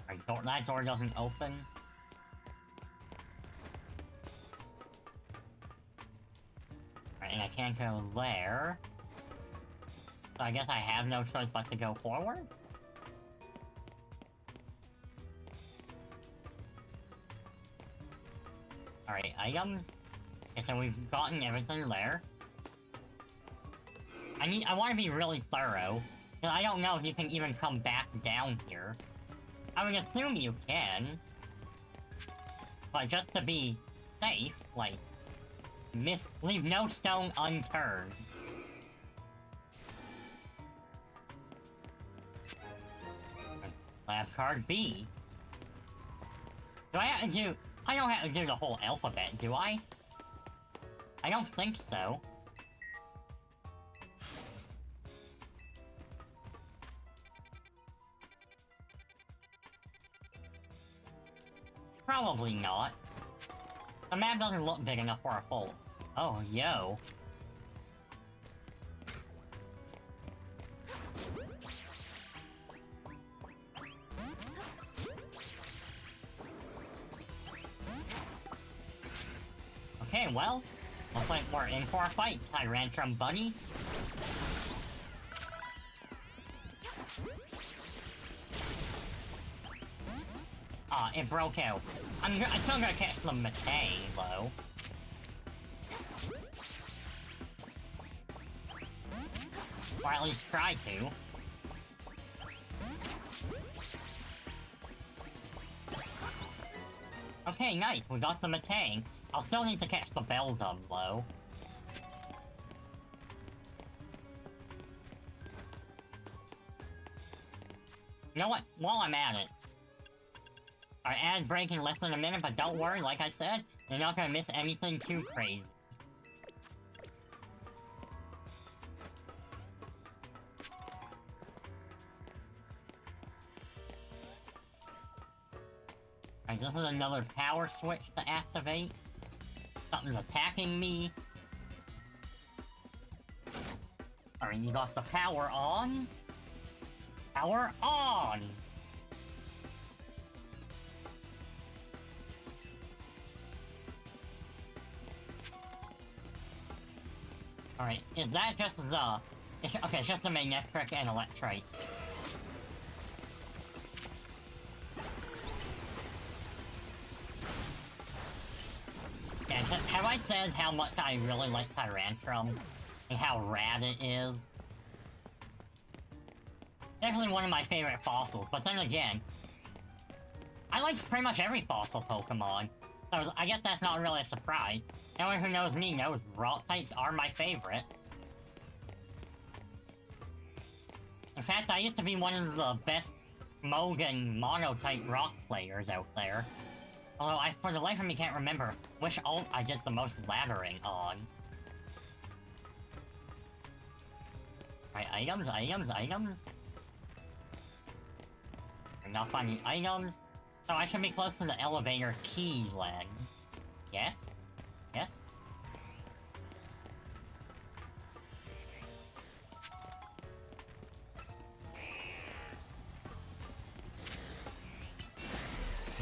Alright, that door doesn't open. Alright, and I can't go there. So I guess I have no choice but to go forward? Alright, items. Okay, so we've gotten everything there. I want to be really thorough, because I don't know if you can even come back down here. I would assume you can. But just to be safe, like, leave no stone unturned. Lab card B. Do I have to do... I don't have to do the whole alphabet, do I? I don't think so. Probably not. The map doesn't look big enough for a full... Oh, yo. Okay, well, looks like we're in for a fight, Tyrantrum Bunny. It broke out. I'm still gonna catch the Matang, though. Or at least try to. Okay, nice, we got the Matang. I'll still need to catch the Beldum, though. You know what? While I'm at it, our ad break in less than a minute, but don't worry, like I said, you're not gonna miss anything too crazy. Alright, this is another power switch to activate. Something's attacking me. Alright, you got the power on. Power on! Alright, is that just the... okay, it's just the magnetic and electrite. Yeah, have I said how much I really like Tyrantrum? And how rad it is? Definitely one of my favorite fossils, but then again... I like pretty much every fossil Pokemon. So I guess that's not really a surprise. Anyone who knows me knows rock types are my favorite. In fact, I used to be one of the best Mogan mono-type rock players out there. Although I, for the life of me, can't remember which ult I did the most laddering on. Right, items, items, items. I'm not finding items. So I should be close to the elevator key leg. Yes? Yes?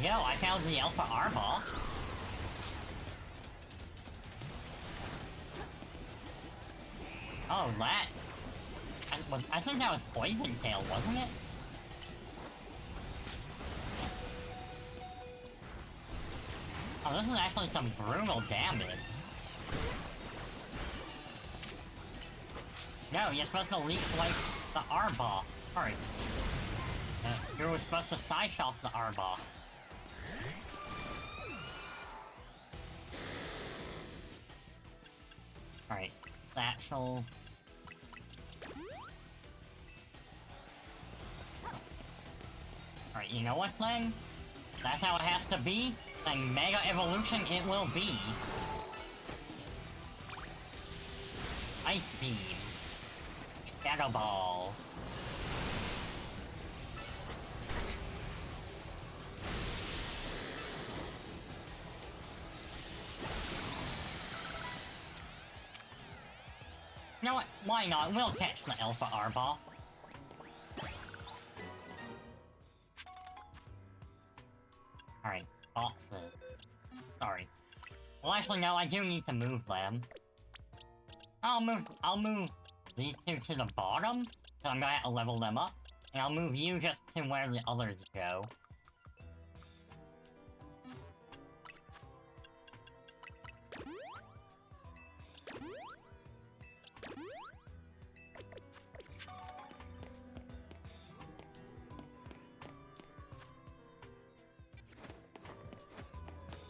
Yo, I found the Alpha Arbok. Oh, that... I think that was Poison Tail, wasn't it? Oh, this is actually some brutal damage. No, you're supposed to leap like the Arbok. Sorry. You were supposed to Psyshock the Arbok. Alright, Satchel. Alright, you know what then? That's how it has to be? Then Mega Evolution it will be. Ice Beam. Shadow Ball. You know what? Why not? We'll catch the Alpha Arbol. Alright, boxes. Sorry. Well, actually, no, I do need to move them. I'll move these two to the bottom, so I'm gonna have to level them up. And I'll move you just to where the others go.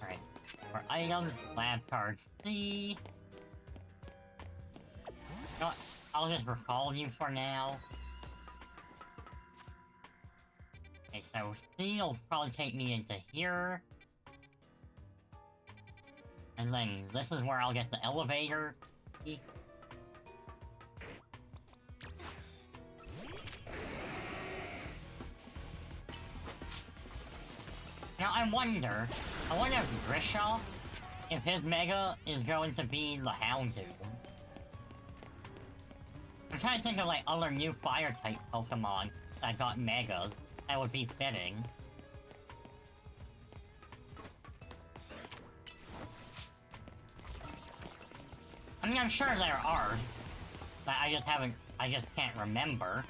Alright, for items, lab cards C. You know what? I'll just recall you for now. Okay, so C will probably take me into here. And then this is where I'll get the elevator key. Now I wonder if Grisha, if his Mega is going to be the Houndoom. I'm trying to think of like other new Fire-type Pokemon that got Megas that would be fitting. I mean, I'm sure there are, but I just can't remember.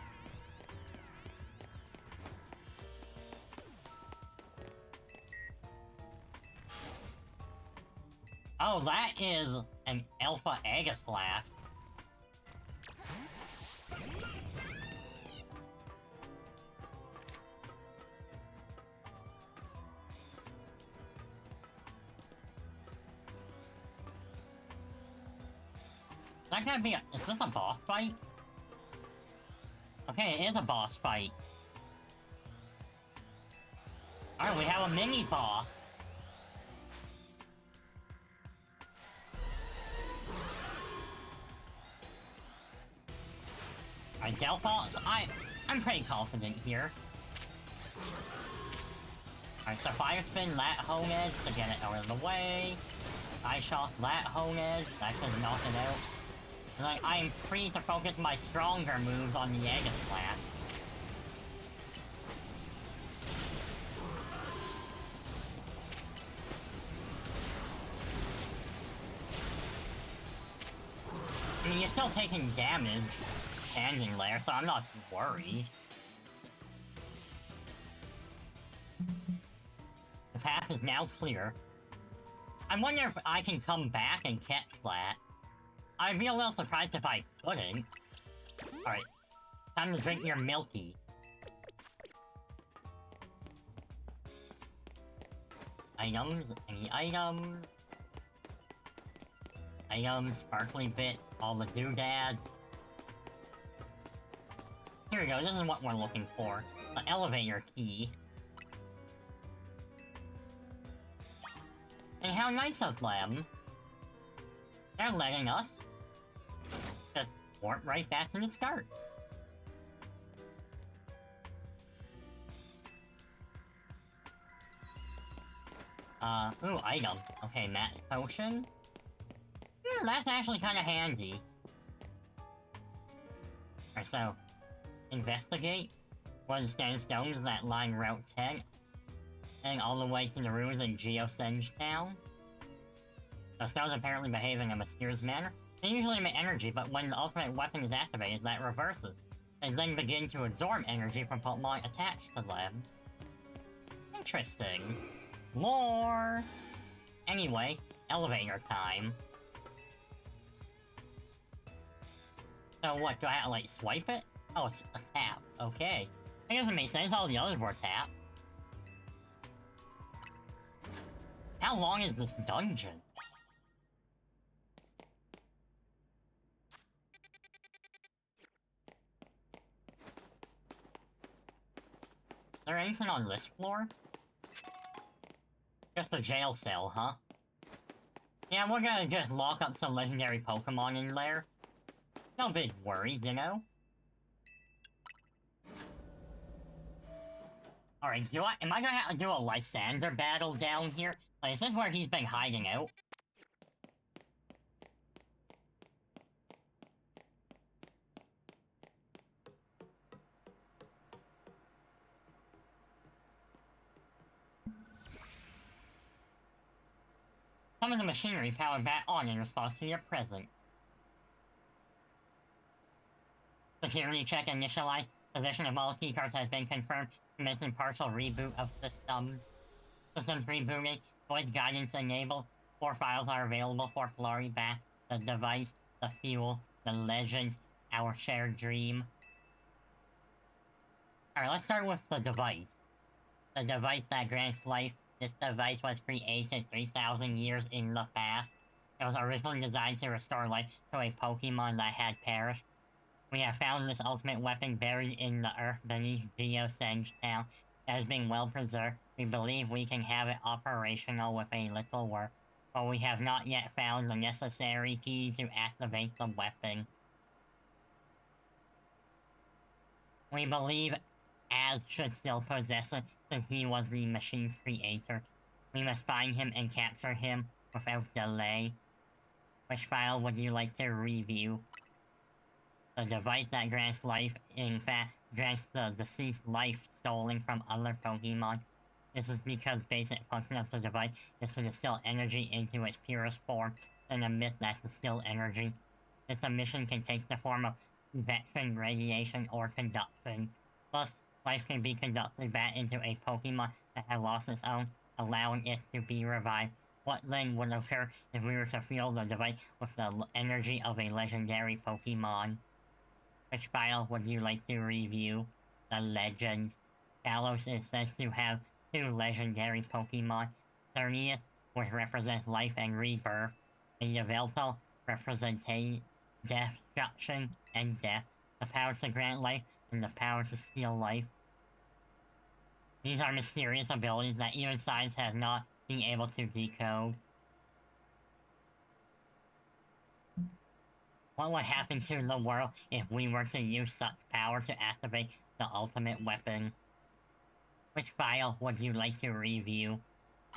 Oh, that is an Alpha Aegislash. That can't be is this a boss fight? Okay, it is a boss fight. Alright, we have a mini-boss. Alright, Delphos, I'm pretty confident here. Alright, so Fire Spin, that Home Edge to get it out of the way. Eye Shock, that Home Edge, that should knock it out. And like, I am free to focus my stronger moves on the Aegislash. I mean, you're still taking damage standing there, so I'm not worried. The path is now clear. I wonder if I can come back and catch that. I'd be a little surprised if I couldn't. Alright. Time to drink your Milky. Items? Any items? Items, sparkly bit, all the doodads. Here we go, this is what we're looking for. The elevator key. And how nice of them. They're letting us just warp right back to the start. Ooh, item. Okay, Max Potion. That's actually kinda handy. Alright, so, investigate. One of the standing stones that line Route 10. And all the way to the ruins in Geosenge Town. The stones apparently behave in a mysterious manner. They usually emit energy, but when the ultimate weapon is activated, that reverses. They then begin to absorb energy from Pokemon attached to them. Interesting. Lore! Anyway, elevator time. So what, do I have to, like, swipe it? Oh, it's a tap. Okay. I guess it makes sense, all the others were tap. How long is this dungeon? Is there anything on this floor? Just a jail cell, huh? Yeah, we're gonna just lock up some legendary Pokemon in there. No big worries, you know? Alright, am I gonna have to do a Lysander battle down here? Like, is this where he's been hiding out? Some of the machinery powered back on in response to your presence. Security check initialized. Position of all keycards has been confirmed. Commencing partial reboot of systems. Systems rebooting. Voice guidance enabled. 4 files are available for Flurry back. The device, the fuel, the legends, our shared dream. Alright, let's start with the device. The device that grants life. This device was created 3,000 years in the past. It was originally designed to restore life to a Pokemon that had perished. We have found this ultimate weapon buried in the earth beneath Geosenge Town. It has been well preserved. We believe we can have it operational with a little work, but we have not yet found the necessary key to activate the weapon. We believe Az should still possess it, since he was the machine's creator. We must find him and capture him without delay. Which file would you like to review? The device that grants life, in fact, grants the deceased life stolen from other Pokemon. This is because basic function of the device is to distill energy into its purest form and emit that distilled energy. This emission can take the form of convection, radiation, or conduction. Plus, life can be conducted back into a Pokemon that had lost its own, allowing it to be revived. What then would occur if we were to fuel the device with the energy of a legendary Pokemon? Which file would you like to review? The Legends. Kalos is said to have 2 legendary Pokemon. 30th, which represents life and rebirth. And Yveltal, representing destruction and death. The power to grant life and the power to steal life. These are mysterious abilities that even science has not been able to decode. What would happen to the world if we were to use such power to activate the ultimate weapon? Which file would you like to review?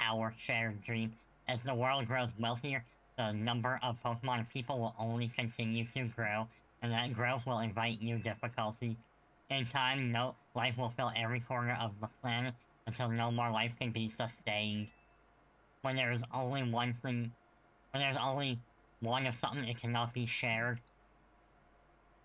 Our shared dream. As the world grows wealthier, the number of Pokemon people will only continue to grow, and that growth will invite new difficulties. In time, life will fill every corner of the planet until no more life can be sustained. When there is only one of something, it cannot be shared.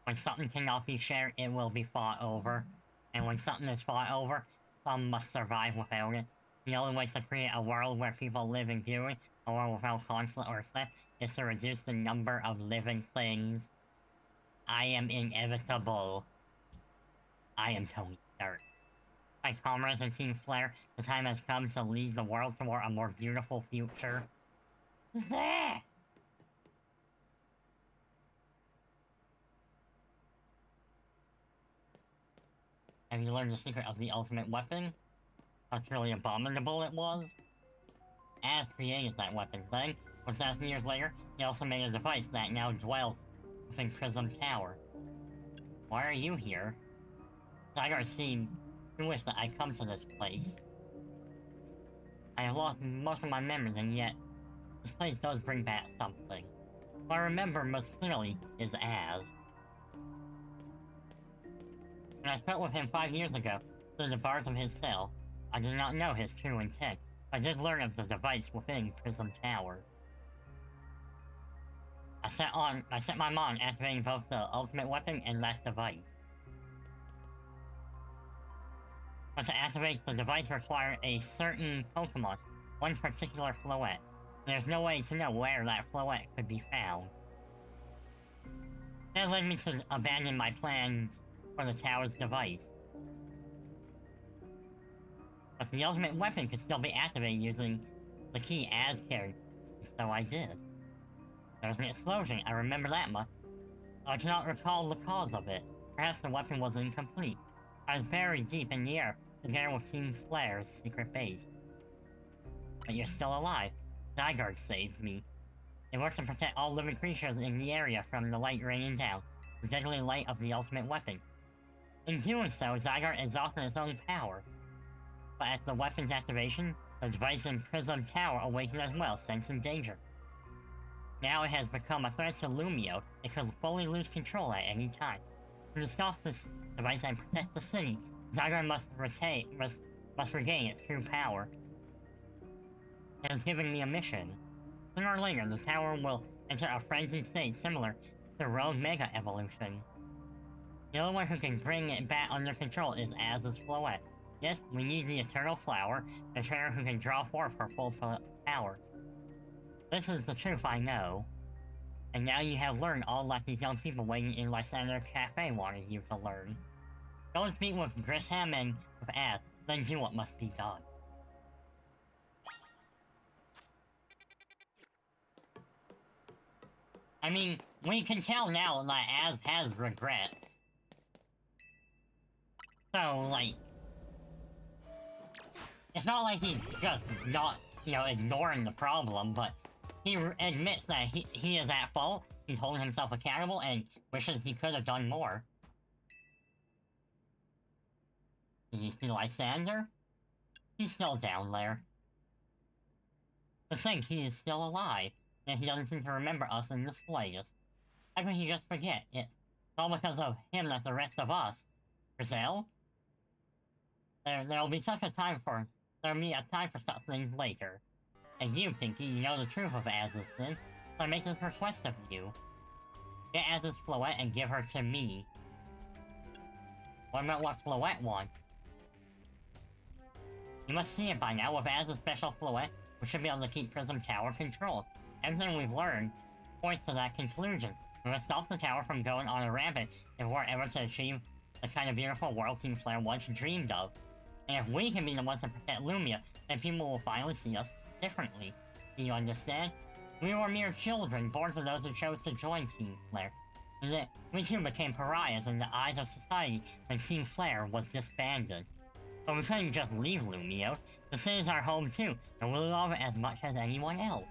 When something cannot be shared, it will be fought over. And when something is fought over, some must survive without it. The only way to create a world where people live in beauty, a world without conflict or theft, is to reduce the number of living things. I am inevitable. I am Tony Stark. My comrades and Team Flare, the time has come to lead the world toward a more beautiful future. Zah! Have you learned the secret of the ultimate weapon? How truly abominable it was? Az created that weapon, then, 1,000 years later, he also made a device that now dwells within Prism Tower. Why are you here? Zygarde seemed to wish that I come to this place. I have lost most of my memories, and yet, this place does bring back something. What I remember most clearly is Az. When I spoke with him 5 years ago, through the bars of his cell, I did not know his true intent, but I did learn of the device within Prism Tower. I set my mind activating both the ultimate weapon and that device. But to activate the device required a certain Pokemon, one particular Floette. There's no way to know where that Floette could be found. That led me to abandon my plans for the tower's device. But the ultimate weapon could still be activated using the key Az carried, so I did. There was an explosion, I remember that much. I cannot recall the cause of it. Perhaps the weapon was incomplete. I was buried deep in the air, together with Team Flare's secret base. But you're still alive. Zygarde saved me. It works to protect all living creatures in the area from the light raining down, the deadly light of the ultimate weapon. In doing so, Zygarde exhausted its own power. But at the weapon's activation, the device in Prism Tower awakened as well, sensing danger. Now it has become a threat to Lumio. It could fully lose control at any time. To stop this device and protect the city, Zygarde must regain its true power. It has given me a mission. Sooner or later, the tower will enter a frenzied state similar to Rogue Mega Evolution. The only one who can bring it back under control is Az's Floette. Yes, we need the Eternal Flower, the trainer who can draw forth her full power. This is the truth, I know. And now you have learned all that these young people waiting in Lysander Cafe wanted you to learn. Go and speak with Grisham and with Az, then do what must be done. I mean, we can tell now that Az has regrets. So, like... It's not like he's just not, ignoring the problem, but he admits that he is at fault, he's holding himself accountable, and wishes he could have done more. Did you see Lysander? He's still down there. To think he is still alive, and he doesn't seem to remember us in the slightest. How could he just forget? It's all because of him that the rest of us... Brazil? There'll be such a time for... There'll be a time for such things later. And you, Pinky, you know the truth of Az's sin, so I make this request of you. Get Az's Floette and give her to me. What about what Floette wants? You must see it by now. With Az's special Floette, we should be able to keep Prism Tower controlled. Everything we've learned points to that conclusion. We must stop the tower from going on a rampage if we're ever to achieve the kind of beautiful world Team Flare once dreamed of. And if we can be the ones to protect Lumia, then people will finally see us differently. Do you understand? We were mere children, born to those who chose to join Team Flare. And that we too became pariahs in the eyes of society when Team Flare was disbanded. But we couldn't just leave Lumio. The city is our home too, and we love it as much as anyone else.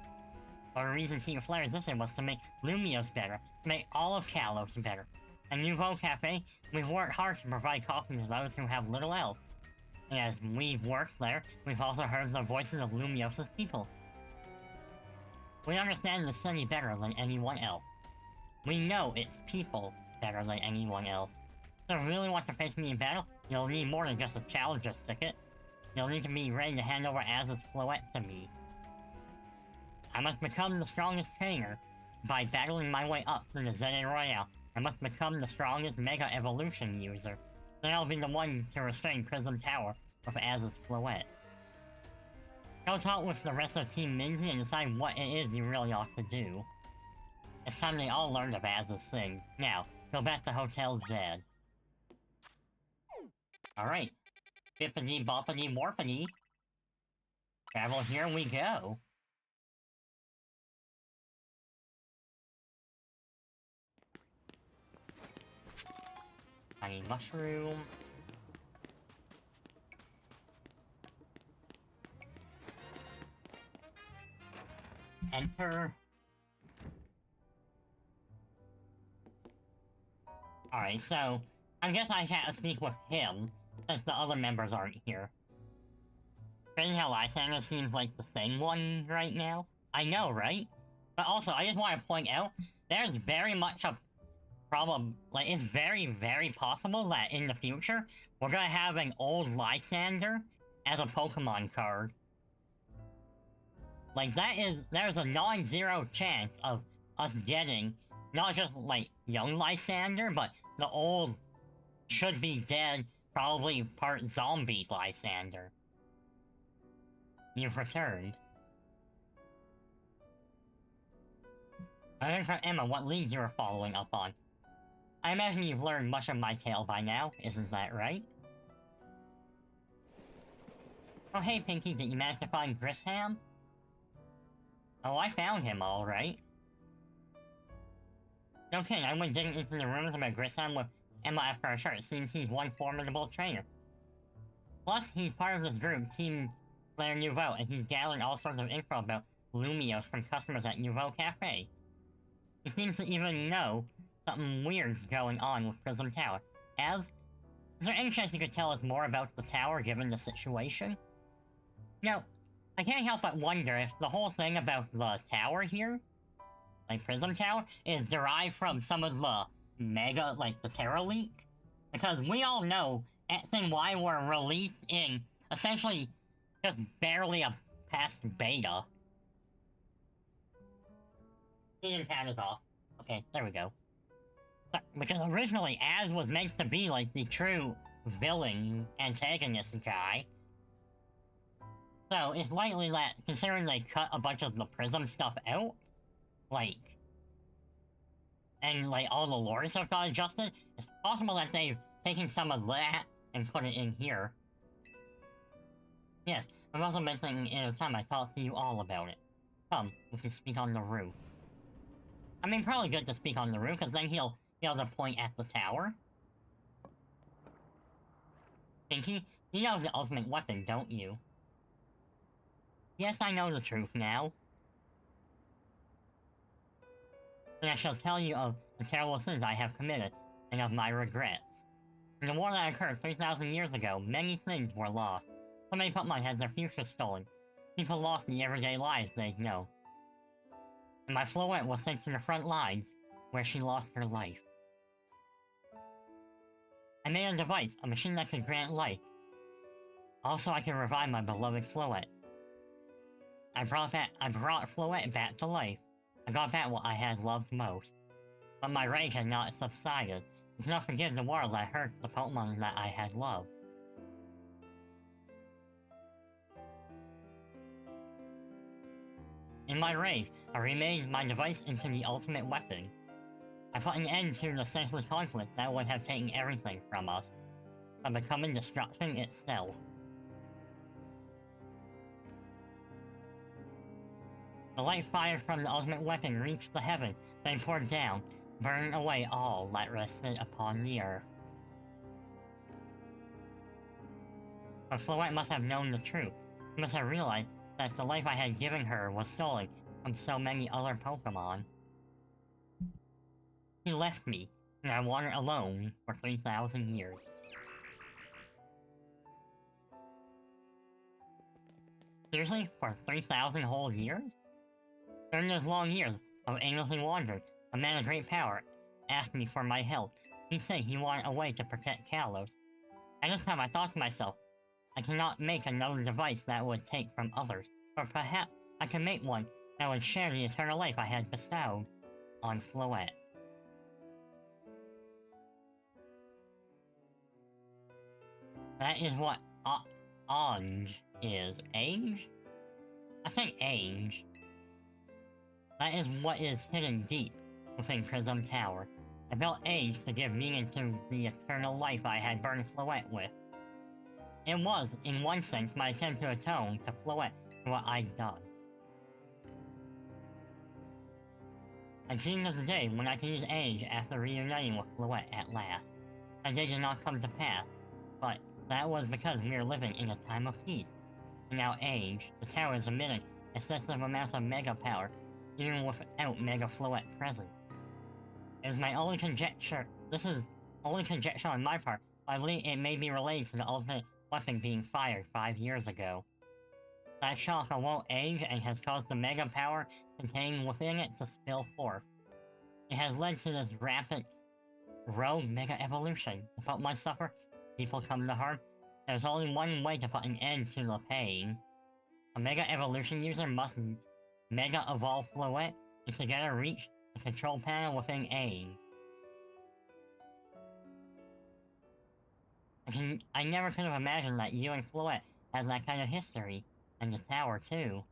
But the reason Team Flare existed was to make Lumios better, to make all of Kalos better. At Nouveau Cafe, we've worked hard to provide coffee to those who have little else. And as we've worked there, we've also heard the voices of Lumios' people. We understand the city better than anyone else. We know its people better than anyone else. So if you really want to face me in battle, you'll need more than just a challenger's ticket. You'll need to be ready to hand over Az's Floette to me. I must become the strongest trainer by battling my way up through the ZA Royale. I must become the strongest Mega Evolution user. Then I'll be the one to restrain Prism Tower with Az's Floette. Go talk with the rest of Team Minzy and decide what it is you really ought to do. It's time they all learned of Az's things. Now, go back to Hotel Zed. Alright. Bippity boppity morphity. Travel, here we go. Tiny mushroom. Enter. Alright, so I guess I can't speak with him, since the other members aren't here. Crazy how Lysander seems like the same one right now. I know, right? But also, I just want to point out, there's very much a problem, like, it's very, very possible that in the future, we're gonna have an old Lysander as a Pokemon card. Like, there's a non-zero chance of us getting, not just, like, young Lysander, but the old, should-be-dead, probably part zombie Lysander. You've returned. I heard from Emma what leads you were following up on. I imagine you've learned much of my tale by now, isn't that right? Oh hey Pinky, did you manage to find Grisham? Oh, I found him alright. No kidding, I went digging into the rooms about Grisham with Emma after our shirt. It seems he's one formidable trainer. Plus, he's part of this group, Team Flare Nouveau, and he's gathering all sorts of info about Lumios from customers at Nouveau Cafe. He seems to even know something weird's going on with Prism Tower. Is there any chance you could tell us more about the tower given the situation? No, I can't help but wonder if the whole thing about the tower here, like Prism Tower, is derived from some of the mega, like the Terra leak. Because we all know X and Y were released in essentially just barely a past beta. Kingdom Town is off. Okay, there we go. Because originally, Az was meant to be like the true villain antagonist guy. So it's likely that, considering they cut a bunch of the Prism stuff out, like, and like all the lore stuff got adjusted, it's possible that they've taken some of that and put it in here. Yes, I've also been thinking in a time I talked to you all about it. Come, we can speak on the roof. I mean, probably good to speak on the roof, because then he'll be able to point at the tower. Pinky, you know the ultimate weapon, don't you? Yes, I know the truth now. And I shall tell you of the terrible sins I have committed, and of my regrets. In the war that occurred 3,000 years ago, many things were lost. So many Pokemon had their future stolen. People lost the everyday lives they'd know. And my Floette was sent to the front lines, where she lost her life. I made a device, a machine that could grant life. Also, I could revive my beloved Floette. I brought Floette back to life. I got back what I had loved most. But my rage had not subsided. I could not forgive the war that hurt the Pokemon that I had loved. In my rage, I remade my device into the ultimate weapon. I put an end to the senseless conflict that would have taken everything from us, by becoming destruction itself. The light fired from the ultimate weapon reached the heaven, then poured down, burning away all that rested upon the earth. But Floette must have known the truth. She must have realized that the life I had given her was stolen from so many other Pokemon. He left me, and I wandered alone for 3,000 years. Seriously? For 3,000 whole years? During those long years of aimlessly wandering, a man of great power asked me for my help. He said he wanted a way to protect Kalos. At this time I thought to myself, I cannot make another device that would take from others, but perhaps I can make one that would share the eternal life I had bestowed on Floette. That is what Ange is. Age? I think Age. That is what is hidden deep within Prism Tower. I built Age to give meaning to the eternal life I had burned Floette with. It was, in one sense, my attempt to atone to Floette for what I'd done. I dreamed of the day when I could use Age after reuniting with Floette at last. That day did not come to pass, but that was because we were living in a time of peace. And now Age, the tower is emitting excessive amounts of Mega power, even without Mega Floette present. It is my only conjecture, this is only conjecture on my part, but I believe it may be related to the ultimate weapon being fired 5 years ago. That shock awoke Age and has caused the Mega power contained within it to spill forth. It has led to this rapid, rogue Mega evolution. The Pokemon suffer, people come to harm. There's only one way to put an end to the pain. A Mega evolution user must Mega evolve Floette and together reach the control panel within Age. I never could have imagined that you and Floette had that kind of history, and the tower too.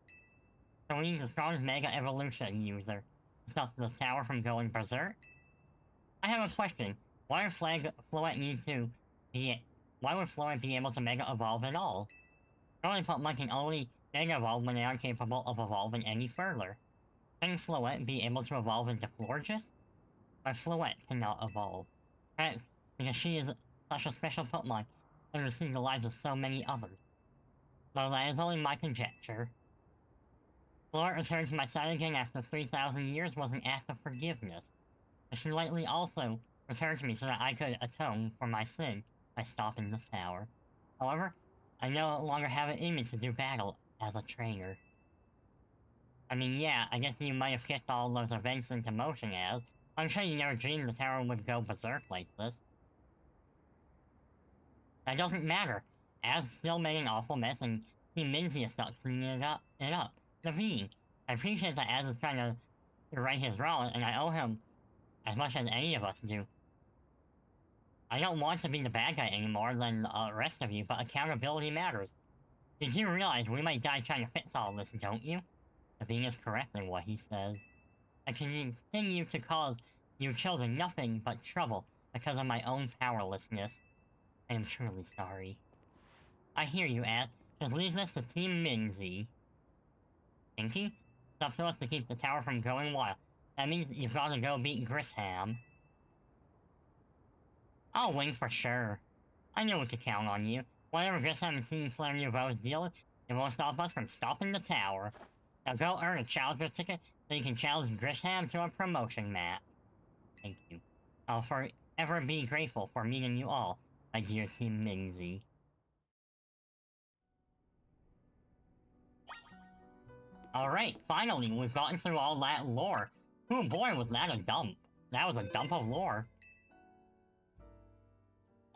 So we need the strongest Mega evolution user to stop the tower from going berserk? I have a question. Why would Floette need to be... Why would Floette be able to Mega evolve at all? Normally Pokemon can only Mega evolve when they aren't capable of evolving any further. Can Floette be able to evolve into Florges? But Floette cannot evolve. Perhaps because she is such a special Pokemon and received the lives of so many others. Though that is only my conjecture. Floette returned to my side again after 3,000 years was an act of forgiveness. But she likely also returned to me so that I could atone for my sin by stopping the tower. However, I no longer have it in me to do battle as a trainer. I mean, yeah, I guess you might have kicked all those events into motion as, I'm sure you never dreamed the tower would go berserk like this. That doesn't matter. Az still made an awful mess and Team Minzy is stuck cleaning it up. Naveen, I appreciate that Az is trying to to right his wrong, and I owe him as much as any of us do. I don't want to be the bad guy anymore than the rest of you, but accountability matters. Did you realize we might die trying to fix all this, don't you? Naveen is correct in what he says. I continue to cause you children nothing but trouble because of my own powerlessness. I am truly sorry. I hear you, Ed. Just leave this to Team Minzy. Pinky? It's up to us to keep the tower from going wild. That means you've got to go beat Grisham. I'll win for sure. I knew we could count on you. Whatever Grisham and Team Flare Nouveau's deal is, it won't stop us from stopping the tower. Now go earn a challenger ticket so you can challenge Grisham to a promotion match. Thank you. I'll forever be grateful for meeting you all, my dear Team Minzy. Alright, finally, we've gotten through all that lore. Oh boy, was that a dump. That was a dump of lore.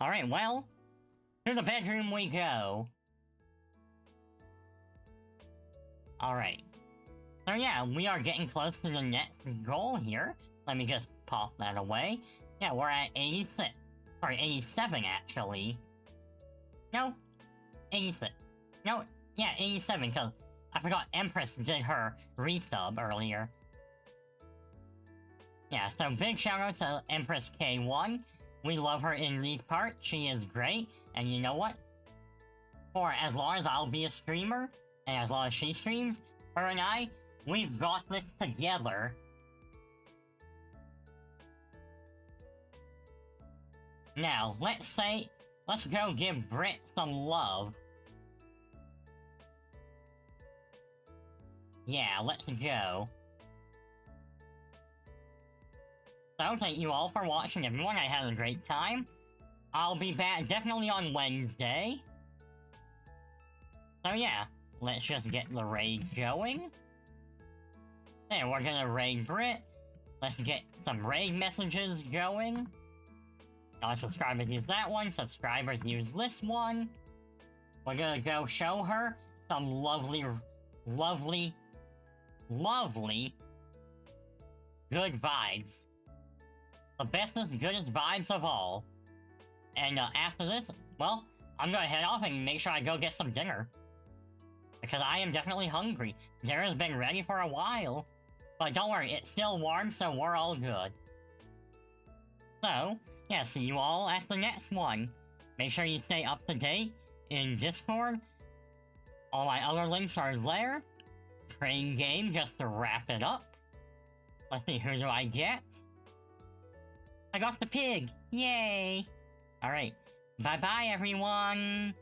Alright, well, to the bedroom we go. Alright. So yeah, we are getting close to the next goal here. Let me just pop that away. Yeah, we're at 86. Sorry, 87 actually. No, 86. No, yeah, 87, because I forgot Empress did her resub earlier. Yeah, so big shout out to Empress K1. We love her in these parts, she is great, and you know what? For as long as I'll be a streamer, and as long as she streams, her and I, we've got this together. Now, let's go give Britt some love. Yeah, let's go. So, thank you all for watching, everyone. I had a great time. I'll be back definitely on Wednesday. So yeah, let's just get the raid going. There, we're gonna raid Brit. Let's get some raid messages going. Non-subscribers use that one, subscribers use this one. We're gonna go show her some lovely, lovely, lovely good vibes. The bestest, goodest vibes of all. And after this, well, I'm gonna head off and make sure I go get some dinner. Because I am definitely hungry. Dinner's been ready for a while. But don't worry, it's still warm, so we're all good. So, yeah, see you all at the next one. Make sure you stay up to date in Discord. All my other links are there. Cranegame, just to wrap it up. Let's see, who do I get? I got the pig! Yay! Alright, bye-bye everyone!